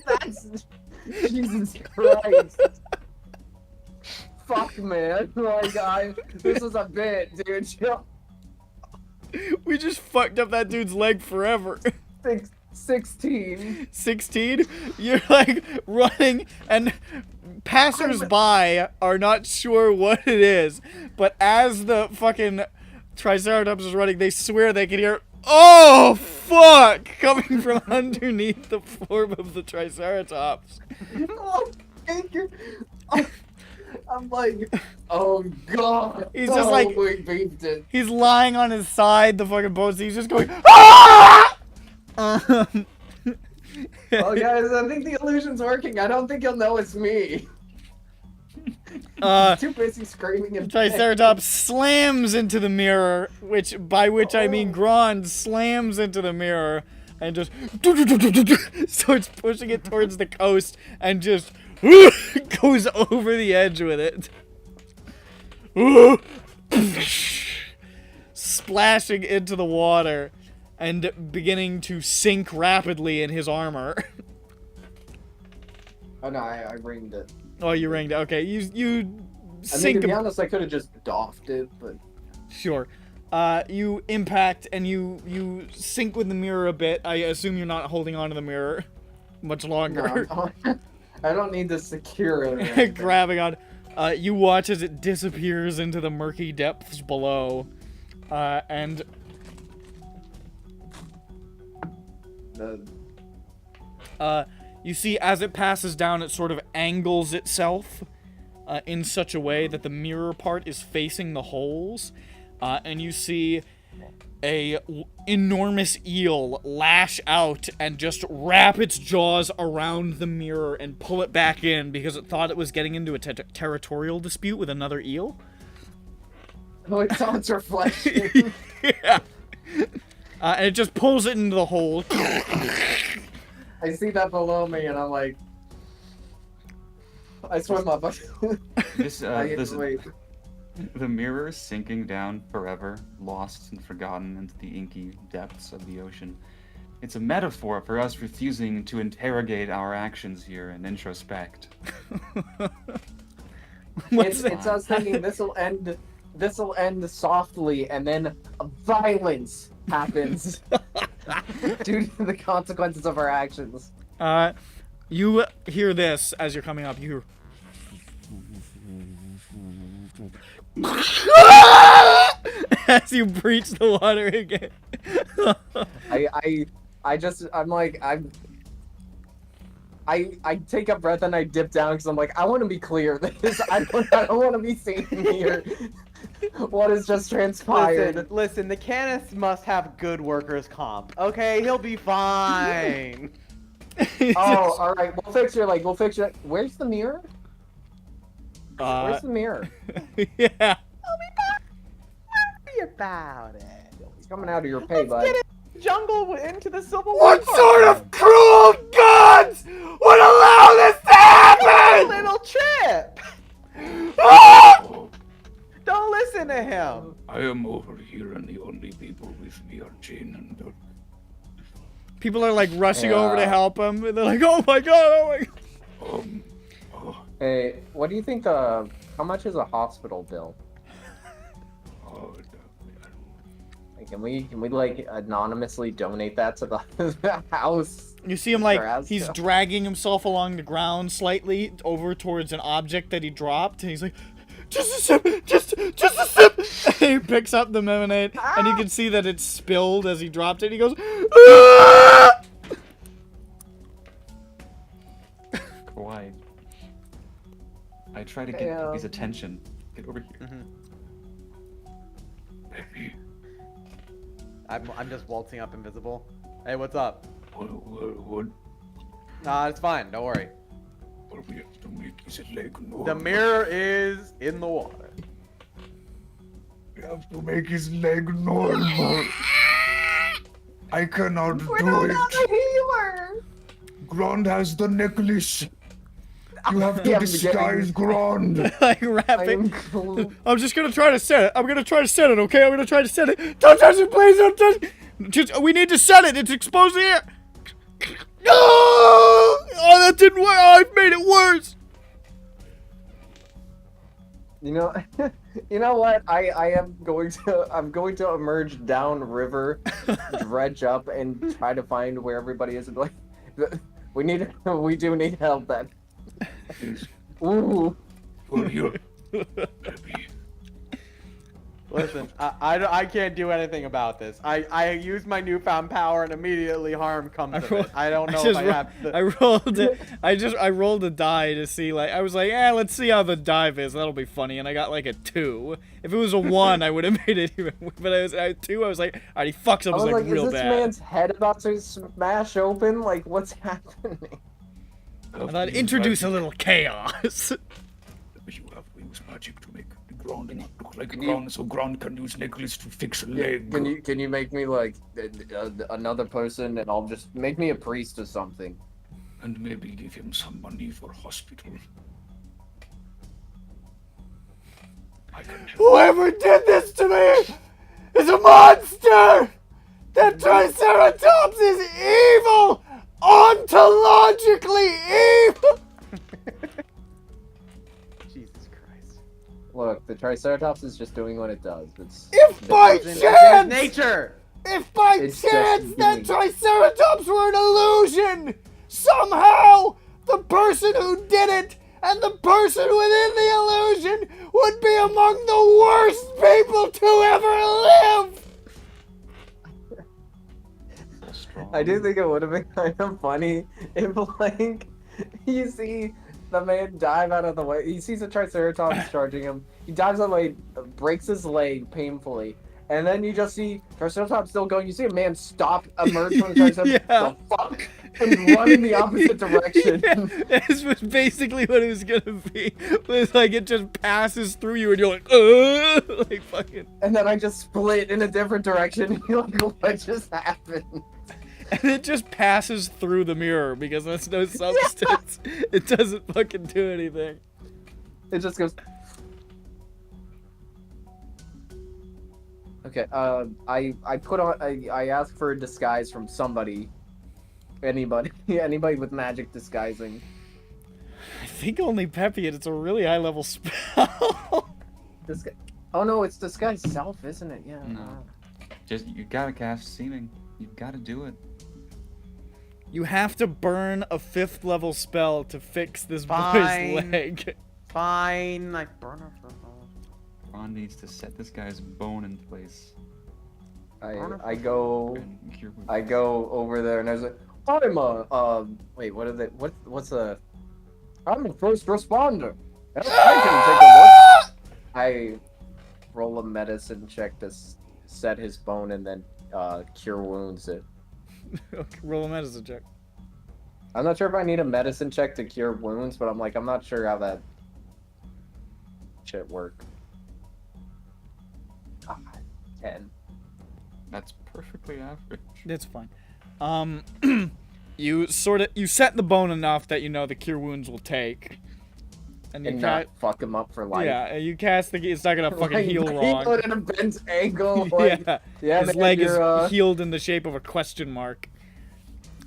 That's Jesus Christ. Fuck, man. Like, this is a bit, dude. Chill. We just fucked up that dude's leg forever. 16. 16? You're like running, and passers-by are not sure what it is, but as the fucking Triceratops is running, they swear they can hear, "Oh, fuck!" coming from underneath the form of the Triceratops. Oh, thank you. I'm like, oh god. He's just like- we beefed it. He's lying on his side, the fucking boat, so he's just going, "Ah!" Well, guys, I think the illusion's working. I don't think you'll know it's me. Too busy screaming and Triceratops slams into the mirror, by which I mean Grand slams into the mirror and just starts pushing it towards the coast and just goes over the edge with it. Splashing into the water and beginning to sink rapidly in his armor. Oh no, I ringed it. Oh, you ringed it. Okay, you I mean, sink to be a honest, I could have just doffed it, but Sure. You impact and you sync with the mirror a bit. I assume you're not holding on to the mirror much longer. no, I don't need to secure it. or anything. Grabbing on. You watch as it disappears into the murky depths below. And you see as it passes down, it sort of angles itself in such a way that the mirror part is facing the holes. And you see a enormous eel lash out and just wrap its jaws around the mirror and pull it back in because it thought it was getting into a territorial dispute with another eel. Oh, it's on its reflection. Yeah. And it just pulls it into the hole. I see that below me, and I'm like, I swim up. This, Wait. the mirror is sinking down forever, lost and forgotten into the inky depths of the ocean. It's a metaphor for us refusing to interrogate our actions here and introspect. It's us thinking this will end softly, and then violence happens due to the consequences of our actions. You hear this as you're coming up. You hear... as you breach the water again. I take a breath and I dip down because I'm like, I want to be clear. I don't want to be seen here. What has just transpired? Listen, the Canis must have good workers' comp. Okay, he'll be fine. Oh, all right. We'll fix your leg. Where's the mirror? Where's the mirror? Yeah. Worry about it. It's coming out of your pay, Let's bud. get it jungle into the Civil What War. sort of cruel gods would allow this to happen? Little Chip! Ah! Don't listen to him. I am over here, and the only people with me are Jane and Dirk. People are like rushing over to help him, and they're like, "Oh my god! Oh my god!" Hey, what do you think? How much is a hospital bill? Like, can we like anonymously donate that to the house? You see him like Perhaps, he's yeah. dragging himself along the ground slightly over towards an object that he dropped, and he's like, just a sip, just a sip. And he picks up the lemonade, and you can see that it's spilled as he dropped it. He goes, "Ah!" Kawaii. I try to get his attention. Get over here. Peppy, I'm just waltzing up invisible. Hey, what's up? what Nah, it's fine. Don't worry. we have to make his leg normal? The mirror is in the water. We have to make his leg normal. I cannot do it. healer. Grond has the necklace. You have to disguise Grond. Like rapping. I'm just gonna try to set it. I'm gonna try to set it, okay? I'm gonna try to set it. Don't touch it, please. Don't touch it. Just, we need to set it. It's exposed here. No! Oh, that didn't work. Oh, I've made it worse. You know, you know what? I'm going to emerge down-river, dredge up, and try to find where everybody is. And be like, we do need help then. Ooh. For you, Peppy. Listen, I can't do anything about this. I use my newfound power and immediately harm comes of it. I don't know if I have to... I rolled it. I rolled a die to see, like, I was like, let's see how the dive is. That'll be funny. And I got like a 2. If it was a 1, I would have made it even. But I was at 2. I was like, alright, he fucks up. I was like, real is this bad. man's head about to smash open? Like, what's happening? I thought introduce a little chaos. You have to use magic to make Grond look like Grond, so Grond can use necklace to fix a leg. Can you make me like another person, and I'll just make me a priest or something? And maybe give him some money for hospital. I can help. Whoever did this to me is a monster! That Triceratops is evil! Ontologically evil! Jesus Christ. Look, the Triceratops is just doing what it does. If by It's in chance, nature! if by It's chance just that doing- Triceratops were an illusion, somehow the person who did it and the person within the illusion would be among the worst people to ever live! I do think it would have been kind of funny if, like, you see the man dive out of the way. He sees a Triceratops charging him. He dives out of the way, breaks his leg painfully, and then you just see Triceratops still going. You see a man stop, emerge from the Triceratops, Yeah. the fuck, and run in the opposite direction. Yeah, this was basically what it was gonna be. It was like it just passes through you and you're like, like fucking. And then I just split in a different direction. And you're like, what just happened? And it just passes through the mirror because there's no substance. It doesn't fucking do anything. It just goes. Okay. I asked for a disguise from somebody. Anybody with magic disguising. I think only Peppy, and it's a really high level spell. Oh no, it's disguise self, isn't it? Yeah. No. Just you gotta cast seeming. You gotta do it. You have to burn a 5th level spell to fix this Fine. boy's leg. Fine, I burn her for Ron needs to set this guy's bone in place. I go And cure wounds. I go over there and I was like, I'm wait, what is it? What's a? I'm a first responder. I can take a look. I roll a medicine check to set his bone and then cure wounds it. Okay, roll a medicine check. I'm not sure if I need a medicine check to cure wounds, but I'm not sure how that shit work. 10. That's perfectly average. It's fine. You set the bone enough that you know the cure wounds will take. And you Not fuck him up for life. yeah, you cast it's not gonna fucking Like, heal he wrong. put in a bent angle. Like, Yeah, his man, leg is you're, healed in the shape of a question mark.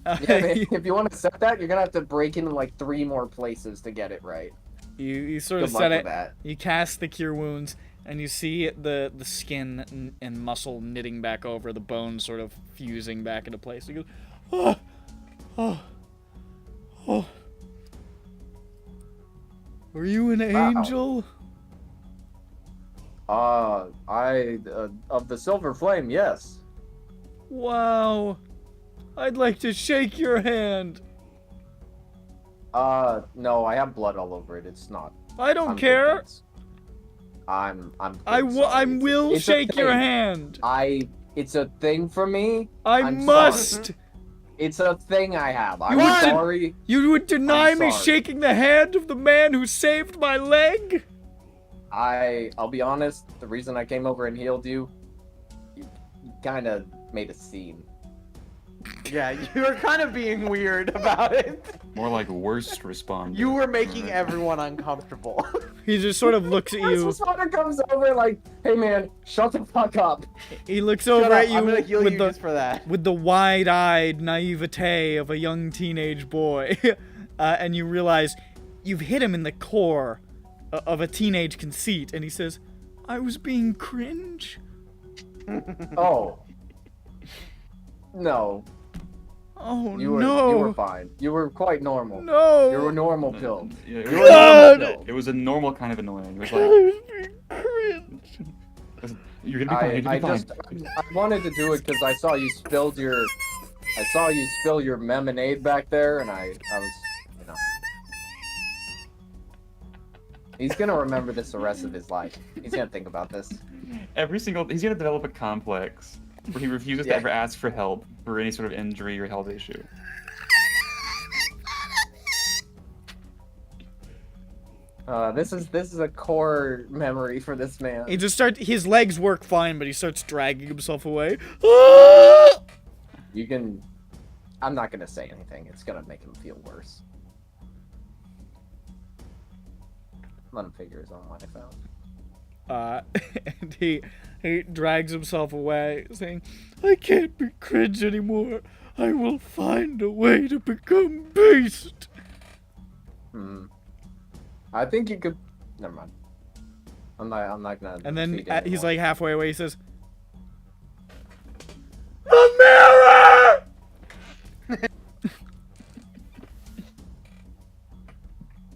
Yeah, man, if you want to set that, you're gonna have to break in like 3 more places to get it right. You sort Good of luck set with it. that. You cast the cure wounds, and you see the skin and muscle knitting back over, the bone sort of fusing back into place. You go, oh. Were you an angel? Of the silver flame, yes. Wow. I'd like to shake your hand. No, I have blood all over it. It's not. I don't I'm care. convinced. I'm. I good, sorry. will It's a shake your thing. hand. It's a thing for me. I I'm must. sorry. It's a thing I have. You I'm would de- sorry. You would deny I'm me sorry. shaking the hand of the man who saved my leg? I'll be honest. The reason I came over and healed you kind of made a scene. Yeah, you were kind of being weird about it. More like worst responder. You were making everyone uncomfortable. He just sort of looks at First you. responder comes over like, "Hey man, shut the fuck up." He looks Shut over up, at you I'm gonna heal with you the just for that. with the wide-eyed naivete of a young teenage boy, and you realize you've hit him in the core of a teenage conceit, and he says, "I was being cringe." Oh. No, Oh you were no! fine. You were quite normal. No! You were normal pilled. Yeah, You were normal pilled. it was a normal kind of annoying. It was I like, was being cringe. you're gonna be fine. You're gonna be fine. I wanted to do it because I saw you spill your lemonade back there, and I was, you know. He's gonna remember this the rest of his life. He's gonna think about this. He's gonna develop a complex where he refuses to Yeah. ever ask for help for any sort of injury or health issue. This is a core memory for this man. He just his legs work fine, but he starts dragging himself away. Ah! You can. I'm not gonna say anything. It's gonna make him feel worse. Let him figure his own life out. And he drags himself away, saying, "I can't be cringe anymore. I will find a way to become beast." I think you could. Never mind. I'm not gonna. And then feed it he's anymore. like halfway away. He says, "The mirror!"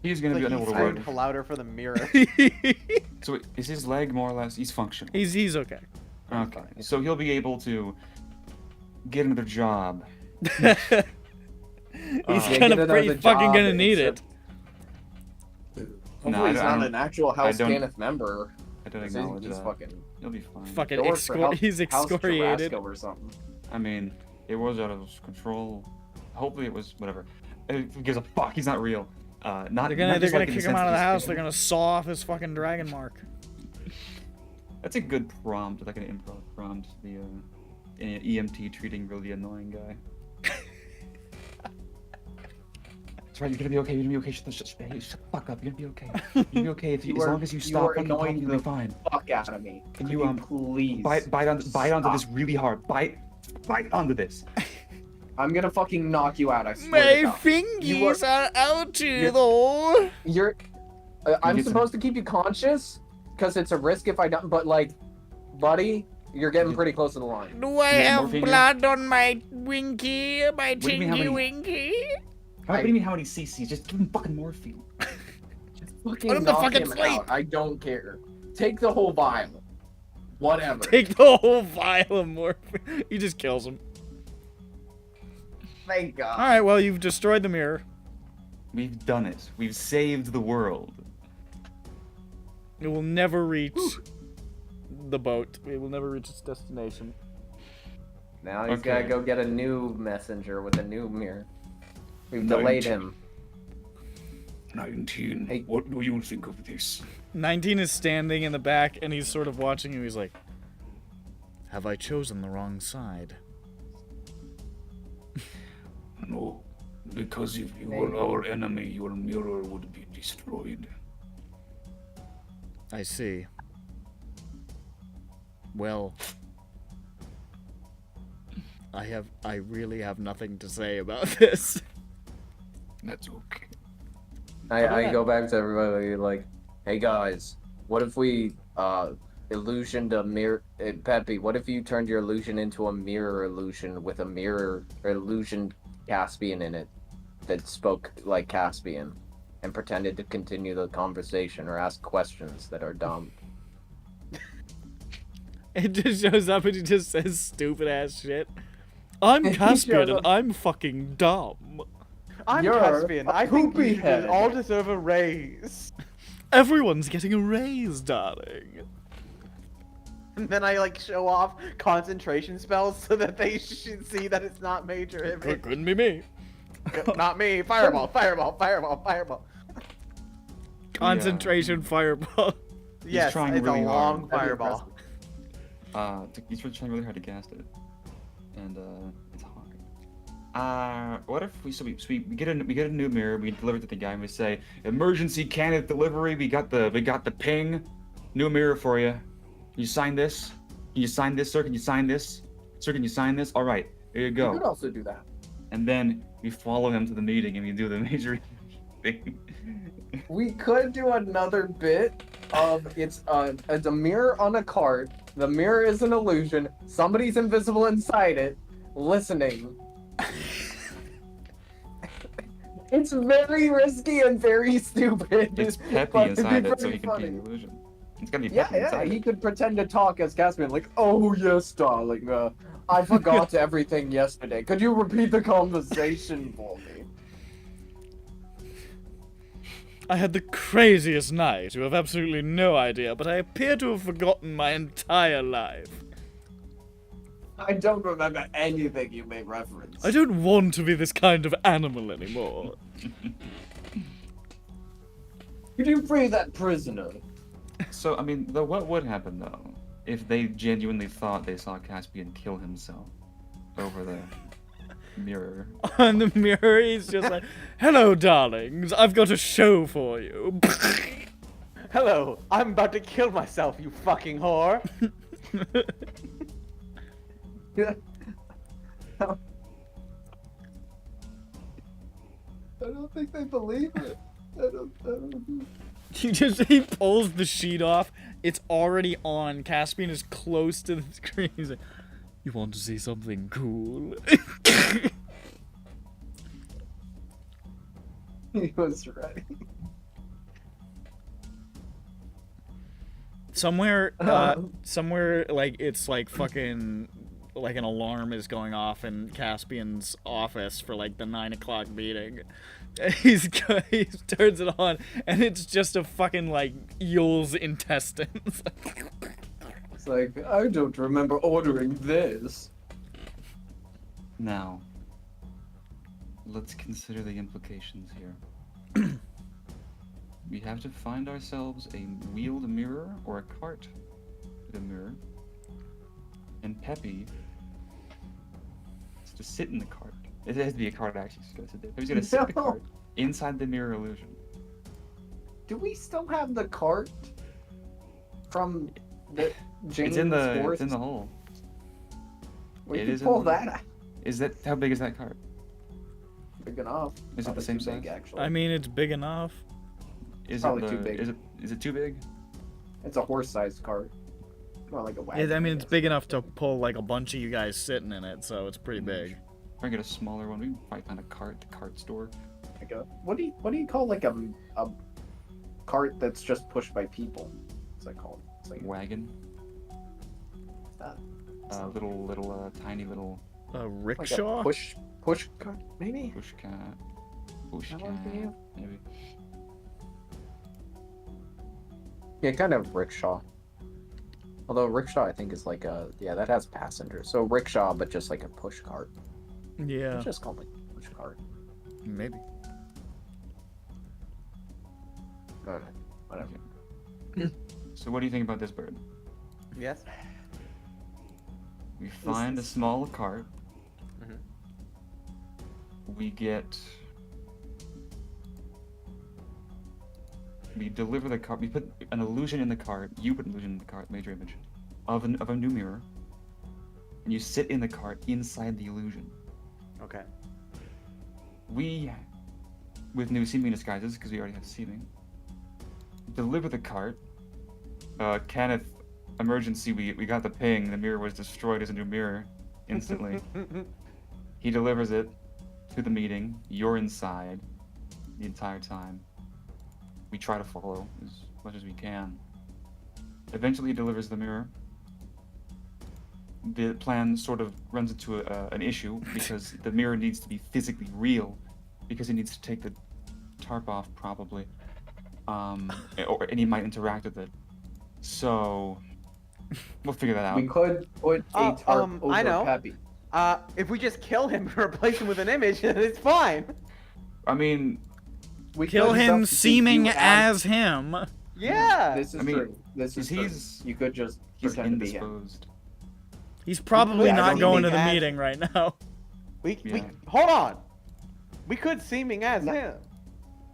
He's gonna be Like unable to he's work. louder for the mirror. So is his leg more or less? He's functional. He's okay. Okay, so he'll be able to get another job. He's Yeah, gonna get pretty another fucking job, gonna need it. Hopefully No, he's not an actual House don't- Kenneth member. I don't He's acknowledge that. fucking. He'll be fine. Fucking He'll work for House- he's House excoriated. Carrasco or something. I mean, it was out of control. Hopefully it was whatever. Who gives a fuck? He's not real. They're Not gonna just like in kick the him sense out of that the house. he's- They're gonna saw off his fucking dragon mark. That's a good prompt, like an improv prompt. The an EMT treating really annoying guy. That's right. You're gonna be okay. You're gonna be okay. Shut the fuck up. You're gonna be okay. You're gonna be okay if you, You as are- long as you you stop are fucking talking, annoying you'll be the fine. Fuck out of me. Can Could you, please bite onto this stop? really hard. Bite onto this. I'm gonna fucking knock you out. I swear My to God. fingies are out you're- though. You're. I'm get some- supposed to keep you conscious, because it's a risk if I don't. But like, buddy, you're getting pretty close to the line. Do I You have have morphine? blood on my winky, my do you mean, how tingy many- winky? What do you mean how many CCs? Just give him fucking morphine. Fucking Put him to knock fucking him sleep. out. I don't care. Take the whole vial. Whatever. Take the whole vial of morphine. He just kills him. Thank God. All right, well you've destroyed the mirror. We've done it. We've saved the world. It will never reach the boat. It will never reach its destination. Now he's Okay. gotta go get a new messenger with a new mirror. We've delayed him. 19. Hey. What do you think of this? 19 is standing in the back and he's sort of watching you. He's like, "Have I chosen the wrong side?" No, because if you were our enemy, your mirror would be destroyed. I see. Well, I really have nothing to say about this. That's okay. I go back to everybody like, hey guys, what if we illusioned a mirror? Peppy, what if you turned your illusion into a mirror illusion with a mirror illusion Caspian in it that spoke like Caspian and pretended to continue the conversation or ask questions that are dumb? It just shows up and he just says stupid ass shit. I'm He Caspian shows and up- I'm fucking dumb. I'm You're Caspian. a I think poopy we head. all deserve a raise. Everyone's getting a raise, darling. And then I like show off concentration spells so that they should see that it's not major image. Couldn't be me. Not me. Fireball, fireball, fireball, fireball. Concentration fireball. Yes, trying it's really a hard. long fireball. He's trying really hard to cast it, and it's hard. What if we get a new mirror, we deliver it to the guy, and we say, emergency Kenneth delivery. We got the ping, new mirror for you. Can you sign this? Can you sign this, sir? Can you sign this? Sir, can you sign this? All right, here you You go. could also do that. And then we follow him to the meeting, and we do the major thing. We could do another bit of it's a mirror on a cart. The mirror is an illusion. Somebody's invisible inside it, listening. It's very risky and very stupid. It's Peppy but it'd be inside it, so pretty he can funny. be an illusion. It's gotta be Yeah, Peppy yeah, inside he it. could pretend to talk as Caspian, like, oh yes, darling, I forgot everything yesterday. Could you repeat the conversation for me? I had the craziest night. You have absolutely no idea, but I appear to have forgotten my entire life. I don't remember anything you may reference. I don't want to be this kind of animal anymore. Could you free that prisoner? So, I mean, what would happen, though, if they genuinely thought they saw Caspian kill himself over the mirror? On the mirror, he's just like, hello, darlings, I've got a show for you. Hello, I'm about to kill myself, you fucking whore. Yeah. I don't think they believe it. I don't. He pulls the sheet off. It's already on. Caspian is close to the screen. He's like, you want to see something cool? He was right. Somewhere, like, it's like fucking, like an alarm is going off in Caspian's office for like the 9 o'clock meeting. He turns it on, and it's just a fucking, like, eel's intestines. It's like, I don't remember ordering this. Now, let's consider the implications here. We have to find ourselves a wheeled mirror or a cart with a mirror. And Peppy has to sit in the cart. It has to be a cart, actually. He's gonna sit in the No. cart inside the mirror illusion. Do we still have the cart from the James It's in the Forest? hole. We it can is in pull the- that out. Is that how big is that cart? Big enough. Is it the Probably same too big, size? actually. I mean, it's big enough. Is Probably it too big. Is it too big? It's a horse-sized cart. More like a wagon. I mean, it's guess. big enough to pull, like, a bunch of you guys sitting in it, so it's pretty big. If I get a smaller one, we can probably find a cart at the cart store. Like a, what do you call like a cart that's just pushed by people? What's that called? It's like Wagon. that. Little tiny little A Like rickshaw? a push cart, maybe. push cat. Push That cat. one for you? Maybe. Yeah, kind of rickshaw. Although rickshaw, I think, is like that has passengers. So rickshaw, but just like a push cart. Yeah, It's just called like push cart. maybe. I don't know. Whatever. So what do you think about this bird? Yes. We find a small cart. Mhm. We deliver the cart. We put an illusion in the cart. You put an illusion in the cart, major image, of a new mirror. And you sit in the cart inside the illusion. Okay. We, with new seeming disguises, because we already have seeming, deliver the cart. Kenneth, emergency, we got the ping. The mirror was destroyed as a new mirror instantly. He delivers it to the meeting. You're inside the entire time. We try to follow as much as we can. Eventually, he delivers the mirror. the plan sort of runs into an issue because the mirror needs to be physically real, because it needs to take the tarp off probably, and he might interact with it. So we'll figure that out. We could put a tarp over I know. Peppy. If we just kill him and replace him with an image, then it's fine. I mean, We Kill could him substitute seeming you as him. Yeah. This is I mean, true. This is true. You could just he's pretend to be him. indisposed. He's probably Yeah, I not don't going to think the as- meeting right now. We Yeah. hold on. We could seeming as him.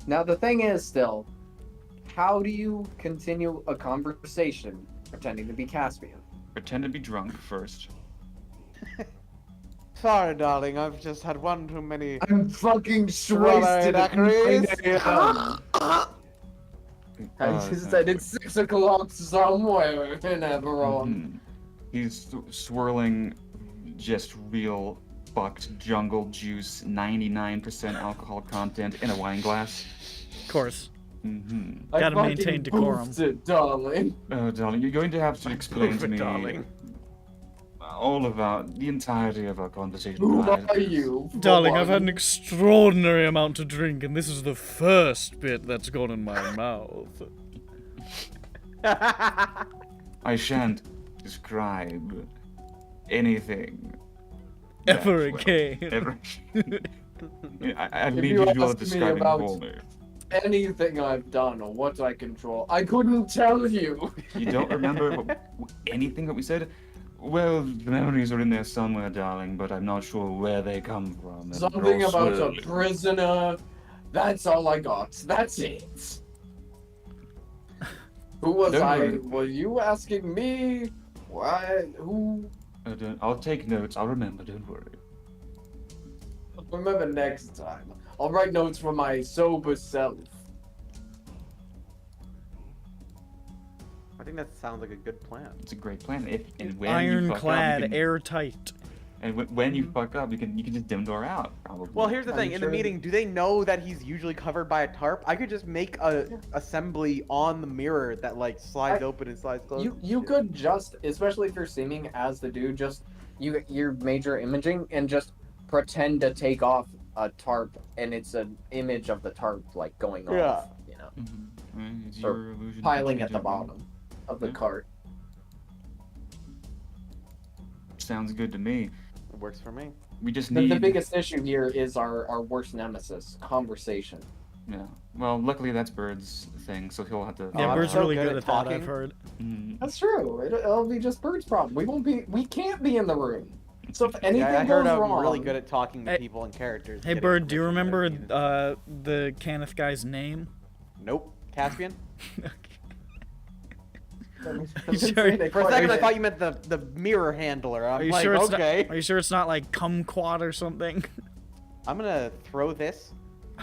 Now the thing is still, how do you continue a conversation pretending to be Caspian? Pretend to be drunk first. Sorry, darling. I've just had one too many. I'm fucking Strawberry wasted at daiquiris. 9 I just said it's 6 o'clock somewhere in EBERRON. Mhm. He's swirling just real fucked jungle juice, 99% alcohol content in a wine glass. Of course. Mm-hmm. I Gotta fucking maintain decorum. poofed it, darling. Oh, darling, you're going to have to explain to me darling. all about the entirety of our conversation. Who tonight. are you? for Darling, I've had an one? extraordinary amount to drink, and this is the first bit that's gone in my mouth. I shan't describe anything. Ever that well. again. Ever. I If need you you to do all the ask me describing about- for me. Anything I've done or what I control, I couldn't tell you. You don't remember anything that we said? Well, the memories are in there somewhere, darling, but I'm not sure where they come from. and Something they're all about a swirling. prisoner. That's all I got. That's it. Who was Don't I? worry. Were you asking me? Why? Who? I'll take notes. I'll remember. Don't worry. Remember next time. I'll write notes for my sober self. I think that sounds like a good plan. It's a great plan. If and when you fuck up, Ironclad, you can, airtight. and when you fuck up, you can just dim door out probably. Well, here's the I'm thing. In the sure meeting, do they know that he's usually covered by a tarp? I could just make a assembly on the mirror that like slides open and slides closed. You could just, especially if you're seeming as the dude, just your major imaging and just pretend to take off a tarp, and it's an image of the tarp like going Yeah. off, you know, Right, it's or your illusion to piling change at the everything. bottom of the Yeah. cart. Sounds good to me. It works for me. We just The need. biggest issue here is our worst nemesis, conversation. Yeah. Well, luckily that's Bird's thing, so he'll have to. Yeah, I'm Bird's so really good good at at that, I've talking. heard. Mm, That's true. It'll be just Bird's problem. We can't be in the room. So if anything Yeah, I heard goes I'm wrong, really good at talking to Hey- people and characters. Hey, getting Bird, do you information remember that I needed. the Kenneth guy's name? Nope. Caspian? You sure? For a second, I thought you meant the mirror handler. I'm Are you like, sure it's okay. not? Are you sure it's not like kumquat or something? I'm gonna throw this.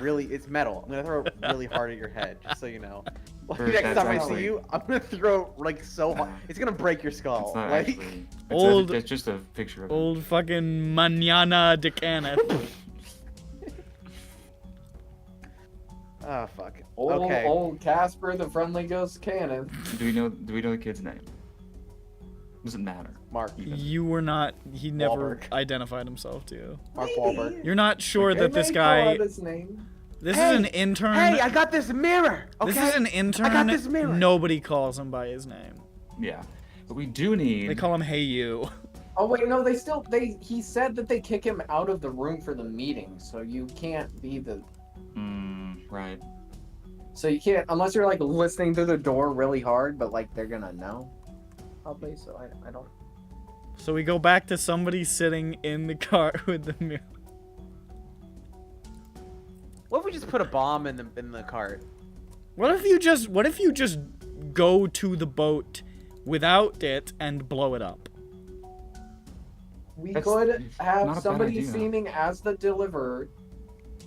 Really, it's metal. I'm gonna throw it really hard at your head, just so you know. Like, Bird, next that's time I actually- see you, I'm gonna throw it like so hard. It's gonna break your skull. It's not Like, actually. Old- It's just a picture of it. Old fucking manana de Kenneth. oh fuck. Old, Okay. old Casper, the friendly ghost cannon. Do we know the kid's name? Doesn't matter. Mark. Even. You were not. He never Wahlberg. identified himself to you. Mark Wahlberg. You're not sure that this They may call guy. out his name. This Hey, is an intern. Hey, I got this mirror. Okay. This is an intern. I got this mirror. Nobody calls him by his name. Yeah, but we do need. They call him Hey You. Oh wait, no, he said that they kick him out of the room for the meeting, so you can't be the. Right. So you can't unless you're like listening through the door really hard, but like they're gonna know. Probably, so I don't. So we go back to somebody sitting in the car with the mirror. What if we just put a bomb in the cart? What if you just go to the boat without it and blow it up? We That's could not a have bad somebody idea. seeming as the deliverer,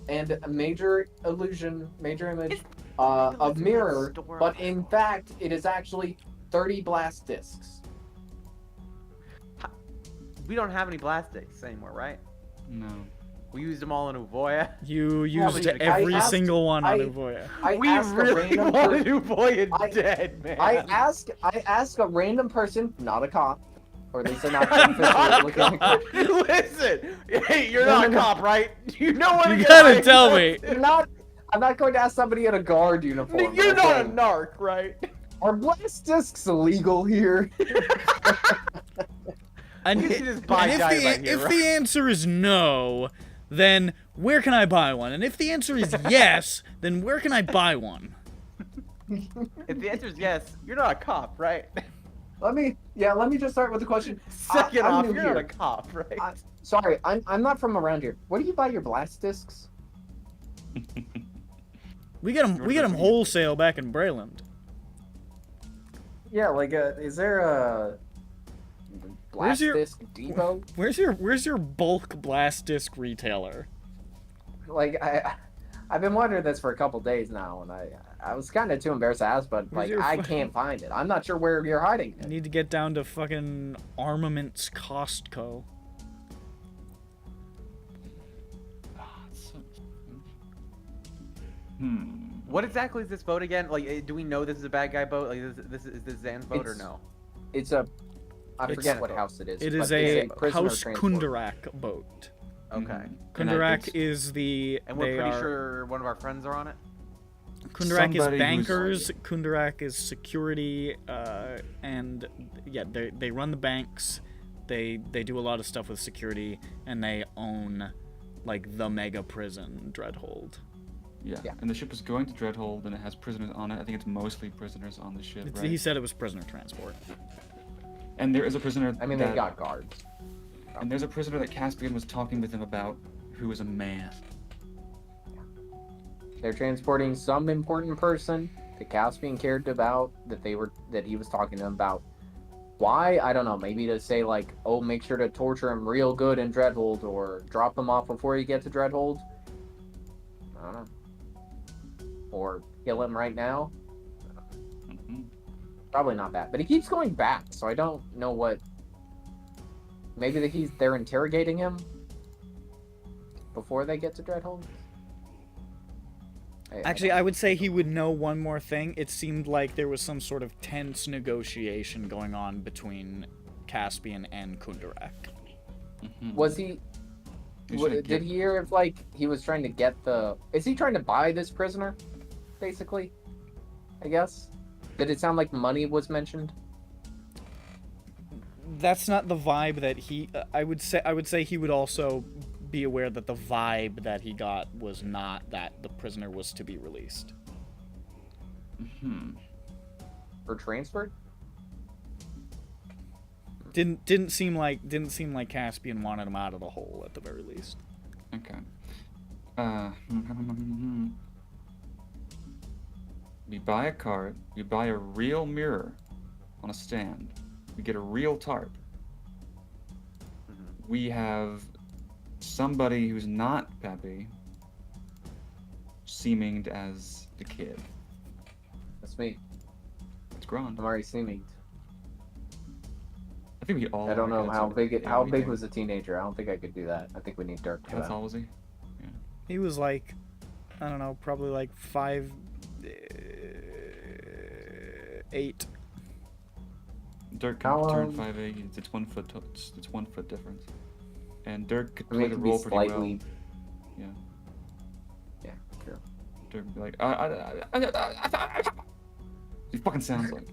and a major illusion, major image of mirror, but in fact it is actually 30 blast discs. We don't have any plastics anymore, right? No. We used them all in Uvoya. You we used should- every I asked- single one on I- Uvoya. I We asked a really random wanted person. Uvoya I- dead, man. I ask a random person, not a cop, or at least they're not officially looking like. Listen, hey, you're No, not no, a no. cop, right? You know what? You gotta tell me. You're not. I'm not going to ask somebody in a guard uniform. You're I'm not a saying, narc, right? Are blast discs illegal here? And, You can just buy and if, dynamite the, here, if right? the answer is no, then where can I buy one? And if the answer is yes, then where can I buy one? If the answer is yes, you're not a cop, right? Let me just start with the question. 2nd I'm off, new you're here. not a cop, right? Sorry, I'm not from around here. Where do you buy your blast discs? We get them wholesale back in Brayland. Yeah, like is there a blast your- disc depot? Where's your bulk blast disc retailer? Like I've been wondering this for a couple days now, and I was kind of too embarrassed to ask, but Where's like your I fu- can't find it. I'm not sure where you're hiding I it. need to get down to fucking Armaments Costco. What exactly is this boat again? Like, do we know this is a bad guy boat? Like, is this Zaan's boat or It's- no? It's a I It's- forget what house it is. It but is it's a prisoner House transport. Kundarak boat. Okay. And Kundarak it's- is the. And we're they pretty are- sure one of our friends are on it? Kundarak is Somebody who's- bankers. Kundarak is security, and yeah, they run the banks. They do a lot of stuff with security, and they own like the mega prison Dreadhold. Yeah. Yeah. And the ship is going to Dreadhold, and it has prisoners on it. I think it's mostly prisoners on the ship, right? He said it was prisoner transport. And there is a prisoner. I mean, that, they got guards. And there's a prisoner that Caspian was talking with him about, who is a man. They're transporting some important person that Caspian cared about, that he was talking to them about. Why? I don't know. Maybe to say like, oh, make sure to torture him real good in Dreadhold, or drop him off before you get to Dreadhold. I don't know. Or kill him right now. Mhm. Probably not that. But he keeps going back, so I don't know what. Maybe they're interrogating him before they get to Dreadhold. Actually, I would say he would know one more thing. It seemed like there was some sort of tense negotiation going on between Caspian and Kundarak. Mhm. Was he? He's trying to Did get- he hear if like he was trying to get the? Is he trying to buy this prisoner? Basically, I guess. Did it sound like money was mentioned? That's not the vibe that he. I would say he would also be aware that the vibe that he got was not that the prisoner was to be released. Mhm. Or transferred? Didn't seem like Caspian wanted him out of the hole at the very least. Okay. We buy a cart, we buy a real mirror on a stand, we get a real tarp. We have somebody who's not Peppy seeming as the kid. That's me. It's Grand. I'm already seeming. I think we all. I don't know had how somebody- big yeah, how we big did. was a teenager. I don't think I could do that. I think we need Dirk for How that. tall was he? He was like, I don't know, probably like 5'8". Dirk How, could turn um, 5'8". It's 1 foot. It's 1 foot difference. And Dirk could I play mean, it the could be role pretty slightly. well. Yeah. Yeah, true. Dirk would be like, he fucking sounds like.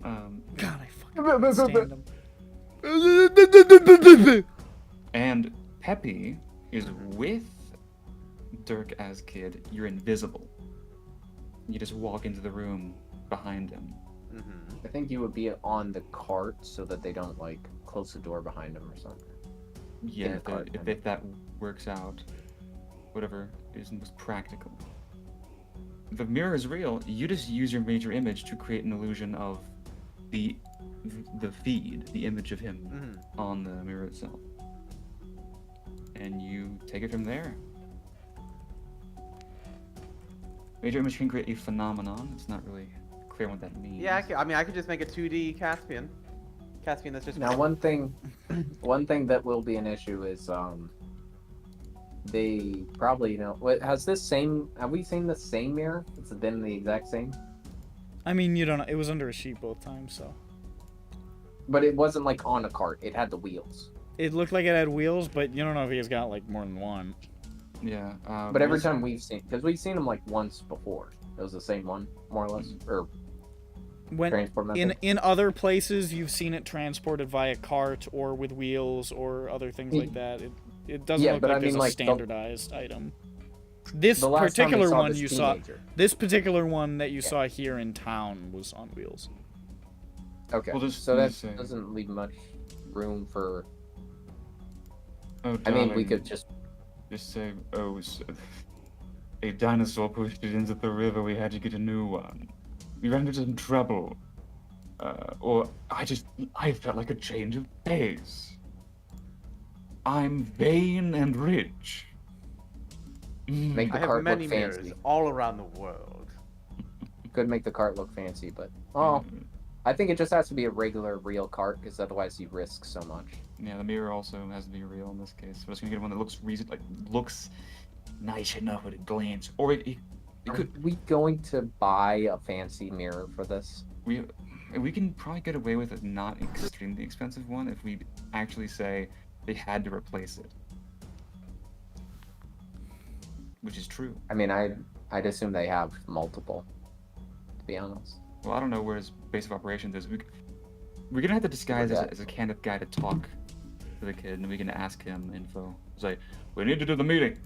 God, I fucking stand him. And Peppy is with Dirk as kid. You're invisible. You just walk into the room behind him. I think you would be on the cart so that they don't like close the door behind him or something. Yeah, the if, cart, if that works out, whatever is most practical. If the mirror is real, you just use your major image to create an illusion of the feed, the image of him on the mirror itself, and you take it from there. Major image can create a phenomenon. It's not really clear what that means. Yeah, I could just make a 2D Caspian. Caspian that's just... Now, one thing that will be an issue is they probably have we seen the same mirror? It's been the exact same. I mean, you don't know. It was under a sheet both times, so. But it wasn't like on a cart. It had the wheels. It looked like it had wheels, but you don't know if he's got like more than one. Yeah. But every time we've seen, because we've seen him like once before, it was the same one, more or less, or transport method. In other places, you've seen it transported via cart or with wheels or other things like that. It doesn't look like there's a standardized item. This particular one you saw, this particular one that you saw here in town was on wheels. Okay, so that doesn't leave much room for. Oh, I mean, we could just say, oh, a dinosaur pushed it into the river. We had to get a new one. We ran into some trouble, or I felt like a change of pace. I'm vain and rich. Make the I have cart many look mirrors fancy. all around the world. Could make the cart look fancy, but I think it just has to be a regular, real cart, because otherwise you risk so much. Yeah, the mirror also has to be real in this case. We're just gonna get one that looks looks nice enough at a glance, or it could. Are we going to buy a fancy mirror for this? We can probably get away with a not extremely expensive one if we actually say they had to replace it, which is true. I mean, I'd assume they have multiple, to be honest. Well, I don't know where his base of operations is. We're gonna have to disguise as a candid guy to talk to the kid, and we can ask him info. Say, we need to do the meeting.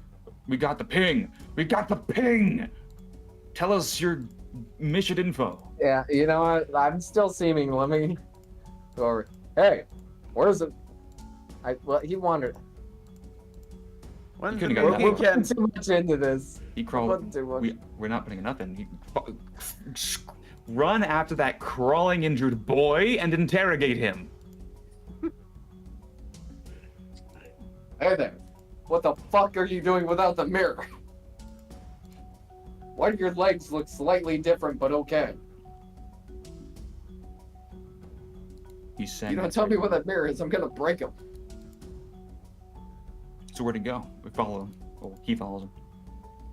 We got the ping. We got the ping. Tell us your mission info. Yeah, you know what? I'm still seeming. Let me go over. Hey, where's it? Well, he wandered. When's couldn't the have gotten booking that Too much into this. He crawled. We're not putting enough in. Run after that crawling injured boy and interrogate him. Hey there. What the fuck are you doing without the mirror? Why do your legs look slightly different, but okay? He's saying. You don't tell me what that mirror is, I'm gonna break him. So where'd he go? We follow him. Well, he follows him.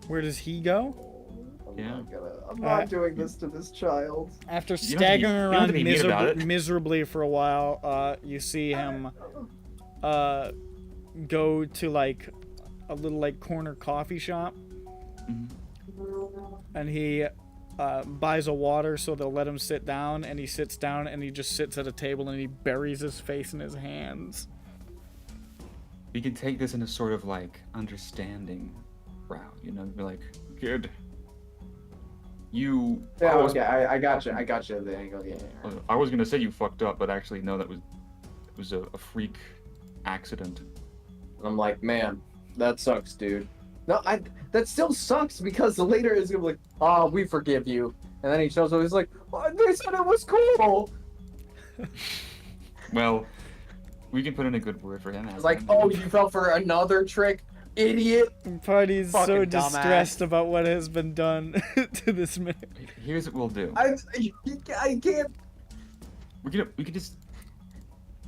Where does he go? Yeah. I'm not doing this to this child. After You don't have to be- staggering you don't have around to be mean about it. miserably for a while, you see him go to like a little like corner coffee shop, and he buys a water so they'll let him sit down, and he sits down and he just sits at a table and he buries his face in his hands. We can take this in a sort of like understanding route, you know, be like, kid, you. Yeah, okay, I got you. I got you. The angle. Yeah. I was gonna say you fucked up, but actually no, it was a freak accident. I'm like, man, that sucks, dude. No, that still sucks because the leader is gonna be like, oh, we forgive you, and then he shows up. He's like, oh, they said it was cool. Well, we can put in a good word for him. It's like, oh, you fell for another trick, idiot. Party's so Fucking distressed about what has been done to this man. Here's what we'll do. I can't.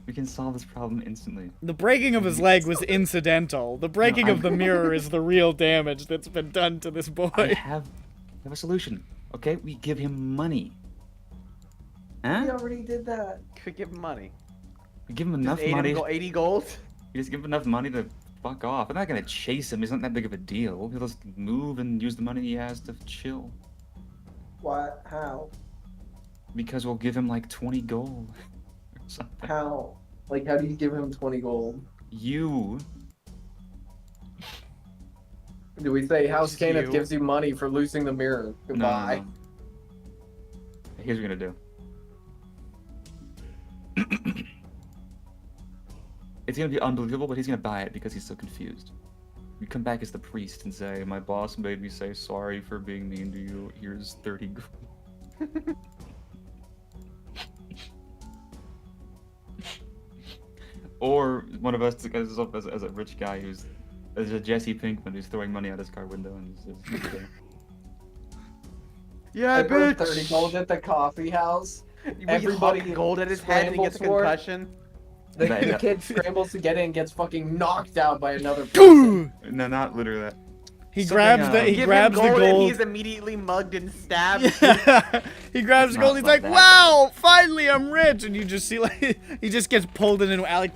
We can solve this problem instantly. The breaking of his leg was incidental. The breaking of the mirror is the real damage that's been done to this boy. I have a solution. Okay, we give him money. Huh? We already did that. Could give him money. We give him enough Just money. 80 gold? You just give him enough money to fuck off. I'm not gonna chase him. It's not that big of a deal. He'll just move and use the money he has to chill. What? How? Because we'll give him like 20 gold. Or something. How? Like, how do you give him 20 gold? You. Do we say House Kenneth you. gives you money for losing the mirror? Goodbye. No. Here's what we're gonna do. It's gonna be unbelievable, but he's gonna buy it because he's so confused. You come back as the priest and say, my boss made me say sorry for being mean to you. Here's 30 gold. Or one of us goes up as a rich guy who's as a Jesse Pinkman who's throwing money out his car window and is Yeah, I burned bitch! 30 gold at the coffee house. Everybody gold at his head and he gets a scrambles for it. concussion. The kid scrambles to get in, gets fucking knocked out by another person. No, not literally that. He Something, grabs the Give Give grabs him the gold, and gold. he's immediately mugged and stabbed. Yeah. He grabs the It's gold. not He's like, about that. "Wow, finally I'm rich!" And you just see like he just gets pulled into an alley.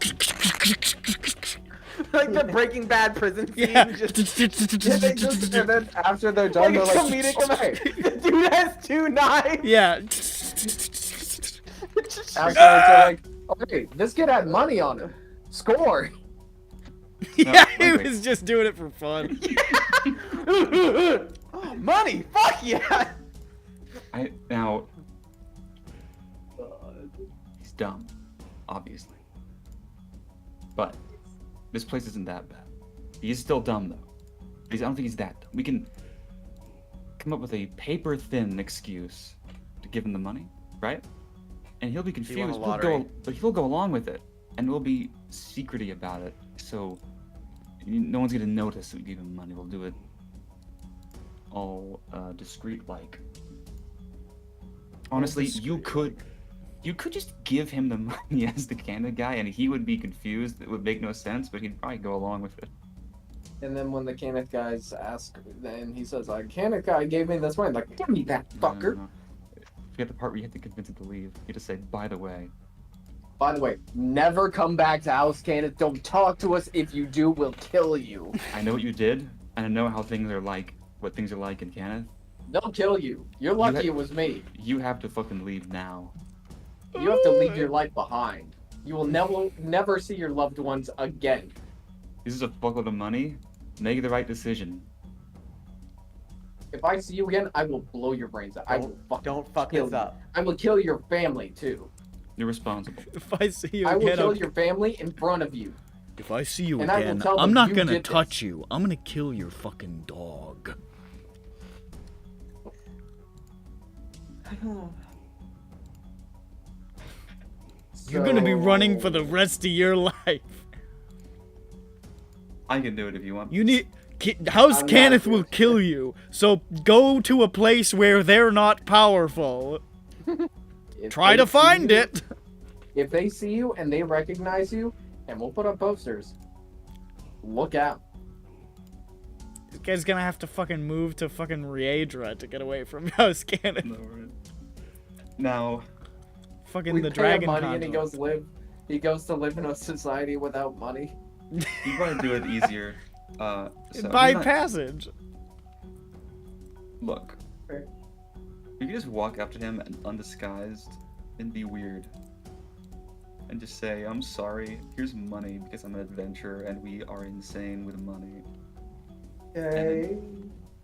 Like the Breaking Bad prison scene. Yeah. Just Yeah, they just, and then after they're done, like a they're like, comedic "Hey." The dude has 2 knives. Yeah. Afterwards, they're like, okay, this kid had money on him. Score. Yeah, he wait. was just doing it for fun. Oh, money! Fuck yeah! Now, he's dumb, obviously. But this place isn't that bad. He is still dumb though. I don't think he's that dumb. We can come up with a paper-thin excuse to give him the money, right? And he'll be won a confused. lottery. But he'll go along with it, and we'll be secrety about it. So no one's gonna notice that we give him money. We'll do it all discreet-like. Honestly, you could just give him the money as the Canada guy, and he would be confused. It would make no sense, but he'd probably go along with it. And then when the Canic guys ask, then he says, Canic guy gave me this money. Like, give me that fucker. No. Forget the part where you have to convince him to leave. You just say, by the way. By the way, never come back to House Canic. Don't talk to us. If you do, we'll kill you. I know what you did, and I know how things are like, what things are like in Canada. They'll kill you. You're lucky it was me. You have to fucking leave now. You have to leave your life behind. You will never see your loved ones again. This is a fuckload of money. Make the right decision. If I see you again, I will blow your brains out. Don't fuck kill this you. up. I will kill your family too. You're responsible. If I see you I will again, kill I'll- your family in front of you. if I see you And I will again, tell I'm them not you gonna did touch you. I'm gonna kill your fucking dog. You're gonna be running for the rest of your life. I can do it if you want. You need. House I'm not Kenneth doing will kill you. So go to a place where they're not powerful. If Try they to see find you- it. If they see you and they recognize you, and we'll put up posters. Look out. This guy's gonna have to fucking move to fucking Riedra to get away from House Kenneth. No, right. Now, Fucking We the pay dragon him money and he conduit. goes to live in a society without money. you want to do it easier. So By he's not- passage. Look. Okay. You can just walk up to him and undisguised and be weird. And just say, I'm sorry, here's money because I'm an adventurer and we are insane with money. Okay.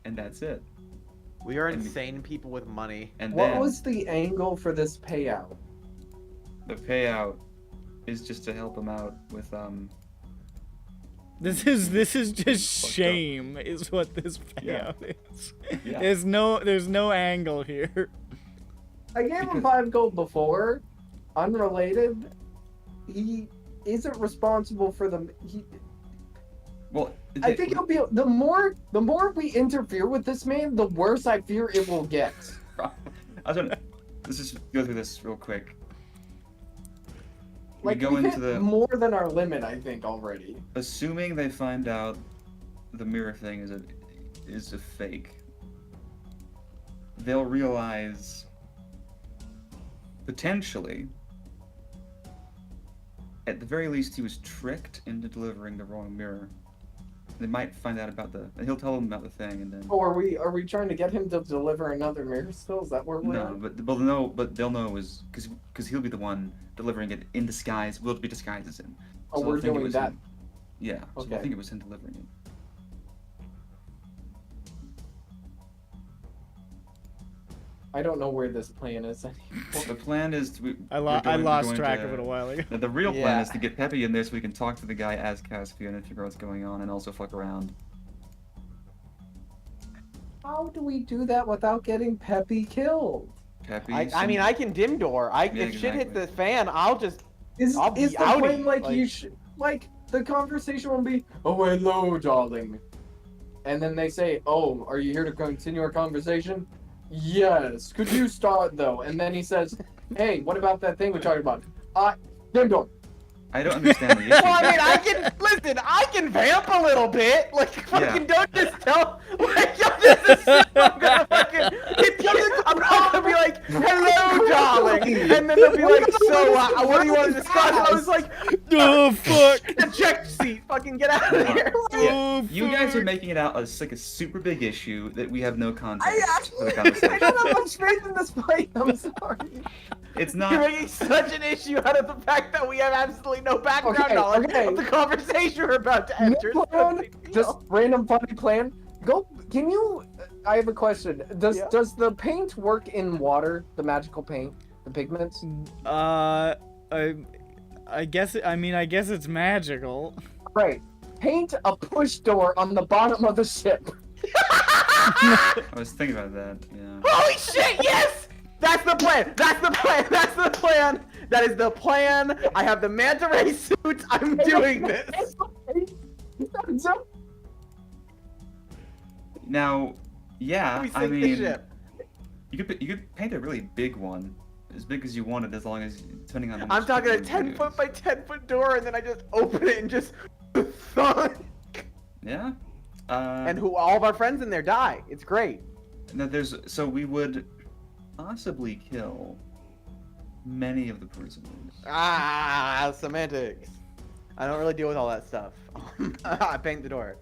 And that's it. We are And- insane people with money. And What then was the angle for this payout? the payout is just to help him out with This is just Fucked up. shame, is what this Yeah. payout is. Yeah. There's no angle here. I gave him 5 gold before, unrelated. He isn't responsible for them. well I think it'll be the more we interfere with this man, the worse I fear it will get. let's just go through this real quick. Like we go we've into hit the more than our limit, I think already. assuming they find out the mirror thing is a fake. They'll realize potentially at the very least he was tricked into delivering the wrong mirror. They might find out about and he'll tell them about the thing and then Oh, are we trying to get him to deliver another mirror still? Is that where we're no, at? but they'll know is because he'll be the one delivering it in disguise. We'll be disguised as him. Oh, they'll we're think it doing was that. him. Yeah, so Okay. they'll think it was him delivering it. I don't know where this plan is anymore. The plan is to, I we're going lost track to- of it a while ago. The real plan Yeah. is to get Peppy in there so we can talk to the guy as Caspian and figure out what's going on and also fuck around. How do we do that without getting Peppy killed? Peppy. I mean, I can dim door. Yeah, If shit hits exactly. the fan, I'll just. Is I'll be the outie, plan like you like- should like the conversation will be, oh hello darling, and then they say, oh, are you here to continue our conversation? Yes. Could you start though? And then he says, hey, what about that thing we talked about? Dim door. I don't understand the issue. Well, I mean, I can listen. I can vamp a little bit. Like, fucking don't just tell. This is I'm gonna fucking. I'm not gonna be like, "Hello, darling," and then they'll be like, "So, what do you want to discuss?" And I was like, Oh fuck! "Eject seat, fucking get out of here." Yeah, you guys are fuck. making it out as like a super big issue that we have no I context for the actually, I conversation. don't have much faith in this fight. I'm sorry. It's You're not. making such an issue out of the fact that we have absolutely no background Okay, knowledge okay. of the conversation we're about to enter. No It's no plan, big deal. just random funny plan. Go. Can you? I have a question. Does the paint work in water? The magical paint, the pigments. I guess. I mean, I guess it's magical. Right. Paint a push door on the bottom of the ship. I was thinking about that. Yeah. Holy shit, yes! That's the plan! That's the plan! That's the plan! That is the plan! I have the manta ray suit! I'm doing this! Now, yeah, We I sink the mean, ship. you could paint a really big one, as big as you wanted, as long as depending on. How I'm much talking a pigment you 10 use. foot by 10 foot door and then I just open it and just thunk! Yeah. And who all of our friends in there die. It's great. Now so we would possibly kill many of the prisoners. Ah, semantics. I don't really deal with all that stuff. I paint the door.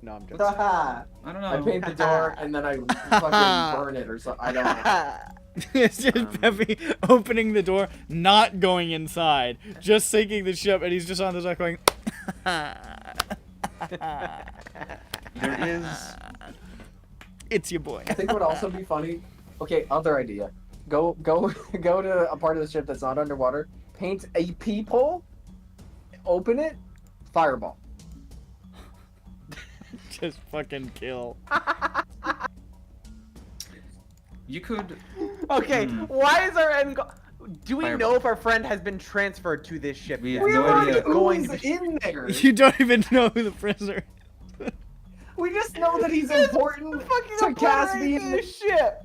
No, I'm just. I I don't know. paint the door and then I fucking burn it or something. I don't know. It's just Peppy opening the door, not going inside, just sinking the ship, and he's just on the deck going. There is. It's your boy. I think it would also be funny. Okay, other idea. Go to a part of the ship that's not underwater. Paint a peephole. Open it. Fireball. Just fucking kill. You could. Okay, Hmm. why is our end do we Fireball. know if our friend has been transferred to this ship? We yet? have no already idea. know Going who's to- in there. You don't even know who the prisoner. We just know that he's important Fucking to obliterating Caspian. this ship.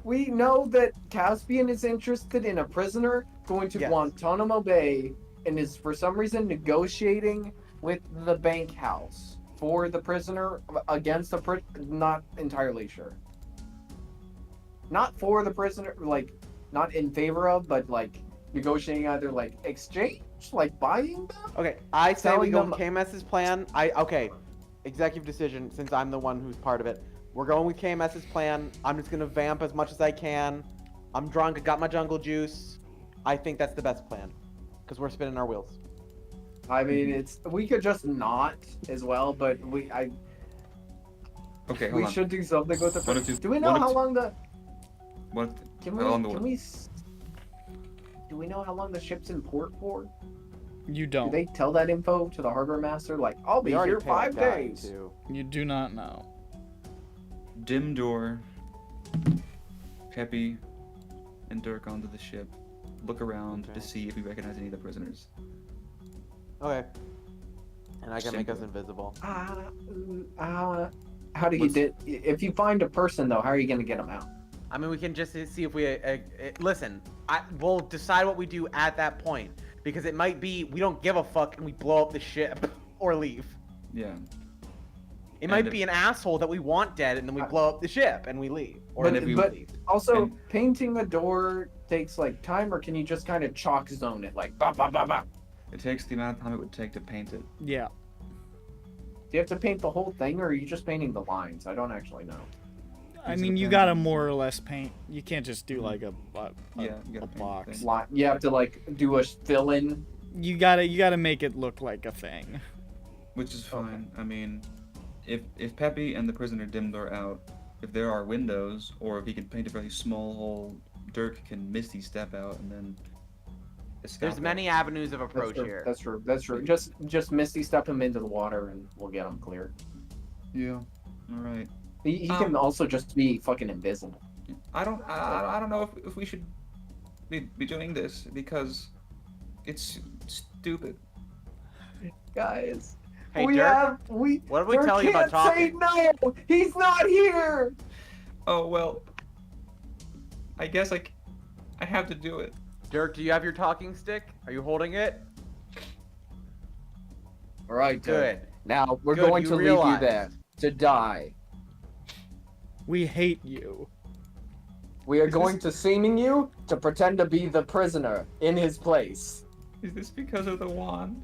We know that Caspian is interested in a prisoner going to Yes. Guantanamo Bay and is for some reason negotiating with the bank house for the prisoner against the not entirely sure. Not for the prisoner, like not in favor of, but like negotiating either like exchange, like buying them. Okay, I say we Selling go them- with KMS's plan. Okay, executive decision since I'm the one who's part of it. We're going with KMS's plan. I'm just gonna vamp as much as I can. I'm drunk. I got my jungle juice. I think that's the best plan because we're spinning our wheels. I mean, we could just not as well, but Okay, hold we on. should do something with the. What if you- Do we know what if how you- long the? What? Can we? How long the Can what? we? Do we know how long the ship's in port for? You Do don't. they tell that info to the harbor master? Like, I'll be We already here paid a 5 guy, days. too. You do not know. Dim door. Peppy and Dirk onto the ship. Look around Okay. to see if we recognize any of the prisoners. Okay. And I can make us Simple. invisible. How do you What's- did? If you find a person though, how are you gonna get them out? I mean, we can just see if we listen. We'll decide what we do at that point because it might be we don't give a fuck and we blow up the ship or leave. Yeah. It might And- be an asshole that we want dead and then we blow up the ship and we leave. Or But then if we we- leave. Also, And- painting a door takes like time, or can you just kind of chalk zone it, like bah, bah, bah, bah? It takes the amount of time it would take to paint it. Yeah. Do you have to paint the whole thing, or are you just painting the lines? I don't actually know. I Does it mean, you depend gotta on- more or less paint. You can't just do like a Yeah, you gotta paint the box. thing. You have to like do a fill in. You gotta make it look like a thing. Which is fine. I mean, if Peppy and the prisoner dimmed are out, if there are windows, or if he can paint a very small hole, Dirk can Misty step out and then escape. There's many avenues of That's approach true. here. That's true. That's true. Just Misty step him into the water, and we'll get him clear. Yeah. All right. He can also just be fucking invisible. I don't know if we should be doing this because it's stupid. Guys, Hey, we Dirk, we. what did we Dirk tell you about can't say talking? no. He's not here. Oh well. I guess I have to do it. Dirk, do you have your talking stick? Are you holding it? All right, Good. Now we're Good, going you to realize. leave you there. to die. We hate you. We are going to seaming you to pretend to be the prisoner in his place. Is this because of the wand?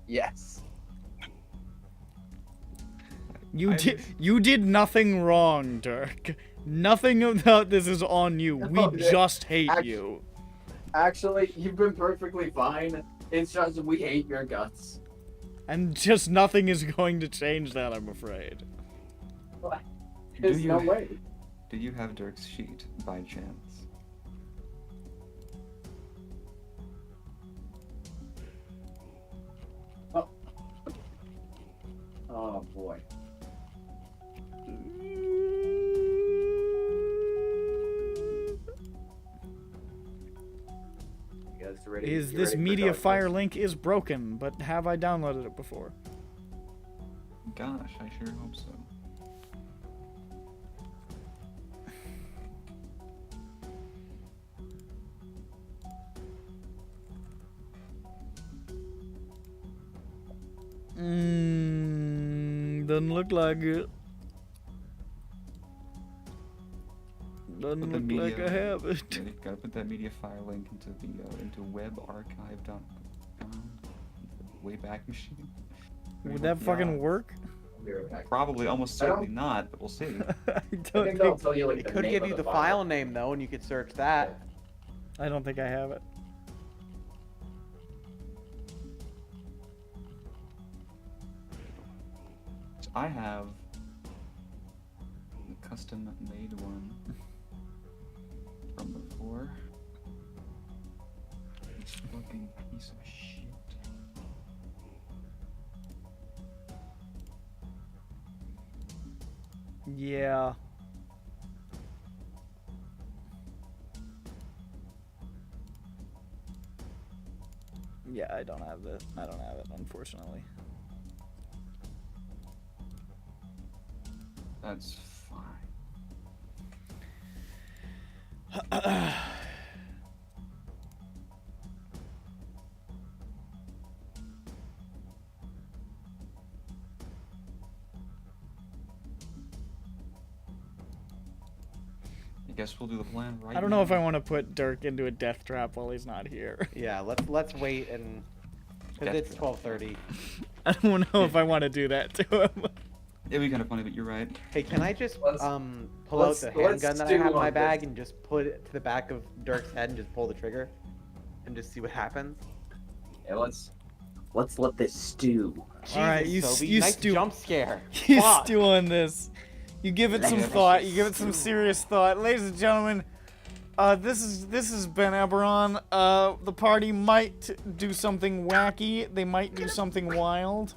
Yes. You did nothing wrong, Dirk. Nothing about this is on you. No, We just hate act- you. Actually, you've been perfectly fine. It's just we hate your guts. And just nothing is going to change that, I'm afraid. There's no way. Do you have Dirk's sheet by chance? Oh boy. You guys ready? Is You this ready for media darkness? fire link is broken, but have I downloaded it before? Gosh, I sure hope so. Doesn't look like it. Doesn't Put the look like I have it. Yeah, you gotta put that media file link into the into webarchive.com. Way back machine. Would that fucking work? I'll be right back. Probably, almost I don't- certainly not, but we'll see. I I don't think they'll think. tell you like It the could name give of you the file. file name though, and you could search that. I don't think I have it. I have a custom made one from before. This fucking piece of shit. Yeah. Yeah, I don't have it. I don't have it, unfortunately. That's fine. I guess we'll do the plan right I don't know if I now. want to put Dirk into a death trap while he's not here. Yeah, let's wait and because it's 12:30. I don't know if I want to do that to him. It'd be kind of funny, but you're right. Hey, can I just Let's- pull out let's- the let's handgun that I stew have in my on bag this. and just put it to the back of Dirk's head and just pull the trigger and just see what happens? Yeah, let's let this stew. Alright, Jesus, you Sophie, you nice stew. jump scare. You Fuck. stew on this. You give it some Yeah. thought. You give it some serious thought, ladies and gentlemen. This has been EBERRON. The party might do something wacky. They might do something wild.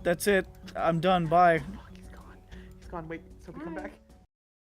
That's it. I'm done. Bye. Fuck, he's gone. He's gone. Wait, Sophie, come back.